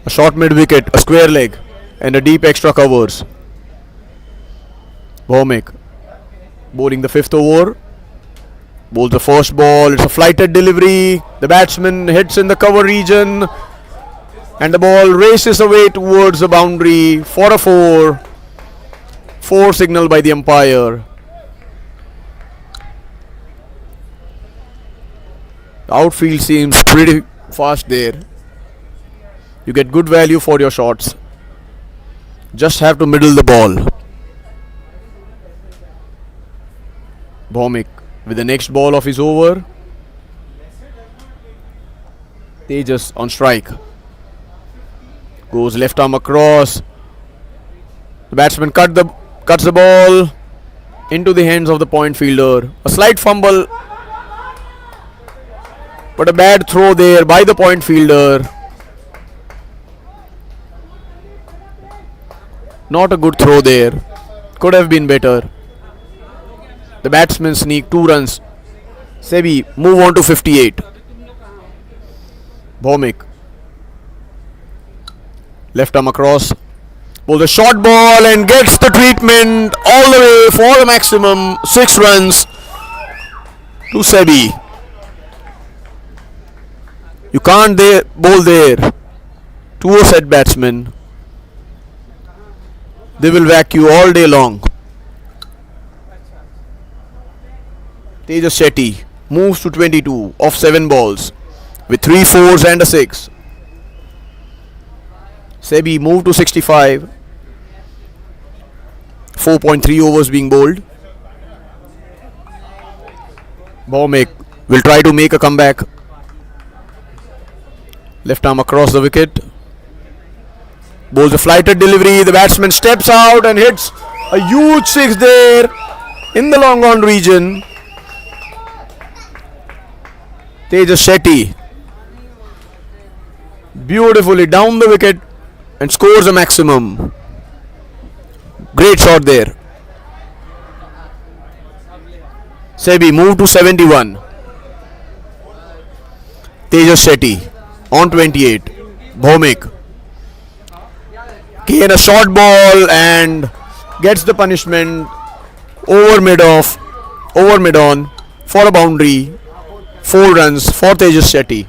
A short mid wicket, a square leg, and a deep extra covers. Bhaumik bowling the 5th over. Bowls the first ball. It's a flighted delivery. The batsman hits in the cover region, and the ball races away towards the boundary for a 4. 4 signal by the umpire. The outfield seems pretty fast there. You get good value for your shots. Just have to middle the ball. Bhomik with the next ball of his over. Tejas on strike. Goes left arm across. The batsman cuts the ball into the hands of the point fielder. A slight fumble, but a bad throw there by the point fielder. Not a good throw there. Could have been better. The batsman sneak 2 runs. Sebi move on to 58. Bhomik. Left arm across. Bowls a short ball and gets the treatment all the way for the maximum 6 runs to Sebi. You can't bowl there to a set batsman. They will whack you all day long. Tejas Shetty moves to 22 off 7 balls with 3 fours and a 6. Sebi moved to 65. 4.3 overs being bowled. Bhomik will try to make a comeback. Left arm across the wicket. Bowls a flighted delivery. The batsman steps out and hits a huge 6 there in the long on region. Tejas Shetty beautifully down the wicket and scores a maximum. Great shot there. Sebi moved to 71. Tejas Shetty on 28. Bhomik. Again a short ball and gets the punishment over mid on for a boundary. 4 runs for Tejas Shetty.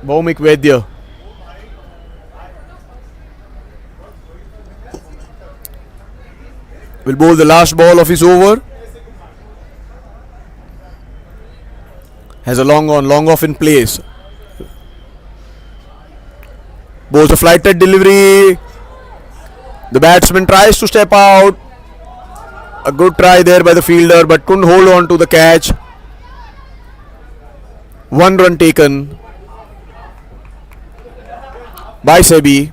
Bhomik Vaidya. Will bowl the last ball of his over. Has a long on, long off in place. Bowls a flighted delivery. The batsman tries to step out. A good try there by the fielder, but couldn't hold on to the catch. 1 run taken by Sebi.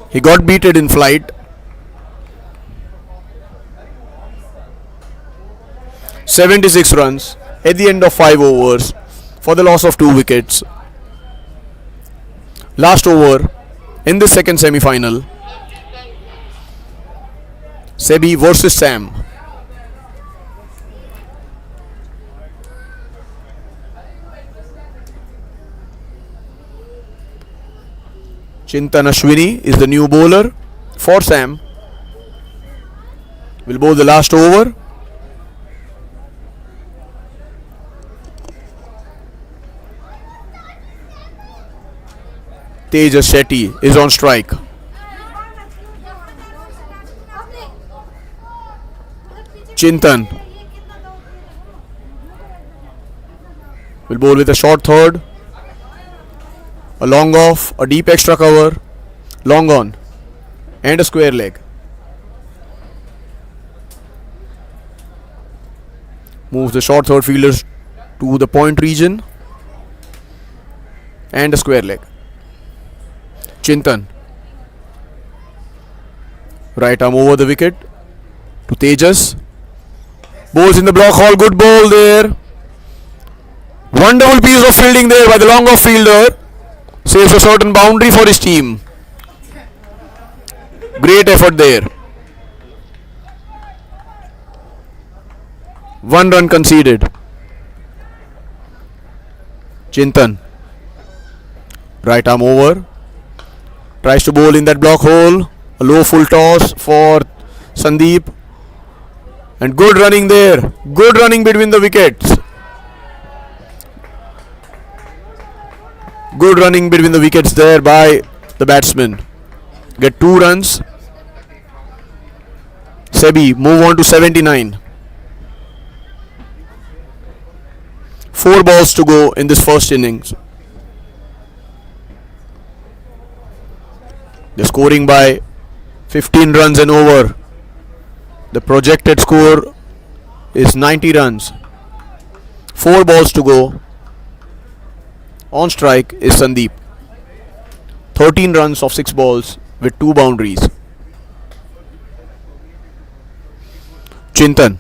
He got beaten in flight. 76 runs at the end of 5 overs for the loss of 2 wickets. Last over in the second semi-final. Sebi versus Sam. Chintan Ashwini is the new bowler for Sam. Will bowl the last over. Tejas Shetty is on strike. Chintan will bowl with a short third, a long off, a deep extra cover, long on, and a square leg. Moves the short third fielders to the point region and a square leg. Chintan, right arm over the wicket to Tejas. Bowls in the block hole, good ball there. Wonderful piece of fielding there by the long off fielder. Saves a certain boundary for his team. Great effort there. 1 run conceded. Chintan, right arm over. Tries to bowl in that block hole. A low full toss for Sandeep. And good running there. Good running between the wickets. Good running between the wickets there by the batsman. Get 2 runs. Sebi move on to 79. 4 balls to go in this first innings. They're scoring by 15 runs and over. The projected score is 90 runs. 4 balls to go. On strike is Sandeep. 13 runs of 6 balls with 2 boundaries. Chintan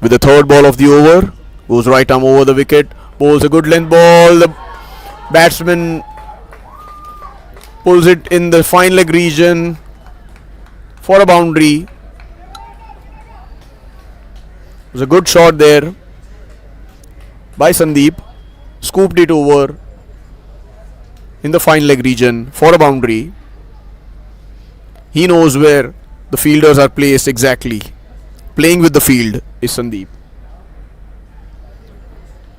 with the third ball of the over goes right arm over the wicket, bowls a good length ball. The batsman pulls it in the fine leg region for a boundary. It was a good shot there by Sandeep. Scooped it over in the fine leg region for a boundary. He knows where the fielders are placed exactly. Playing with the field is Sandeep.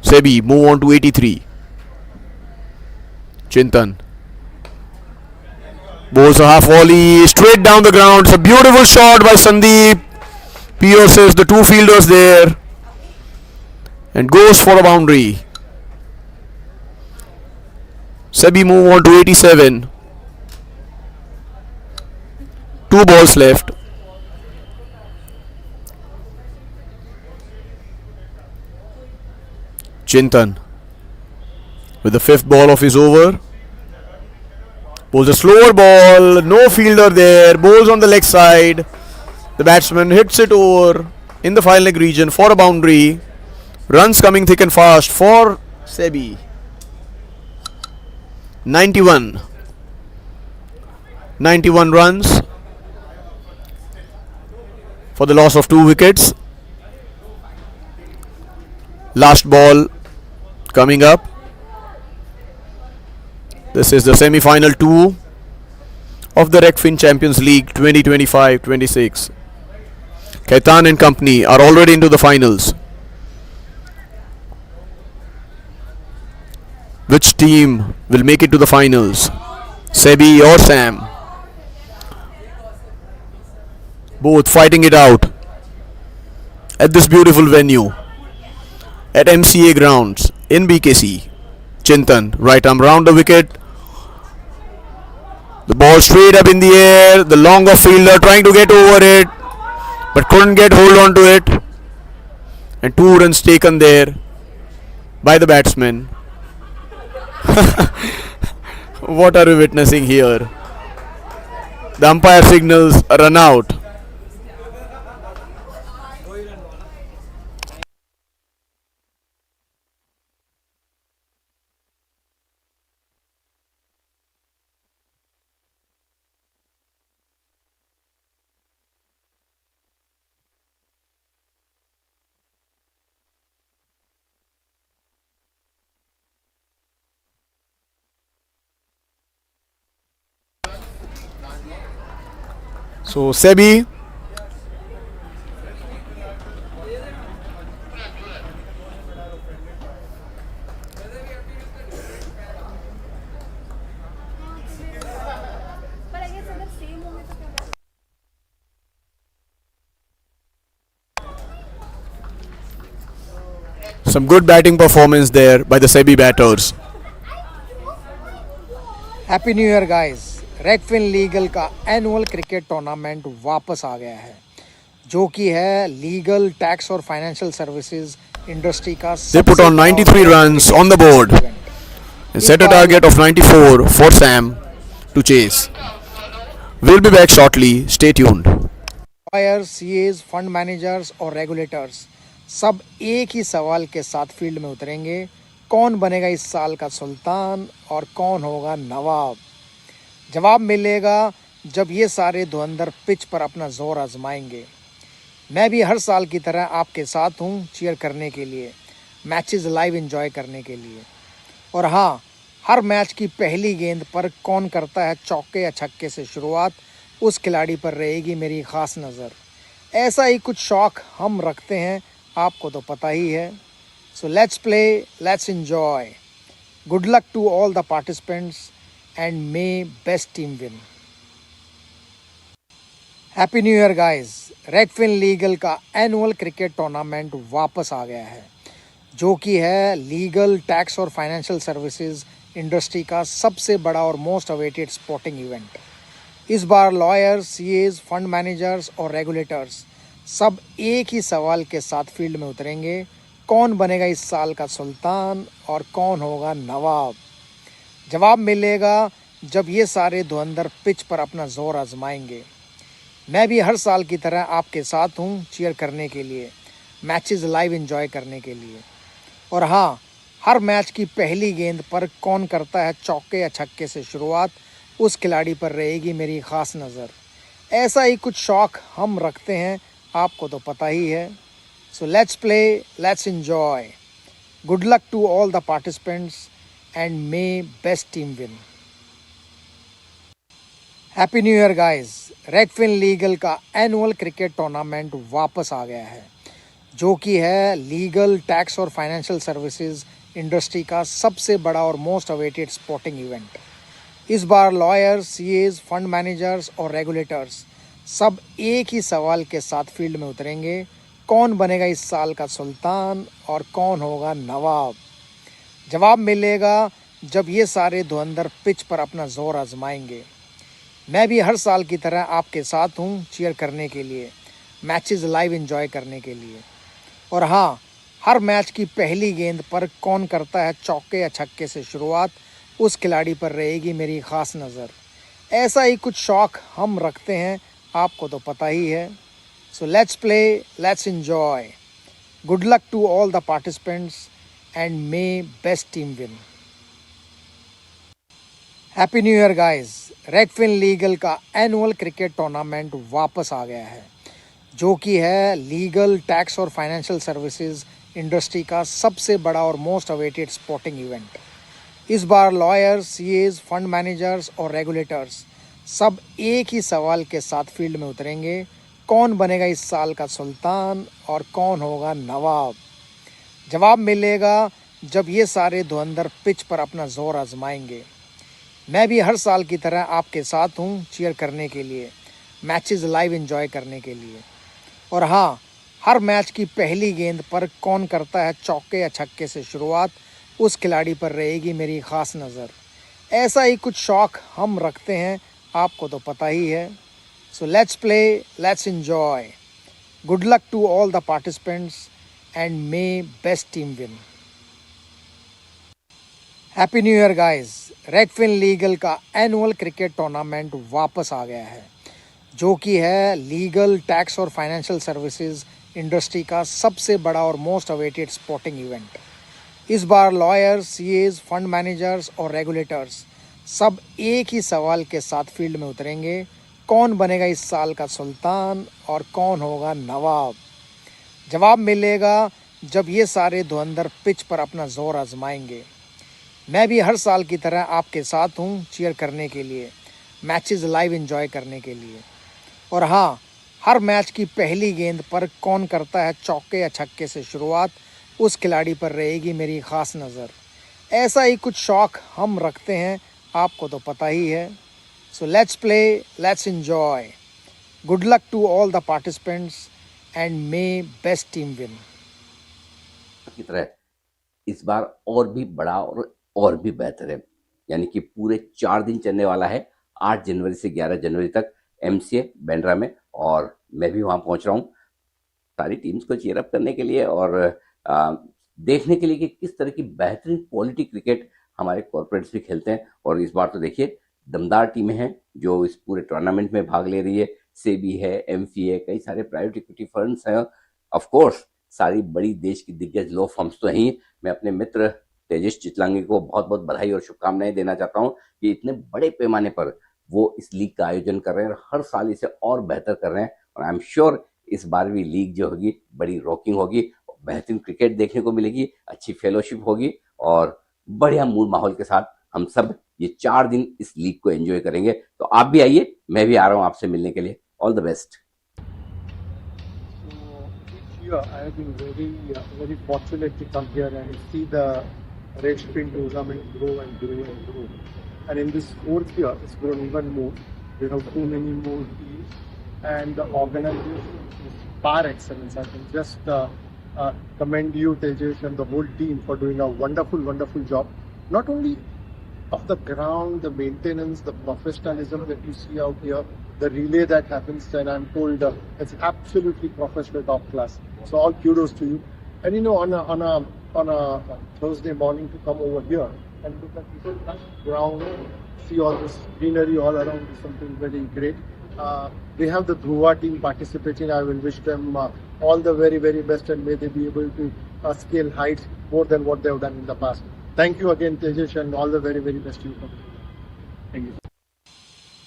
Sebi move on to 83. Chintan bowls a half volley straight down the ground. It's a beautiful shot by Sandeep. Pierces the 2 fielders there and goes for a boundary. Sebi move on to 87. 2 balls left. Chintan with the 5th ball of his over bowls a slower ball, no fielder there, bowls on the leg side. The batsman hits it over in the fine leg region for a boundary. Runs coming thick and fast for Sebi. 91 runs for the loss of 2 wickets. Last ball coming up. This is the semi-final 2 of the Regfin Champions League 2025-26. Khaitan and company are already into the finals. Which team will make it to the finals? Sebi or Sam? Both fighting it out at this beautiful venue at MCA grounds in BKC. Chintan right arm round the wicket. The ball straight up in the air. The longer fielder trying to get over it but couldn't get hold on to it. And 2 runs taken there by the batsman. What are we witnessing here? The umpire signals a run out. So Sebi some good batting performance there by the Sebi batters. Happy new year guys. रेगफिन legal का annual cricket tournament वापस आ गया है, जो कि है legal, tax और financial services industry का। They put on 93 runs on the board and set a target of 94 for Sam to chase. We'll be back shortly. Stay tuned. Lawyers, CAs, fund managers और regulators सब एक ही सवाल के साथ field में उतरेंगे। कौन बनेगा इस साल का सुल्तान और कौन होगा नवाब? जवाब मिलेगा जब ये सारे धुरंधर पिच पर अपना जोर आजमाएंगे। मैं भी हर साल की तरह आपके साथ हूँ चीयर करने के लिए, मैचेस लाइव एंजॉय करने के लिए। और हाँ, हर मैच की पहली गेंद पर कौन करता है चौके या छक्के से शुरुआत, उस खिलाड़ी पर रहेगी मेरी ख़ास नज़र। ऐसा ही कुछ शौक़ हम रखते हैं, आपको तो पता ही है। So let's play, let's enjoy. Good luck to all the participants and may best team win. Happy New Year guys. Regfin legal का एनुअल क्रिकेट टूर्नामेंट वापस आ गया है, जो कि है लीगल, टैक्स और फाइनेंशियल सर्विसेज इंडस्ट्री का सबसे बड़ा और मोस्ट अवेटेड स्पोर्टिंग इवेंट। इस बार लॉयर्स, सीएज, फंड मैनेजर्स और रेगुलेटर्स सब एक ही सवाल के साथ फील्ड में उतरेंगे, कौन बनेगा इस साल का सुल्तान और कौन होगा नवाब। जवाब मिलेगा जब ये सारे धुरंधर पिच पर अपना जोर आजमाएंगे। मैं भी हर साल की तरह आपके साथ हूँ चीयर करने के लिए, मैचेस लाइव एंजॉय करने के लिए। और हाँ, हर मैच की पहली गेंद पर कौन करता है चौके या छक्के से शुरुआत, उस खिलाड़ी पर रहेगी मेरी ख़ास नज़र। ऐसा ही कुछ शौक हम रखते हैं, आपको तो पता ही है। So let's play, let's enjoy. Good luck to all the participants and may best team win. Happy new year guys. रेगफिन legal का एनुअल क्रिकेट टूर्नामेंट वापस आ गया है, जो कि है लीगल, टैक्स और फाइनेंशियल सर्विसेज इंडस्ट्री का सबसे बड़ा और मोस्ट अवेटेड स्पोर्टिंग इवेंट। इस बार लॉयर्स, सीएज, फंड मैनेजर्स और रेगुलेटर्स सब एक ही सवाल के साथ फील्ड में उतरेंगे, कौन बनेगा इस साल का सुल्तान और कौन होगा नवाब। जवाब मिलेगा जब ये सारे धुरंधर पिच पर अपना जोर आजमाएंगे। मैं भी हर साल की तरह आपके साथ हूँ चीयर करने के लिए, मैचेस लाइव एंजॉय करने के लिए। और हाँ, हर मैच की पहली गेंद पर कौन करता है चौके या छक्के से शुरुआत, उस खिलाड़ी पर रहेगी मेरी ख़ास नज़र। ऐसा ही कुछ शौक हम रखते हैं, आपको तो पता ही है। So let's play, let's enjoy. Good luck to all the participants and may best team win. Happy new year guys. रेगफिन legal का एनुअल क्रिकेट टूर्नामेंट वापस आ गया है, जो कि है लीगल, टैक्स और फाइनेंशियल सर्विसेज इंडस्ट्री का सबसे बड़ा और मोस्ट अवेटेड स्पोर्टिंग इवेंट। इस बार लॉयर्स, सीएज, फंड मैनेजर्स और रेगुलेटर्स सब एक ही सवाल के साथ फील्ड में उतरेंगे, कौन बनेगा इस साल का सुल्तान और कौन होगा नवाब। जवाब मिलेगा जब ये सारे धुरंधर पिच पर अपना जोर आजमाएंगे। मैं भी हर साल की तरह आपके साथ हूँ चीयर करने के लिए, मैचेस लाइव एंजॉय करने के लिए। और हाँ, हर मैच की पहली गेंद पर कौन करता है चौके या छक्के से शुरुआत, उस खिलाड़ी पर रहेगी मेरी ख़ास नज़र। ऐसा ही कुछ शौक हम रखते हैं, आपको तो पता ही है। So let's play, let's enjoy. Good luck to all the participants and may best team win. Happy new year guys. रेगफिन legal का एनुअल क्रिकेट टूर्नामेंट वापस आ गया है, जो कि है लीगल, टैक्स और फाइनेंशियल सर्विसेज इंडस्ट्री का सबसे बड़ा और मोस्ट अवेटेड स्पोर्टिंग इवेंट। इस बार लॉयर्स, सीएज, फंड मैनेजर्स और रेगुलेटर्स सब एक ही सवाल के साथ फील्ड में उतरेंगे, कौन बनेगा इस साल का सुल्तान और कौन होगा नवाब। जवाब मिलेगा जब ये सारे धुरंधर पिच पर अपना जोर आजमाएंगे। मैं भी हर साल की तरह आपके साथ हूँ चीयर करने के लिए, मैचेस लाइव एंजॉय करने के लिए। और हाँ, हर मैच की पहली गेंद पर कौन करता है चौके या छक्के से शुरुआत, उस खिलाड़ी पर रहेगी मेरी ख़ास नज़र। ऐसा ही कुछ शौक हम रखते हैं, आपको तो पता ही है। So let's play, let's enjoy. Good luck to all the participants and may best team win. की तरह इस बार और भी बड़ा और भी बेहतर है, यानी कि पूरे 4 दिन चलने वाला है, 8 जनवरी से 11 जनवरी तक एमसीए बैंड्रा में। और मैं भी वहाँ पहुँच रहा हूँ सारी टीम्स को चीयर अप करने के लिए और देखने के लिए कि किस तरह की बेहतरीन क्वालिटी क्रिकेट हमारे कॉर्पोरेट्स भी खेलते हैं। और इस बार तो देखिए दमदार टीमें हैं जो इस पूरे टूर्नामेंट में भाग ले रही है। सेबी है, एमफी है, कई सारे प्राइवेट इक्विटी फर्म्स हैं, ऑफ कोर्स सारी बड़ी देश की दिग्गज लो फर्म्स तो हैं। मैं अपने मित्र तेजेश चितलांगी को बहुत बहुत बधाई और शुभकामनाएं देना चाहता हूं कि इतने बड़े पैमाने पर वो इस लीग का आयोजन कर रहे हैं और हर साल इसे और बेहतर कर रहे हैं। और आई एम श्योर इस बार भी लीग जो होगी बड़ी रॉकिंग होगी, बेहतरीन क्रिकेट देखने को मिलेगी, अच्छी फेलोशिप होगी और बढ़िया मूड माहौल के साथ हम सब ये 4 दिन इस लीग को एंजॉय करेंगे। तो आप भी आइए, मैं भी आ रहा हूँ आपसे मिलने के लिए। All the best. Year, I have been very fortunate to come here and see the Regfin tournament grow and grow and grow. And in this 4th year, it's grown even more. We have too many more teams, and the organization is par excellence. I can just commend you, Tejesh, and the whole team for doing a wonderful, wonderful job. Not only of the ground, the maintenance, the professionalism that you see out here, the relay that happens, and I'm told it's absolutely professional, top class. So all kudos to you. And you know, on a Thursday morning to come over here and look at this ground, see all this greenery all around is something very great. They have the Dhruva team participating. I will wish them all the very, very best, and may they be able to scale heights more than what they have done in the past. Thank you again, Tejesh, and all the very, very best to you. Thank you.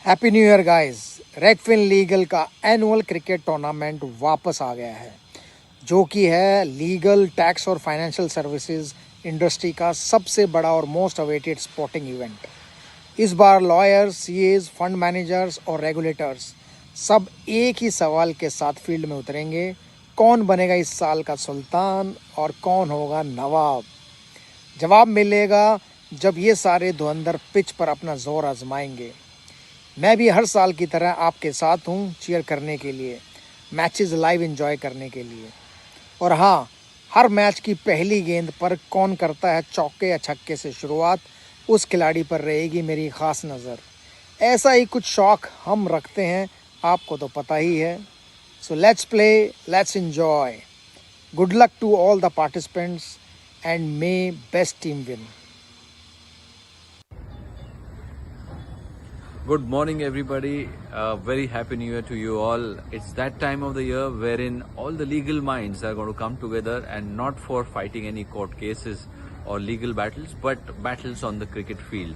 Happy new year guys. रेगफिन legal का annual cricket tournament वापस आ गया है, जो कि है legal, tax और financial services industry का सबसे बड़ा और मोस्ट अवेटेड स्पोर्टिंग इवेंट। इस बार लॉयर्स, सीएज, फंड मैनेजर्स और रेगुलेटर्स सब एक ही सवाल के साथ फील्ड में उतरेंगे, कौन बनेगा इस साल का सुल्तान और कौन होगा नवाब। जवाब मिलेगा जब ये सारे धुरंधर पिच पर अपना जोर आजमाएंगे। मैं भी हर साल की तरह आपके साथ हूँ चीयर करने के लिए, मैचेस लाइव एंजॉय करने के लिए। और हाँ, हर मैच की पहली गेंद पर कौन करता है चौके या छक्के से शुरुआत, उस खिलाड़ी पर रहेगी मेरी ख़ास नज़र। ऐसा ही कुछ शौक़ हम रखते हैं, आपको तो पता ही है। So let's play, let's enjoy. Good luck to all the participants and may best team win. Good morning, everybody. Very happy New Year to you all. It's that time of the year wherein all the legal minds are going to come together, and not for fighting any court cases or legal battles, but battles on the cricket field.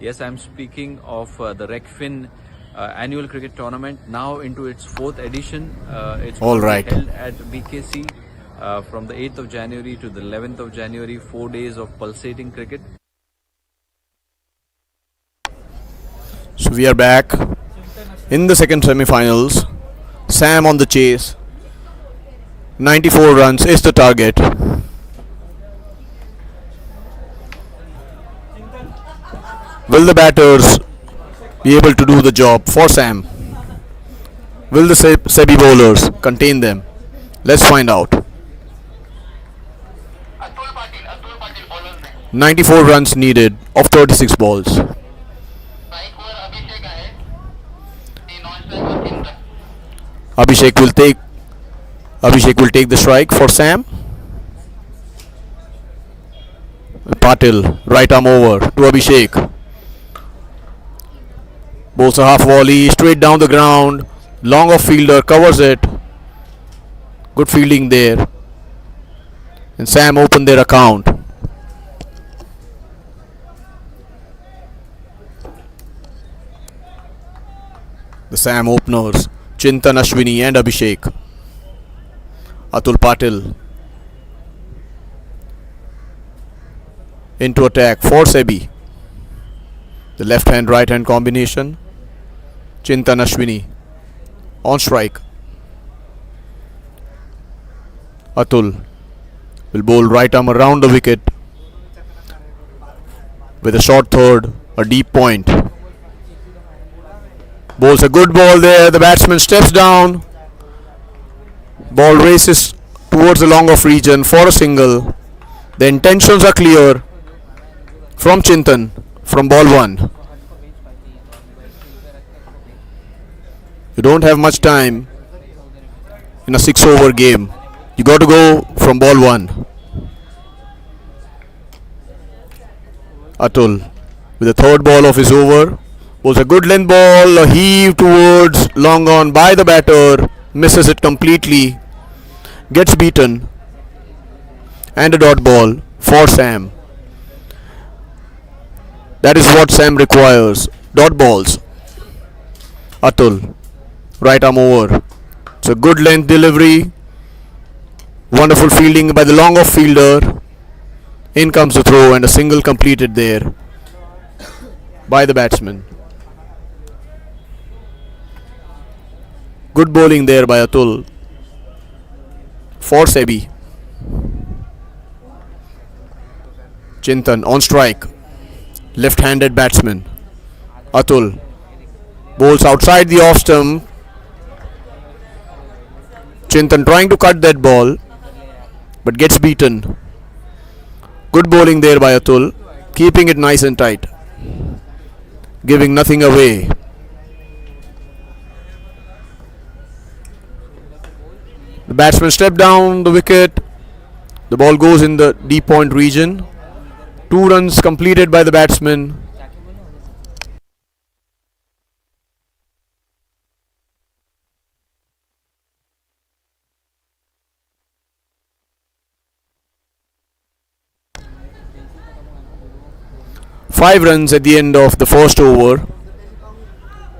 Yes, I'm speaking of the Regfin annual cricket tournament, now into its 4th edition. It's All right. held at BKC. From the 8th of January to the 11th of January, 4 days of pulsating cricket. So we are back in the second semi-finals. Sam on the chase. 94 runs is the target. Will the batters be able to do the job for Sam? Will the Sebi bowlers contain them? Let's find out. 94 runs needed of 36 balls. Abhishek will take the strike for Sam. Patil, right arm over to Abhishek. Bowls a half volley straight down the ground. Long off fielder covers it. Good fielding there. And Sam opened their account. The Sam openers, Chintan, Ashwini and Abhishek. Atul Patil into attack for Sebi. The left hand right hand combination. Chintan, Ashwini on strike. Atul will bowl right arm around the wicket with a short third, a deep point. Bowls a good ball there. The batsman steps down. Ball races towards the long off region for a single. The intentions are clear from Chintan from ball 1. You don't have much time in a 6-over game. You got to go from ball 1. Atul with the third ball of his over. Was a good length ball, a heave towards long on by the batter, misses it completely, gets beaten, and a dot ball for Sam. That is what Sam requires, dot balls. Atul, right arm over. It's a good length delivery, wonderful fielding by the long off fielder. In comes the throw and a single completed there by the batsman. Good bowling there by Atul for Sebi. Chintan on strike. Left-handed batsman. Atul bowls outside the off stump. Chintan trying to cut that ball but gets beaten. Good bowling there by Atul, keeping it nice and tight. giving nothing away. The batsman stepped down the wicket. The ball goes in the deep point region. 2 runs completed by the batsman. Five runs at the end of the first over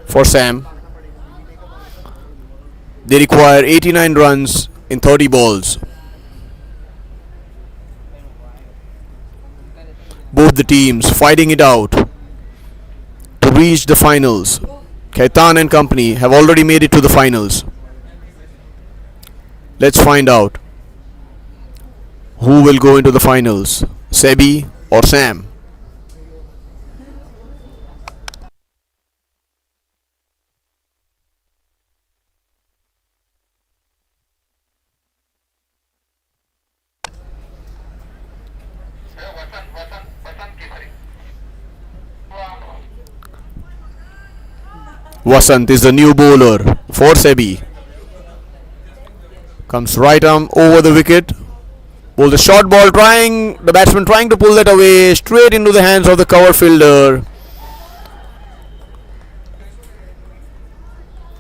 for Sam. They require 89 runs in 30 balls. Both the teams fighting it out to reach the finals. Khaitan and company have already made it to the finals. Let's find out who will go into the finals, Sebi or Sam. Vasant is the new bowler for Sebi. Comes right arm over the wicket. Bowls a short ball, the batsman trying to pull that away, straight into the hands of the cover fielder.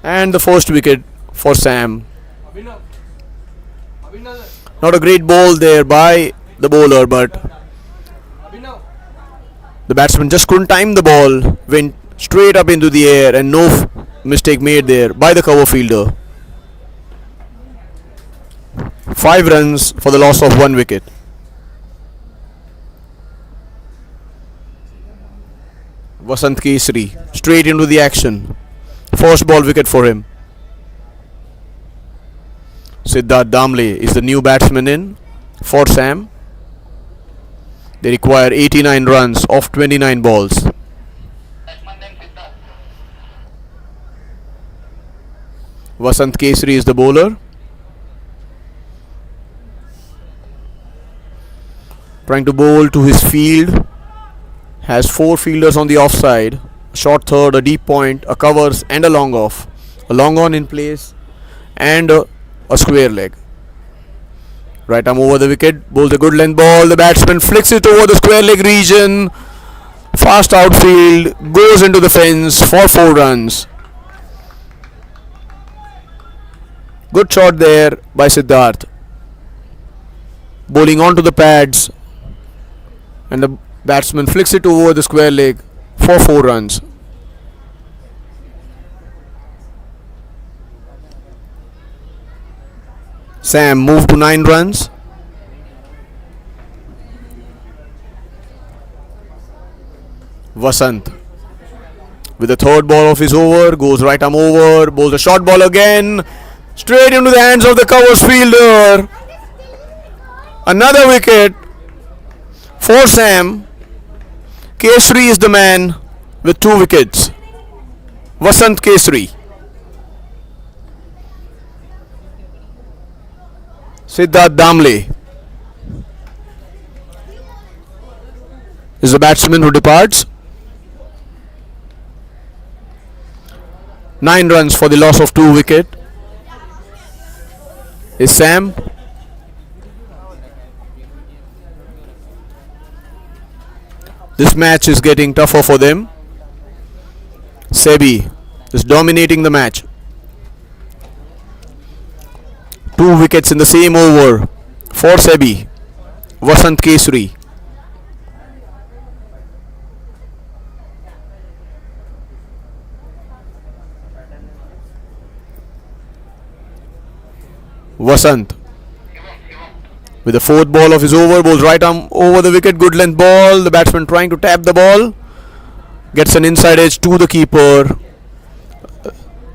And the first wicket for Sam. Not a great ball there by the bowler, but the batsman just couldn't time the ball, went straight up into the air, and no mistake made there by the cover fielder. 5 runs for the loss of 1 wicket. Vasant Kesari straight into the action. First ball wicket for him. Siddharth Damle is the new batsman in for Sam. They require 89 runs off 29 balls. Vasant Kesari is the bowler. Trying to bowl to his field. Has 4 fielders on the offside. A short third, a deep point, a covers and a long off. A long on in place and a square leg. Right arm over the wicket. Bowls a good length ball. The batsman flicks it over the square leg region. Fast outfield. Goes into the fence for 4 runs. Good shot there by Siddharth. Bowling onto the pads. And the batsman flicks it over the square leg for 4 runs. Sam moved to 9 runs. Vasant with the third ball of his over goes right arm over, bowls a short ball again, straight into the hands of the covers fielder. Another wicket for Sam. Kesari is the man with 2 wickets. Vasant Kesari. Siddharth Damle is the batsman who departs. 9 runs for the loss of 2 wicket. Is Sam. This match is getting tougher for them. Sebi is dominating the match. 2 wickets in the same over for Sebi. Vasant Kesari. Vasant with the 4th ball of his over, bowls right arm over the wicket, good length ball. The batsman trying to tap the ball, gets an inside edge to the keeper.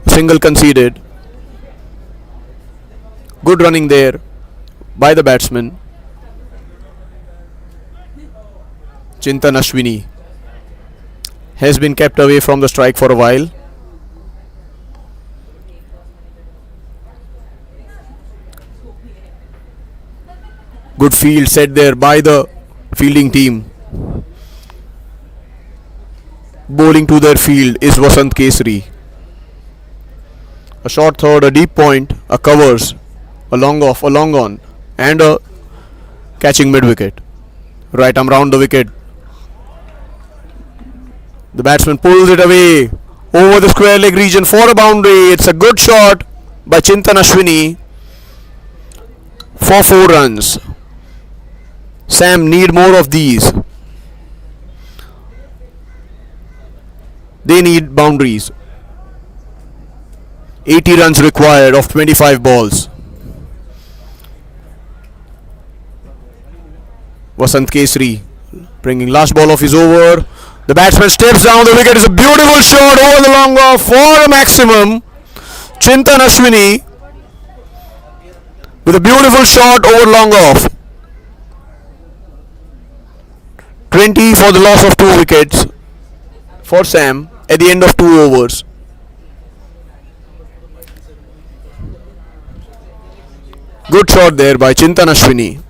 Single conceded. Good running there by the batsman. Chintan Ashwini has been kept away from the strike for a while. Good field set there by the fielding team. bowling to their field is Vasant Kesari. A short third, a deep point, a covers, a long off, a long on, and a catching mid wicket. Right arm round the wicket. The batsman pulls it away over the square leg region for a boundary. It's a good shot by Chintan Ashwini for 4 runs. Sam need more of these. They need boundaries. 80 runs required of 25 balls. Vasant Kesari bringing last ball of his over. The batsman steps down the wicket. Is a beautiful shot over the long off for a maximum. Chintan Ashwini with a beautiful shot over long off. 20 for the loss of 2 wickets for Sam at the end of 2 overs. Good shot there by Chintan Ashwini.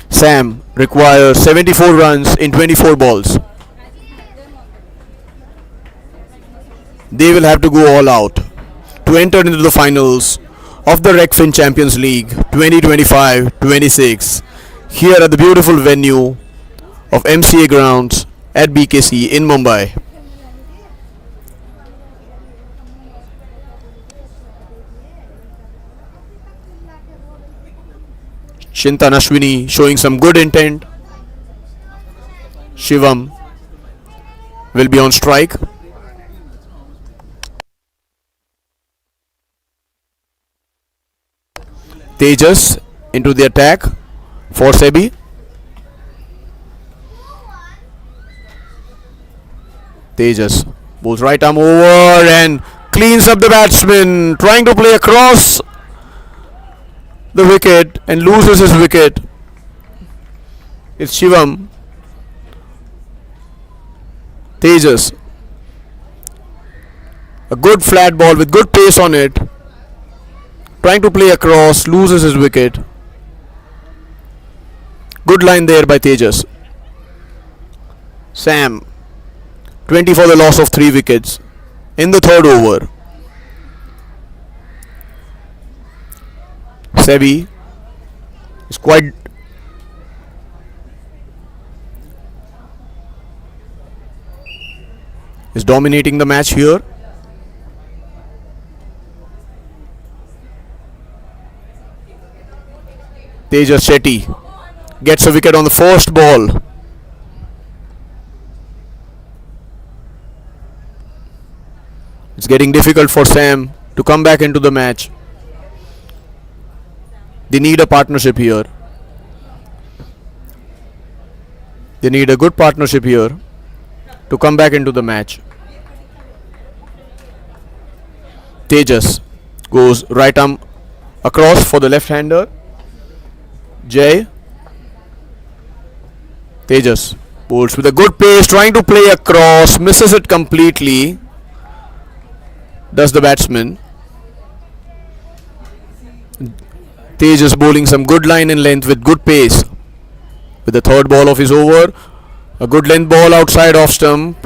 Sam requires 74 runs in 24 balls. They will have to go all out to enter into the finals of the Regfin Champions League 2025-26 here at the beautiful venue of MCA grounds at BKC in Mumbai. Chintan Ashwini showing some good intent. Shivam will be on strike. Tejas into the attack for Sebi. Tejas bowls right arm over and cleans up the batsman, trying to play across the wicket and loses his wicket. It's Shivam. Tejas. A good flat ball with good pace on it. Trying to play across, loses his wicket. Good line there by Tejas. Sam. 20 for the loss of 3 wickets in the 3rd over. Sebi is dominating the match here. Tejas Shetty gets a wicket on the first ball. It's getting difficult for Sam to come back into the match. They need a partnership here. They need a good partnership here to come back into the match. Tejas goes right arm across for the left-hander. Jay. Tejas bowls with a good pace, trying to play across, misses it completely. Does the batsman. Tejas bowling some good line and length with good pace. With the 3rd ball of his over, a good length ball outside off stump.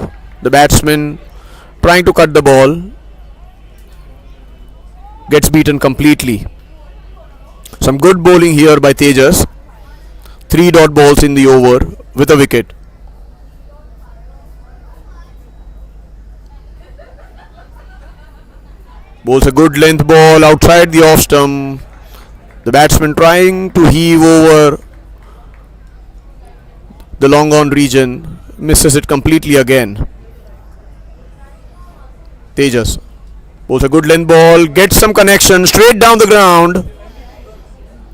The batsman trying to cut the ball, gets beaten completely. Some good bowling here by Tejas. 3 dot balls in the over with a wicket. Bowls a good length ball outside the off stump. The batsman trying to heave over the long on region, misses it completely again. Tejas bowls a good length ball, gets some connection straight down the ground,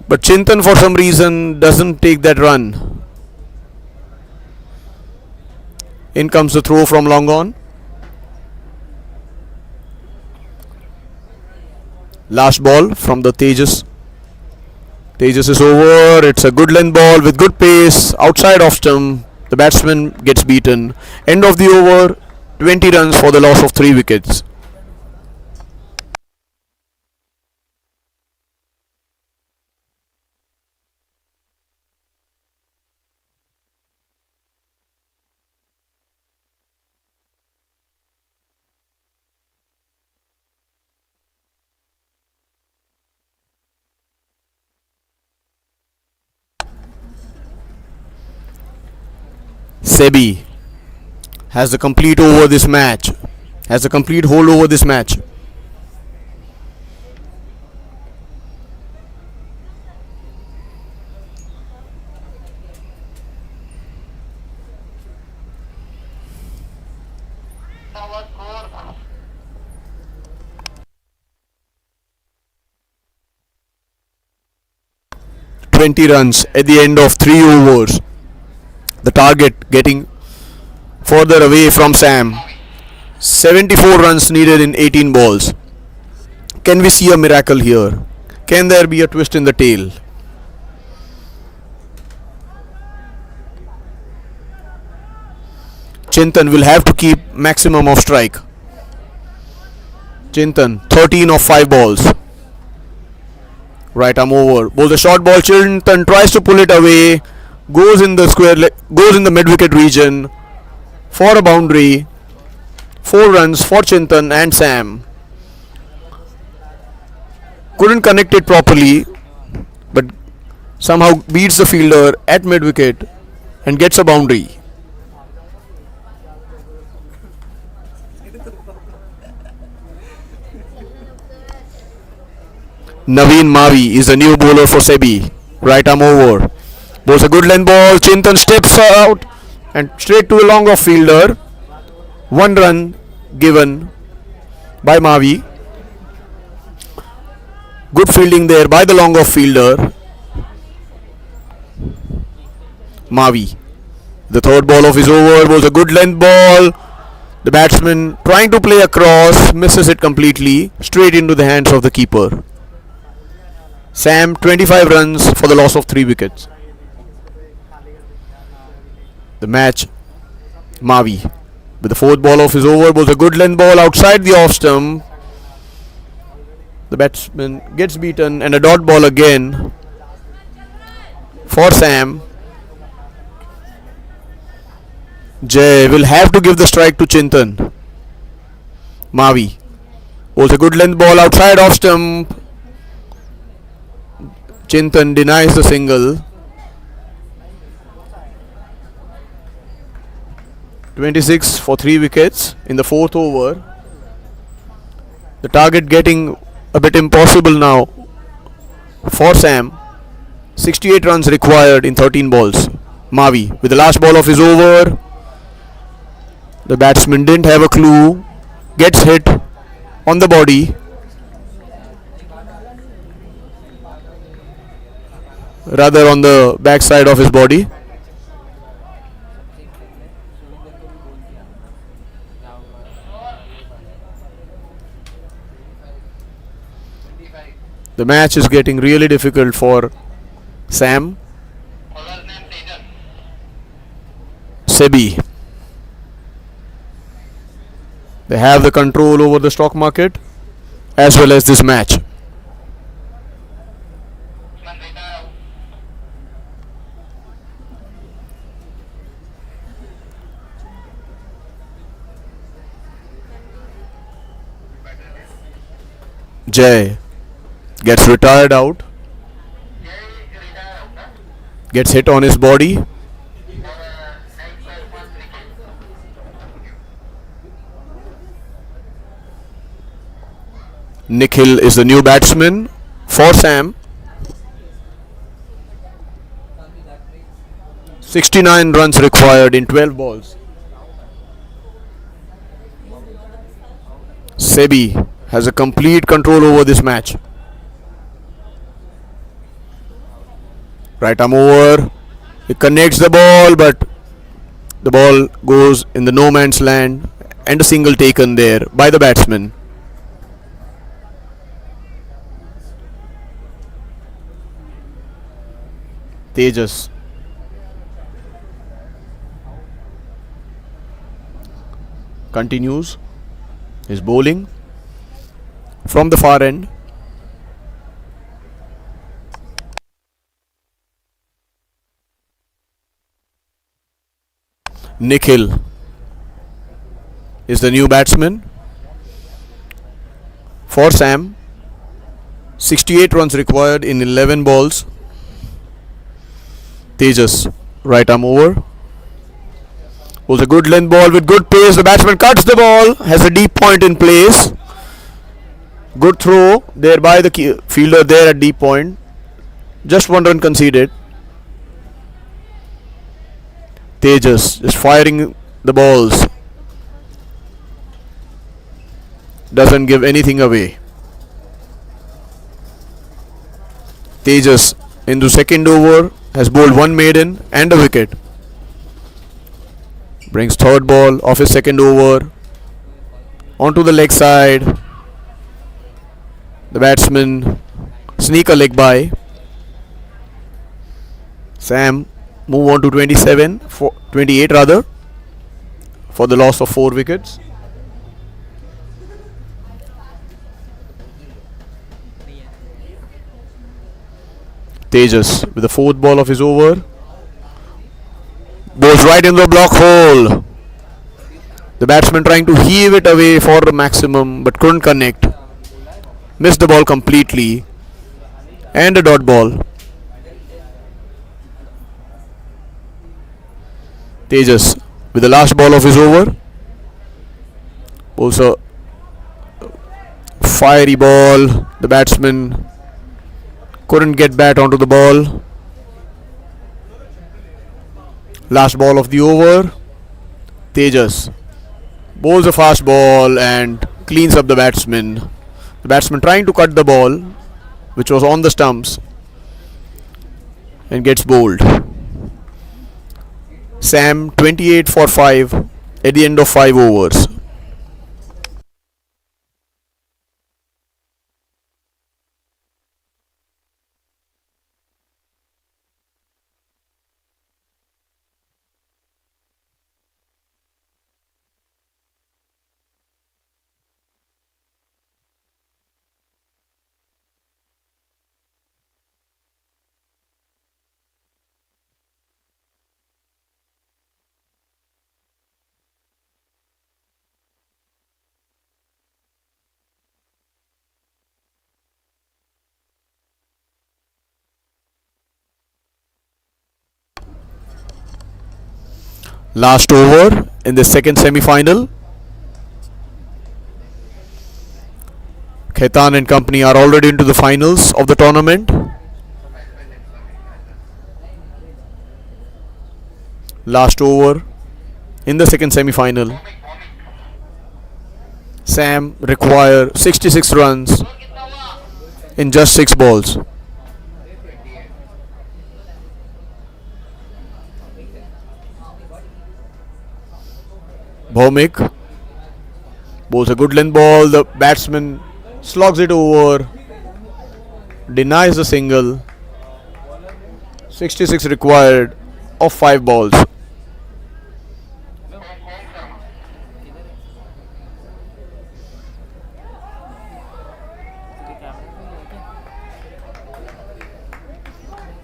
but Chintan for some reason doesn't take that run. In comes the throw from long on. Last ball from the Tejas. Tejas is over. It's a good length ball with good pace outside off stump. The batsman gets beaten. End of the over. 20 runs for the loss of 3 wickets. Sebi has the complete over this match. Has a complete hold over this match. "20 runs at the end of 3 overs. The target getting further away from Sam. 74 runs needed in 18 balls. Can we see a miracle here? Can there be a twist in the tail? Chintan will have to keep maximum of strike. Chintan 13 of 5 balls. Right arm over. Bowls a short ball. Chintan tries to pull it away. Goes in the square. Goes in the mid wicket region for a boundary. 4 runs for Chintan and Sam. Couldn't connect it properly, but somehow beats the fielder at mid wicket and gets a boundary. Naveen Mavi is the new bowler for Sebi. Right arm over. Bowls a good length ball. Chintan steps out and straight to a long off fielder. 1 run given by Mavi. Good fielding there by the long off fielder. Mavi. The third ball of his over was a good length ball. The batsman trying to play across, misses it completely, straight into the hands of the keeper. Sam 25 runs for the loss of 3 wickets. The match, Mavi with the fourth ball of his over was a good length ball outside the off stump. The batsman gets beaten and a dot ball again for Sam. Jay will have to give the strike to Chintan. Mavi was a good length ball outside off stump. Chintan denies the single. 26 for 3 wickets in the fourth over. The target getting a bit impossible now for Sam. 68 runs required in 13 balls. Mavi with the last ball of his over. The batsman didn't have a clue. Gets hit on the body. Rather on the backside of his body. The match is getting really difficult for Sam. Sebi. They have the control over the stock market as well as this match. Jay gets retired out, gets hit on his body. Nikhil is the new batsman for Sam. 69 runs required in 12 balls. Sebi has a complete control over this match. Right arm over. He connects the ball, but the ball goes in the no man's land and a single taken there by the batsman. Tejas continues his bowling from the far end. Nikhil is the new batsman for Sam. 68 runs required in 11 balls. Tejas, right arm over. Was a good length ball with good pace. The batsman cuts the ball, has a deep point in place. Good throw there by the fielder there at deep point. Just one run conceded. Tejas is firing the balls. Doesn't give anything away. Tejas into second over has bowled one maiden and a wicket. Brings third ball of his second over onto the leg side. The batsman sneak a leg by. Sam move on to 28 rather, for the loss of 4 wickets. Tejas with the fourth ball of his over goes right in the block hole. The batsman trying to heave it away for the maximum but couldn't connect. Missed the ball completely. And a dot ball. Tejas with the last ball of his over. Also fiery ball. The batsman couldn't get bat onto the ball. Last ball of the over. Tejas bowls a fast ball and cleans up the batsman. The batsman trying to cut the ball, which was on the stumps, and gets bowled. Sam 28 for 5 at the end of 5 overs. Last over in the second semi-final. Khaitan and company are already into the finals of the tournament. Last over in the second semi-final. Sam require 66 runs in just 6 balls. Bhomik bowls a good length ball. The batsman slogs it over, denies the single. 66 required of 5 balls.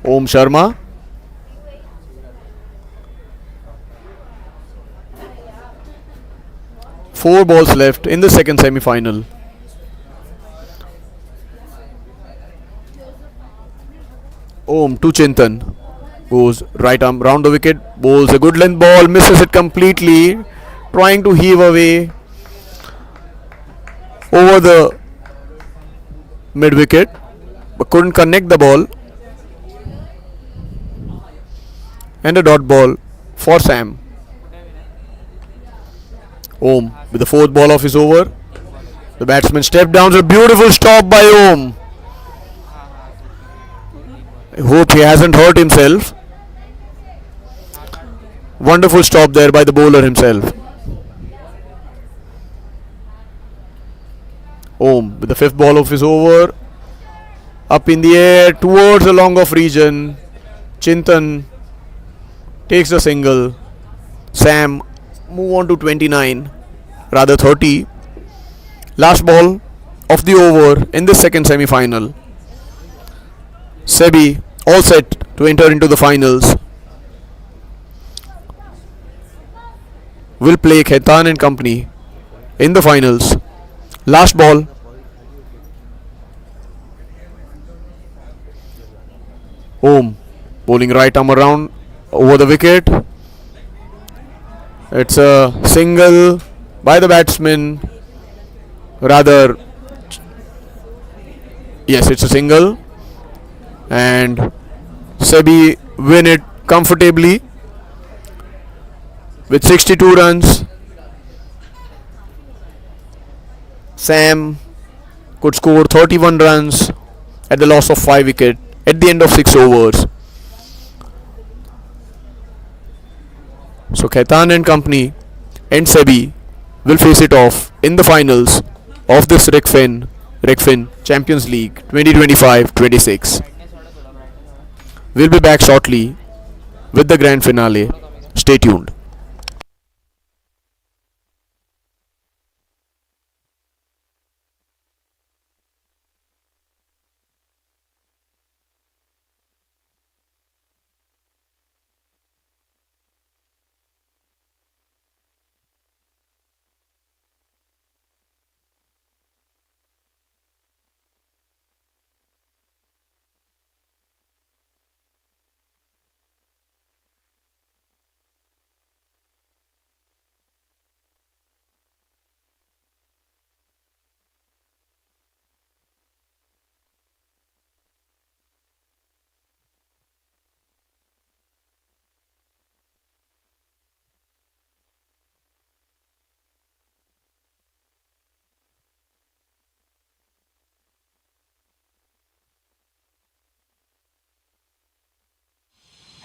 Om Sharma. Four balls left in the second semi-final. Om to Chintan. Goes right arm round the wicket. Bowls a good length ball. Misses it completely. Trying to heave away over the mid wicket, but couldn't connect the ball. And a dot ball for Sam. Om with the fourth ball of his over. The batsman stepped down. A beautiful stop by Om. I hope he hasn't hurt himself. Wonderful stop there by the bowler himself. Om with the fifth ball of his over. Up in the air towards the long off region. Chintan takes the single. Sam move on to 29, rather 30. Last ball of the over in the second semi-final. Sebi all set to enter into the finals. Will play Khaitan and company in the finals. Last ball. Om bowling right arm around over the wicket. It's a single by the batsman. Rather, yes, it's a single, and Sebi win it comfortably with 62 runs. Sam could score 31 runs at the loss of 5 wickets at the end of 6 overs. So Khaitan and company and Sebi will face it off in the finals of this Regfin Champions League 2025-26. We'll be back shortly with the grand finale. Stay tuned.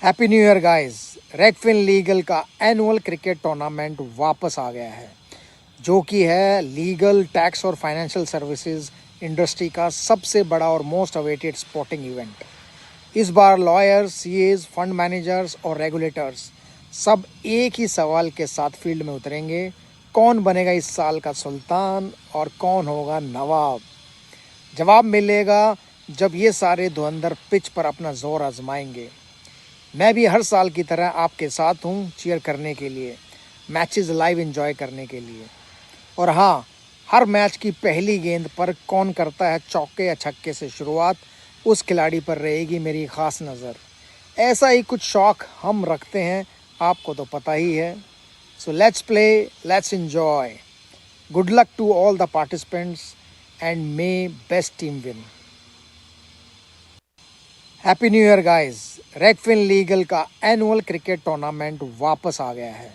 Happy new year guys. रेगफिन legal का annual cricket tournament वापस आ गया है, जो कि है legal, tax और financial services industry का सबसे बड़ा और मोस्ट अवेटेड स्पोर्टिंग इवेंट। इस बार लॉयर्स, सीएज, फंड मैनेजर्स और रेगुलेटर्स सब एक ही सवाल के साथ फील्ड में उतरेंगे: कौन बनेगा इस साल का सुल्तान और कौन होगा नवाब। जवाब मिलेगा जब ये सारे धुरंधर पिच पर अपना जोर आजमाएंगे। मैं भी हर साल की तरह आपके साथ हूँ चीयर करने के लिए, मैचेस लाइव एंजॉय करने के लिए। और हाँ, हर मैच की पहली गेंद पर कौन करता है चौके या छक्के से शुरुआत, उस खिलाड़ी पर रहेगी मेरी ख़ास नज़र। ऐसा ही कुछ शौक़ हम रखते हैं, आपको तो पता ही है। So let's play, let's enjoy. Good luck to all the participants and may best team win. Happy new year guys. रेगफिन legal का एनुअल क्रिकेट टूर्नामेंट वापस आ गया है,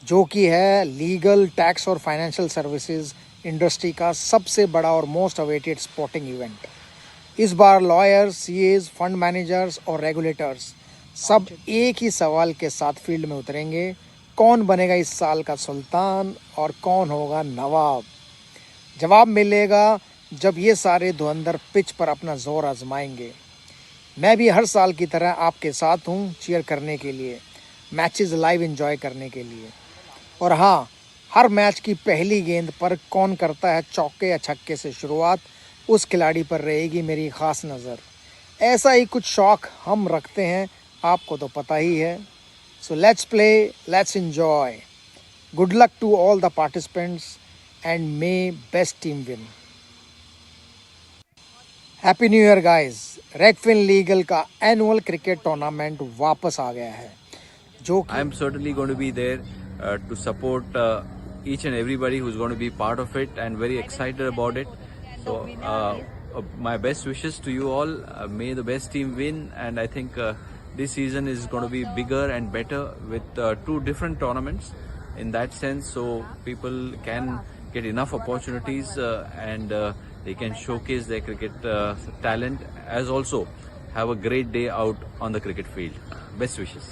जो कि है लीगल, टैक्स और फाइनेंशियल सर्विसेज इंडस्ट्री का सबसे बड़ा और मोस्ट अवेटेड स्पोर्टिंग इवेंट। इस बार लॉयर्स, सीएज, फंड मैनेजर्स और रेगुलेटर्स सब एक ही सवाल के साथ फील्ड में उतरेंगे: कौन बनेगा इस साल का सुल्तान और कौन होगा नवाब। जवाब मिलेगा जब ये सारे धुरंधर पिच पर अपना जोर आजमाएंगे। मैं भी हर साल की तरह आपके साथ हूँ चीयर करने के लिए, मैचेस लाइव एंजॉय करने के लिए। और हाँ, हर मैच की पहली गेंद पर कौन करता है चौके या छक्के से शुरुआत, उस खिलाड़ी पर रहेगी मेरी ख़ास नज़र। ऐसा ही कुछ शौक़ हम रखते हैं, आपको तो पता ही है। So let's play, let's enjoy. Good luck to all the participants and may best team win. Happy new year guys. रेगफिन legal का एनुअल क्रिकेट टूर्नामेंट वापस आ गया है, जो I am certainly going to be there to support each and everybody who's going to be part of it, and very excited about it. So my best wishes to you all. May the best team win, and I think this season is going to be bigger and better with two different tournaments in that sense, so people can get enough opportunities and they can showcase their cricket talent, as also have a great day out on the cricket field. Best wishes.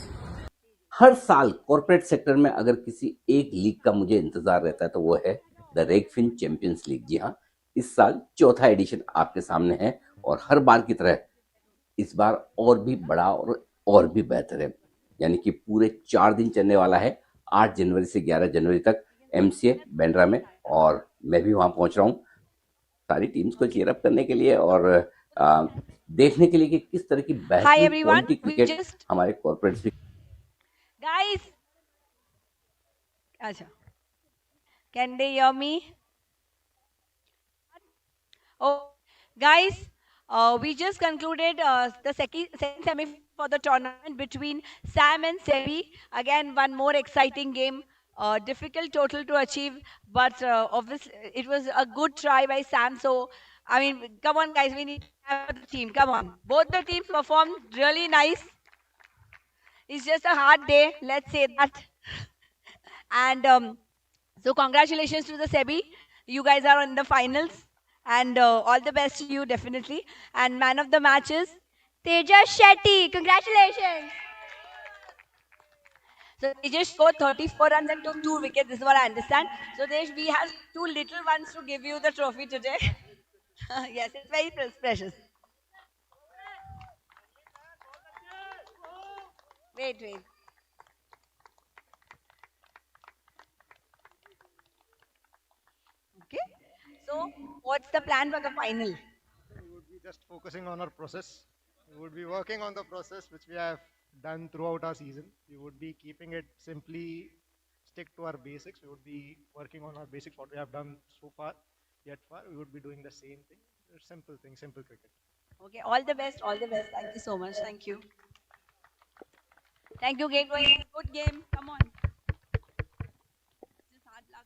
हर साल corporate sector में अगर किसी एक league का मुझे इंतजार रहता है तो वो है द रेगफिन चैंपियंस लीग। जी हाँ, इस साल चौथा एडिशन आपके सामने है और हर बार की तरह इस बार और भी बड़ा और भी बेहतर है। यानी कि पूरे 4 दिन चलने वाला है, 8 जनवरी से 11 जनवरी तक एमसीए बैंड्रा में, और मैं भी वहां पहुंच रहा हूं सारी टीम्स को चीयर अप करने के लिए और देखने के लिए कि किस तरह की Hi बेहतरीन everyone, quality we cricket just हमारे कॉर्पोरेट्स भी guys. Acha. Can they hear me? Oh, guys, we just concluded the second semi for the tournament between Sam and Sebi. Again, one more exciting game. difficult total to achieve, but obviously it was a good try by Sam. So, I mean, come on, guys, we need to have for the team. Come on, both the teams performed really nice. It's just a hard day, let's say that. And so, congratulations to the SEBI. You guys are in the finals, and all the best to you, definitely. And man of the matches. Tejas Shetty. Congratulations. So they just scored 34 runs and took 2 wickets. This is what I understand. So we have two little ones to give you the trophy today. Yes, it's very precious. Wait, wait. Okay. So what's the plan for the final? We would be just focusing on our process. We would be working on the process which we have done throughout our season. We would be keeping it simply stick to our basics. We would be working on our basics, what we have done so far, yet far. We would be doing the same thing. Simple thing, simple cricket. Okay, all the best, all the best. Thank you so much. Thank you. Thank you, Gateway. Good game. Come on. Just hard luck.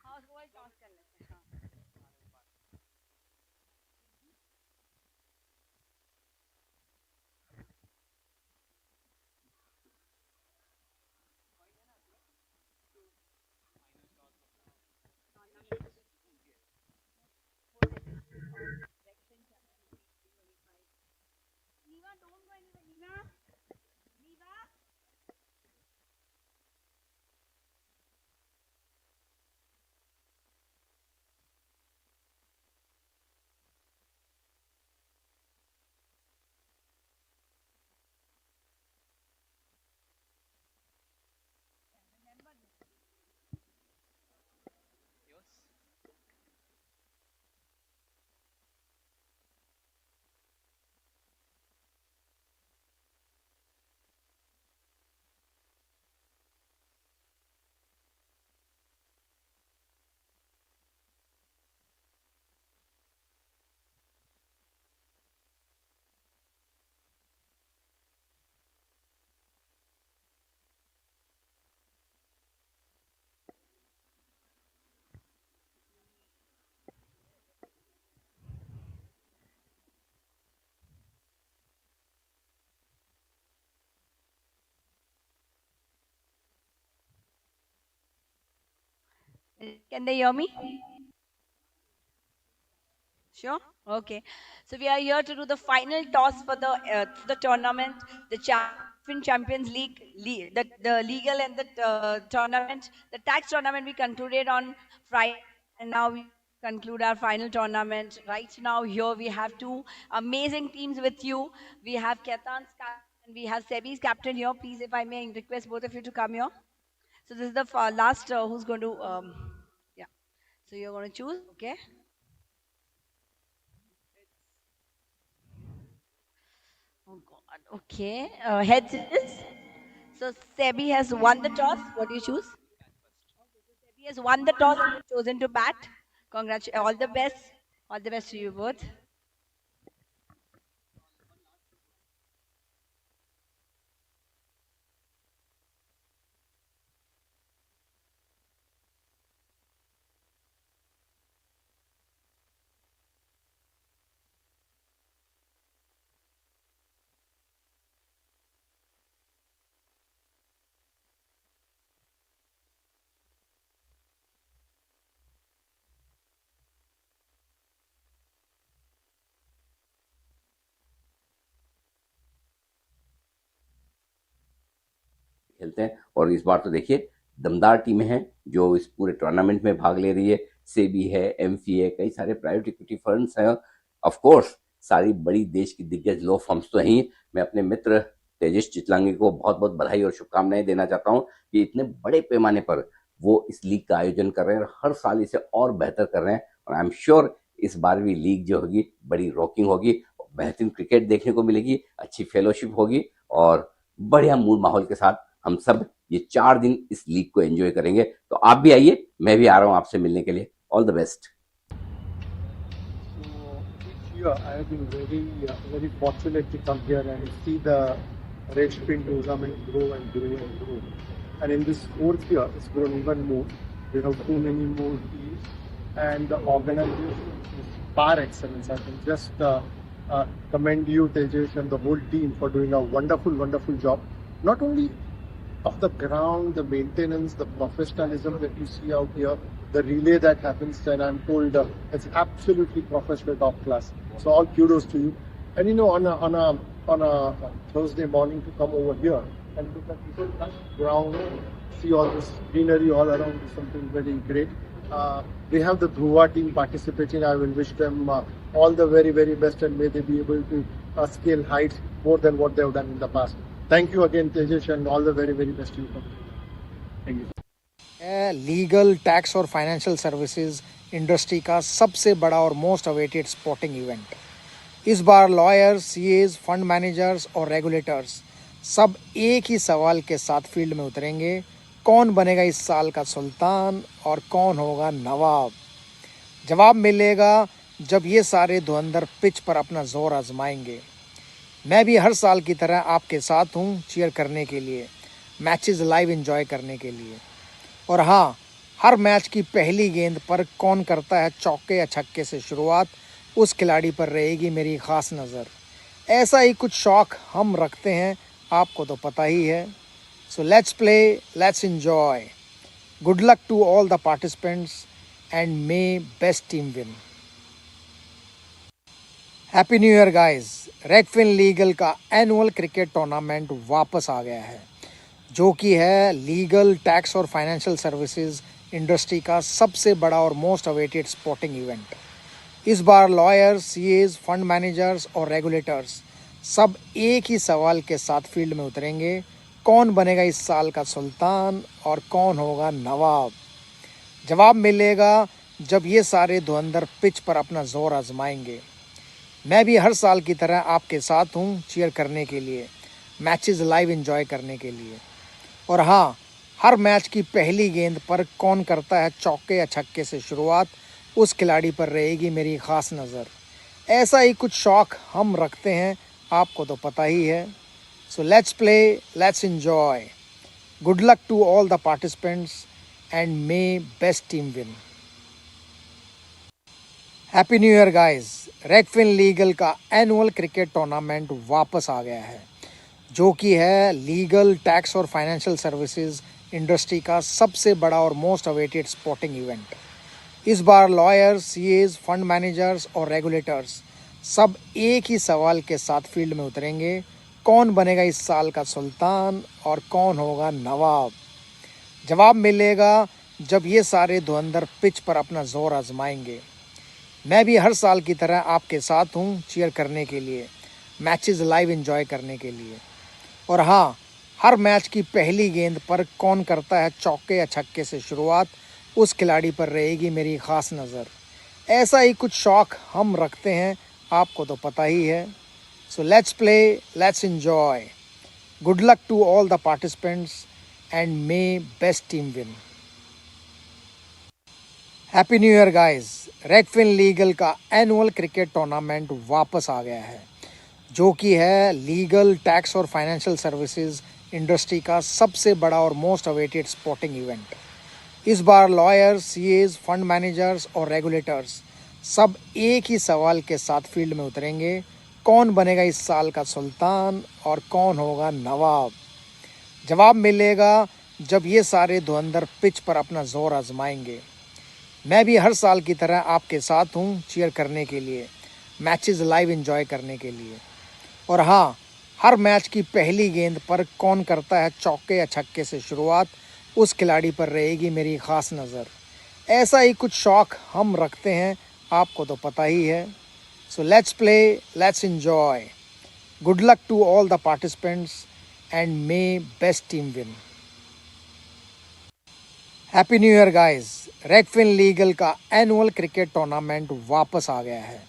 हाँ उसको वही toss कर लेते हैं हाँ Niva, don't go anywhere. Niva, Niva. Can they hear me? Sure. Okay. So we are here to do the final toss for the tournament, the Champions League, the legal and the tournament, the tax tournament. We concluded on Friday, and now we conclude our final tournament. Right now, here we have two amazing teams with you. We have Ketan's captain and we have Sebi's captain here. Please, if I may request both of you to come here. So this is the last who's going to yeah. So you're going to choose, okay? Oh God. Okay. Heads it is. So Sebi has won the toss. What do you choose? Sebi has won the toss and chosen to bat. Congratulations. All the best. All the best to you both. खेलते हैं और इस बार तो देखिए दमदार टीमें हैं जो इस पूरे टूर्नामेंट में भाग ले रही है। सेबी है, एमफी है, कई सारे प्राइवेट इक्विटी फर्म्स हैं। ऑफ कोर्स सारी बड़ी देश की दिग्गज लो फर्म्स तो हैं। मैं अपने मित्र तेजस चितलांगी को बहुत बहुत बधाई और शुभकामनाएं देना चाहता हूं कि इतने बड़े पैमाने पर वो इस लीग का आयोजन कर रहे हैं और हर साल इसे और बेहतर कर रहे हैं। और आई एम श्योर इस बार भी लीग जो होगी बड़ी रॉकिंग होगी, बेहतरीन क्रिकेट देखने को मिलेगी, अच्छी फेलोशिप होगी और बढ़िया मूड माहौल के साथ हम सब ये 4 दिन इस लीग को एंजॉय करेंगे। तो आप भी आइए, मैं भी आ रहा हूं आपसे मिलने के लिए। All the best. Each year I have been very fortunate to come here and see the Regfin tournament grow and grow and grow. And in this fourth year, it's grown even more. We have too many more teams, and the organization is par excellence. I can just commend you, Tejesh, and the whole team for doing a wonderful, wonderful job. Not only of the ground, the maintenance, the professionalism that you see out here, the relay that happens, and I'm told it's absolutely professional, top class. So all kudos to you. And you know, on a Thursday morning to come over here and look at this ground, see all this greenery all around is something very great. They have the Dhruva team participating. I will wish them all the very, very best, and may they be able to scale heights more than what they have done in the past. Thank you again, Tejesh, and all the very, very best to you. Thank you. Legal, tax और financial services industry का सबसे बड़ा और most awaited sporting event. इस बार lawyers, CAs, fund managers और regulators सब एक ही सवाल के साथ फील्ड में उतरेंगे, कौन बनेगा इस साल का सुल्तान और कौन होगा नवाब। जवाब मिलेगा जब ये सारे धुरंधर पिच पर अपना जोर आजमाएंगे। मैं भी हर साल की तरह आपके साथ हूँ चीयर करने के लिए, मैचेस लाइव एंजॉय करने के लिए। और हाँ, हर मैच की पहली गेंद पर कौन करता है चौके या छक्के से शुरुआत, उस खिलाड़ी पर रहेगी मेरी ख़ास नज़र। ऐसा ही कुछ शौक़ हम रखते हैं, आपको तो पता ही है। So let's play, let's enjoy. Good luck to all the participants and may best team win. Happy new year guys. रेगफिन legal का एनुअल क्रिकेट टूर्नामेंट वापस आ गया है, जो कि है लीगल, टैक्स और फाइनेंशियल सर्विसेज इंडस्ट्री का सबसे बड़ा और मोस्ट अवेटेड स्पोर्टिंग इवेंट। इस बार लॉयर्स, सीएज, फंड मैनेजर्स और रेगुलेटर्स सब एक ही सवाल के साथ फील्ड में उतरेंगे, कौन बनेगा इस साल का सुल्तान और कौन होगा नवाब। जवाब मिलेगा जब ये सारे धुरंधर पिच पर अपना जोर आजमाएंगे। मैं भी हर साल की तरह आपके साथ हूँ चीयर करने के लिए, मैचेस लाइव एंजॉय करने के लिए। और हाँ, हर मैच की पहली गेंद पर कौन करता है चौके या छक्के से शुरुआत, उस खिलाड़ी पर रहेगी मेरी ख़ास नज़र। ऐसा ही कुछ शौक़ हम रखते हैं, आपको तो पता ही है। So let's play, let's enjoy. Good luck to all the participants and may best team win. Happy new year guys. रेगफिन legal का एनुअल क्रिकेट टूर्नामेंट वापस आ गया है, जो कि है लीगल, टैक्स और फाइनेंशियल सर्विसेज इंडस्ट्री का सबसे बड़ा और मोस्ट अवेटेड स्पोर्टिंग इवेंट। इस बार लॉयर्स, सीएज, फंड मैनेजर्स और रेगुलेटर्स सब एक ही सवाल के साथ फील्ड में उतरेंगे, कौन बनेगा इस साल का सुल्तान और कौन होगा नवाब। जवाब मिलेगा जब ये सारे धुरंधर पिच पर अपना जोर आजमाएंगे। मैं भी हर साल की तरह आपके साथ हूँ चीयर करने के लिए, मैचेस लाइव एंजॉय करने के लिए। और हाँ, हर मैच की पहली गेंद पर कौन करता है चौके या छक्के से शुरुआत, उस खिलाड़ी पर रहेगी मेरी ख़ास नज़र। ऐसा ही कुछ शौक़ हम रखते हैं, आपको तो पता ही है। So let's play, let's enjoy. Good luck to all the participants and may best team win. Happy new year guys. रेगफिन legal का एनुअल क्रिकेट टूर्नामेंट वापस आ गया है, जो कि है लीगल, टैक्स और फाइनेंशियल सर्विसेज इंडस्ट्री का सबसे बड़ा और मोस्ट अवेटेड स्पोर्टिंग इवेंट। इस बार लॉयर्स, सीएज, फंड मैनेजर्स और रेगुलेटर्स सब एक ही सवाल के साथ फील्ड में उतरेंगे, कौन बनेगा इस साल का सुल्तान और कौन होगा नवाब। जवाब मिलेगा जब ये सारे धुरंधर पिच पर अपना जोर आजमाएंगे। मैं भी हर साल की तरह आपके साथ हूँ चीयर करने के लिए, मैचेस लाइव एंजॉय करने के लिए। और हाँ, हर मैच की पहली गेंद पर कौन करता है चौके या छक्के से शुरुआत, उस खिलाड़ी पर रहेगी मेरी ख़ास नज़र। ऐसा ही कुछ शौक़ हम रखते हैं, आपको तो पता ही है। So let's play, let's enjoy. Good luck to all the participants and may best team win. Happy new year guys. रेगफिन legal का एनुअल क्रिकेट टूर्नामेंट वापस आ गया है,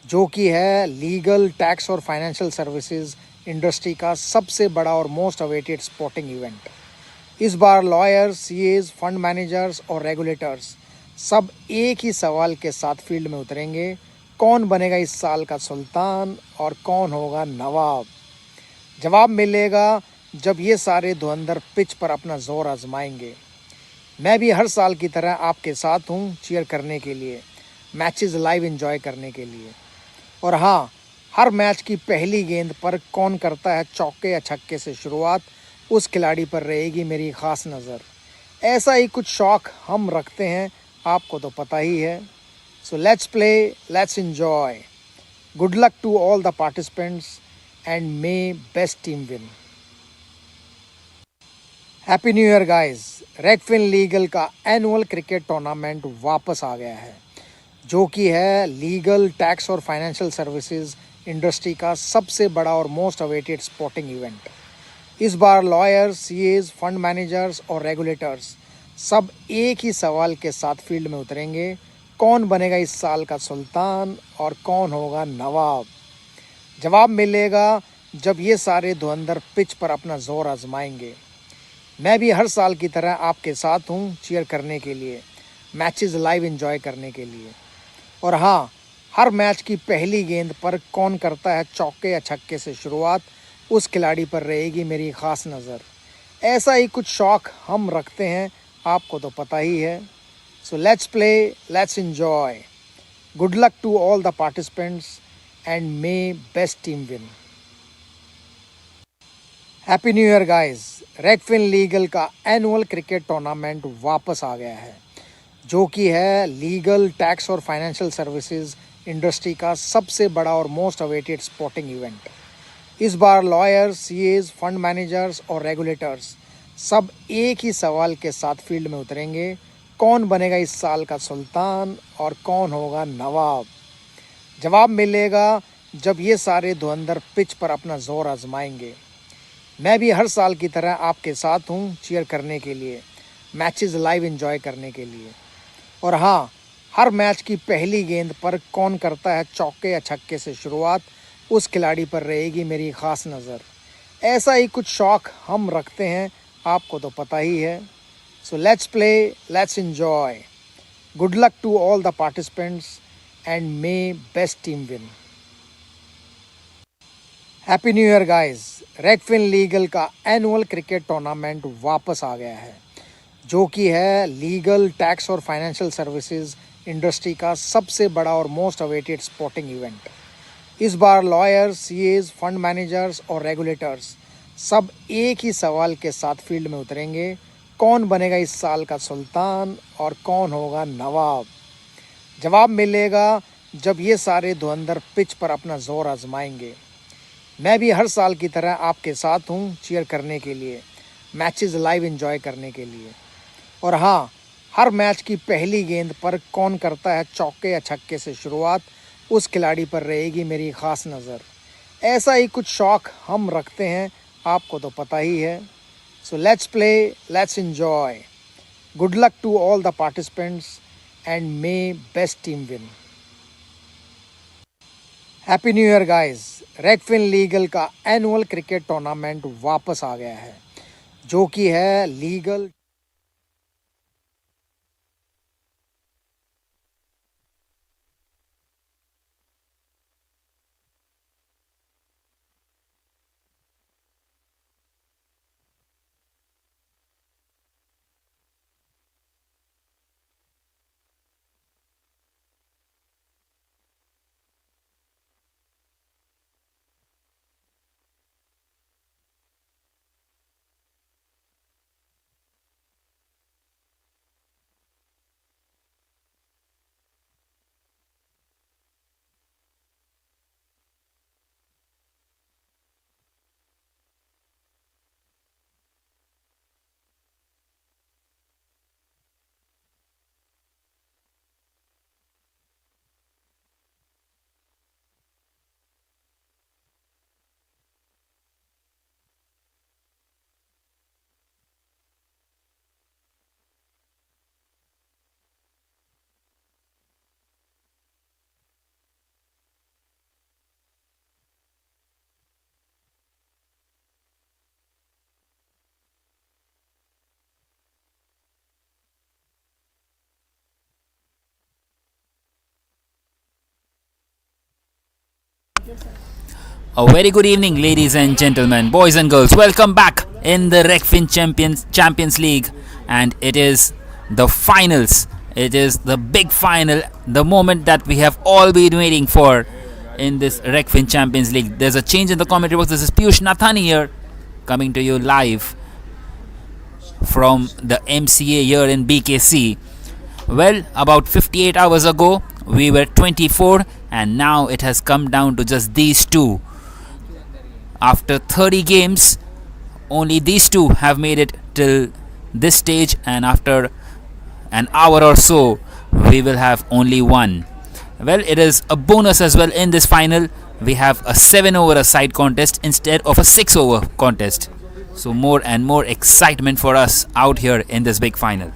जो कि है लीगल, टैक्स और फाइनेंशियल सर्विसेज इंडस्ट्री का सबसे बड़ा और मोस्ट अवेटेड स्पोर्टिंग इवेंट। इस बार लॉयर्स, सीएज, फंड मैनेजर्स और रेगुलेटर्स सब एक ही सवाल के साथ फील्ड में उतरेंगे, कौन बनेगा इस साल का सुल्तान और कौन होगा नवाब। जवाब मिलेगा जब ये सारे धुरंधर पिच पर अपना जोर आजमाएंगे। मैं भी हर साल की तरह आपके साथ हूँ चीयर करने के लिए, मैचेस लाइव एंजॉय करने के लिए। और हाँ, हर मैच की पहली गेंद पर कौन करता है चौके या छक्के से शुरुआत, उस खिलाड़ी पर रहेगी मेरी खास नज़र। ऐसा ही कुछ शौक हम रखते हैं, आपको तो पता ही है। So let's play, let's enjoy. Good luck to all the participants and may best team win. Happy new year guys. रेगफिन legal का एनुअल क्रिकेट टूर्नामेंट वापस आ गया है, जो कि है लीगल, टैक्स और फाइनेंशियल सर्विसेज इंडस्ट्री का सबसे बड़ा और मोस्ट अवेटेड स्पोर्टिंग इवेंट। इस बार लॉयर्स, सीएज, फंड मैनेजर्स और रेगुलेटर्स सब एक ही सवाल के साथ फील्ड में उतरेंगे, कौन बनेगा इस साल का सुल्तान और कौन होगा नवाब। जवाब मिलेगा जब ये सारे धुरंधर पिच पर अपना जोर आजमाएंगे। मैं भी हर साल की तरह आपके साथ हूँ चीयर करने के लिए, मैचेस लाइव एंजॉय करने के लिए। और हाँ, हर मैच की पहली गेंद पर कौन करता है चौके या छक्के से शुरुआत, उस खिलाड़ी पर रहेगी मेरी खास नज़र। ऐसा ही कुछ शौक हम रखते हैं, आपको तो पता ही है। So let's play, let's enjoy. Good luck to all the participants and may best team win. Happy new year guys. रेगफिन legal का एनुअल क्रिकेट टूर्नामेंट वापस आ गया है, जो कि है लीगल, टैक्स और फाइनेंशियल सर्विसेज इंडस्ट्री का सबसे बड़ा और मोस्ट अवेटेड स्पोर्टिंग इवेंट। इस बार लॉयर्स, सीएज, फंड मैनेजर्स और रेगुलेटर्स सब एक ही सवाल के साथ फील्ड में उतरेंगे, कौन बनेगा इस साल का सुल्तान और कौन होगा नवाब। जवाब मिलेगा जब ये सारे धुरंधर पिच पर अपना जोर आजमाएंगे। मैं भी हर साल की तरह आपके साथ हूँ चीयर करने के लिए, मैचेस लाइव एंजॉय करने के लिए। और हाँ, हर मैच की पहली गेंद पर कौन करता है चौके या छक्के से शुरुआत, उस खिलाड़ी पर रहेगी मेरी खास नज़र। ऐसा ही कुछ शौक हम रखते हैं, आपको तो पता ही है। So let's play, let's enjoy. Good luck to all the participants and may best team win. Happy new year guys. रेगफिन legal का एनुअल क्रिकेट टूर्नामेंट वापस आ गया है, जो कि है लीगल, टैक्स और फाइनेंशियल सर्विसेज इंडस्ट्री का सबसे बड़ा और मोस्ट अवेटेड स्पोर्टिंग इवेंट। इस बार लॉयर्स, सीएज, फंड मैनेजर्स और रेगुलेटर्स सब एक ही सवाल के साथ फील्ड में उतरेंगे, कौन बनेगा इस साल का सुल्तान और कौन होगा नवाब। जवाब मिलेगा जब ये सारे धुरंधर पिच पर अपना जोर आजमाएंगे। मैं भी हर साल की तरह आपके साथ हूँ चीयर करने के लिए, मैचेस लाइव एंजॉय करने के लिए। और हाँ, हर मैच की पहली गेंद पर कौन करता है चौके या छक्के से शुरुआत, उस खिलाड़ी पर रहेगी मेरी खास नज़र। ऐसा ही कुछ शौक हम रखते हैं, आपको तो पता ही है। So let's play, let's enjoy. Good luck to all the participants and may best team win. Happy new year guys. रेगफिन legal का एनुअल क्रिकेट टूर्नामेंट वापस आ गया है, जो कि है legal. A very good evening, ladies and gentlemen, boys and girls. Welcome back in the Regfin Champions League, and it is the finals. It is the big final, the moment that we have all been waiting for in this Regfin Champions League. There's a change in the commentary box. This is Piyush Nathani here, coming to you live from the MCA here in BKC. Well, about 58 hours ago, we were 24, and now it has come down to just these two. After 30 games, only these two have made it till this stage, and after an hour or so, we will have only one. Well, it is a bonus as well in this final. We have a 7 over a side contest instead of a 6 over contest. So more and more excitement for us out here in this big final.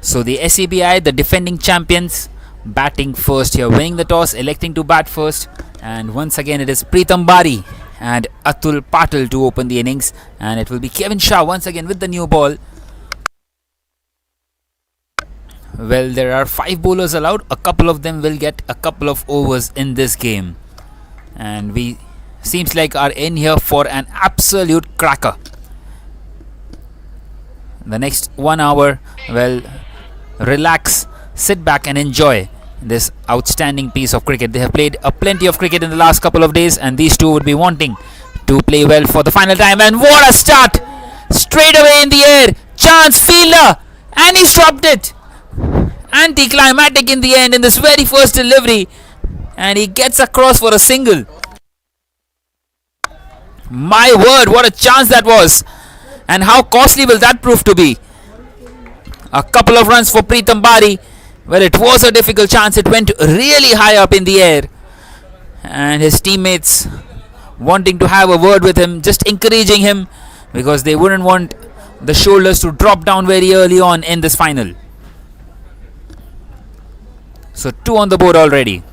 So the SCBI, the defending champions, batting first here, winning the toss, electing to bat first, and once again it is Preetham Bari and Atul Patil to open the innings, and it will be Kevin Shah once again with the new ball. Well, there are 5 bowlers allowed. A couple of them will get a couple of overs in this game, and we seems like are in here for an absolute cracker. The next 1 hour, well, relax, sit back and enjoy this outstanding piece of cricket. They have played plenty of cricket in the last couple of days, and these two would be wanting to play well for the final time. And what a start! Straight away in the air, chance fielder, and he's dropped it. Anticlimactic in the end in this very first delivery, and he gets across for a single. My word, what a chance that was, and how costly will that prove to be? A couple of runs for Preetham Bari. Well, it was a difficult chance. It went really high up in the air, and his teammates wanting to have a word with him, just encouraging him, because they wouldn't want the shoulders to drop down very early on in this final. So 2 on the board already.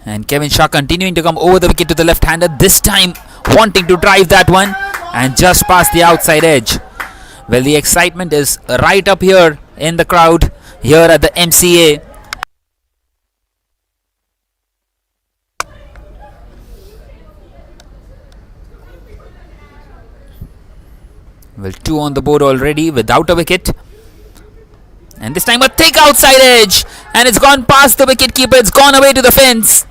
And Kevin Shah continuing to come over the wicket to the left-hander, this time wanting to drive that one, and just past the outside edge. Well, the excitement is right up here in the crowd here at the MCA. Well, 2 on the board already without a wicket. And this time a thick outside edge, and it's gone past the wicket keeper. It's gone away to the fence.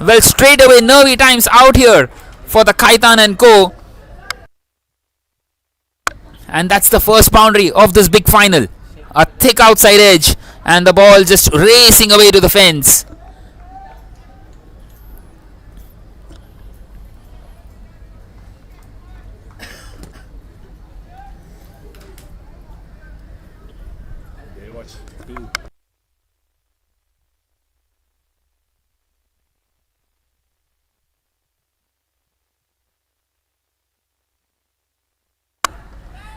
Well, straight away nervy times out here for the Khaitan and co. And that's the first boundary of this big final. A thick outside edge, and the ball just racing away to the fence.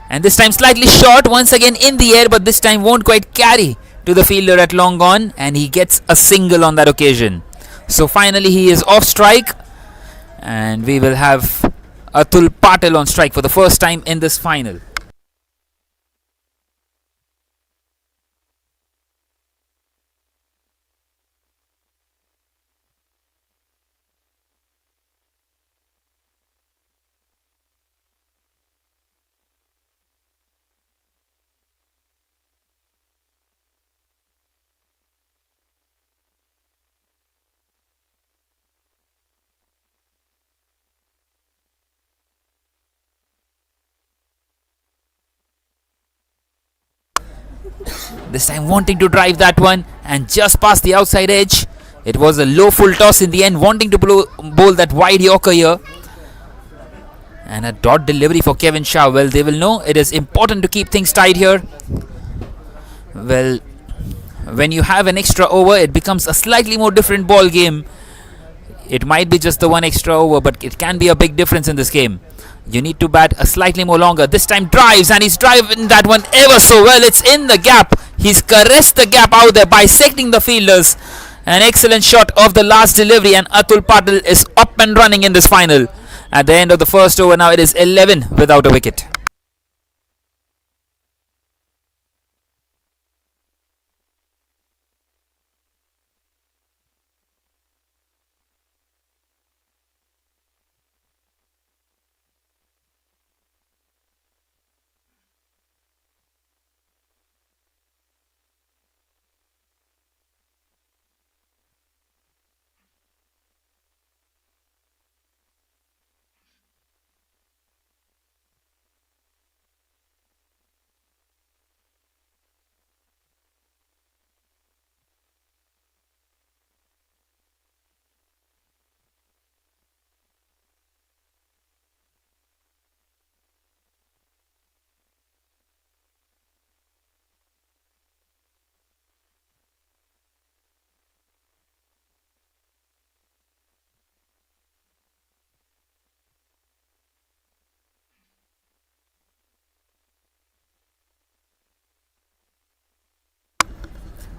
And this time slightly short, once again in the air, but this time won't quite carry to the fielder at long on, and he gets a single on that occasion. So finally he is off strike, and we will have Atul Patil on strike for the first time in this final. This time wanting to drive that one, and just past the outside edge. It was a low full toss in the end, wanting to bowl that wide Yorker here. And a dot delivery for Kevin Shah. Well, they will know it is important to keep things tight here. Well, when you have an extra over, it becomes a slightly more different ball game. It might be just the one extra over, but it can be a big difference in this game. You need to bat a slightly more longer. This time drives, and he's driving that one ever so well. It's in the gap. He's caressed the gap out there, bisecting the fielders. An excellent shot of the last delivery, and Atul Patil is up and running in this final. At the end of the first over, now it is 11 without a wicket.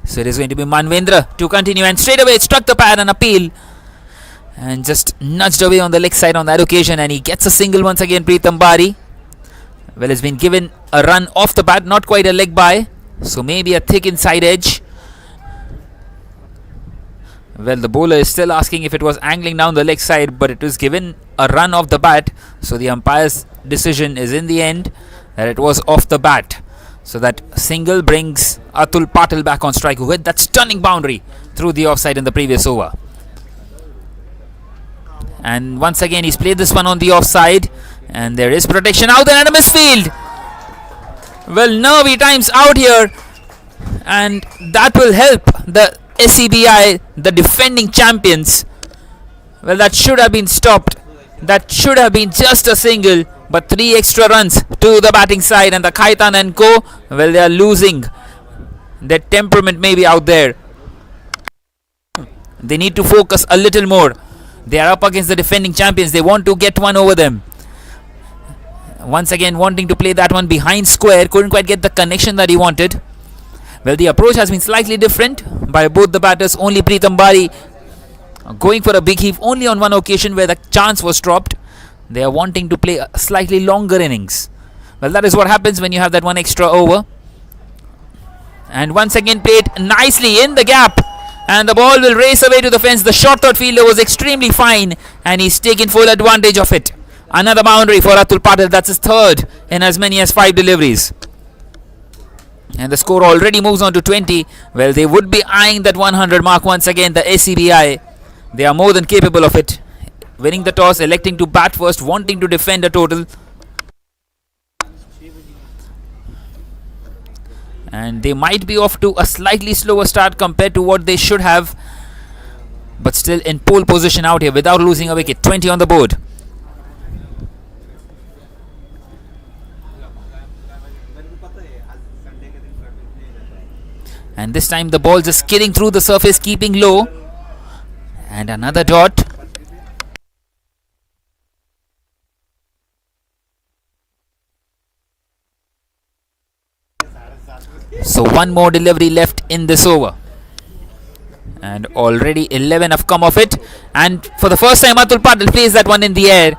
So it is going to be Manvendra to continue, and straight away it struck the pad and appeal, and just nudged away on the leg side on that occasion, and he gets a single once again. Preetham Bari. Well, it's been given a run off the bat, not quite a leg by, so maybe a thick inside edge. Well, the bowler is still asking if it was angling down the leg side, but it was given a run off the bat, so the umpire's decision is in the end that it was off the bat. So that single brings Atul Patil back on strike, who hit that stunning boundary through the offside in the previous over. And once again he's played this one on the offside, and there is protection out there and a misfield. Well, nervy times out here, and that will help the SCBI, the defending champions. Well, that should have been stopped. That should have been just a single, but 3 extra runs to the batting side, and the Khaitan and co, well, they are losing their temperament maybe out there. They need to focus a little more. They are up against the defending champions. They want to get one over them. Once again wanting to play that one behind square, couldn't quite get the connection that he wanted. Well, the approach has been slightly different by both the batters. Only Preetham Bari going for a big heave only on one occasion where the chance was dropped. They are wanting to play a slightly longer innings. Well, that is what happens when you have that one extra over. And once again played nicely in the gap, and the ball will race away to the fence. The short third fielder was extremely fine, and he's taken full advantage of it. Another boundary for Atul Patil. That's his third in as many as 5 deliveries. And the score already moves on to 20. Well, they would be eyeing that 100 mark once again, the SCBI. They are more than capable of it. Winning the toss, electing to bat first, wanting to defend a total. And they might be off to a slightly slower start compared to what they should have, but still in pole position out here without losing a wicket. 20 on the board. And this time the ball just skidding through the surface, keeping low. And another dot. So one more delivery left in this over. And already 11 have come of it. And for the first time Atul Patil plays that one in the air,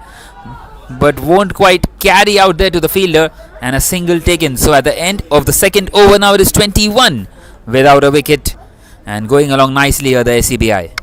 but won't quite carry out there to the fielder, and a single taken. So at the end of the second over, now it is 21 without a wicket, and going along nicely here the SCBI.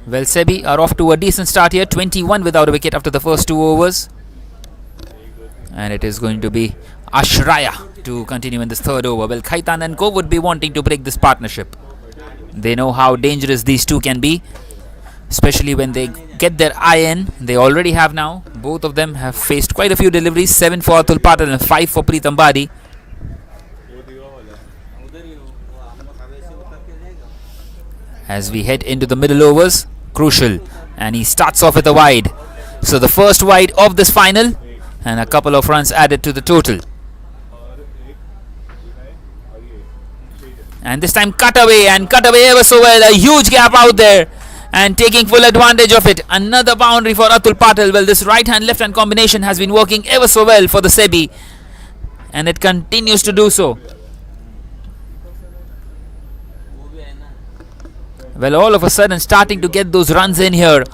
Well, Sebi are off to a decent start here. 21 without a wicket after the first 2 overs. And it is going to be Ashraya to continue in this third over. Well, Khaitan and Ko would be wanting to break this partnership. They know how dangerous these two can be, especially when they get their eye in. They already have now. Both of them have faced quite a few deliveries. 7 for Atul Patel and 5 for Pritam Badi. As we head into the middle overs, crucial. And he starts off with a wide. So the first wide of this final, and a couple of runs added to the total. And this time cut away ever so well. A huge gap out there and taking full advantage of it. Another boundary for Atul Patel. Well, this right hand left hand combination has been working ever so well for the Sebi, and it continues to do so. Well, all of a sudden starting to get those runs in here.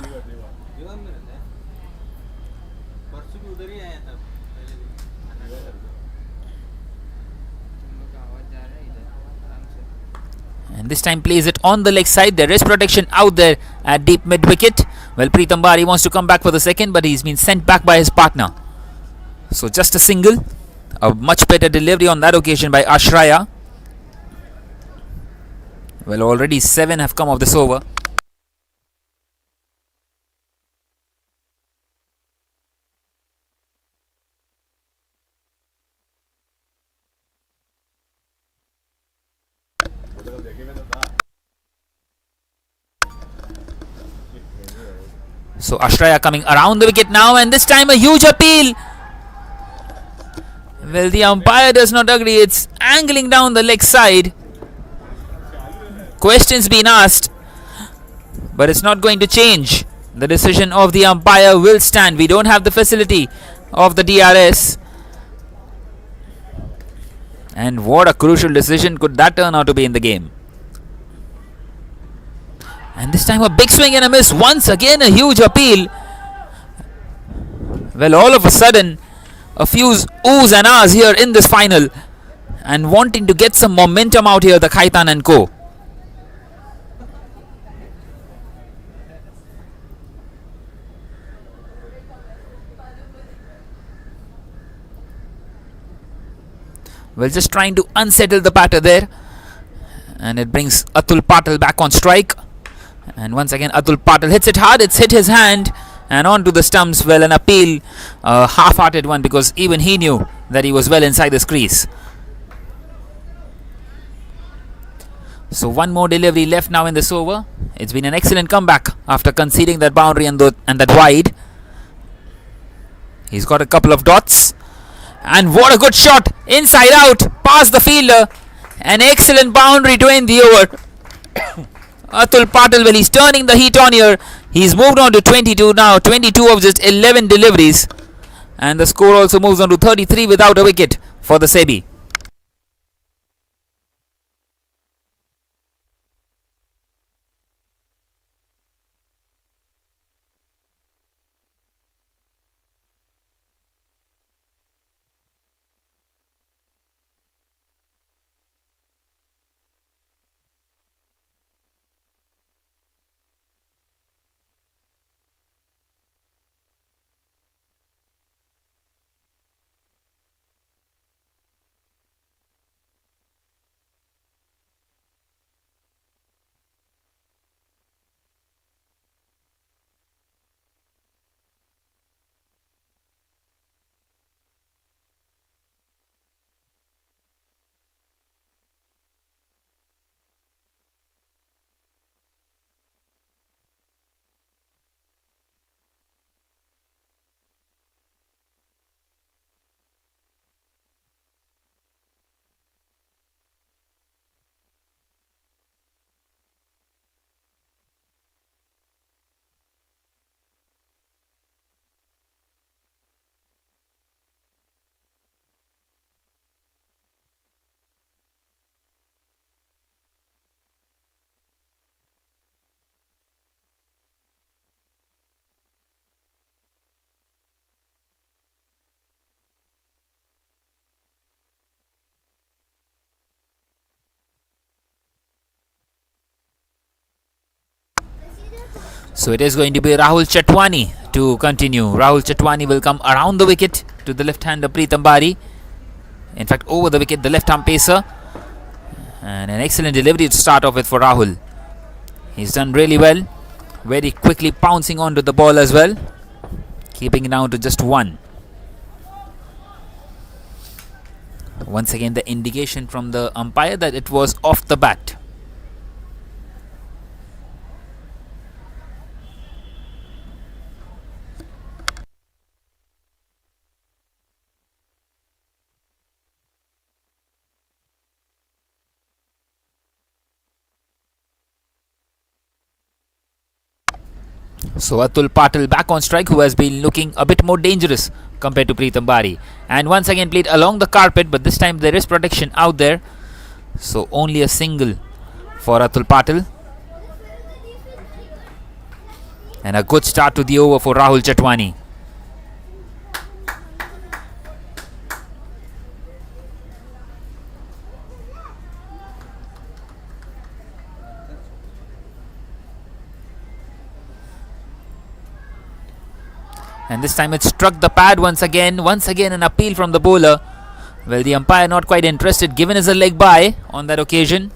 And this time plays it on the leg side. There is protection out there at deep mid wicket. Well, Pritam Bari wants to come back for the second, but he's been sent back by his partner. So just a single. A much better delivery on that occasion by Ashraya. Well, already 7 have come off this over. So Ashraya coming around the wicket now, and this time a huge appeal. Well, the umpire does not agree. It's angling down the leg side. Questions being asked, but it's not going to change. The decision of the umpire will stand. We don't have the facility of the DRS. And what a crucial decision could that turn out to be in the game. And this time a big swing and a miss. Once again a huge appeal. Well, all of a sudden a few oohs and ahs here in this final, and wanting to get some momentum out here, the Khaitan and Co. Well, just trying to unsettle the batter there, and it brings Atul Patel back on strike. And once again Atul Patel hits it hard. It's hit his hand and onto the stumps. Well, an appeal, a half-hearted one, because even he knew that he was well inside this crease. So one more delivery left now in this over. It's been an excellent comeback after conceding that boundary and that wide. He's got a couple of dots, and what a good shot, inside out, past the fielder. An excellent boundary to end the over. Atul Patel, well, he's turning the heat on here. He's moved on to 22 now, 22 of just 11 deliveries, and the score also moves on to 33 without a wicket for the Sebi. So it is going to be Rahul Chatwani to continue. Rahul Chatwani will come around the wicket to the left-hander Preetham Bari. In fact, over the wicket, the left-arm pacer. And an excellent delivery to start off with for Rahul. He's done really well. Very quickly pouncing onto the ball as well. Keeping it down to just one. Once again, the indication from the umpire that it was off the bat. So Atul Patil back on strike, who has been looking a bit more dangerous compared to Preetham Bari. And once again played along the carpet, but this time there is protection out there. So only a single for Atul Patil. And a good start to the over for Rahul Chatwani. And this time it struck the pad once again. Once again an appeal from the bowler. Well, the umpire not quite interested, given as a leg bye on that occasion.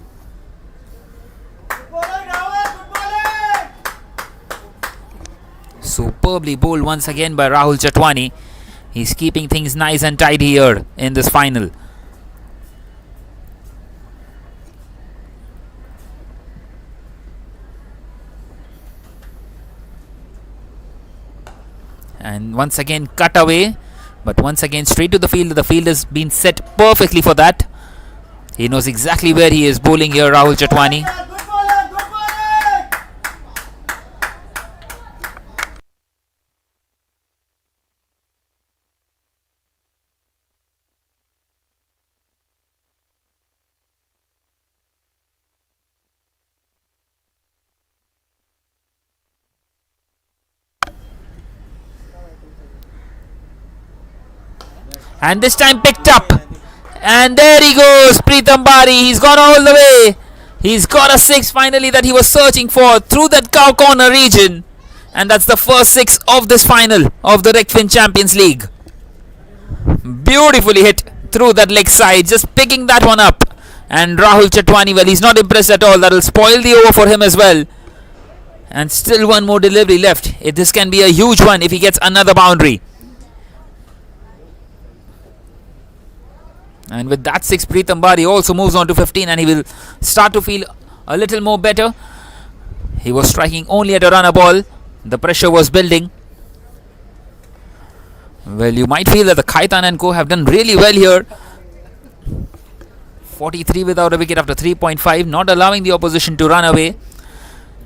Superbly bowled once again by Rahul Chatwani. He's keeping things nice and tidy here in this final. And once again cut away, but once again straight to the field. The field has been set perfectly for that. He knows exactly where he is bowling here, Rahul Chatwani. And this time picked up. And there he goes, Preetham Bari. He's gone all the way. He's got a six finally that he was searching for through that cow corner region. And that's the first six of this final of the Regfin Champions League. Beautifully hit through that leg side, just picking that one up. And Rahul Chatwani, well, he's not impressed at all. That will spoil the over for him as well. And still one more delivery left. This can be a huge one if he gets another boundary. And with that six, Preetham Bari also moves on to 15, and he will start to feel a little more better. He was striking only at a runner ball. The pressure was building. Well, you might feel that the Khaitan and Co have done really well here. 43 without a wicket after 3.5, not allowing the opposition to run away.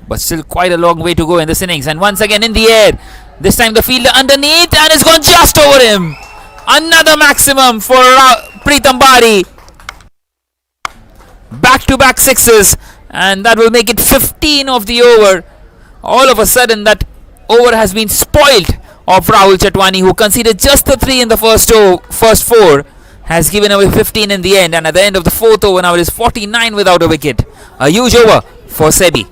But still quite a long way to go in this innings. And once again in the air. This time the fielder underneath, and it's gone just over him. Another maximum for Preetham Bari. Back-to-back sixes, and that will make it 15 of the over. All of a sudden that over has been spoilt of Rahul Chatwani, who conceded just the 3 in the first 4, has given away 15 in the end, and at the end of the 4th over now it is 49 without a wicket. A huge over for Sebi.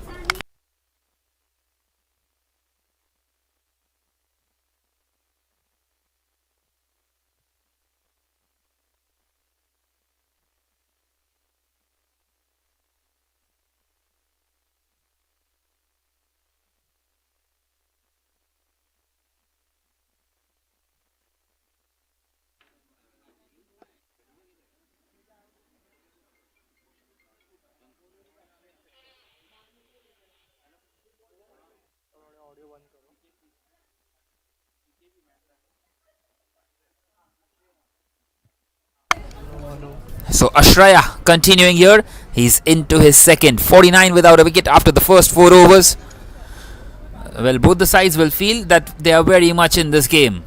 So Ashraya continuing here. He's into his second. 49 without a wicket after the first 4 overs. Well, both the sides will feel that they are very much in this game.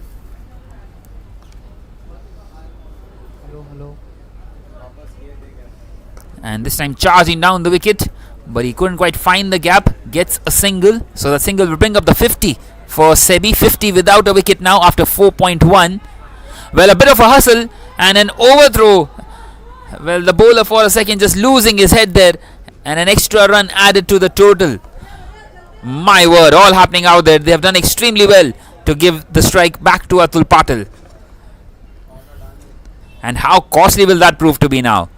And this time charging down the wicket, but he couldn't quite find the gap. Gets a single. So the single will bring up the 50 for Sebi. 50 without a wicket now after 4.1. Well, a bit of a hustle and an overthrow. Well, the bowler for a second just losing his head there, and an extra run added to the total. My word, all happening out there. They have done extremely well to give the strike back to Atul Patil. And how costly will that prove to be now?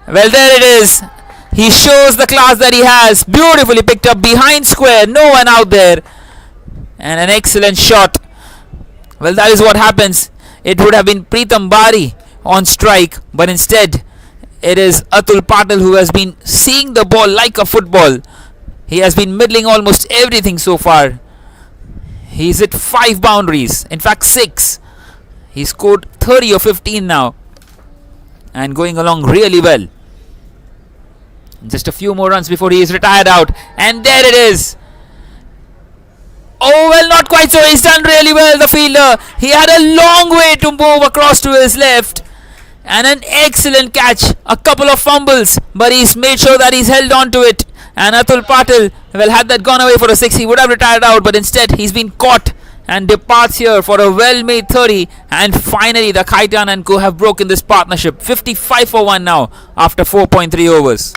Well, there it is. He shows the class that he has. Beautifully picked up behind square. No one out there. And an excellent shot. Well, that is what happens. It would have been Pritam Bari on strike, but instead it is Atul Patil who has been seeing the ball like a football. He has been middling almost everything so far. He's hit 5 boundaries, in fact 6. He scored 30 or 15 now and going along really well. Just a few more runs before he is retired out, and there it is. Oh, well, not quite so. He's done really well, the fielder. He had a long way to move across to his left. And an excellent catch. A couple of fumbles, but he's made sure that he's held on to it. And Atul Patil, well, had that gone away for a 6, he would have retired out. But instead, he's been caught and departs here for a well-made 30. And finally, the Khaitan and Co have broken this partnership. 55 for 1 now after 4.3 overs.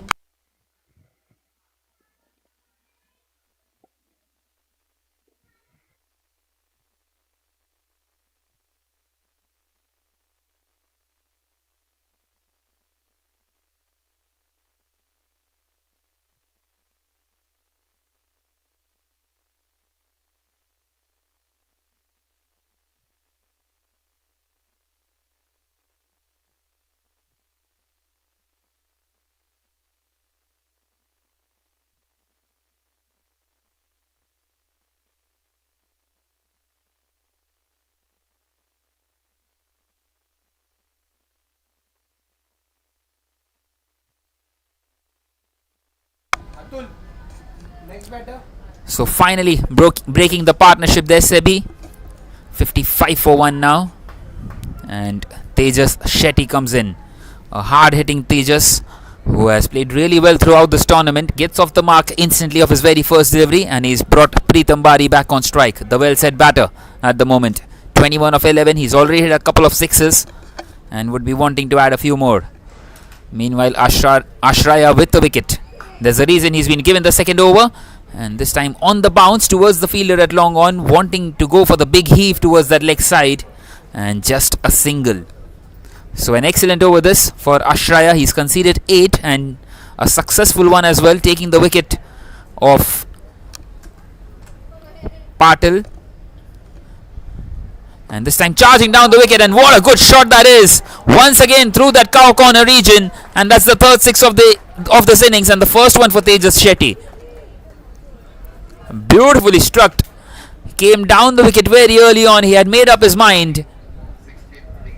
So finally breaking the partnership there, Sebi. 55 for 1 now. And Tejas Shetty comes in. A hard-hitting Tejas who has played really well throughout this tournament. Gets off the mark instantly of his very first delivery, and he's brought Pritam Bari back on strike. The well-set batter at the moment. 21 of 11. He's already hit a couple of sixes and would be wanting to add a few more. Meanwhile, Ashraya with the wicket. There's a reason he's been given the second over, and this time on the bounce towards the fielder at long on, wanting to go for the big heave towards that leg side, and just a single. So an excellent over this for Ashraya. He's conceded 8 and a successful one as well, taking the wicket of Patil. And this time charging down the wicket, and what a good shot that is. Once again through that cow corner region, and that's the third 6 of this innings, and the first one for Tejas Shetty. Beautifully struck. Came down the wicket very early on. He had made up his mind.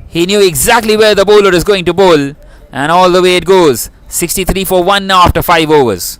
He knew exactly where the bowler is going to bowl, and all the way it goes. 63 for 1 now after 5 overs.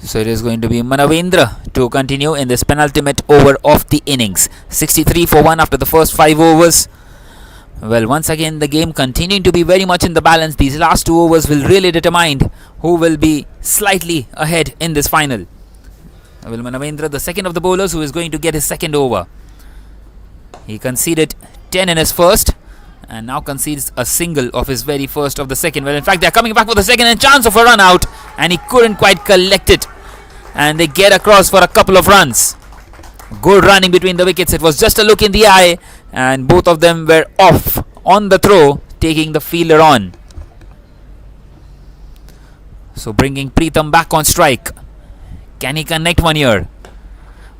So it is going to be Manavendra to continue in this penultimate over of the innings. 63 for 1 after the first 5 overs. Well, once again the game continuing to be very much in the balance. These last 2 overs will really determine who will be slightly ahead in this final. Well, Manavendra, the second of the bowlers, who is going to get his second over. He conceded 10 in his first, and now concedes a single of his very first of the second. Well, in fact, they're coming back for the second and chance of a run out, and he couldn't quite collect it, and they get across for a couple of runs. Good running between the wickets. It was just a look in the eye, and both of them were off on the throw, taking the fielder on. So bringing Pritam back on strike. Can he connect one here?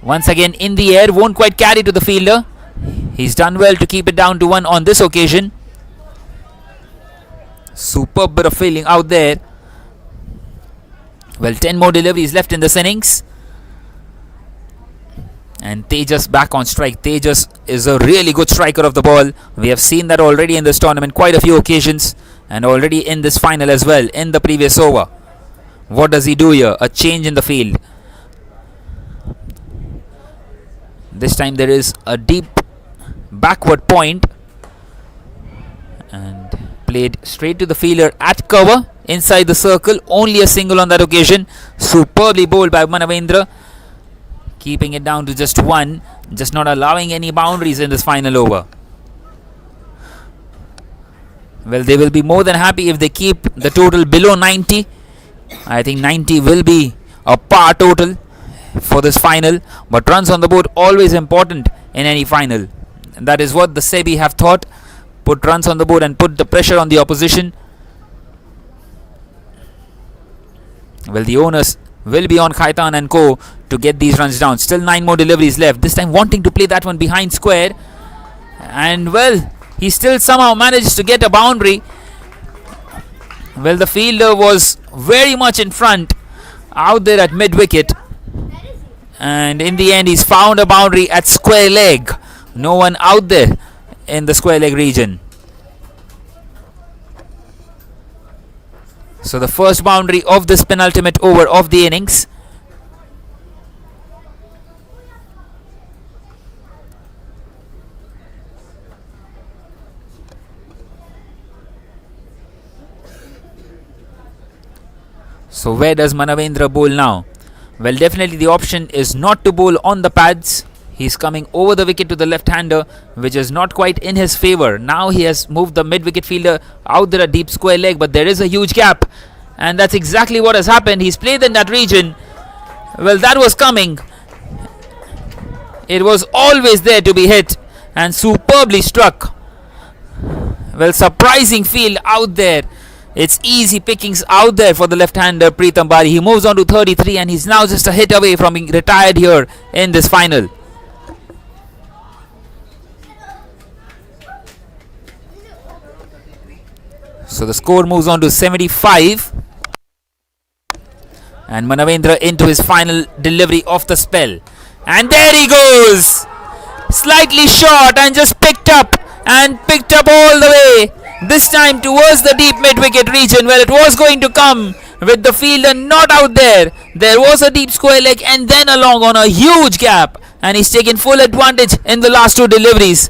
Once again in the air, won't quite carry to the fielder. He's done well to keep it down to 1 on this occasion. Superb bit of fielding out there. Well, 10 more deliveries left in this innings. And Tejas back on strike. Tejas is a really good striker of the ball. We have seen that already in this tournament quite a few occasions, and already in this final as well in the previous over. What does he do here? A change in the field. This time there is a deep backward point and played straight to the fielder at cover inside the circle. Only a single on that occasion. Superbly bowled by Manavendra, keeping it down to just one, just not allowing any boundaries in this final over. Well, they will be more than happy if they keep the total below 90. I think 90 will be a par total for this final, but runs on the board always important in any final. And that is what the SEBI have thought. Put runs on the board and put the pressure on the opposition. Well, the owners will be on Khaitan and Co to get these runs down. Still 9 more deliveries left. This time wanting to play that one behind square. And well, he still somehow managed to get a boundary. Well, the fielder was very much in front out there at mid wicket. And in the end, he's found a boundary at square leg. No one out there in the square leg region. So the first boundary of this penultimate over of the innings. So where does Manavendra bowl now? Well, definitely the option is not to bowl on the pads. He's coming over the wicket to the left-hander, which is not quite in his favour. Now he has moved the mid-wicket fielder out there a deep square leg, but there is a huge gap. And that's exactly what has happened. He's played in that region. Well, that was coming. It was always there to be hit and superbly struck. Well, surprising field out there. It's easy pickings out there for the left-hander Pritham Bari. He moves on to 33 and he's now just a hit away from being retired here in this final. So the score moves on to 75. And Manavendra into his final delivery of the spell. And there he goes! Slightly short and just picked up all the way. This time towards the deep mid-wicket region where it was going to come with the fielder not out there. There was a deep square leg and then along on a huge gap. And he's taken full advantage in the last two deliveries.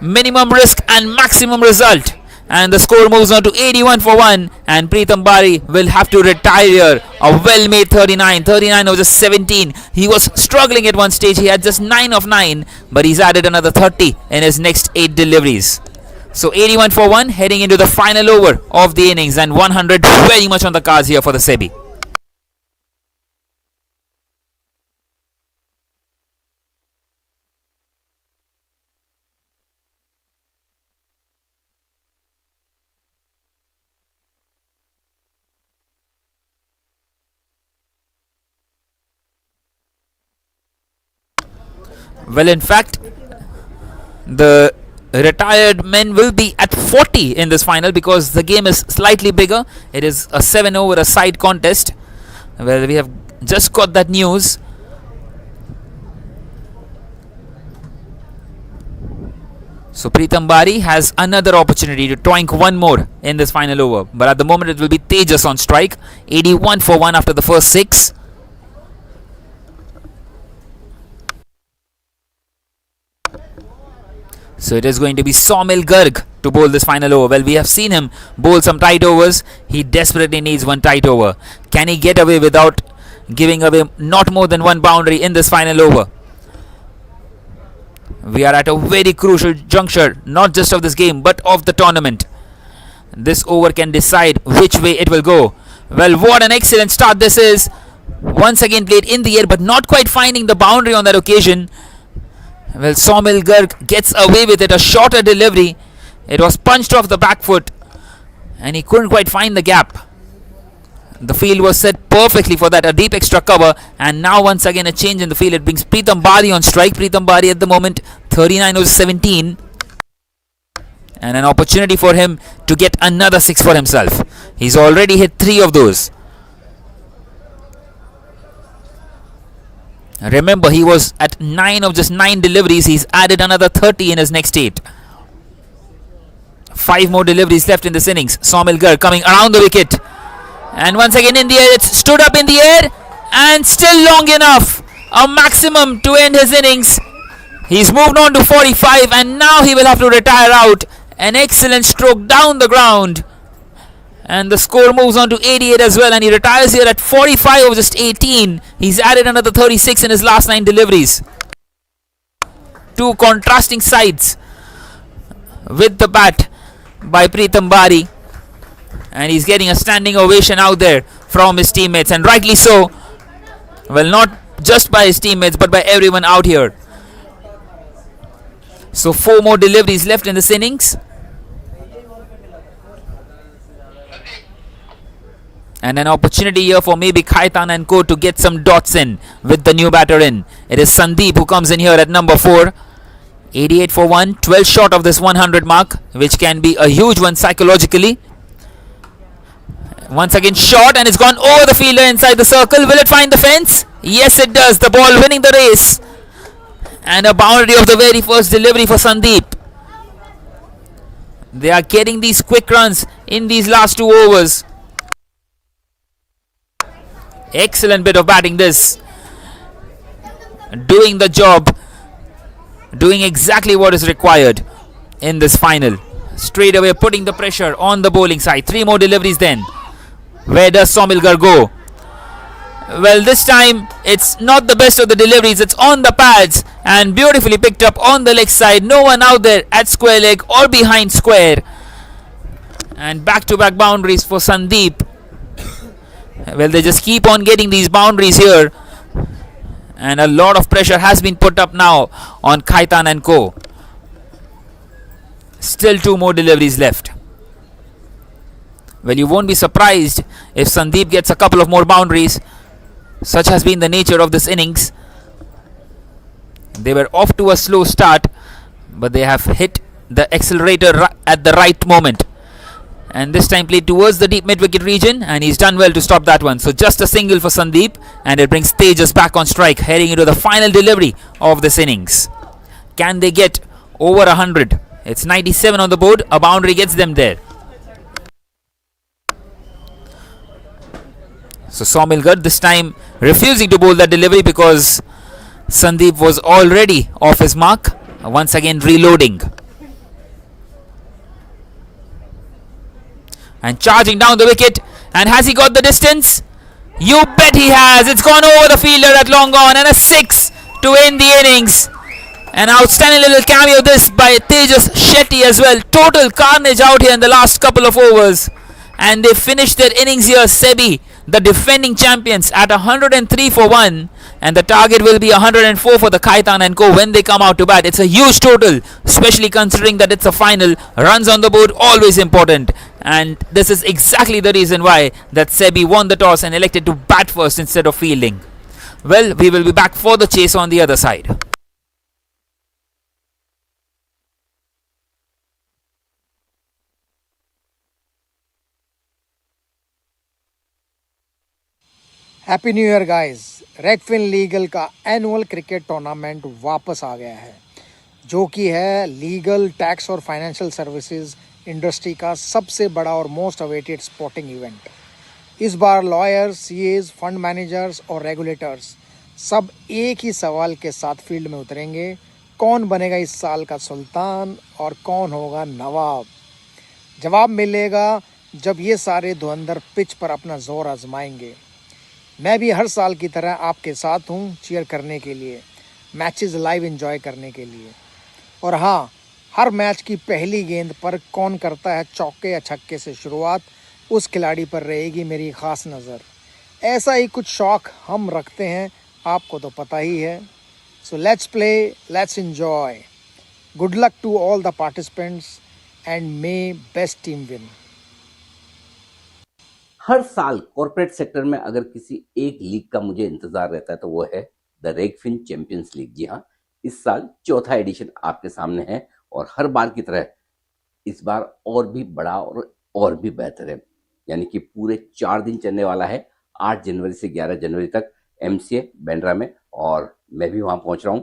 Minimum risk and maximum result. And the score moves on to 81 for 1. And Pritham Bari will have to retire here. A well-made 39. 39 over just 17. He was struggling at one stage. He had just 9 of 9. But he's added another 30 in his next 8 deliveries. So 81 for 1 heading into the final over of the innings. And 100 very much on the cards here for the SEBI. Well, in fact, the retired men will be at 40 in this final because the game is slightly bigger. It is a 7 over a side contest. Well, we have just got that news. So Pritham Bari has another opportunity to toink one more in this final over. But at the moment it will be Tejas on strike. 81 for 1 after the first 6. So it is going to be Saumil Garg to bowl this final over. Well, we have seen him bowl some tight overs. He desperately needs one tight over. Can he get away without giving away not more than one boundary in this final over? We are at a very crucial juncture, not just of this game, but of the tournament. This over can decide which way it will go. Well, what an excellent start this is. Once again played in the air, but not quite finding the boundary on that occasion. Well, Saumil Garg gets away with it, a shorter delivery. It was punched off the back foot and he couldn't quite find the gap. The field was set perfectly for that, a deep extra cover, and now once again a change in the field. It brings Pritham Bari on strike. Pritham Bari at the moment 39 over 17. and an opportunity for him to get another 6 for himself. He's already hit 3 of those. Remember, he was at 9 of just 9 deliveries. He's added another 30 in his next 8. 5 more deliveries left in this innings. Somil Garg coming around the wicket, and once again in the air. It's stood up in the air and still long enough, a maximum to end his innings. He's moved on to 45, and now he will have to retire out. An excellent stroke down the ground, and the score moves on to 88 as well, and he retires here at 45 of just 18. He's added another 36 in his last 9 deliveries. Two contrasting sides with the bat by Pritham Bari, and he's getting a standing ovation out there from his teammates, and rightly so. Well, not just by his teammates, but by everyone out here. So 4 more deliveries left in this innings, and an opportunity here for maybe Khaitan and Co to get some dots in with the new batter in. It is Sandeep who comes in here at number 4. 88 for 1, 12 short of this 100 mark, which can be a huge one psychologically. Once again short, and it's gone over the fielder inside the circle. Will it find the fence? Yes, it does. The ball winning the race, and a boundary of the very first delivery for Sandeep. They are getting these quick runs in these last 2 overs. Excellent bit of batting this. Doing the job, doing exactly what is required in this final. Straight away putting the pressure on the bowling side. 3 more deliveries then. Where does Somil Garg go? Well, this time it's not the best of the deliveries. It's on the pads and beautifully picked up on the leg side. No one out there at square leg or behind square. And back-to-back boundaries for Sandeep. Well, they just keep on getting these boundaries here, and a lot of pressure has been put up now on Khaitan and Co. Still 2 more deliveries left. Well, you won't be surprised if Sandeep gets a couple of more boundaries. Such has been the nature of this innings. They were off to a slow start, but they have hit the accelerator at the right moment. And this time played towards the deep mid-wicket region, and he's done well to stop that one. So just a single for Sandeep, and it brings Tejas back on strike, heading into the final delivery of this innings. Can they get over 100? It's 97 on the board. A boundary gets them there. So Somil Garg this time refusing to bowl that delivery because Sandeep was already off his mark. Once again reloading. And charging down the wicket. And has he got the distance? You bet he has. It's gone over the fielder at long on, and a 6 to end the innings. An outstanding little cameo this by Tejas Shetty as well. Total carnage out here in the last couple of overs. And they finished their innings here, Sebi, the defending champions, at 103 for 1. And the target will be 104 for the Khaitan and Co when they come out to bat. It's a huge total, especially considering that it's a final. Runs on the board, always important. And this is exactly the reason why that Sebi won the toss and elected to bat first instead of fielding. Well, we will be back for the chase on the other side. Happy new year guys. रेगफिन legal का annual cricket tournament वापस आ गया है, जो कि है legal, tax और financial services industry का सबसे बड़ा और मोस्ट अवेटेड स्पोर्टिंग इवेंट। इस बार लॉयर्स, सीएज, फंड मैनेजर्स और रेगुलेटर्स सब एक ही सवाल के साथ फील्ड में उतरेंगे, कौन बनेगा इस साल का सुल्तान और कौन होगा नवाब। जवाब मिलेगा जब ये सारे धुरंधर पिच पर अपना जोर आजमाएंगे। मैं भी हर साल की तरह आपके साथ हूँ चीयर करने के लिए, मैचेस लाइव एंजॉय करने के लिए। और हाँ, हर मैच की पहली गेंद पर कौन करता है चौके या छक्के से शुरुआत, उस खिलाड़ी पर रहेगी मेरी ख़ास नज़र। ऐसा ही कुछ शौक़ हम रखते हैं, आपको तो पता ही है। So let's play, let's enjoy. Good luck to all the participants and may best team win. हर साल कॉर्पोरेट सेक्टर में अगर किसी एक लीग का मुझे इंतजार रहता है तो वो है द रेगफिन चैंपियंस लीग। जी हाँ, इस साल चौथा एडिशन आपके सामने है और हर बार की तरह इस बार और भी बड़ा और भी बेहतर है, यानी कि पूरे 4 दिन चलने वाला है, 8 जनवरी से 11 जनवरी तक एमसीए बैंड्रा में, और मैं भी वहां पहुंच रहा हूं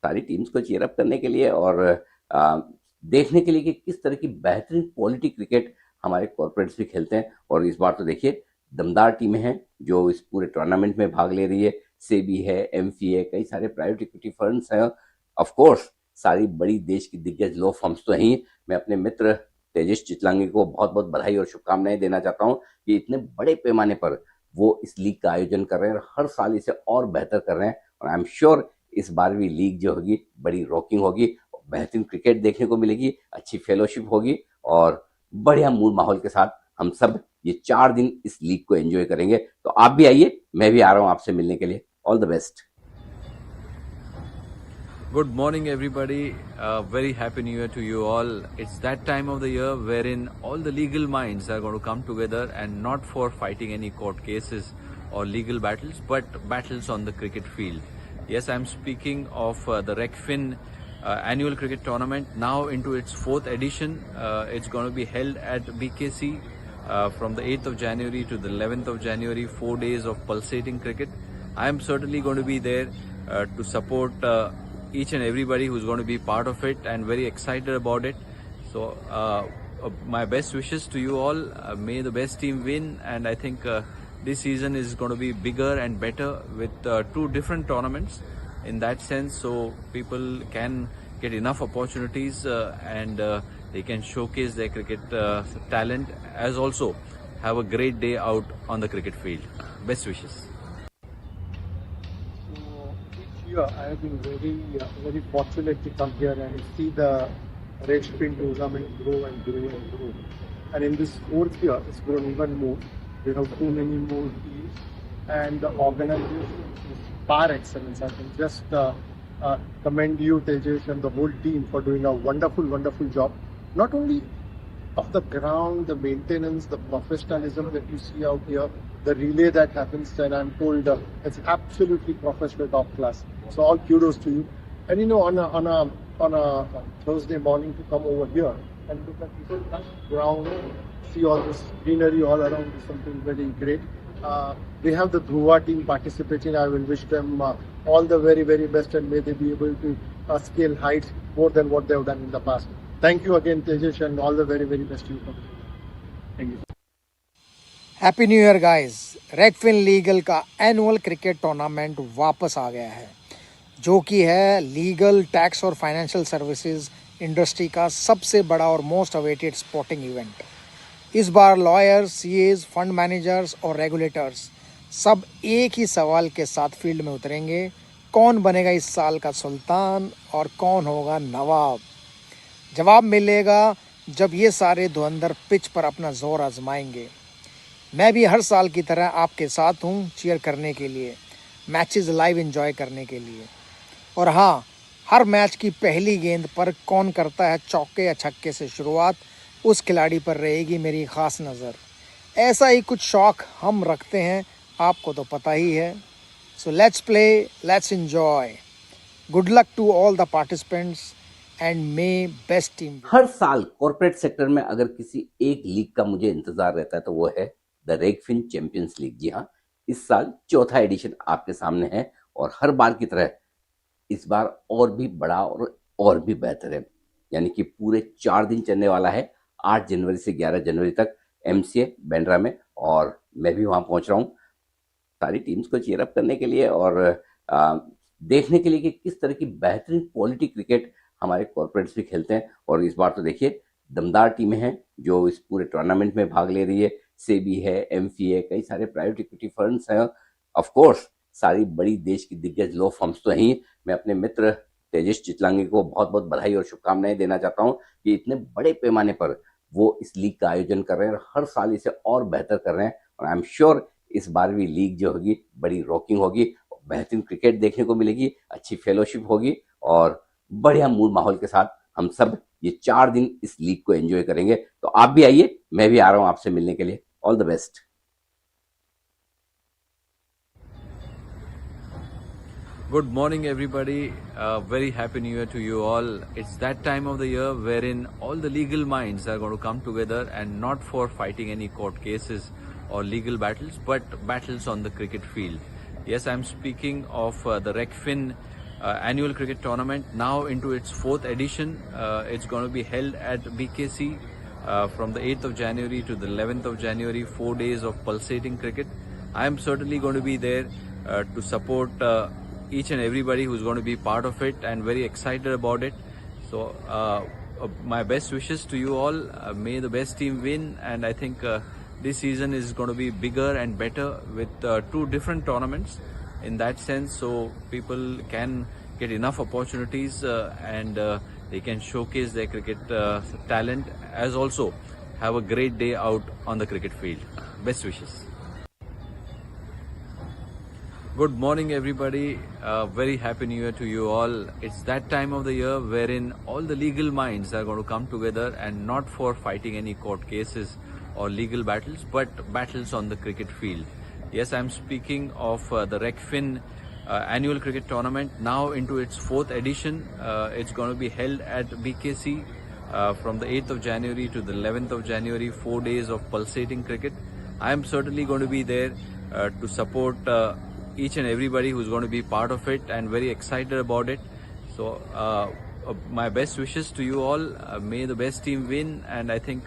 सारी टीम्स को चीयर अप करने के लिए और आ, देखने के लिए कि किस तरह की बेहतरीन क्वालिटी क्रिकेट हमारे कॉर्पोरेट्स भी खेलते हैं। और इस बार तो देखिए दमदार टीमें हैं जो इस पूरे टूर्नामेंट में भाग ले रही है। सेबी है, एमसीए, कई सारे प्राइवेट इक्विटी फर्म्स हैं, ऑफ कोर्स सारी बड़ी देश की दिग्गज लो फर्म्स तो हैं ही। मैं अपने मित्र तेजेश चितलांगी को बहुत बहुत बधाई और शुभकामनाएं देना चाहता हूं कि इतने बड़े पैमाने पर वो इस लीग का आयोजन कर रहे हैं और हर साल इसे और बेहतर कर रहे हैं। और आई एम श्योर इस बार भी लीग जो होगी बड़ी रॉकिंग होगी, बेहतरीन क्रिकेट देखने को मिलेगी, अच्छी फेलोशिप होगी और बढ़िया मूड माहौल के साथ हम सब ये 4 दिन इस लीग को एंजॉय करेंगे। तो आप भी आइए, मैं भी आ रहा हूं आपसे मिलने के लिए। All the best. Good morning, everybody. Very happy New Year to you all. It's that time of the year wherein all the legal minds are going to come together, and not for fighting any court cases or legal battles, but battles on the cricket field. Yes, I'm speaking of the Regfin annual cricket tournament, now into its 4th edition. It's going to be held at BKC from the 8th of January to the 11th of January, 4 days of pulsating cricket. I am certainly going to be there to support each and everybody who's going to be part of it, and very excited about it. So my best wishes to you all. May the best team win, and I think this season is going to be bigger and better with 2 different tournaments in that sense, so people can get enough opportunities and they can showcase their cricket talent, as also have a great day out on the cricket field. Best wishes. Year, I have been very fortunate to come here and see the Regfin tournament grow and grow and grow. And in this 4th year, it's grown even more. We have too many more teams, and the organization is par excellence. I can just commend you, Tejesh, and the whole team for doing a wonderful, wonderful job. Not only of the ground, the maintenance, the professionalism that you see out here, the relay that happens, and I'm told it's absolutely professional, top class. So all kudos to you. And you know, on a Thursday morning to come over here and look at this ground, see all this greenery all around is something very great. We have the Dhruva team participating. I will wish them all the very, very best, and may they be able to scale heights more than what they have done in the past. Thank you again, Tejesh, and all the very, very best to you. Thank you. Happy new year guys. रेगफिन legal का annual cricket tournament वापस आ गया है, जो कि है legal, tax और financial services industry का सबसे बड़ा और मोस्ट अवेटेड स्पोर्टिंग इवेंट। इस बार लॉयर्स, सीएज, फंड मैनेजर्स और रेगुलेटर्स सब एक ही सवाल के साथ फील्ड में उतरेंगे, कौन बनेगा इस साल का सुल्तान और कौन होगा नवाब। जवाब मिलेगा जब ये सारे धुरंधर पिच पर अपना जोर आजमाएंगे। मैं भी हर साल की तरह आपके साथ हूँ चीयर करने के लिए, मैचेस लाइव एंजॉय करने के लिए। और हाँ, हर मैच की पहली गेंद पर कौन करता है चौके या छक्के से शुरुआत, उस खिलाड़ी पर रहेगी मेरी ख़ास नज़र। ऐसा ही कुछ शौक़ हम रखते हैं, आपको तो पता ही है। So let's play, let's enjoy. Good luck to all the participants and may best team. हर साल कॉर्पोरेट सेक्टर में अगर किसी एक लीग का मुझे इंतजार रहता है तो वो है द रेगफिन चैंपियंस लीग। जी हाँ, इस साल 4था एडिशन आपके सामने है और हर बार की तरह इस बार और भी बड़ा और भी बेहतर है, यानी कि पूरे 4 दिन चलने वाला है, 8 जनवरी से 11 जनवरी तक एमसीए बैंड्रा में, और मैं भी वहां पहुंच रहा हूं सारी टीम्स को चीयर अप करने के लिए और देखने के लिए कि किस तरह की बेहतरीन क्वालिटी क्रिकेट हमारे कॉर्पोरेट्स भी खेलते हैं। और इस बार तो देखिए दमदार टीमें हैं जो इस पूरे टूर्नामेंट में भाग ले रही है। सेबी है, एमसीए, कई सारे प्राइवेट इक्विटी फर्म्स हैं, ऑफ कोर्स सारी बड़ी देश की दिग्गज लो फर्म्स तो हैं ही। मैं अपने मित्र तेजेश चितलांगी को बहुत बहुत बधाई और शुभकामनाएं देना चाहता हूं कि इतने बड़े पैमाने पर वो इस लीग का आयोजन कर रहे हैं और हर साल इसे और बेहतर कर रहे हैं। और आई एम श्योर इस बार भी लीग जो होगी बड़ी रॉकिंग होगी, बेहतरीन क्रिकेट देखने को मिलेगी, अच्छी फेलोशिप होगी और बढ़िया मूड माहौल के साथ हम सब ये 4 दिन इस लीग को एंजॉय करेंगे। तो आप भी आइए, मैं भी आ रहा हूं आपसे मिलने के लिए। All the best. Good morning, everybody. Very happy New Year to you all. It's that time of the year wherein all the legal minds are going to come together, and not for fighting any court cases or legal battles, but battles on the cricket field. Yes, I'm speaking of the Regfin annual cricket tournament, now into its fourth edition. It's going to be held at BKC from the 8th of January to the 11th of January, 4 days of pulsating cricket. I am certainly going to be there to support each and everybody who's going to be part of it, and very excited about it. So my best wishes to you all. May the best team win, and I think this season is going to be bigger and better with two different tournaments in that sense, so people can get enough opportunities and they can showcase their cricket talent, as also have a great day out on the cricket field. Best wishes. Good morning, everybody. Very happy New Year to you all. It's that time of the year wherein all the legal minds are going to come together, and not for fighting any court cases or legal battles, but battles on the cricket field. Yes, I'm speaking of the Regfin annual cricket tournament, now into its fourth edition. It's going to be held at BKC from the 8th of January to the 11th of January, 4 days of pulsating cricket. I am certainly going to be there to support each and everybody who's going to be part of it, and very excited about it. So my best wishes to you all. May the best team win, and I think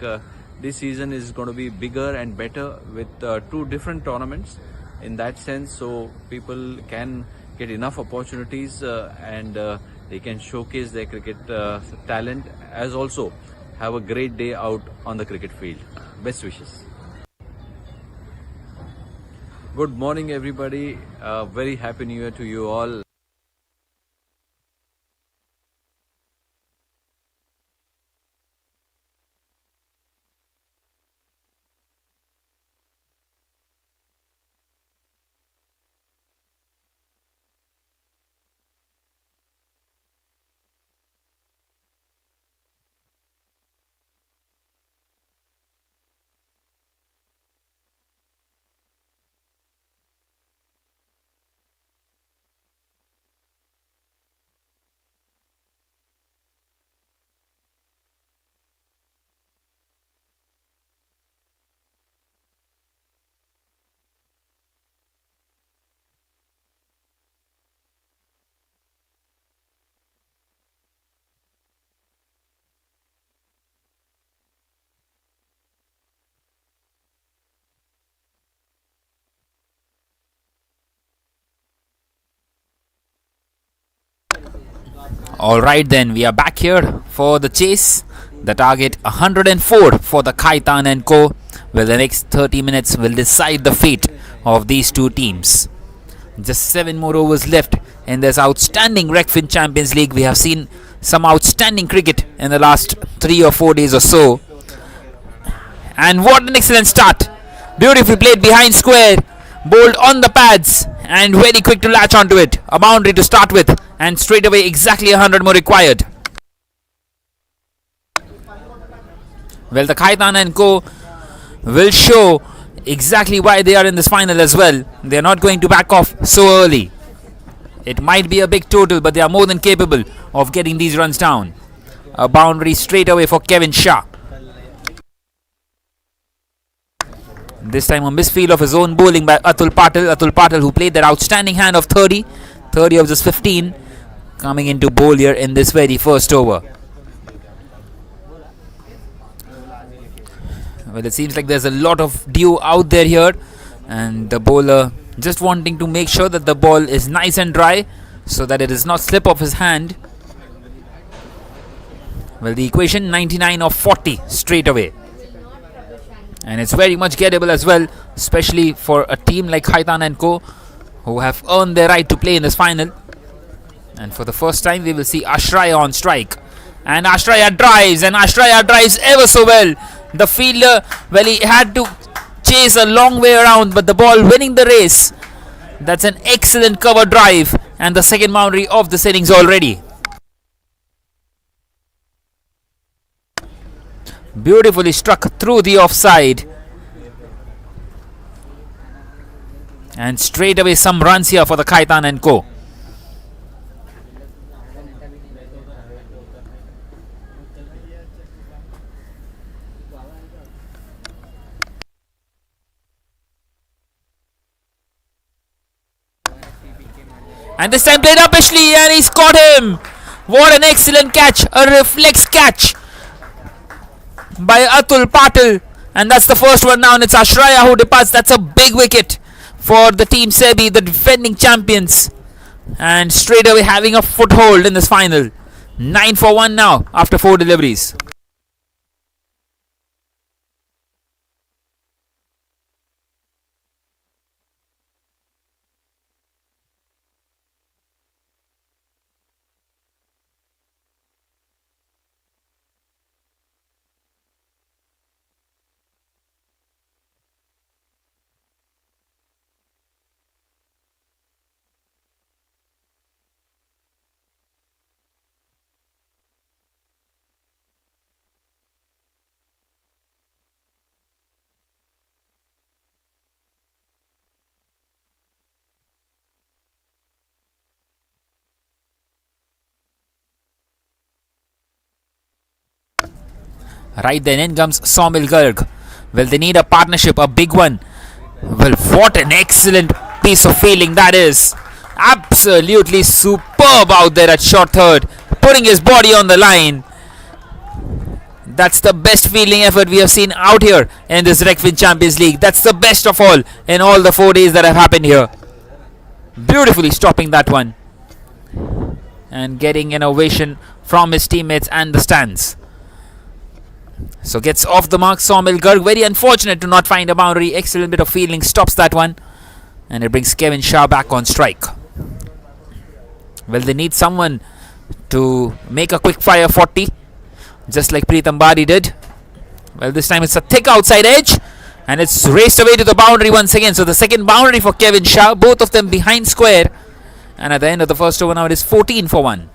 this season is going to be bigger and better with two different tournaments in that sense, so people can get enough opportunities and they can showcase their cricket talent, as also have a great day out on the cricket field. Best wishes. Good morning, everybody. Very happy New Year to you all. Alright then, we are back here for the chase. The target 104 for the Khaitan and Co. Well, the next 30 minutes will decide the fate of these two teams. Just 7 more overs left in this outstanding Regfin Champions League. We have seen some outstanding cricket in the last 3 or 4 days or so. And what an excellent start. Beautifully played behind square. Bowled on the pads and very quick to latch onto it. A boundary to start with, and straight away exactly 100 more required. Well, the Khaitan and Co. will show exactly why they are in this final as well. They are not going to back off so early. It might be a big total, but they are more than capable of getting these runs down. A boundary straight away for Kevin Shah. This time a misfield of his own bowling by Atul Patil. Atul Patil, who played that outstanding hand of 30 of just 15, coming into bowl here in this very first over. Well, it seems like there's a lot of dew out there here, and the bowler just wanting to make sure that the ball is nice and dry so that it does not slip off his hand. Well, the equation 99 of 40 straight away. And it's very much gettable as well, especially for a team like Khaitan and Co, who have earned their right to play in this final. And for the first time, we will see Ashraya on strike. And Ashraya drives, and Ashraya drives ever so well. The fielder, well, he had to chase a long way around, but the ball winning the race. That's an excellent cover drive, and the second boundary of this innings already. Beautifully struck through the offside. And straight away some runs here for the Khaitan and Co. And this time played up Ashley and he's caught him. What an excellent catch. A reflex catch by Atul Patil. And that's the first one now. And it's Ashraya who departs. That's a big wicket for the team Sebi, the defending champions. And straight away having a foothold in this final. 9 for 1 now after 4 deliveries. Right then in comes Somil Garg. Well, they need a partnership, a big one. Well, what an excellent piece of fielding that is. Absolutely superb out there at short third, putting his body on the line. That's the best fielding effort we have seen out here in this Regfin Champions League. That's the best of all in all the 4 days that have happened here. Beautifully stopping that one and getting an ovation from his teammates and the stands. So gets off the mark Somil Garg. Very unfortunate to not find a boundary. Excellent bit of fielding. Stops that one. And it brings Kevin Shah back on strike. Well, they need someone to make a quick fire 40. Just like Preetham Bari did. Well, this time it's a thick outside edge. And it's raced away to the boundary once again. So the second boundary for Kevin Shah. Both of them behind square. And at the end of the first over now it is 14 for 1.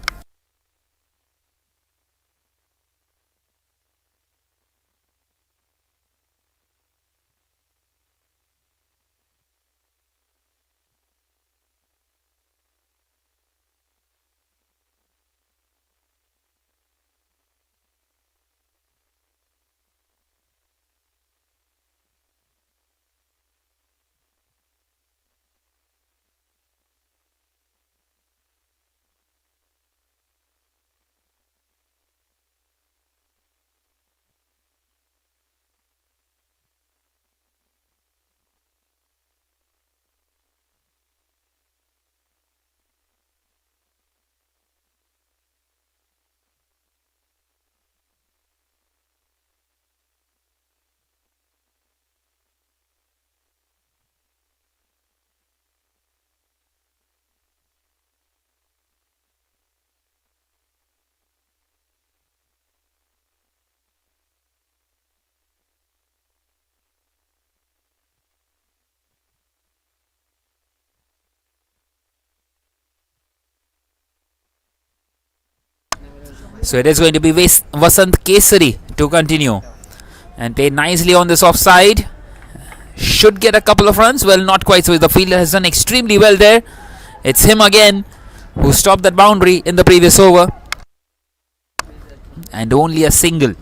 So it is going to be Vasant Kesari to continue. And play nicely on this offside. Should get a couple of runs. Well, not quite. So the fielder has done extremely well there. It's him again who stopped that boundary in the previous over. And only a single.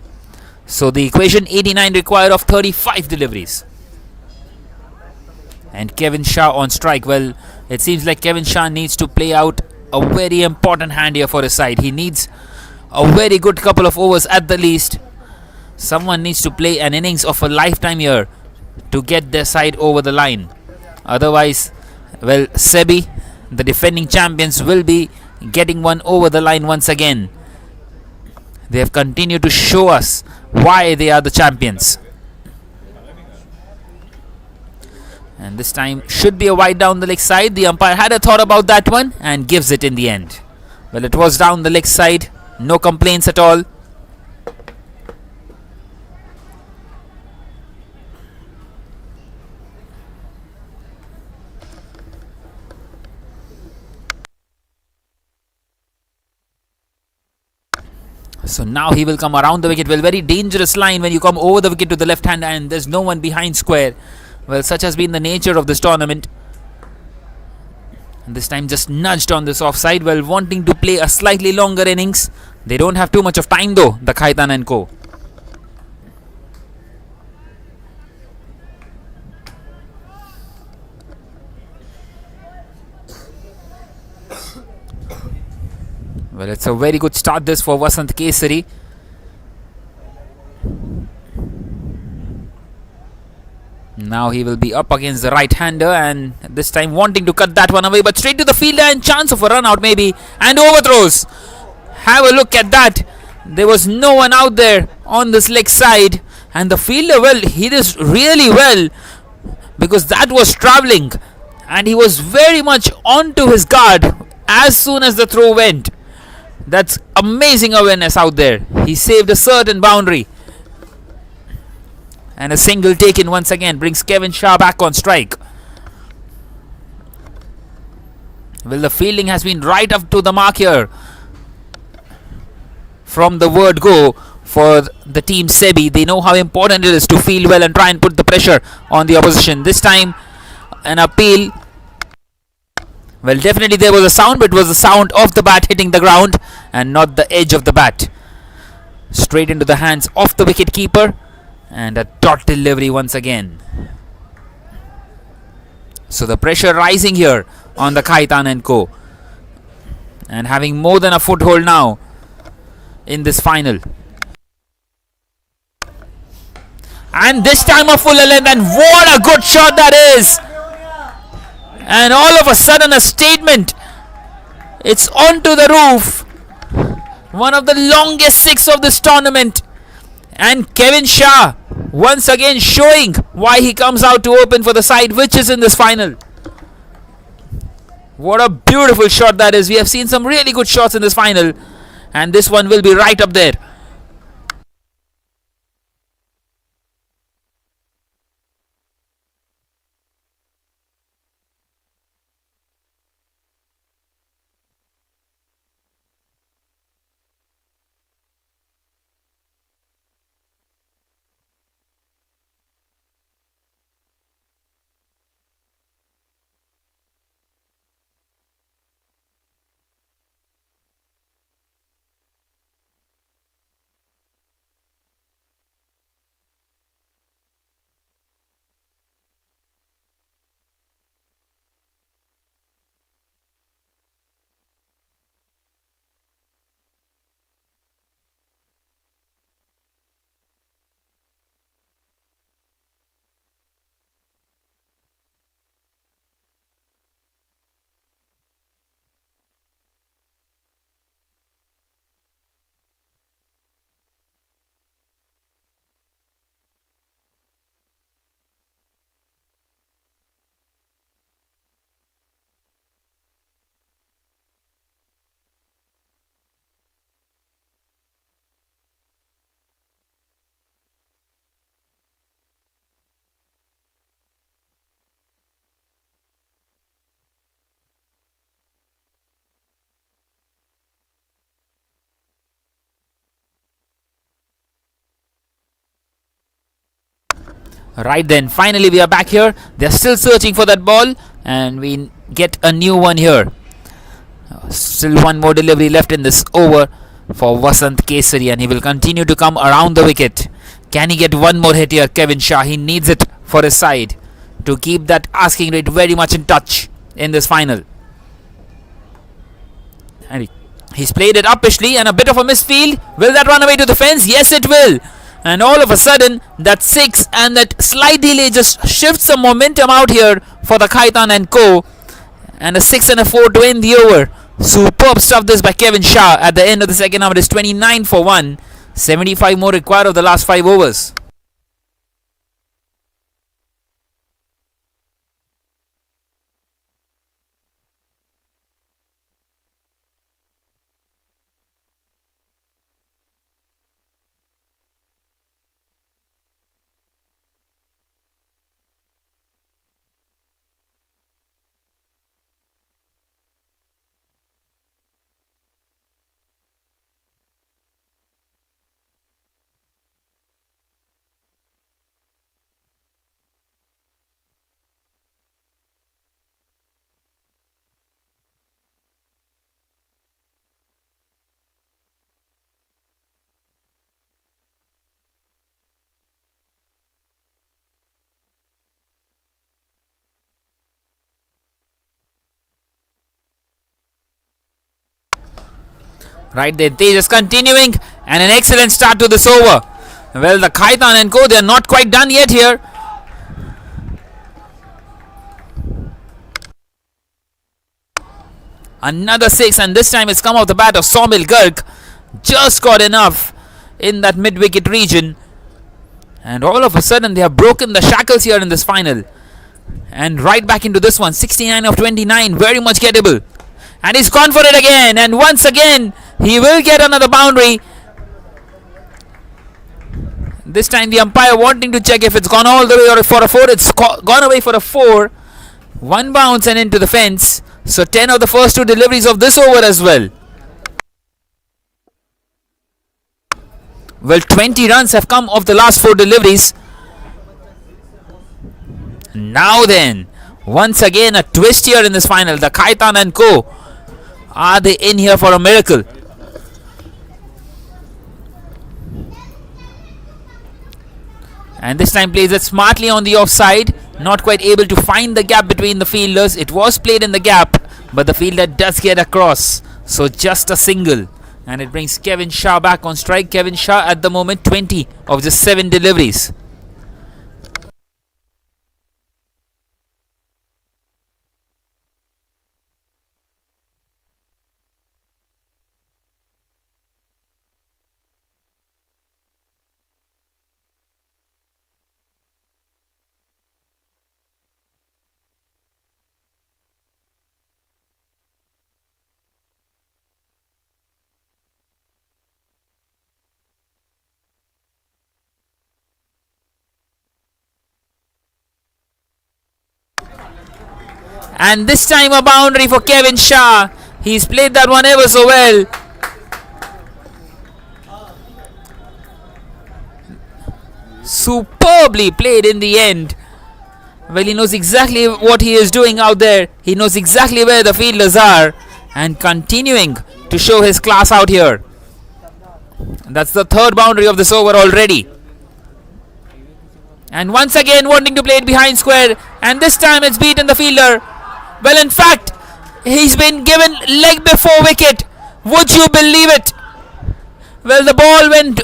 So the equation 89 required of 35 deliveries. And Kevin Shah on strike. Well, it seems like Kevin Shah needs to play out a very important hand here for his side. He needs a very good couple of overs at the least. Someone needs to play an innings of a lifetime here to get their side over the line. Otherwise, well, Sebi, the defending champions, will be getting one over the line once again. They have continued to show us why they are the champions. And this time should be a wide down the leg side. The umpire had a thought about that one and gives it in the end. Well, it was down the leg side. No complaints at all. So now he will come around the wicket. Well, very dangerous line when you come over the wicket to the left hand and there's no one behind square. Well, such has been the nature of this tournament. And this time just nudged on this offside. Well, wanting to play a slightly longer innings. They don't have too much of time though, the Khaitan and co. Well, it's a very good start this for Vasant Kesari. Now he will be up against the right-hander, and this time wanting to cut that one away, but straight to the fielder and chance of a run out maybe, and overthrows. Have a look at that. There was no one out there on this leg side, and the fielder, well, he did really well because that was travelling, and he was very much onto his guard as soon as the throw went. That's amazing awareness out there. He saved a certain boundary. And a single taken once again brings Kevin Shah back on strike. Well, the fielding has been right up to the mark here from the word go for the team Sebi. They know how important it is to field well and try and put the pressure on the opposition. This time, an appeal. Well, definitely there was a sound, but it was the sound of the bat hitting the ground and not the edge of the bat. Straight into the hands of the wicket keeper. And a dot delivery once again. So the pressure rising here on the Khaitan and Co. And having more than a foothold now in this final. And this time a fuller length, and what a good shot that is. And all of a sudden a statement. It's onto the roof. One of the longest six of this tournament. And Kevin Shah once again showing why he comes out to open for the side which is in this final. What a beautiful shot that is. We have seen some really good shots in this final, and this one will be right up there. Right then, finally we are back here. They're still searching for that ball, and we get a new one here. Still one more delivery left in this over for Vasant Kesari, and he will continue to come around the wicket. Can he get one more hit here, Kevin Shah? He needs it for his side to keep that asking rate very much in touch in this final. And he's played it uppishly, and a bit of a misfield. Will that run away to the fence? Yes, it will. And all of a sudden, that 6 and that slight delay just shifts some momentum out here for the Khaitan and Co. And a 6 and a 4 to end the over. Superb stuff this by Kevin Shah at the end of the second half. It is 29 for 1. 75 more required of the last 5 overs. Right there, Tejas continuing, and an excellent start to this over. Well, the Khaitan and Co, they're not quite done yet here. Another 6, and this time it's come off the bat of Somil Garg. Just got enough in that mid-wicket region. And all of a sudden, they have broken the shackles here in this final. And right back into this one, 69 of 29, very much gettable. And he's gone for it again, and once again, he will get another boundary. This time the umpire wanting to check if it's gone all the way or for a 4. It's gone away for a 4. One bounce and into the fence. So 10 of the first 2 deliveries of this over as well. Well, 20 runs have come off the last 4 deliveries. Now then, once again a twist here in this final. The Khaitan and Co, are they in here for a miracle? And this time plays it smartly on the offside. Not quite able to find the gap between the fielders. It was played in the gap, but the fielder does get across. So just a single. And it brings Kevin Shah back on strike. Kevin Shah at the moment 20 of just 7 deliveries. And this time a boundary for Kevin Shah. He's played that one ever so well. Superbly played in the end. Well, he knows exactly what he is doing out there. He knows exactly where the fielders are. And continuing to show his class out here. That's the 3rd boundary of this over already. And once again wanting to play it behind square. And this time it's beaten the fielder. Well, in fact, he's been given leg before wicket. Would you believe it? Well, the ball went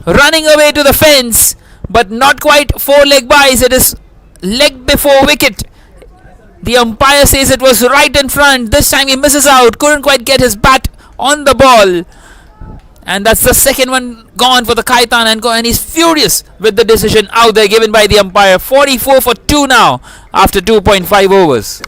running away to the fence, but not quite 4 leg byes. It is leg before wicket. The umpire says it was right in front. This time he misses out. Couldn't quite get his bat on the ball. And that's the second one gone for the Khaitan and Co. And he's furious with the decision out there given by the umpire. 44 for 2 now after 2.5 overs.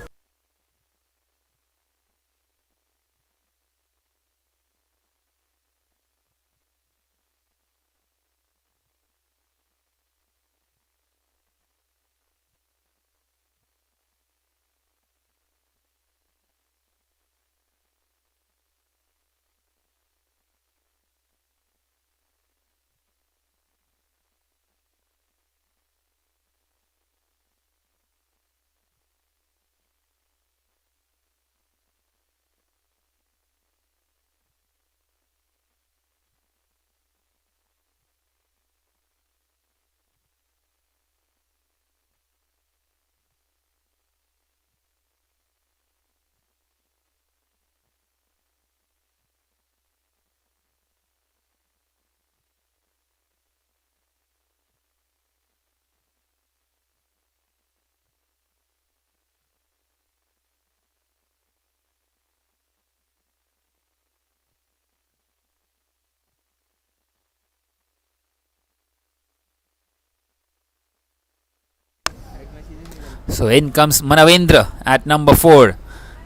So in comes Manavendra at number 4.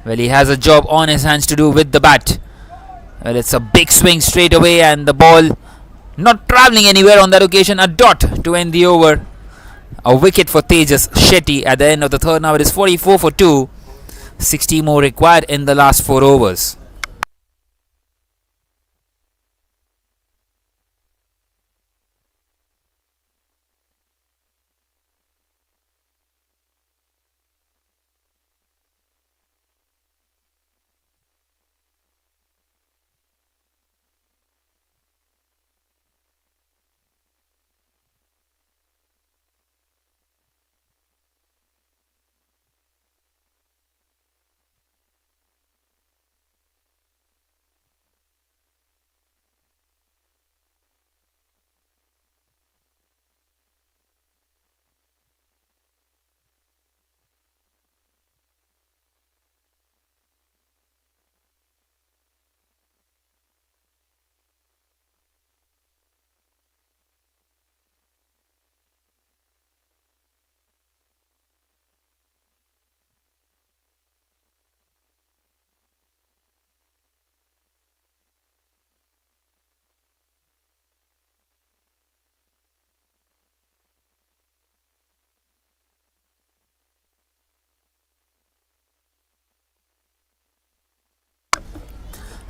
Well, he has a job on his hands to do with the bat. Well, it's a big swing straight away, and the ball not travelling anywhere on that occasion. A dot to end the over. A wicket for Tejas Shetty at the end of the 3rd. Now it is 44 for 2. 60 more required in the last 4 overs.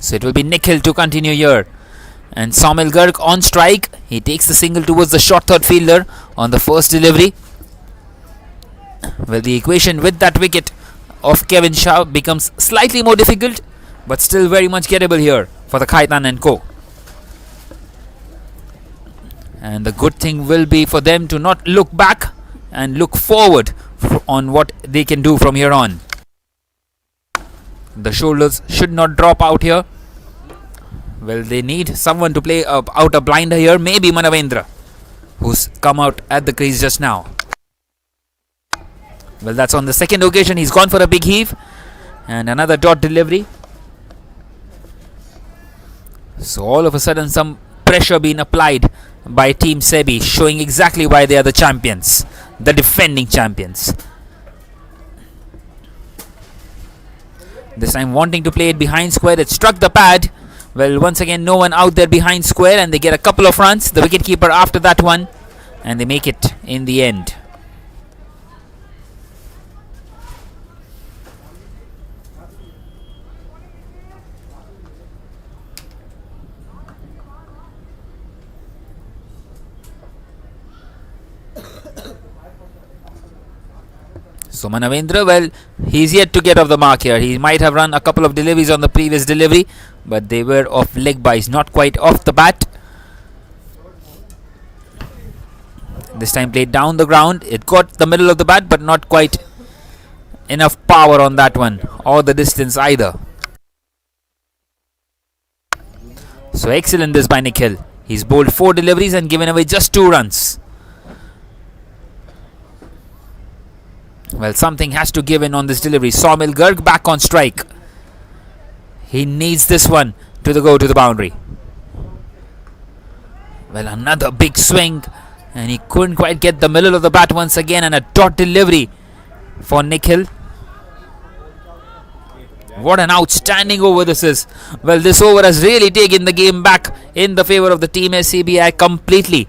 So it will be Nikhil to continue here. And Somil Garg on strike. He takes the single towards the short third fielder on the first delivery. Well, the equation with that wicket of Kevin Shah becomes slightly more difficult, but still very much gettable here for the Khaitan and Co. And the good thing will be for them to not look back and look forward on what they can do from here on. The shoulders should not drop out here. Well, they need someone to play out a blinder here. Maybe Manavendra, who's come out at the crease just now. Well, that's on the second occasion. He's gone for a big heave. And another dot delivery. So all of a sudden some pressure being applied by Team Sebi, showing exactly why they are the champions, the defending champions. This time wanting to play it behind square. It struck the pad. Well, once again no one out there behind square, and they get a couple of runs. The wicketkeeper after that one, and they make it in the end. So Manavendra, well, he's yet to get off the mark here. He might have run a couple of deliveries on the previous delivery, but they were off leg byes, not quite off the bat. This time played down the ground. It got the middle of the bat, but not quite enough power on that one, or the distance either. So excellent this by Nikhil. He's bowled 4 deliveries and given away just 2 runs. Well, something has to give in on this delivery. Somil Garg back on strike. He needs this one to go to the boundary. Well, another big swing, and he couldn't quite get the middle of the bat once again, and a dot delivery for Nikhil. What an outstanding over this is. Well, this over has really taken the game back in the favour of the team SCBI completely.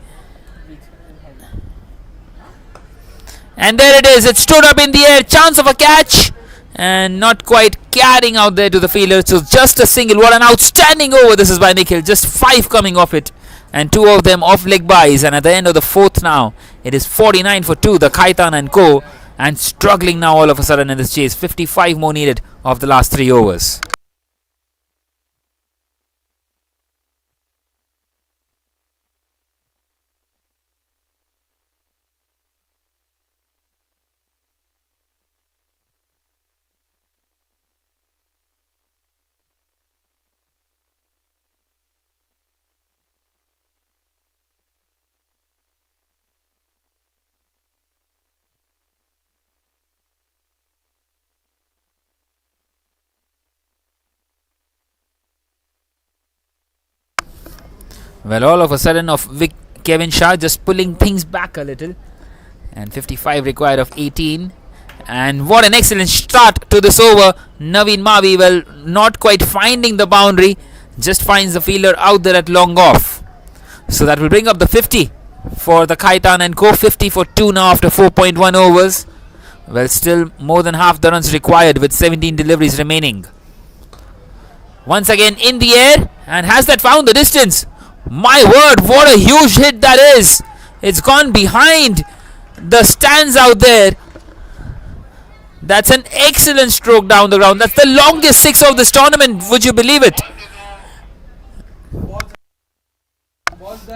And there it is. It stood up in the air. Chance of a catch. And not quite carrying out there to the fielder. So just a single. What an outstanding over this is by Nikhil. Just 5 coming off it. And 2 of them off leg byes. And at the end of the 4th now, it is 49 for 2. The Khaitan and Co. And struggling now all of a sudden in this chase. 55 more needed of the last 3 overs. Well, all of a sudden of Kevin Shah just pulling things back a little. And 55 required of 18. And what an excellent start to this over. Naveen Mavi, well, not quite finding the boundary. Just finds the fielder out there at long off. So that will bring up the 50 for the Khaitan and Co. 50 for 2 now after 4.1 overs. Well, still more than half the runs required with 17 deliveries remaining. Once again in the air. And has that found the distance? My word, what a huge hit that is. It's gone behind the stands out there. That's an excellent stroke down the ground. That's the longest 6 of this tournament. Would you believe it?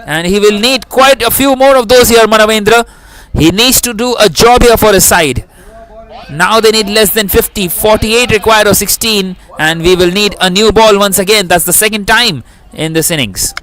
And he will need quite a few more of those here, Manavendra. He needs to do a job here for his side. Now they need less than 50. 48 required of 16. And we will need a new ball once again. That's the second time in this innings.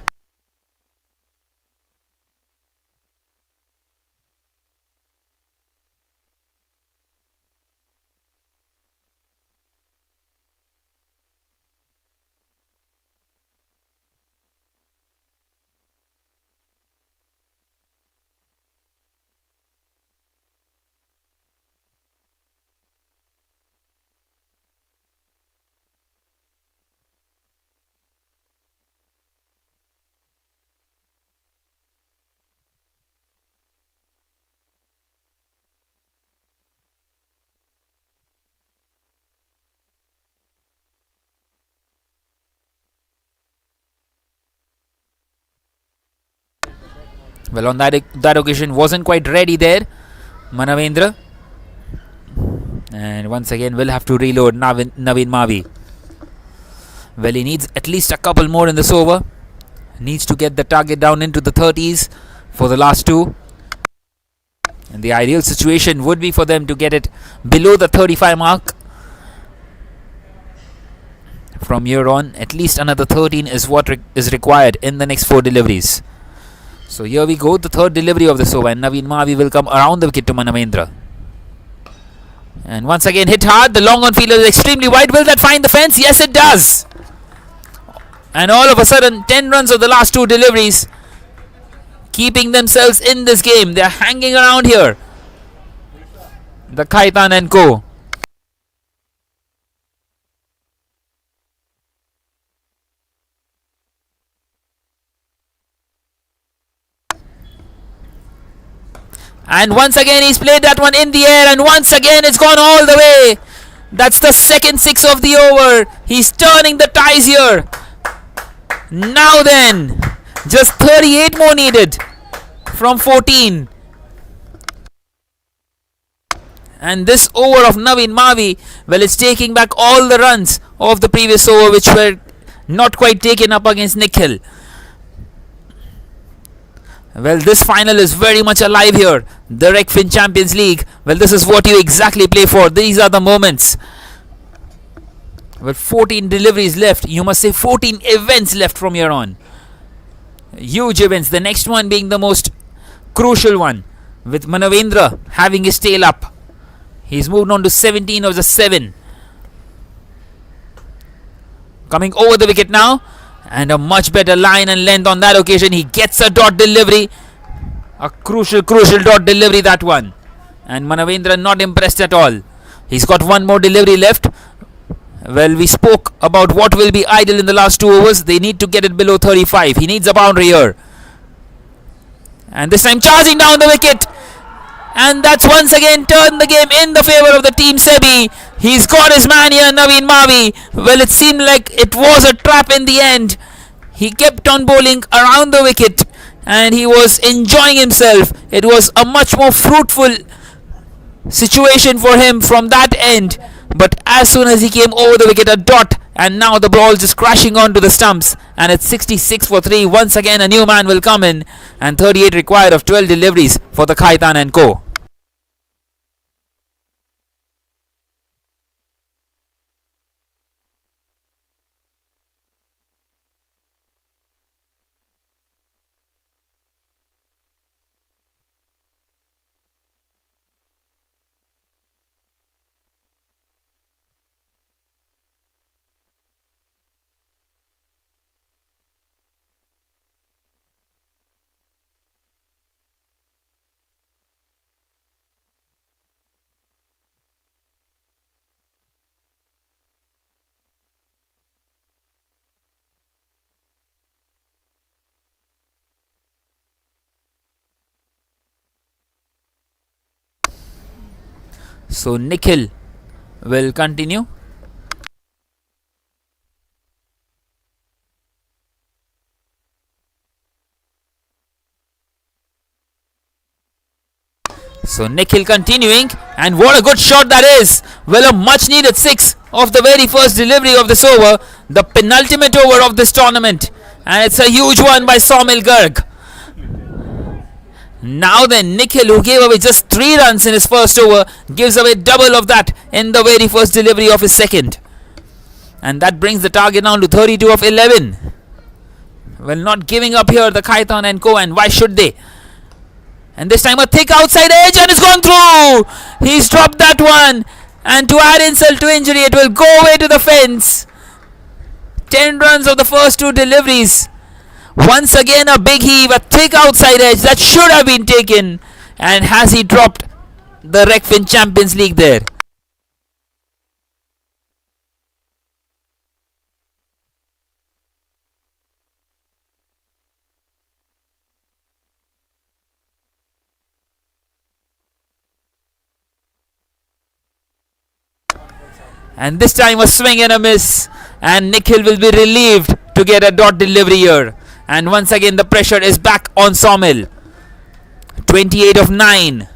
Well, on that occasion, wasn't quite ready there, Manavendra. And once again, we'll have to reload Navin Mavi. Well, he needs at least a couple more in this over. Needs to get the target down into the 30s for the last two. And the ideal situation would be for them to get it below the 35 mark. From here on, at least another 13 is what is required in the next 4 deliveries. So here we go, the third delivery of this over, and Navin Mavi will come around the wicket to Manavendra. And once again hit hard. The long on fielder is extremely wide. Will that find the fence? Yes, it does. And all of a sudden, 10 runs of the last 2 deliveries, keeping themselves in this game. They are hanging around here, the Khaitan and Co. And once again he's played that one in the air, and once again it's gone all the way. That's the second 6 of the over. He's turning the ties here. Now then, just 38 more needed from 14. And this over of Navin Mavi, well, it's taking back all the runs of the previous over which were not quite taken up against Nikhil. Well, this final is very much alive here. The Regfin Champions League. Well, this is what you exactly play for. These are the moments. Well, 14 deliveries left. You must say 14 events left from here on. Huge events. The next one being the most crucial one, with Manavendra having his tail up. He's moved on to 17 of the 7. Coming over the wicket now. And a much better line and length on that occasion. He gets a dot delivery. A crucial dot delivery, that one. And Manavendra not impressed at all. He's got one more delivery left. Well, we spoke about what will be ideal in the last 2 overs. They need to get it below 35. He needs a boundary here. And this time charging down the wicket. And that's once again turned the game in the favour of the team Sebi. He's got his man here, Navin Mavi. Well, it seemed like it was a trap in the end. He kept on bowling around the wicket and he was enjoying himself. It was a much more fruitful situation for him from that end. But as soon as he came over the wicket, a dot, and now the ball just crashing onto the stumps, and it's 66 for 3. Once again a new man will come in, and 38 required of 12 deliveries for the Khaitan and Co. So Nikhil will continue. So Nikhil continuing, and what a good shot that is. Well, a much needed 6 of the very first delivery of this over, the penultimate over of this tournament, and it's a huge one by Somil Garg. Now then, Nikhil, who gave away just 3 runs in his first over, gives away double of that in the very first delivery of his second. And that brings the target down to 32 of 11. Well, not giving up here, the Khaitan and Co. And why should they? And this time a thick outside edge, and it's gone through. He's dropped that one. And to add insult to injury, it will go away to the fence. 10 runs of the first 2 deliveries. Once again a big heave, a thick outside edge that should have been taken. And has he dropped the Regfin Champions League there? And this time a swing and a miss. And Nikhil will be relieved to get a dot delivery here. And once again the pressure is back on Somil. 28 of 9.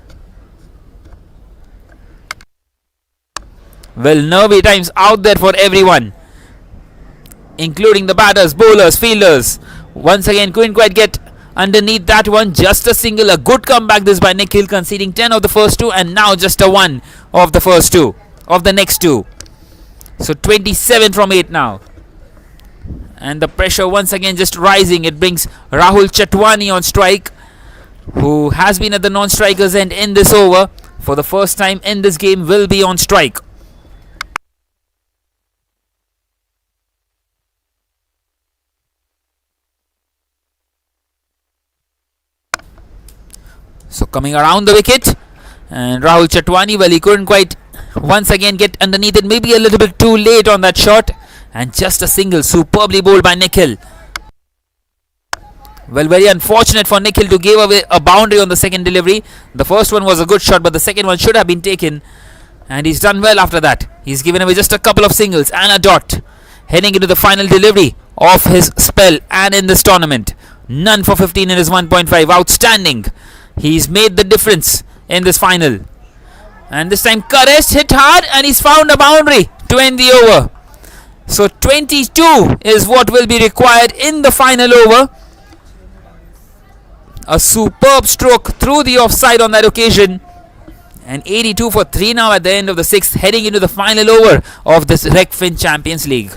Well, nervy times out there for everyone, including the batters, bowlers, fielders. Once again, couldn't quite get underneath that one. Just a single. A good comeback this by Nikhil, conceding 10 of the first 2, and now just a 1 of the first 2 of the next 2. So 27 from 8 now. And the pressure once again just rising. It brings Rahul Chatwani on strike, who has been at the non-strikers end in this over for the first time in this game, will be on strike. So coming around the wicket, and Rahul Chatwani, well, he couldn't quite once again get underneath it, maybe a little bit too late on that shot, and just a single, superbly bowled by Nikhil. Well, very unfortunate for Nikhil to give away a boundary on the second delivery. The first one was a good shot, but the second one should have been taken, and he's done well after that. He's given away just a couple of singles and a dot, heading into the final delivery of his spell and in this tournament. None for 15 in his 1.5. Outstanding. He's made the difference in this final. And this time Karest hit hard, and he's found a boundary to end the over. So 22 is what will be required in the final over. A superb stroke through the offside on that occasion. And 82 for 3 now at the end of the 6th, heading into the final over of this Regfin Champions League.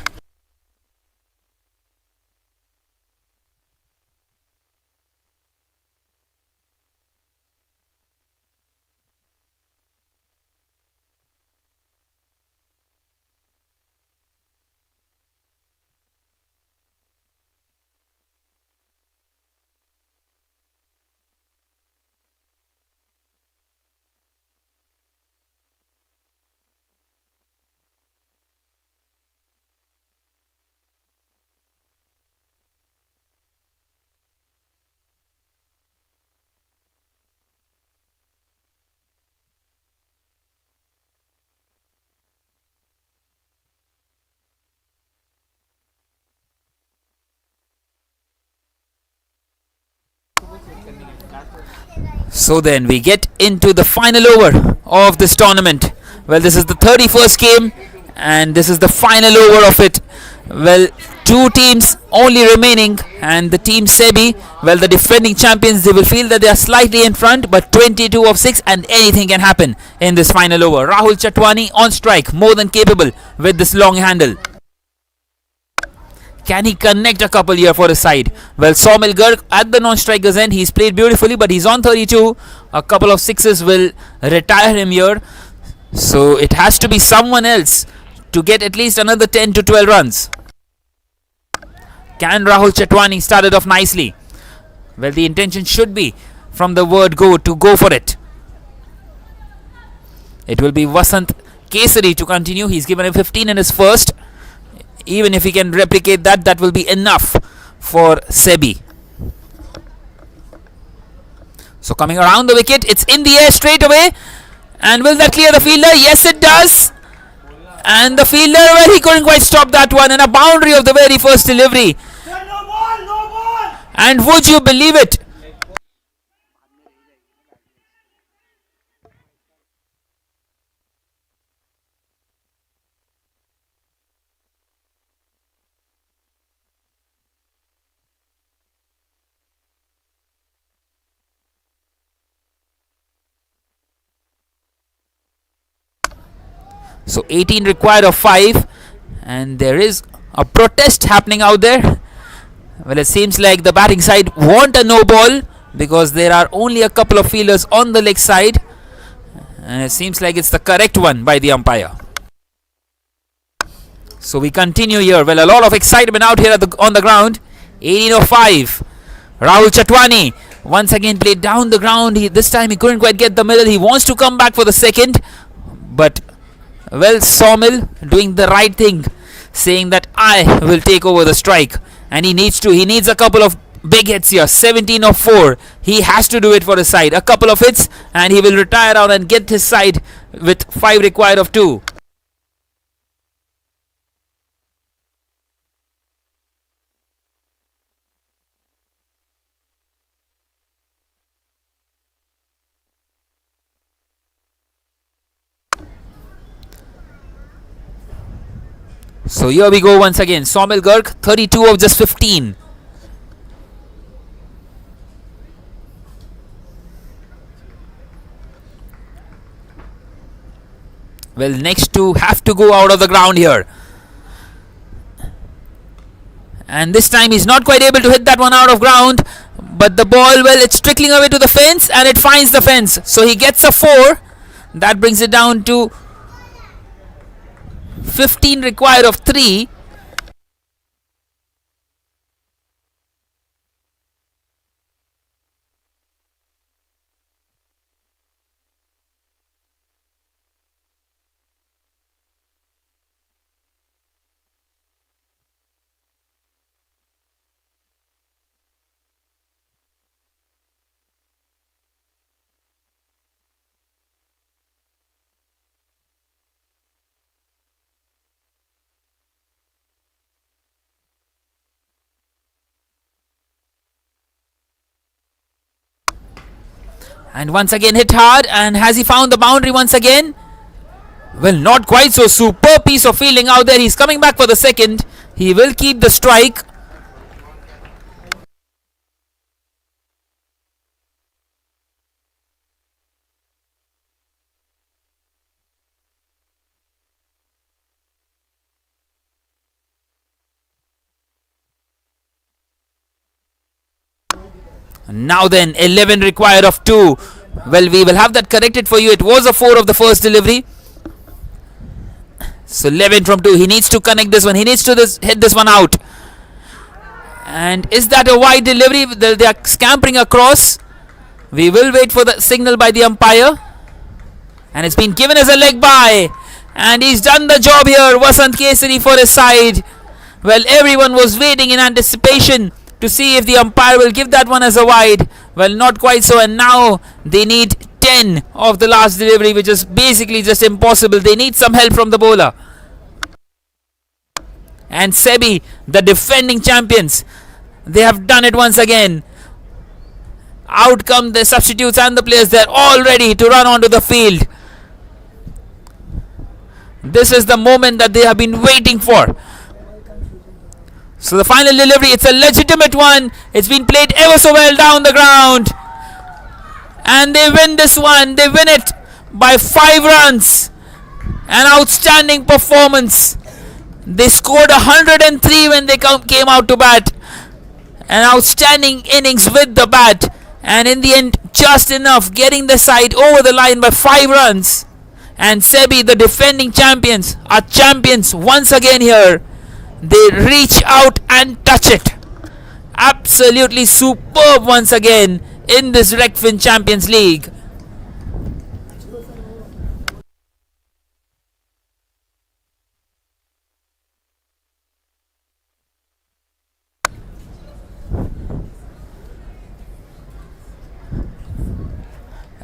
So then we get into the final over of this tournament. Well, this is the 31st game, and this is the final over of it. Well, 2 teams only remaining, and the team Sebi, well, the defending champions, they will feel that they are slightly in front, but 22 of 6, and anything can happen in this final over. Rahul Chatwani on strike, more than capable with this long handle. Can he connect a couple here for his side? Well, Saumil Garg at the non-strikers end. He's played beautifully, but he's on 32. A couple of sixes will retire him here. So it has to be someone else to get at least another 10 to 12 runs. Can Rahul Chatwani start it off nicely? Well, the intention should be from the word go to go for it. It will be Vasant Kesari to continue. He's given a 15 in his first. Even if he can replicate that, that will be enough for Sebi. So coming around the wicket, it's in the air straight away. And will that clear the fielder? Yes, it does. And the fielder, well, he couldn't quite stop that one. And a boundary of the very first delivery. And would you believe it? So 18 required of 5, and there is a protest happening out there. Well, it seems like the batting side want a no ball because there are only a couple of fielders on the leg side, and it seems like it's the correct one by the umpire. So we continue here. Well, a lot of excitement out here on the ground. 18 of 5. Rahul Chatwani once again played down the ground. This time he couldn't quite get the middle. He wants to come back for the second, but well, Saumil doing the right thing, saying that I will take over the strike, and he needs to. He needs a couple of big hits here. 17 of 4. He has to do it for his side. A couple of hits, and he will retire out and get his side with 5 required of 2. So here we go once again. Somil Garg, 32 of just 15. Well, next two have to go out of the ground here. And this time he's not quite able to hit that one out of ground. But the ball, well, it's trickling away to the fence and it finds the fence. So he gets a 4. That brings it down to 15 required of 3. And once again hit hard. And has he found the boundary once again? Well, not quite so. Superb piece of fielding out there. He's coming back for the second. He will keep the strike. Now then, 11 required of 2. Well, we will have that corrected for you. It was a 4 of the first delivery. So 11 from 2. He needs to connect this one. He needs to hit this one out. And is that a wide delivery? They are scampering across. We will wait for the signal by the umpire. And it's been given as a leg by. And he's done the job here. Vasant Kesari for his side. Well, everyone was waiting in anticipation to see if the umpire will give that one as a wide. Well, not quite so. And now they need 10 of the last delivery, which is basically just impossible. They need some help from the bowler. And Sebi, the defending champions, they have done it once again. Out come the substitutes and the players. They're all ready to run onto the field. This is the moment that they have been waiting for. So the final delivery, it's a legitimate one. It's been played ever so well down the ground. And they win this one. They win it by 5 runs. An outstanding performance. They scored 103 when they came out to bat. An outstanding innings with the bat. And in the end, just enough, getting the side over the line by 5 runs. And Sebi, the defending champions, are champions once again here. They reach out and touch it. Absolutely superb once again in this Regfin Champions League.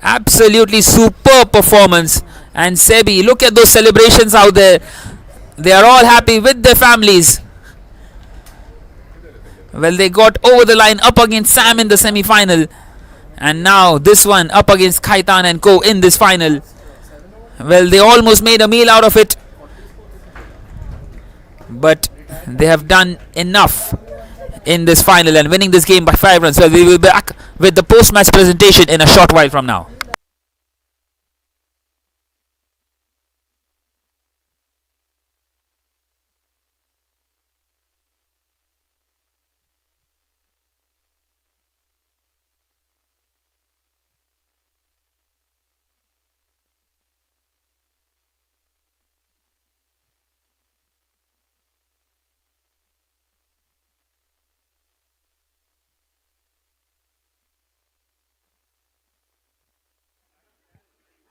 Absolutely superb performance. And Sebi, look at those celebrations out there. They are all happy with their families. Well, they got over the line up against Sam in the semi-final. And now this one up against Khaitan and Co. in this final. Well, they almost made a meal out of it. But they have done enough in this final and winning this game by 5 runs. Well, we will be back with the post-match presentation in a short while from now.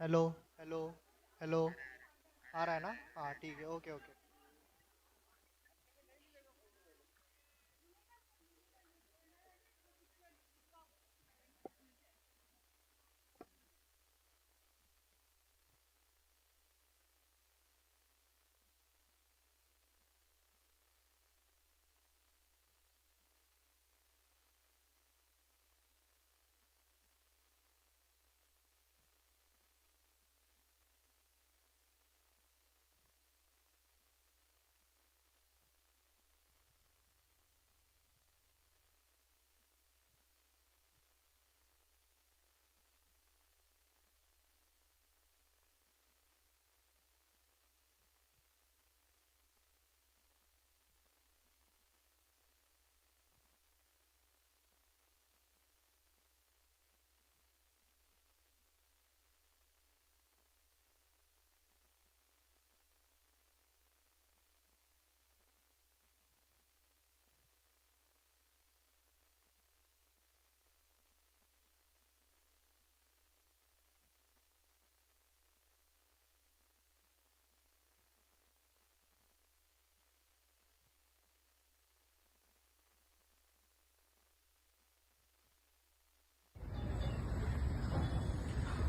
Hello hello hello आ रहा है ना हाँ ठीक है okay okay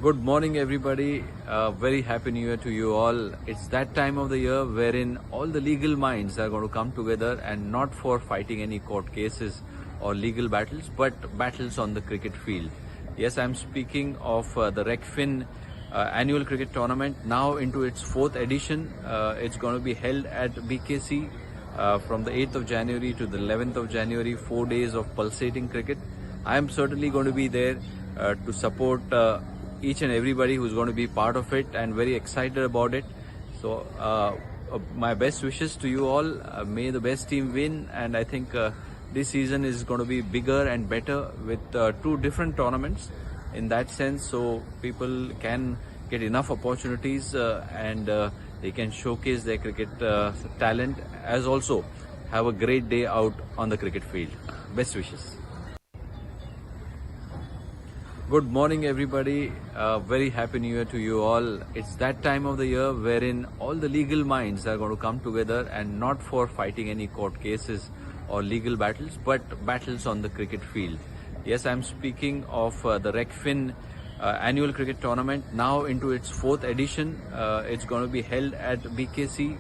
Good morning, everybody. Very happy New Year to you all. It's that time of the year wherein all the legal minds are going to come together, and not for fighting any court cases or legal battles, but battles on the cricket field. Yes, I'm speaking of the Regfin annual cricket tournament, now into its fourth edition. It's going to be held at BKC from the 8th of January to the 11th of January, 4 days of pulsating cricket. I am certainly going to be there to support each and everybody who's going to be part of it, and very excited about it. So my best wishes to you all. May the best team win, and I think this season is going to be bigger and better with two different tournaments in that sense, so people can get enough opportunities and they can showcase their cricket talent, as also have a great day out on the cricket field. Best wishes. Good morning, everybody. Very happy New Year to you all. It's that time of the year wherein all the legal minds are going to come together, and not for fighting any court cases or legal battles, but battles on the cricket field. Yes, I'm speaking of the Regfin annual cricket tournament, now into its fourth edition. It's going to be held at BKC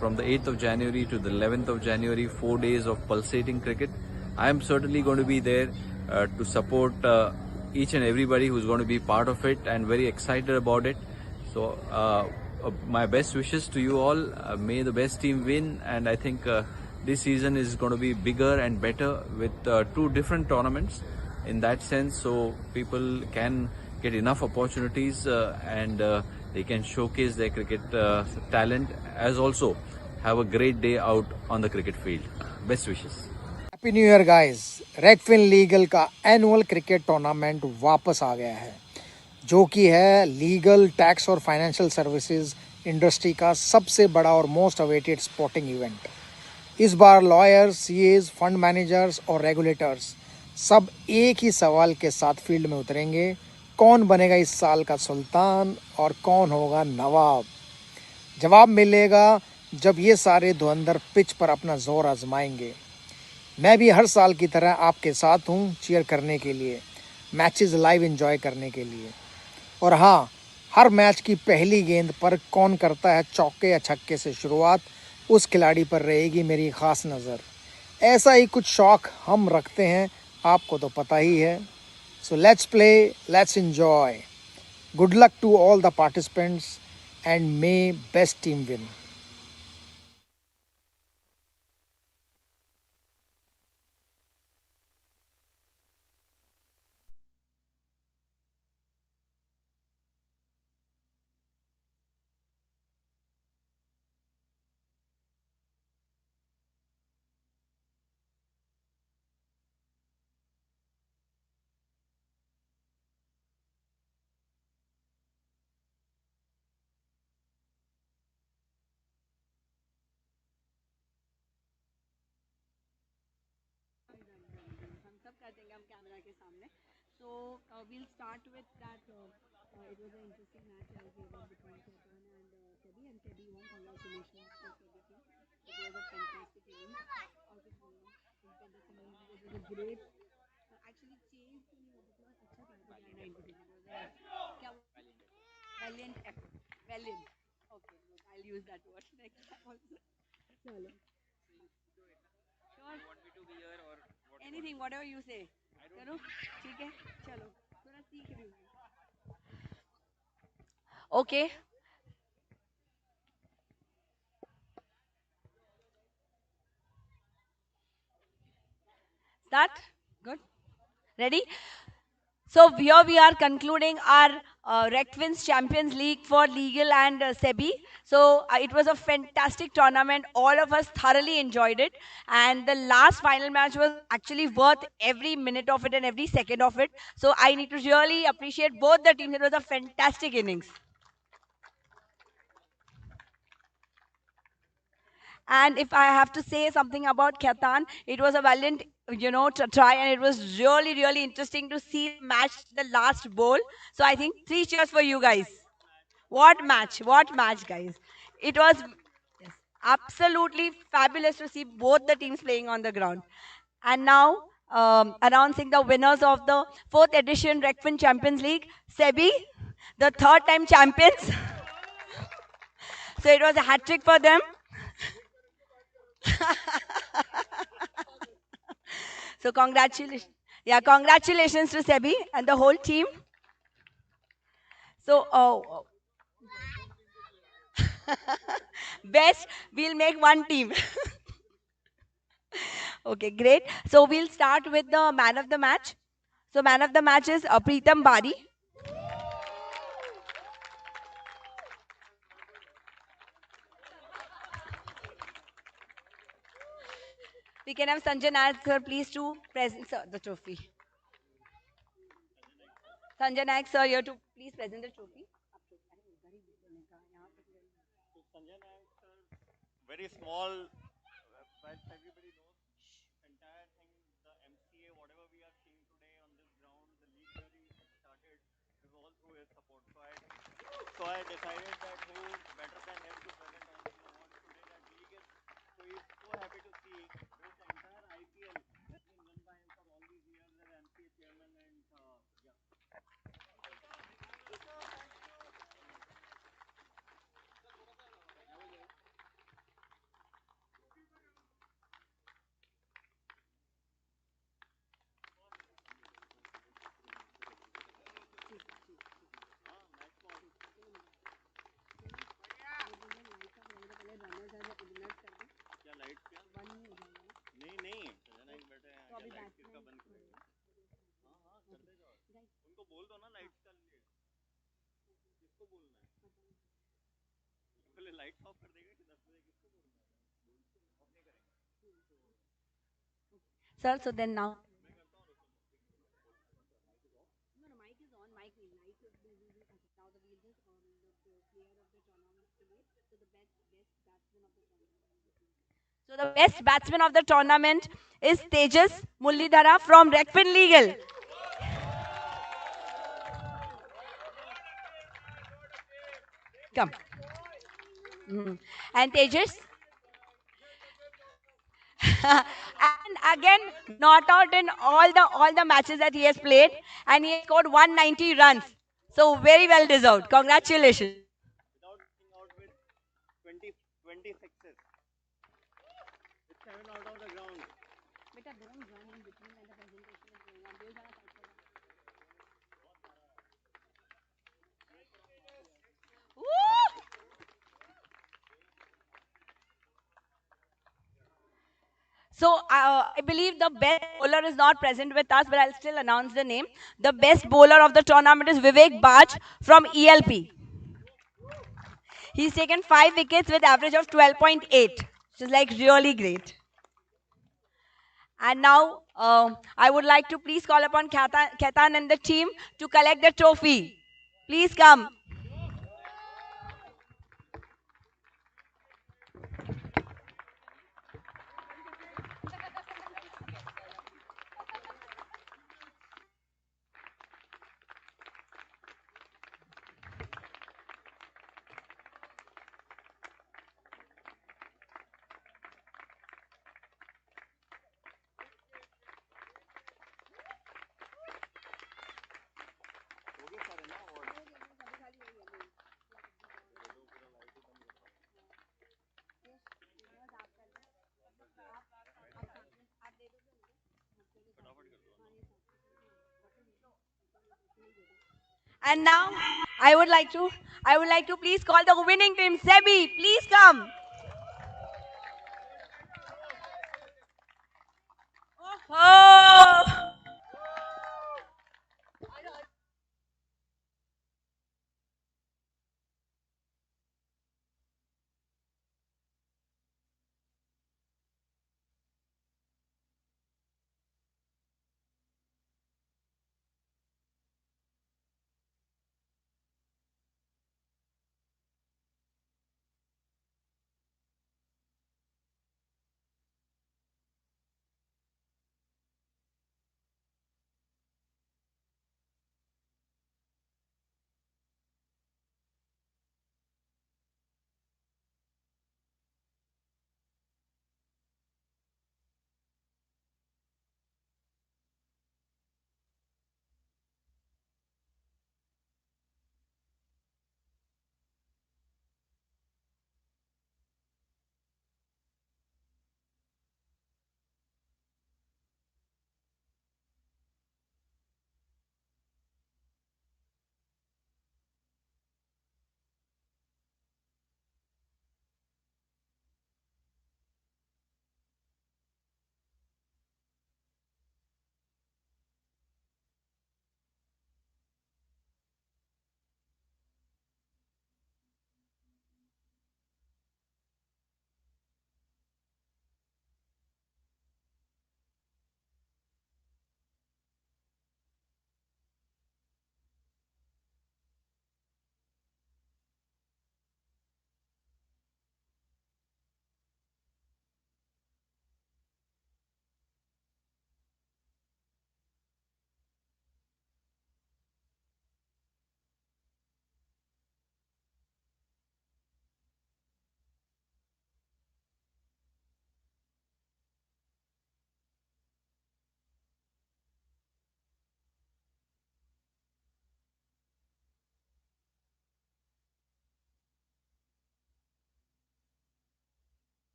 from the 8th of January to the 11th of January, 4 days of pulsating cricket. I am certainly going to be there to support each and everybody who's going to be part of it, and very excited about it. So my best wishes to you all. May the best team win, and I think this season is going to be bigger and better with two different tournaments in that sense, so people can get enough opportunities and they can showcase their cricket talent, as also have a great day out on the cricket field. Best wishes. Happy new year guys. रेगफिन legal का annual cricket tournament वापस आ गया है, जो कि है legal, tax और financial services industry का सबसे बड़ा और मोस्ट अवेटेड स्पोर्टिंग इवेंट। इस बार लॉयर्स, सीएज, फंड मैनेजर्स और रेगुलेटर्स सब एक ही सवाल के साथ फील्ड में उतरेंगे, कौन बनेगा इस साल का सुल्तान और कौन होगा नवाब। जवाब मिलेगा जब ये सारे धुरंधर पिच पर अपना जोर आजमाएंगे। मैं भी हर साल की तरह आपके साथ हूँ चीयर करने के लिए, मैचेस लाइव एंजॉय करने के लिए। और हाँ, हर मैच की पहली गेंद पर कौन करता है चौके या छक्के से शुरुआत, उस खिलाड़ी पर रहेगी मेरी ख़ास नज़र। ऐसा ही कुछ शौक़ हम रखते हैं, आपको तो पता ही है। So let's play, let's enjoy. Good luck to all the participants and may best team win. हम सब कर देंगे हम कैमरा के सामने। So we'll start with that. It was an interesting match as we were between Ketan and Kebi, and Kebi won. Congratulations to Kebi team. It was a fantastic innings. Out of it was a great. Actually, chase तो नहीं हुआ था, अच्छा था तो 90 क्या valiant effort, valiant. Okay, look, I'll use that word next time also. चलो. Sure. Anything, whatever you say. करो, ठीक है, चलो, थोड़ा सीख रही हूँ। Okay. Start. Good. Ready? So here we are concluding our Recfin's Champions League for legal and SEBI. So it was a fantastic tournament. All of us thoroughly enjoyed it. And the last final match was actually worth every minute of it and every second of it. So I need to really appreciate both the teams. It was a fantastic innings. And if I have to say something about Khaitan, it was a valiant, try, and it was really, really interesting to see the match, the last bowl. So I think 3 cheers for you guys. What match, guys! It was yes, absolutely fabulous to see both the teams playing on the ground. And now, announcing the winners of the fourth edition Recfin Champions League, Sebi. the third time champions. So it was a hat trick for them. So congratulations. Yeah, congratulations to Sebi and the whole team. So, best, we'll make one team. Okay, great. So we'll start with the man of the match. So man of the match is Preetham Bari. We can have Sanjay Nayak sir, please, to present the trophy. Sanjay Nayak sir, here to please present the trophy. Very small, but everybody knows entire thing, the MCA, whatever we are seeing today on this ground, the league really started, is all through his support. So I decided that who better than him to present all these awards today, that league is, so he's so happy to see this entire IPL has been run by him for all these years as MCA chairman, and yeah. क्या light क्या नहीं नहीं सजना एक बैठे हैं क्या light किसका बंद करेगा हाँ हाँ करते जाओ उनको बोल दो ना लाइट्स का लिए किसको बोलना है पहले लाइट्स ऑफ कर देगा कि 10 बजे किसको बोलना है ऑफ नहीं करेंगे Sir, so then now. So the best batsman of the tournament is Tejas Mullidhara from Regfin Legal. Come. And Tejas. And again, not out in all the matches that he has played, and he has scored 190 runs. So very well deserved. Congratulations. without getting out with 20 sixes. It's 7 out of the ground. Beta, don't run in between when the presentation is going on. So I believe the best bowler is not present with us, but I'll still announce the name. The best bowler of the tournament is Vivek Baj from ELP. He's taken 5 wickets with average of 12.8, which is like really great. And now I would like to please call upon Ketan and the team to collect the trophy. Please come. And now I would like to please call the winning team. Sebi, please come.